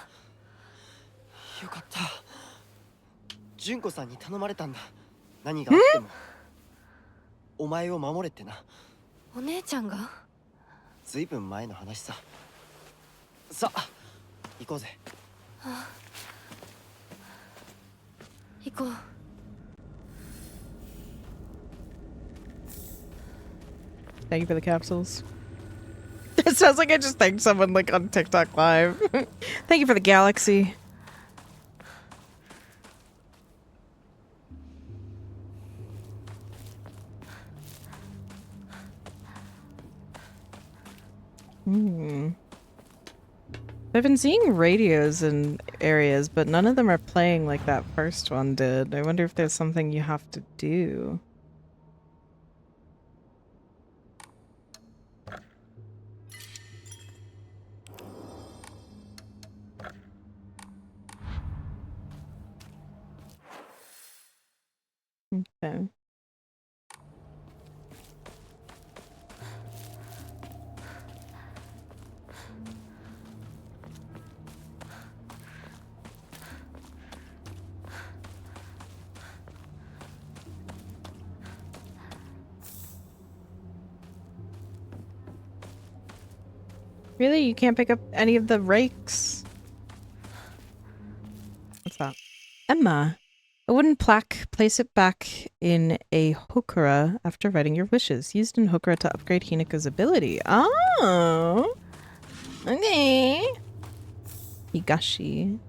かった。純子さんに頼まれたんだ。何があってもお前を守れってな。お姉ちゃんが？ずいぶん前の話さ。さあ、行こうぜ。行こう。Thank you for the capsules. It sounds like I just thanked someone like on TikTok live. Thank you for the galaxy. I've been seeing radios in areas, but none of them are playing like that first one did. I wonder if there's something you have to do. Okay. Really? You can't pick up any of the rakes? What's that? Emma. A wooden plaque. Place it back in a hokura after writing your wishes. Used in hokura to upgrade Hinako's ability. Oh! Okay. Higashi.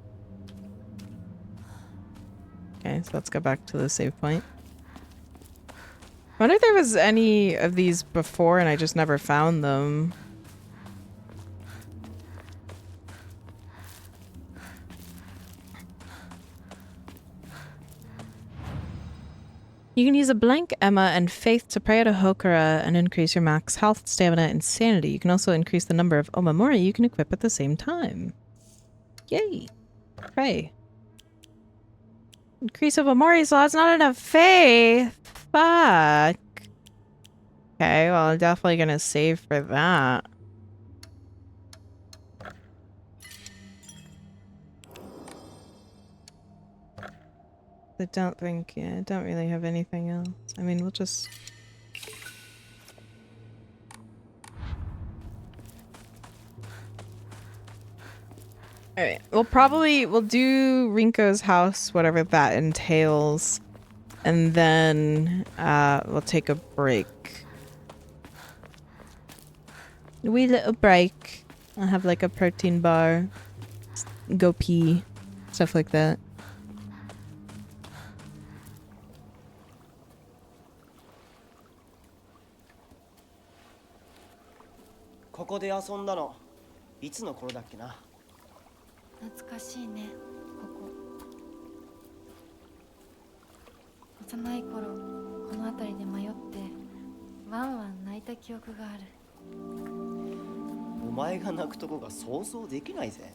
Okay, so let's go back to the save point. I wonder if there was any of these before and I just never found them. You can use a blank Emma and Faith to pray at a Hokura and increase your max health, stamina, and sanity. You can also increase the number of Omamori you can equip at the same time. Yay! Pray. Increase Omamori slots, not enough faith! Fuck! Okay, well I'm definitely gonna save for that. I don't think, yeah, I don't really have anything else. I mean, we'll just... Alright, we'll do Rinko's house, whatever that entails. And then, we'll take a break. A wee little break. I'll have like a protein bar. Go pee. Stuff like that.ここで遊んだのいつの頃だっけな。懐かしいね、ここ。幼い頃、この辺りで迷ってワンワン泣いた記憶がある。お前が泣くとこが想像できないぜ。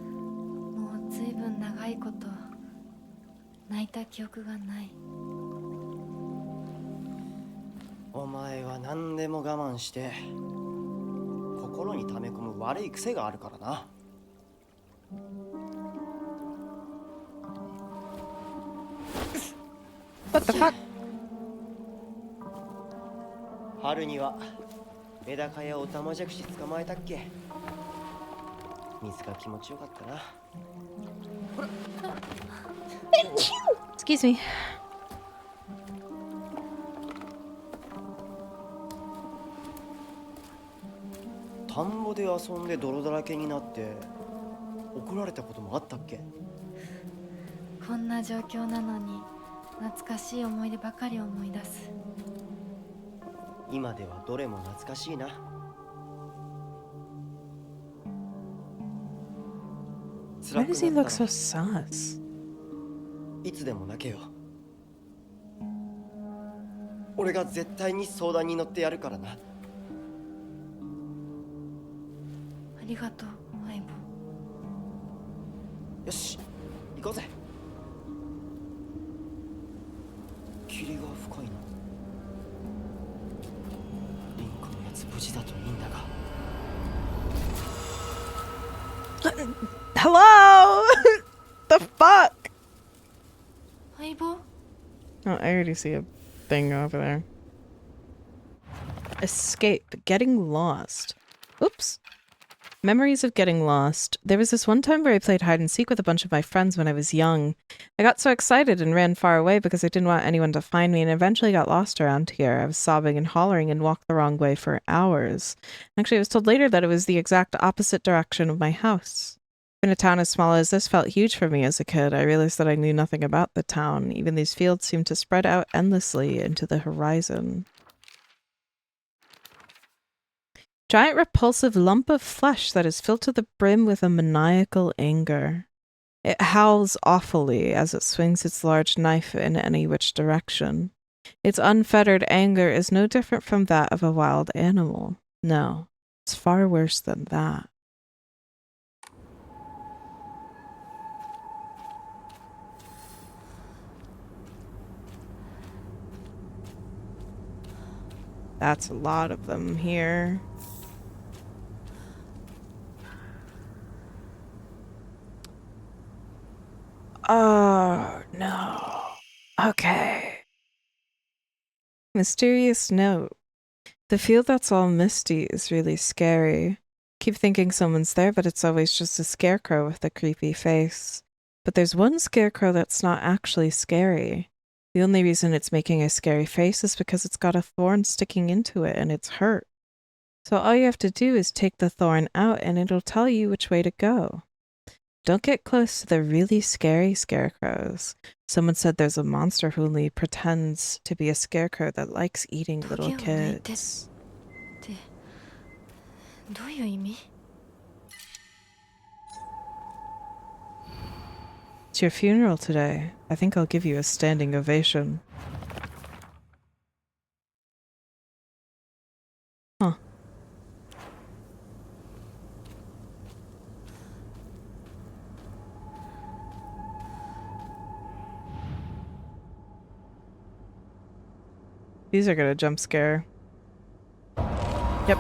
もうずいぶん長いこと泣いた記憶がない。お前は何でも我慢して心に溜め込む悪い癖があるからな。What the fuck? 春にはメダカやオタマジャクシ捕まえたっけ。水が気持ちよかったな。Excuse me. 田んぼで遊んで泥だらけになって怒られたこともあったっけ。こんな状況なのに懐かしい思い出ばかり思い出す。今ではどれも懐かしいな。辛 Why く does he なっ look た so ら sus? いつでも泣けよ。俺が絶対に相談に乗ってやるからな。ありがとう相棒。よし、行こうぜ。霧が深いな。リンクのやつ無事だといいんだが。Hello? The fuck? 相棒 Oh, I already see a thing over there. Escape. Getting lost. Oops. Memories of getting lost. There was this one time where I played hide and seek with a bunch of my friends when I was young. I got so excited and ran far away because I didn't want anyone to find me and eventually got lost around here. I was sobbing and hollering and walked the wrong way for hours. Actually, I was told later that it was the exact opposite direction of my house. In a town as small as this felt huge for me as a kid. I realized that I knew nothing about the town. Even these fields seemed to spread out endlessly into the horizon. Giant repulsive lump of flesh that is filled to the brim with a maniacal anger. It howls awfully as it swings its large knife in any which direction. Its unfettered anger is no different from that of a wild animal. No, it's far worse than that. That's a lot of them here. Oh, no. Okay. Mysterious note. The field that's all misty is really scary. Keep thinking someone's there, but it's always just a scarecrow with a creepy face. But there's one scarecrow that's not actually scary. The only reason it's making a scary face is because it's got a thorn sticking into it and it's hurt. So all you have to do is take the thorn out and it'll tell you which way to go. Don't get close to the really scary scarecrows. Someone said there's a monster who only pretends to be a scarecrow that likes eating little kids. どういう意味? It's your funeral today. I think I'll give you a standing ovation. Huh. These are gonna jump scare. Yep.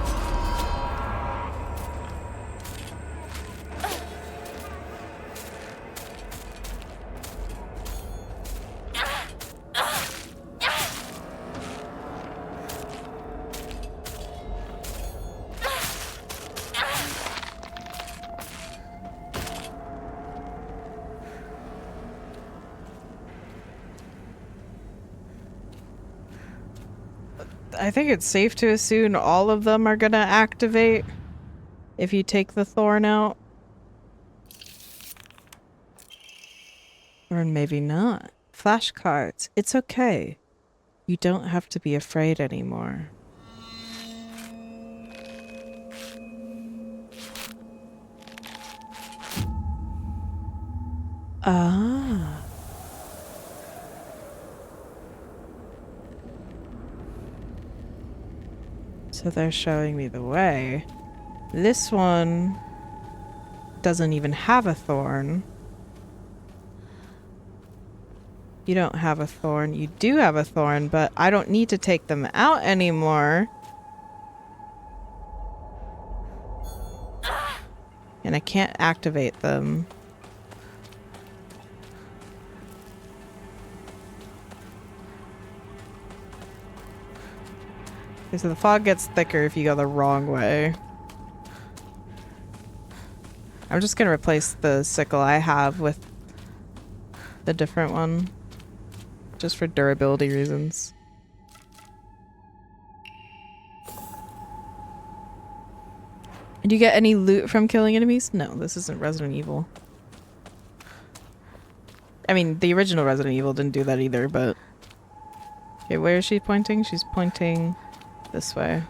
I think it's safe to assume all of them are gonna activate if you take the thorn out. Or maybe not. Flashcards. It's okay. You don't have to be afraid anymore. Ah. So they're showing me the way. This one doesn't even have a thorn. You don't have a thorn. You do have a thorn, but I don't need to take them out anymore. And I can't activate them. Okay, so the fog gets thicker if you go the wrong way. I'm just gonna replace the sickle I have with the different one. Just for durability reasons. Do you get any loot from killing enemies? No, this isn't Resident Evil. I mean, the original Resident Evil didn't do that either, but... Okay, where is she pointing? She's pointing this way.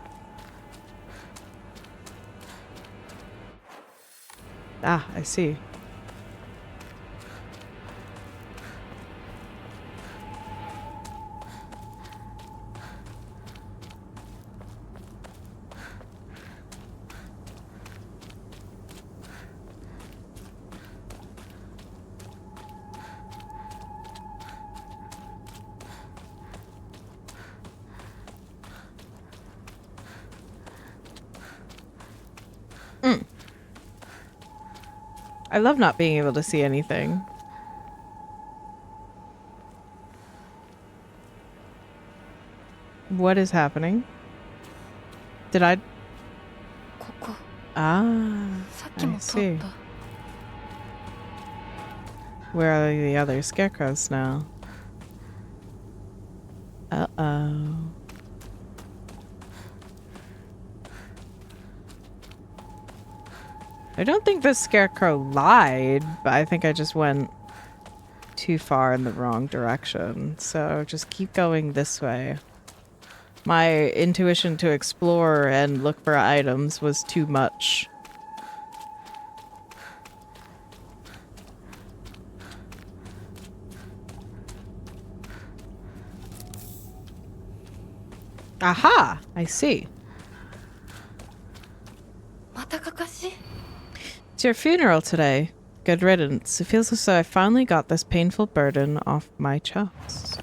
Ah, I see. I love not being able to see anything. What is happening? Did I... Ah, I see. Where are the other scarecrows now? Uh-oh. I don't think this scarecrow lied, but I think I just went too far in the wrong direction. So just keep going this way. My intuition to explore and look for items was too much. Aha! I see. It's your funeral today. Good riddance. It feels as though I finally got this painful burden off my chest.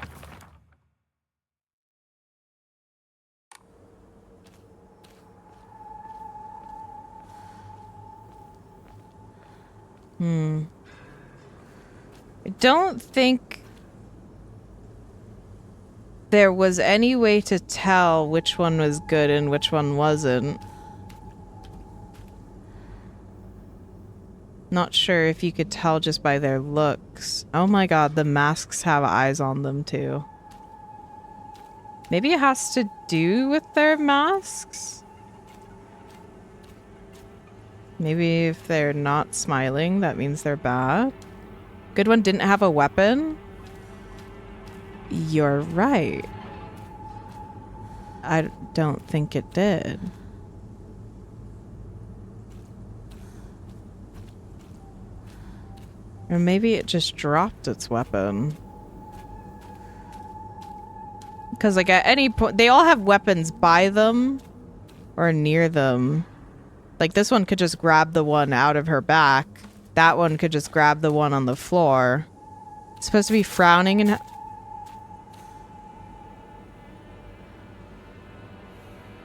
I don't think there was any way to tell which one was good and which one wasn't. Not sure if you could tell just by their looks. Oh my god, the masks have eyes on them too. Maybe it has to do with their masks? Maybe if they're not smiling, that means they're bad. Good one didn't have a weapon? You're right. I don't think it did. Or maybe it just dropped its weapon. Because like at any point, they all have weapons by them or near them. Like this one could just grab the one out of her back. That one could just grab the one on the floor. It's supposed to be frowning and...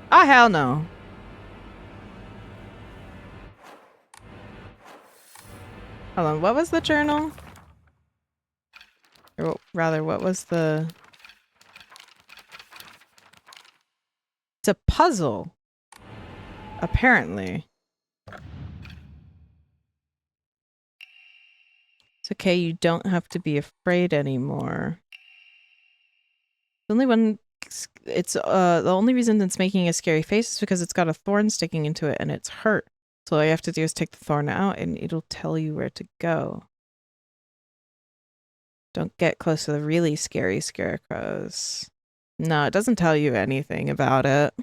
Oh, hell no. Hold on, what was the journal? Or rather, what was the... It's a puzzle. Apparently. It's okay, you don't have to be afraid anymore. The only one... It's, the only reason it's making a scary face is because it's got a thorn sticking into it and it's hurt. So all you have to do is take the thorn out and it'll tell you where to go. Don't get close to the really scary scarecrows. No, it doesn't tell you anything about it.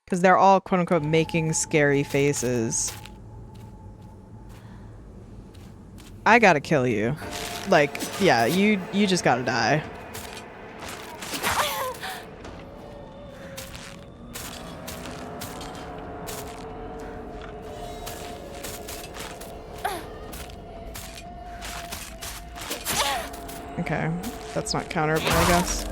Because they're all quote-unquote making scary faces. I gotta kill you. Like, yeah, you just gotta die. Okay, that's not counterable, I guess.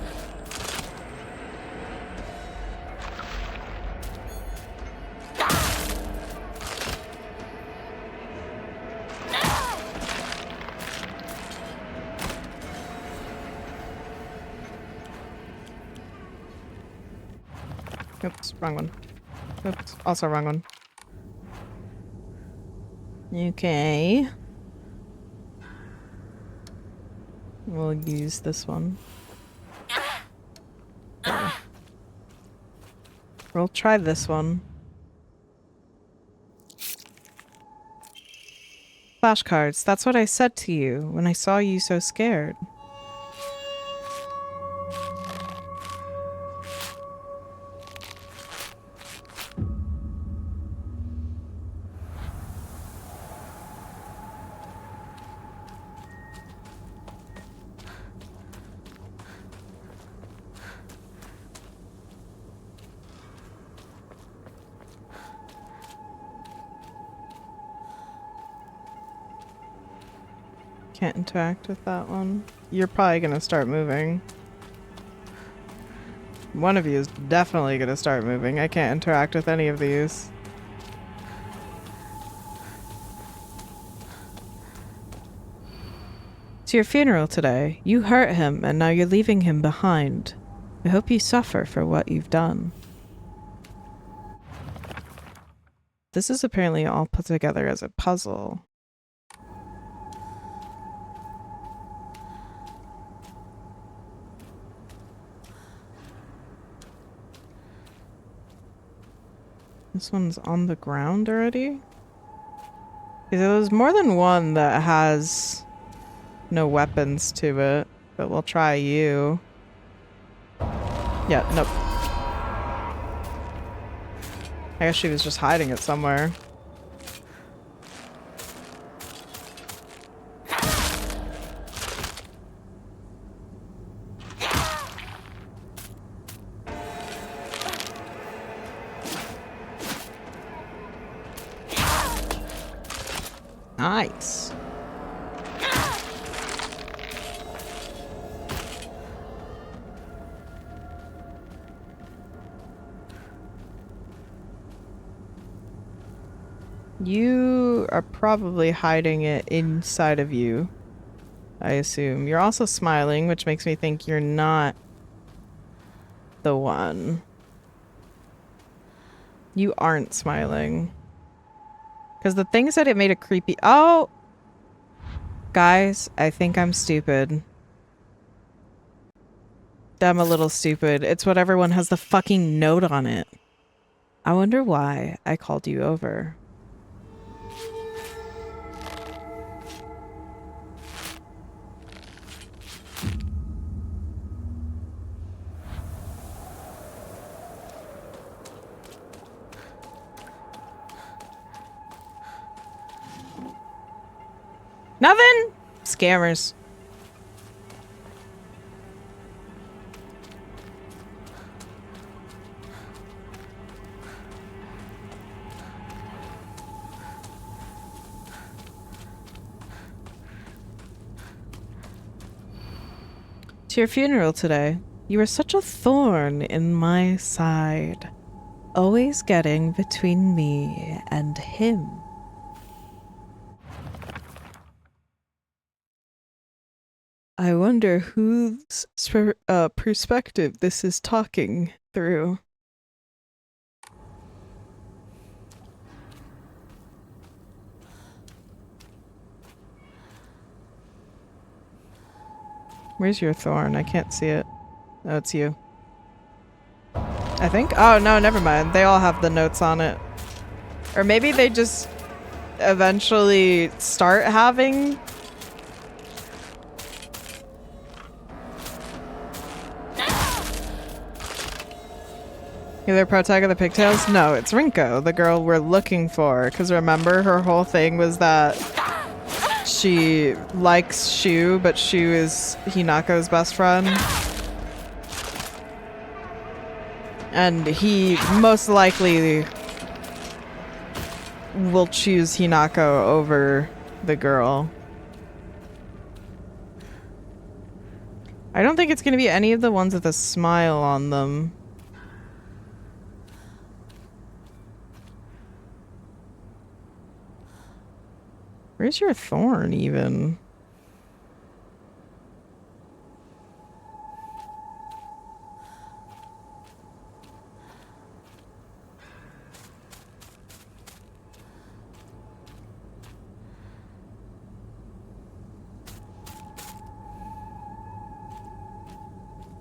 Oops, wrong one. Oops, also wrong one. Okay. We'll use this one. There. We'll try this one. Flashcards, that's what I said to you when I saw you so scared. Can't interact with that one. You're probably gonna start moving. One of you is definitely gonna start moving. I can't interact with any of these. It's your funeral today. You hurt him and now you're leaving him behind. I hope you suffer for what you've done. This is apparently all put together as a puzzle. This one's on the ground already? There's more than one that has no weapons to it, but we'll try you. Yeah, nope. I guess she was just hiding it somewhere. Nice. You are probably hiding it inside of you, I assume. You're also smiling, which makes me think you're not the one. You aren't smiling. Because the thing said it made a creepy— Oh! Guys, I think I'm stupid. I'm a little stupid. It's what everyone has the fucking note on it. I wonder why I called you over. Nothing! Scammers. To your funeral today. You were such a thorn in my side. Always getting between me and him. I wonder whose perspective this is talking through. Where's your thorn? I can't see it. Oh, it's you. I think? Oh, no, never mind. They all have the notes on it. Or maybe they just eventually start having... Either Protag or the Pigtails? No, it's Rinko, the girl we're looking for. Because remember, her whole thing was that she likes Shu, but Shu is Hinako's best friend. And he most likely will choose Hinako over the girl. I don't think it's going to be any of the ones with a smile on them. Where's your thorn, even?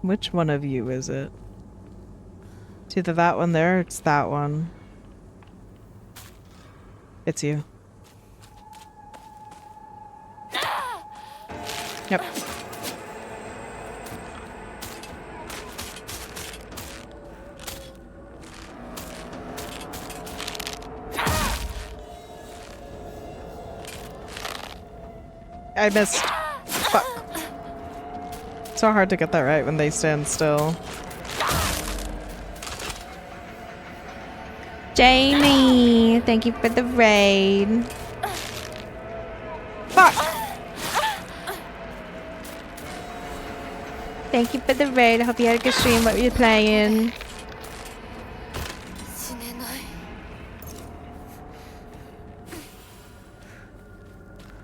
Which one of you is it? It's either that one there or it's that one. It's you. Yep. I missed. Fuck. So hard to get that right when they stand still. Jamie, thank you for the raid. Fuck. Thank you for the raid. I hope you had a good stream. What were you playing?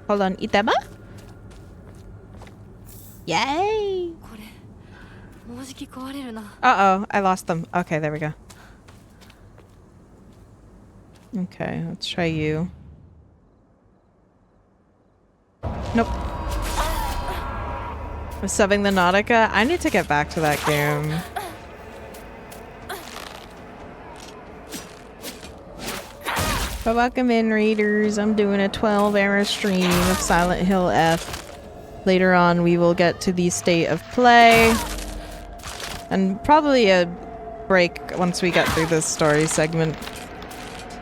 Hold on, Itama? Yay! Uh-oh, I lost them. Okay, there we go. Okay, let's try you. Nope. I'm subbing the Nautica. I need to get back to that game. But welcome in, readers. I'm doing a 12-hour stream of Silent Hill F. Later on, we will get to the state of play. And probably a break once we get through this story segment.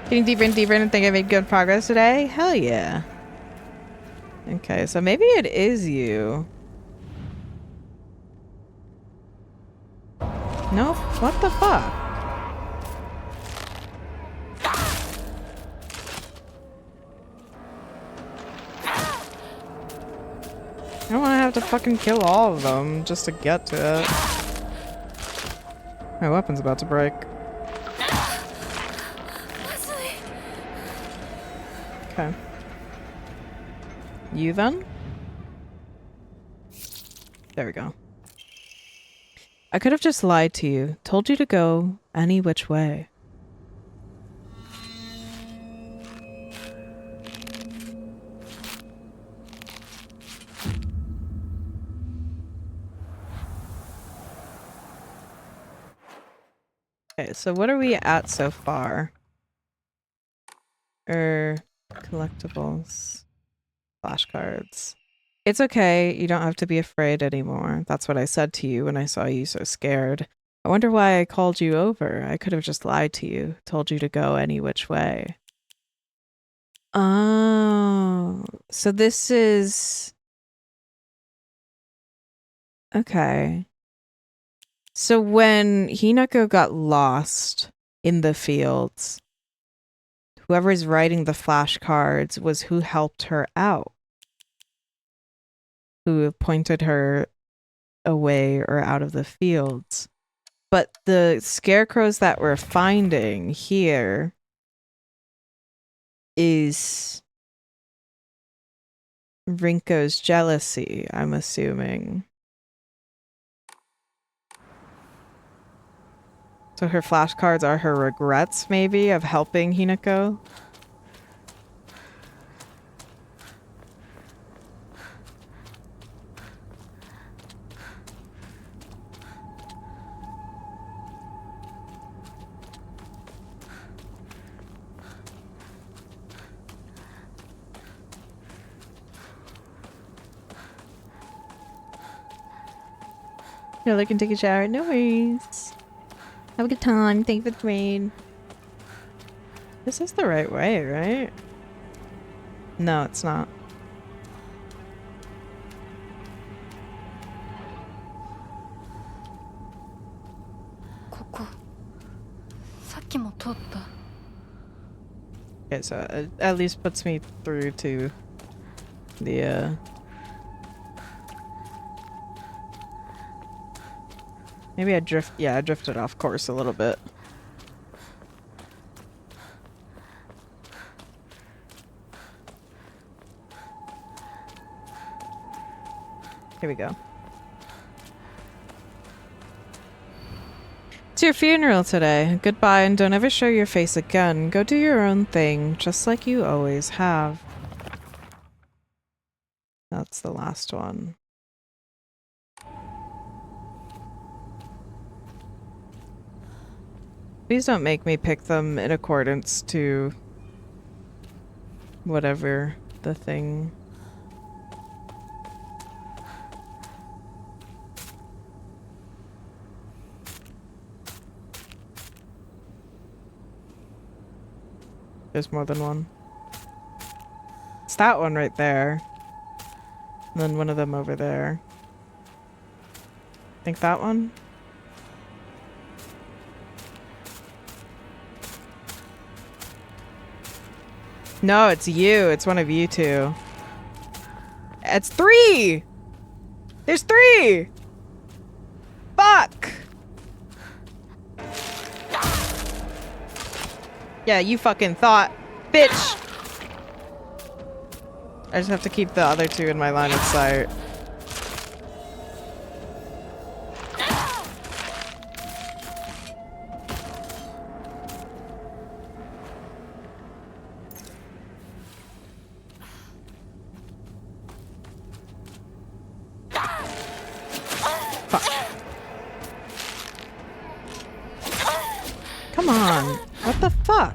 Getting deeper and deeper and think I made good progress today? Hell yeah. Okay, so maybe it is you. Nope. What the fuck? I don't want to have to fucking kill all of them just to get to it. My weapon's about to break. Okay. You then? There we go. I could have just lied to you, told you to go any which way. Okay, so what are we at so far? Collectibles. Flashcards. It's okay, you don't have to be afraid anymore. That's what I said to you when I saw you so scared. I wonder why I called you over. I could have just lied to you, told you to go any which way. Oh, so this is... Okay. So when Hinako got lost in the fields, whoever's writing the flashcards was who helped her out. Who pointed her away or out of the fields. But the scarecrows that we're finding here is Rinko's jealousy, I'm assuming. So her flashcards are her regrets, maybe, of helping Hinako? You're looking to take a shower? No worries. Have a good time. Thank you for the raid. This is the right way, right? No, it's not. Okay, so it at least puts me through to the maybe I drifted off course a little bit. Here we go. It's your funeral today. Goodbye and don't ever show your face again. Go do your own thing, just like you always have. That's the last one. Please don't make me pick them in accordance to whatever the thing. There's more than one. It's that one right there. And then one of them over there. Think that one? No, it's you. It's one of you two. It's 3! There's 3! Fuck! Yeah, you fucking thought. Bitch! I just have to keep the other 2 in my line of sight. Come on. What the fuck?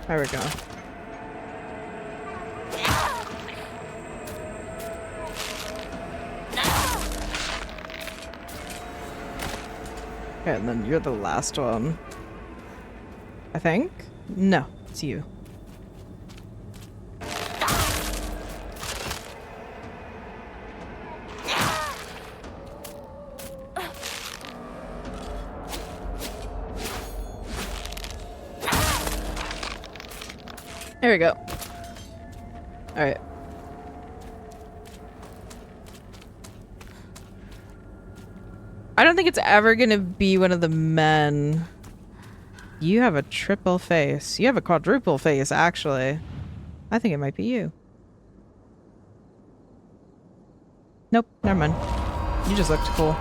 There we go. Okay, and then you're the last one. I think? No, it's you. There we go. Alright. I don't think it's ever gonna be one of the men. You have a triple face. You have a quadruple face, actually. I think it might be you. Nope, never mind. You just looked cool.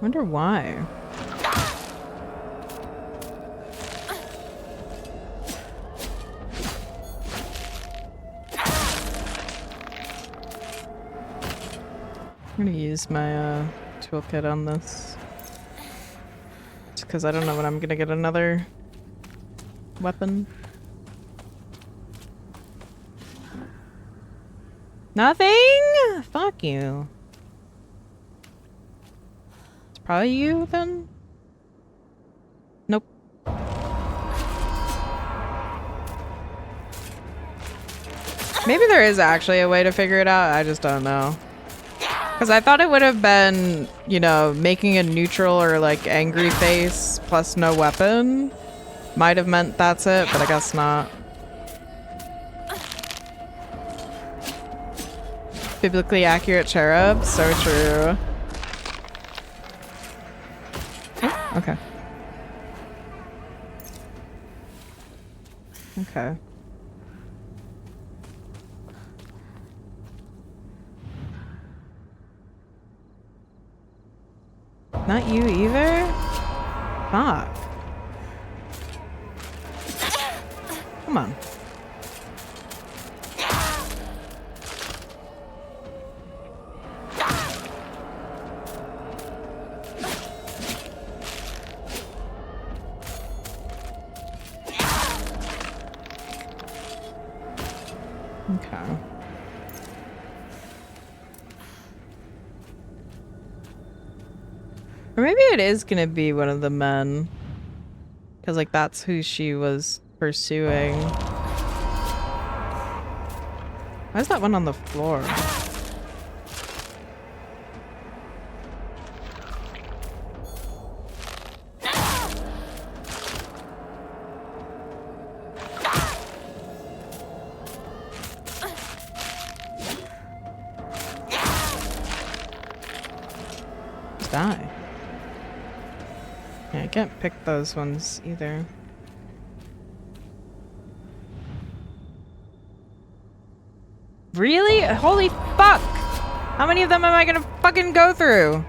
Wonder why. I'm gonna use my toolkit on this. Just because I don't know when I'm gonna get another weapon. Nothing? Fuck you. It's probably you then? Nope. Maybe there is actually a way to figure it out. I just don't know. Because I thought it would have been, you know, making a neutral or like angry face plus no weapon. Might have meant that's it, but I guess not. Biblically accurate cherub, so true. Oh, okay. Okay. Not you either? Fuck. Come on. Okay. Or maybe it is gonna be one of the men. Because, like, that's who she was pursuing. Why is that one on the floor? Just die. Yeah, I can't pick those ones either. Really? Holy fuck! How many of them am I gonna fucking go through?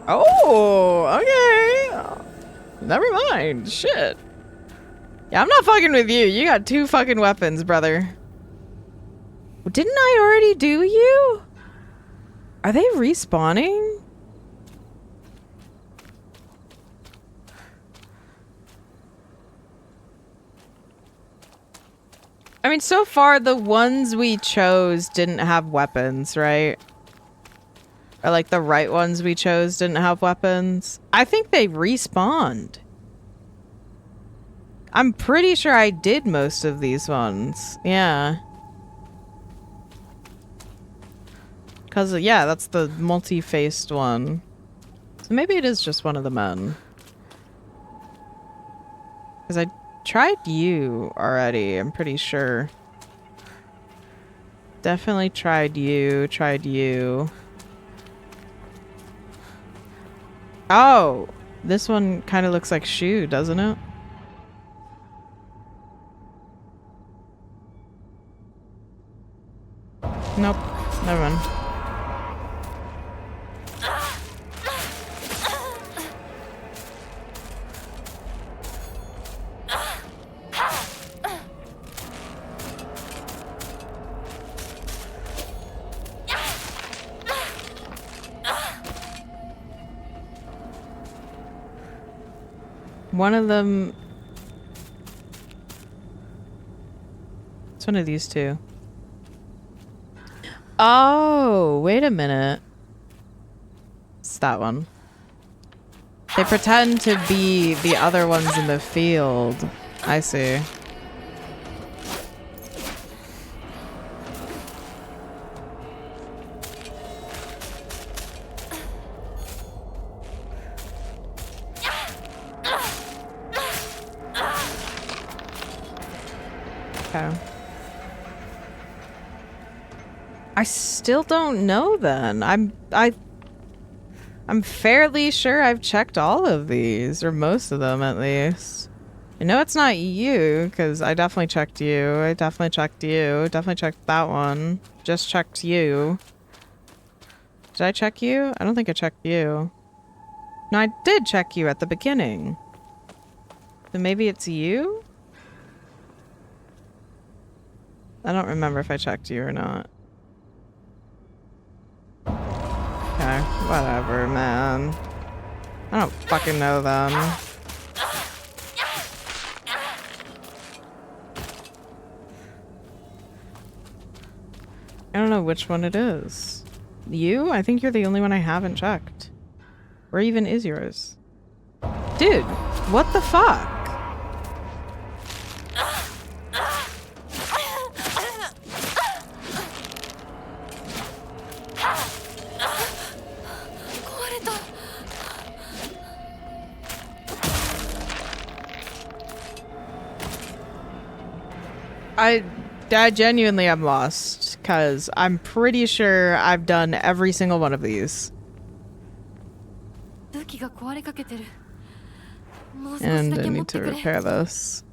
Oh, okay. Never mind. Shit. Yeah, I'm not fucking with you. You got 2 fucking weapons, brother. Didn't I already do you? Are they respawning? I mean, so far the ones we chose didn't have weapons, right? Or like the right ones we chose didn't have weapons. I think they respawned. I'm pretty sure I did most of these ones. Yeah. Cause yeah, that's the multi-faced one. So maybe it is just one of the men. Cause I tried you already, I'm pretty sure. Definitely tried you. Oh! This one kind of looks like Shu, doesn't it? Nope. Never mind. One of them... It's one of these two. Oh, wait a minute. It's that one. They pretend to be the other ones in the field. I see. Okay. I still don't know then. I'm fairly sure I've checked all of these, or most of them at least. I know it's not you, because I definitely checked you. I definitely checked you. Definitely checked that one. Just checked you. Did I check you? I don't think I checked you. No, I did check you at the beginning. Then maybe it's you? I don't remember if I checked you or not. Okay, whatever, man. I don't fucking know them. I don't know which one it is. You? I think you're the only one I haven't checked. Where even is yours? Dude, what the fuck? I genuinely am lost, because I'm pretty sure I've done every single one of these. And I need to repair this.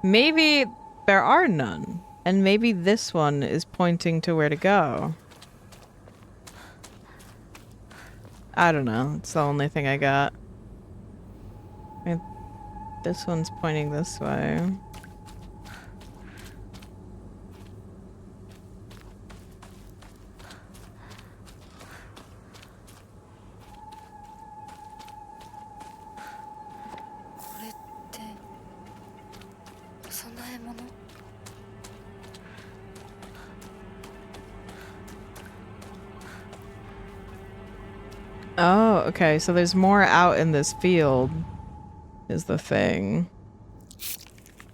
Maybe there are none, and maybe this one is pointing to where to go. I don't know. It's the only thing I got. This one's pointing this way. Oh, okay, so there's more out in this field, is the thing.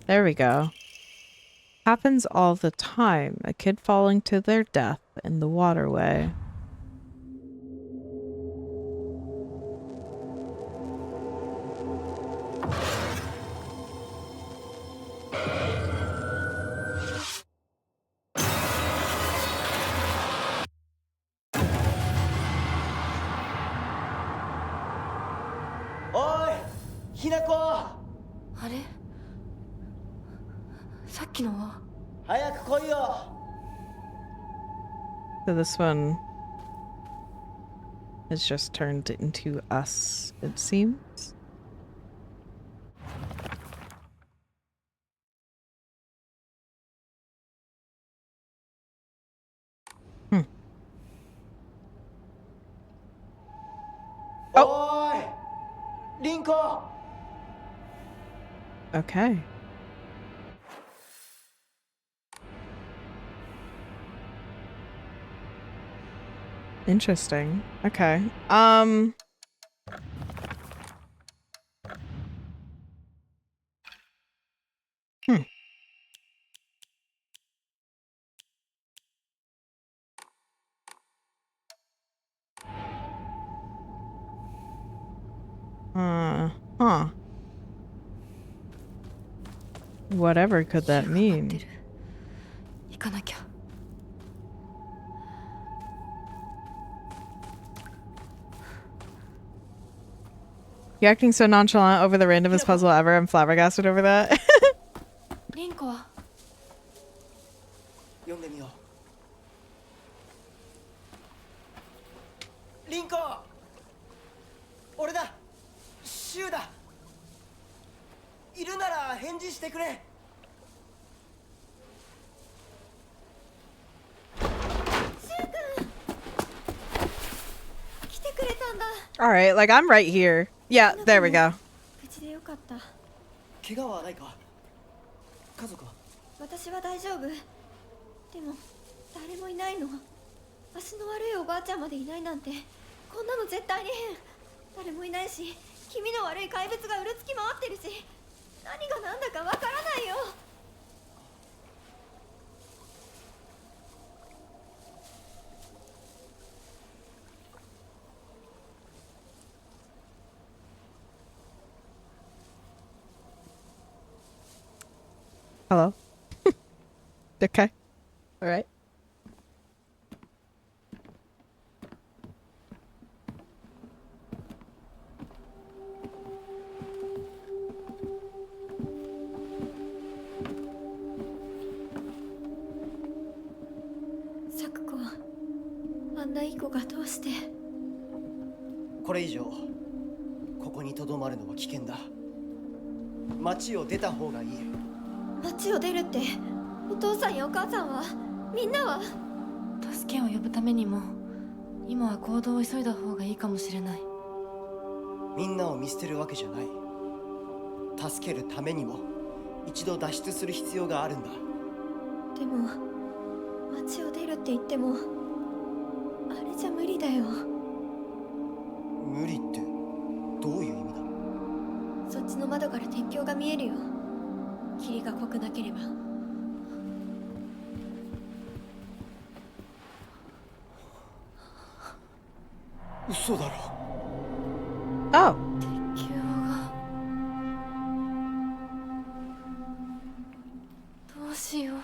There we go. Happens all the time. A kid falling to their death in the waterway. ひなこ、あれ、さっきのは。早く来いよ。 So this one has just turned into us, it seems.おーい、リンコ。 Okay. Interesting. Okay. Hmm. Huh. Whatever could that mean? 行かなきゃ。 You're acting so nonchalant over the randomest puzzle ever. I'm flabbergasted over that. リンコは。読んでみよう。リンコ、俺だ。シュウだ。いるなら返事してくれ。 Alright, like I'm right here. Yeah, there we go. 無事でよかった。怪我はないか。家族は。私は大丈夫。でも誰もいないの。足の悪いおばあちゃんまでいないなんて、こんなの絶対に変。誰もいないし、気味の悪い怪物がうるつき回ってるし、何が何だかわからないよ。 Hello? Okay. Alright. Sakuko, あんないい子がどうして。これ以上ここにとどまるのは危険だ。町を出た方がいい。 町を出るって、お父さんやお母さんは、みんなは。助けを呼ぶためにも、今は行動を急いだ方がいいかもしれない。みんなを見捨てるわけじゃない。助けるためにも一度脱出する必要があるんだ。でも町を出るって言っても、あれじゃ無理だよ。無理ってどういう意味だ。そっちの窓から鉄橋が見えるよ。 霧が濃くなければ。嘘だろ。Oh. 鉄橋が。どうしよう。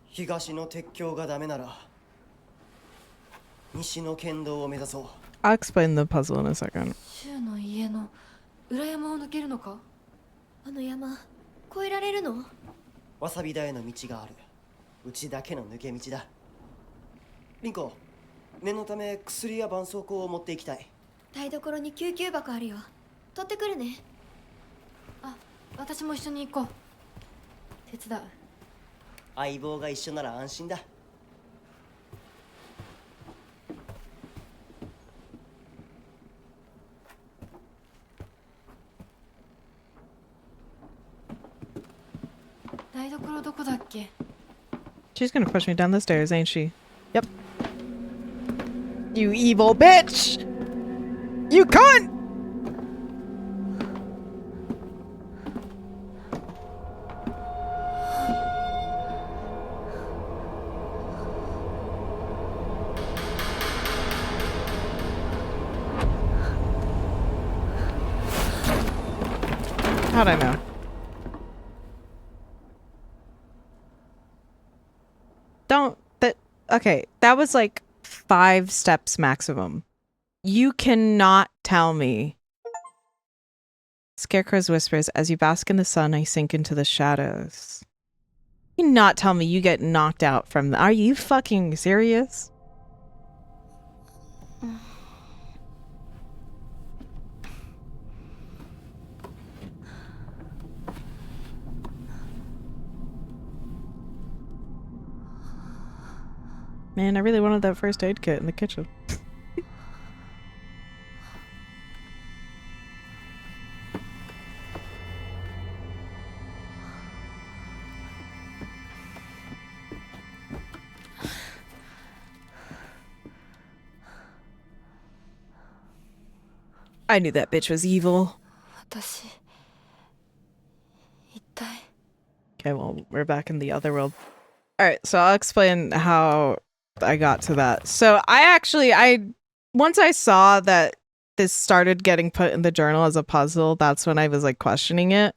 東の鉄橋がダメなら西の県道を目指そう。 I'll explain the puzzle in a second. シュウの家の裏山を抜けるのか。 あの山、越えられるの？わさび田への道がある。うちだけの抜け道だ。リンコ、念のため薬や絆創膏を持っていきたい。台所に救急箱あるよ。取ってくるね。あ、私も一緒に行こう。手伝う。相棒が一緒なら安心だ。台所どこだっけ？ She's gonna push me down the stairs, ain't she? Yep. You evil bitch! You cunt! How'd I know? Okay, that was like 5 steps maximum. You cannot tell me Scarecrow's whispers, as you bask in the sun, I sink into the shadows. You not tell me you get knocked out from the— Are you fucking serious? Man, I really wanted that first aid kit in the kitchen. I knew that bitch was evil. Okay, well, we're back in the other world. Alright, so I'll explain how I got to that. So once I saw that this started getting put in the journal as a puzzle, that's when I was like questioning it.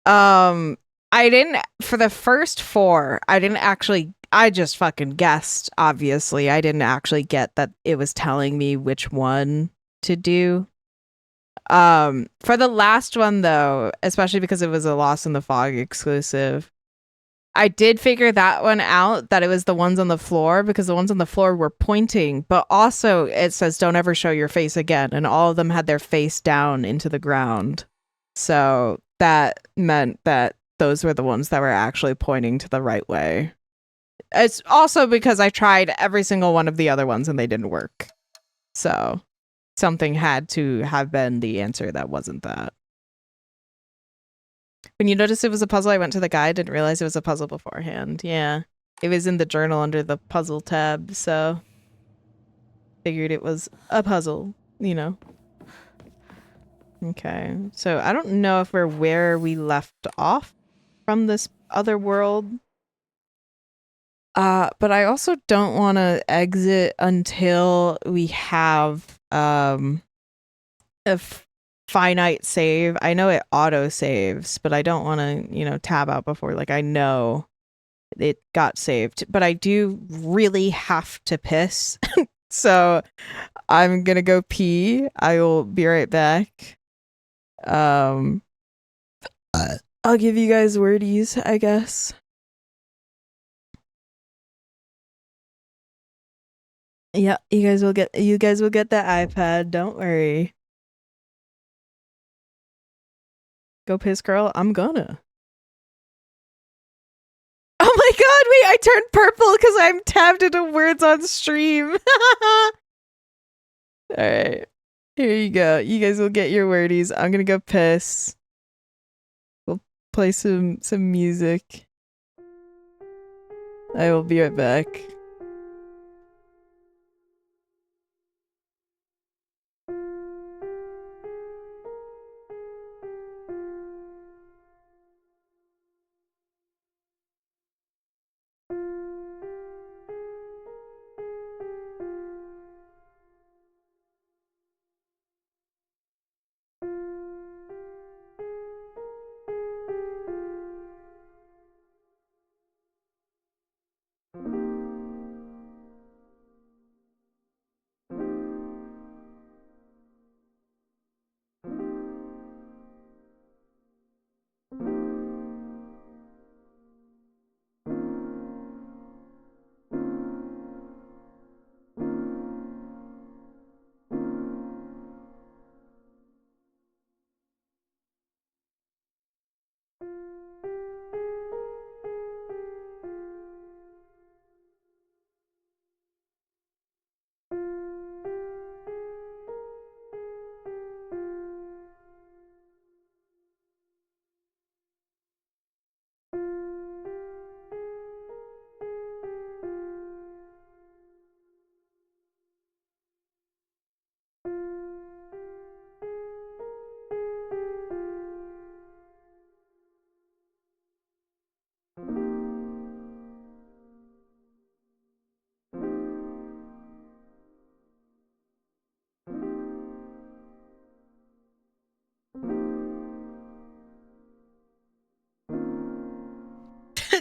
I didn't, for the first 4, I just fucking guessed, obviously. I didn't actually get that it was telling me which one to do. For the last one though, especially because it was a Lost in the Fog exclusive, I did figure that one out, that it was the ones on the floor, because the ones on the floor were pointing, but also it says don't ever show your face again, and all of them had their face down into the ground. So that meant that those were the ones that were actually pointing to the right way. It's also because I tried every single one of the other ones and they didn't work. So something had to have been the answer that wasn't that. When you noticed it was a puzzle, I went to the guide, didn't realize it was a puzzle beforehand. Yeah. It was in the journal under the puzzle tab, so figured it was a puzzle, you know. Okay. So I don't know if we're where we left off from this other world. But I also don't want to exit until we have a finite save. I know it auto saves, but I don't want to, you know, tab out before, like, I know it got saved, but I do really have to piss. So I'm gonna go pee. I will be right back. I'll give you guys wordies, I guess. Yeah, you guys will get the iPad, don't worry. Go piss, girl. I'm gonna. Oh my god, wait, I turned purple because I'm tabbed into words on stream. Alright. Here you go. You guys will get your wordies. I'm gonna go piss. We'll play some music. I will be right back.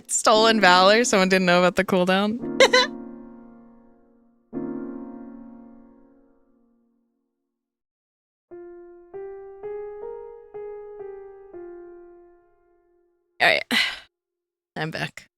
Stolen Valor. Someone didn't know about the cooldown. Alright. I'm back.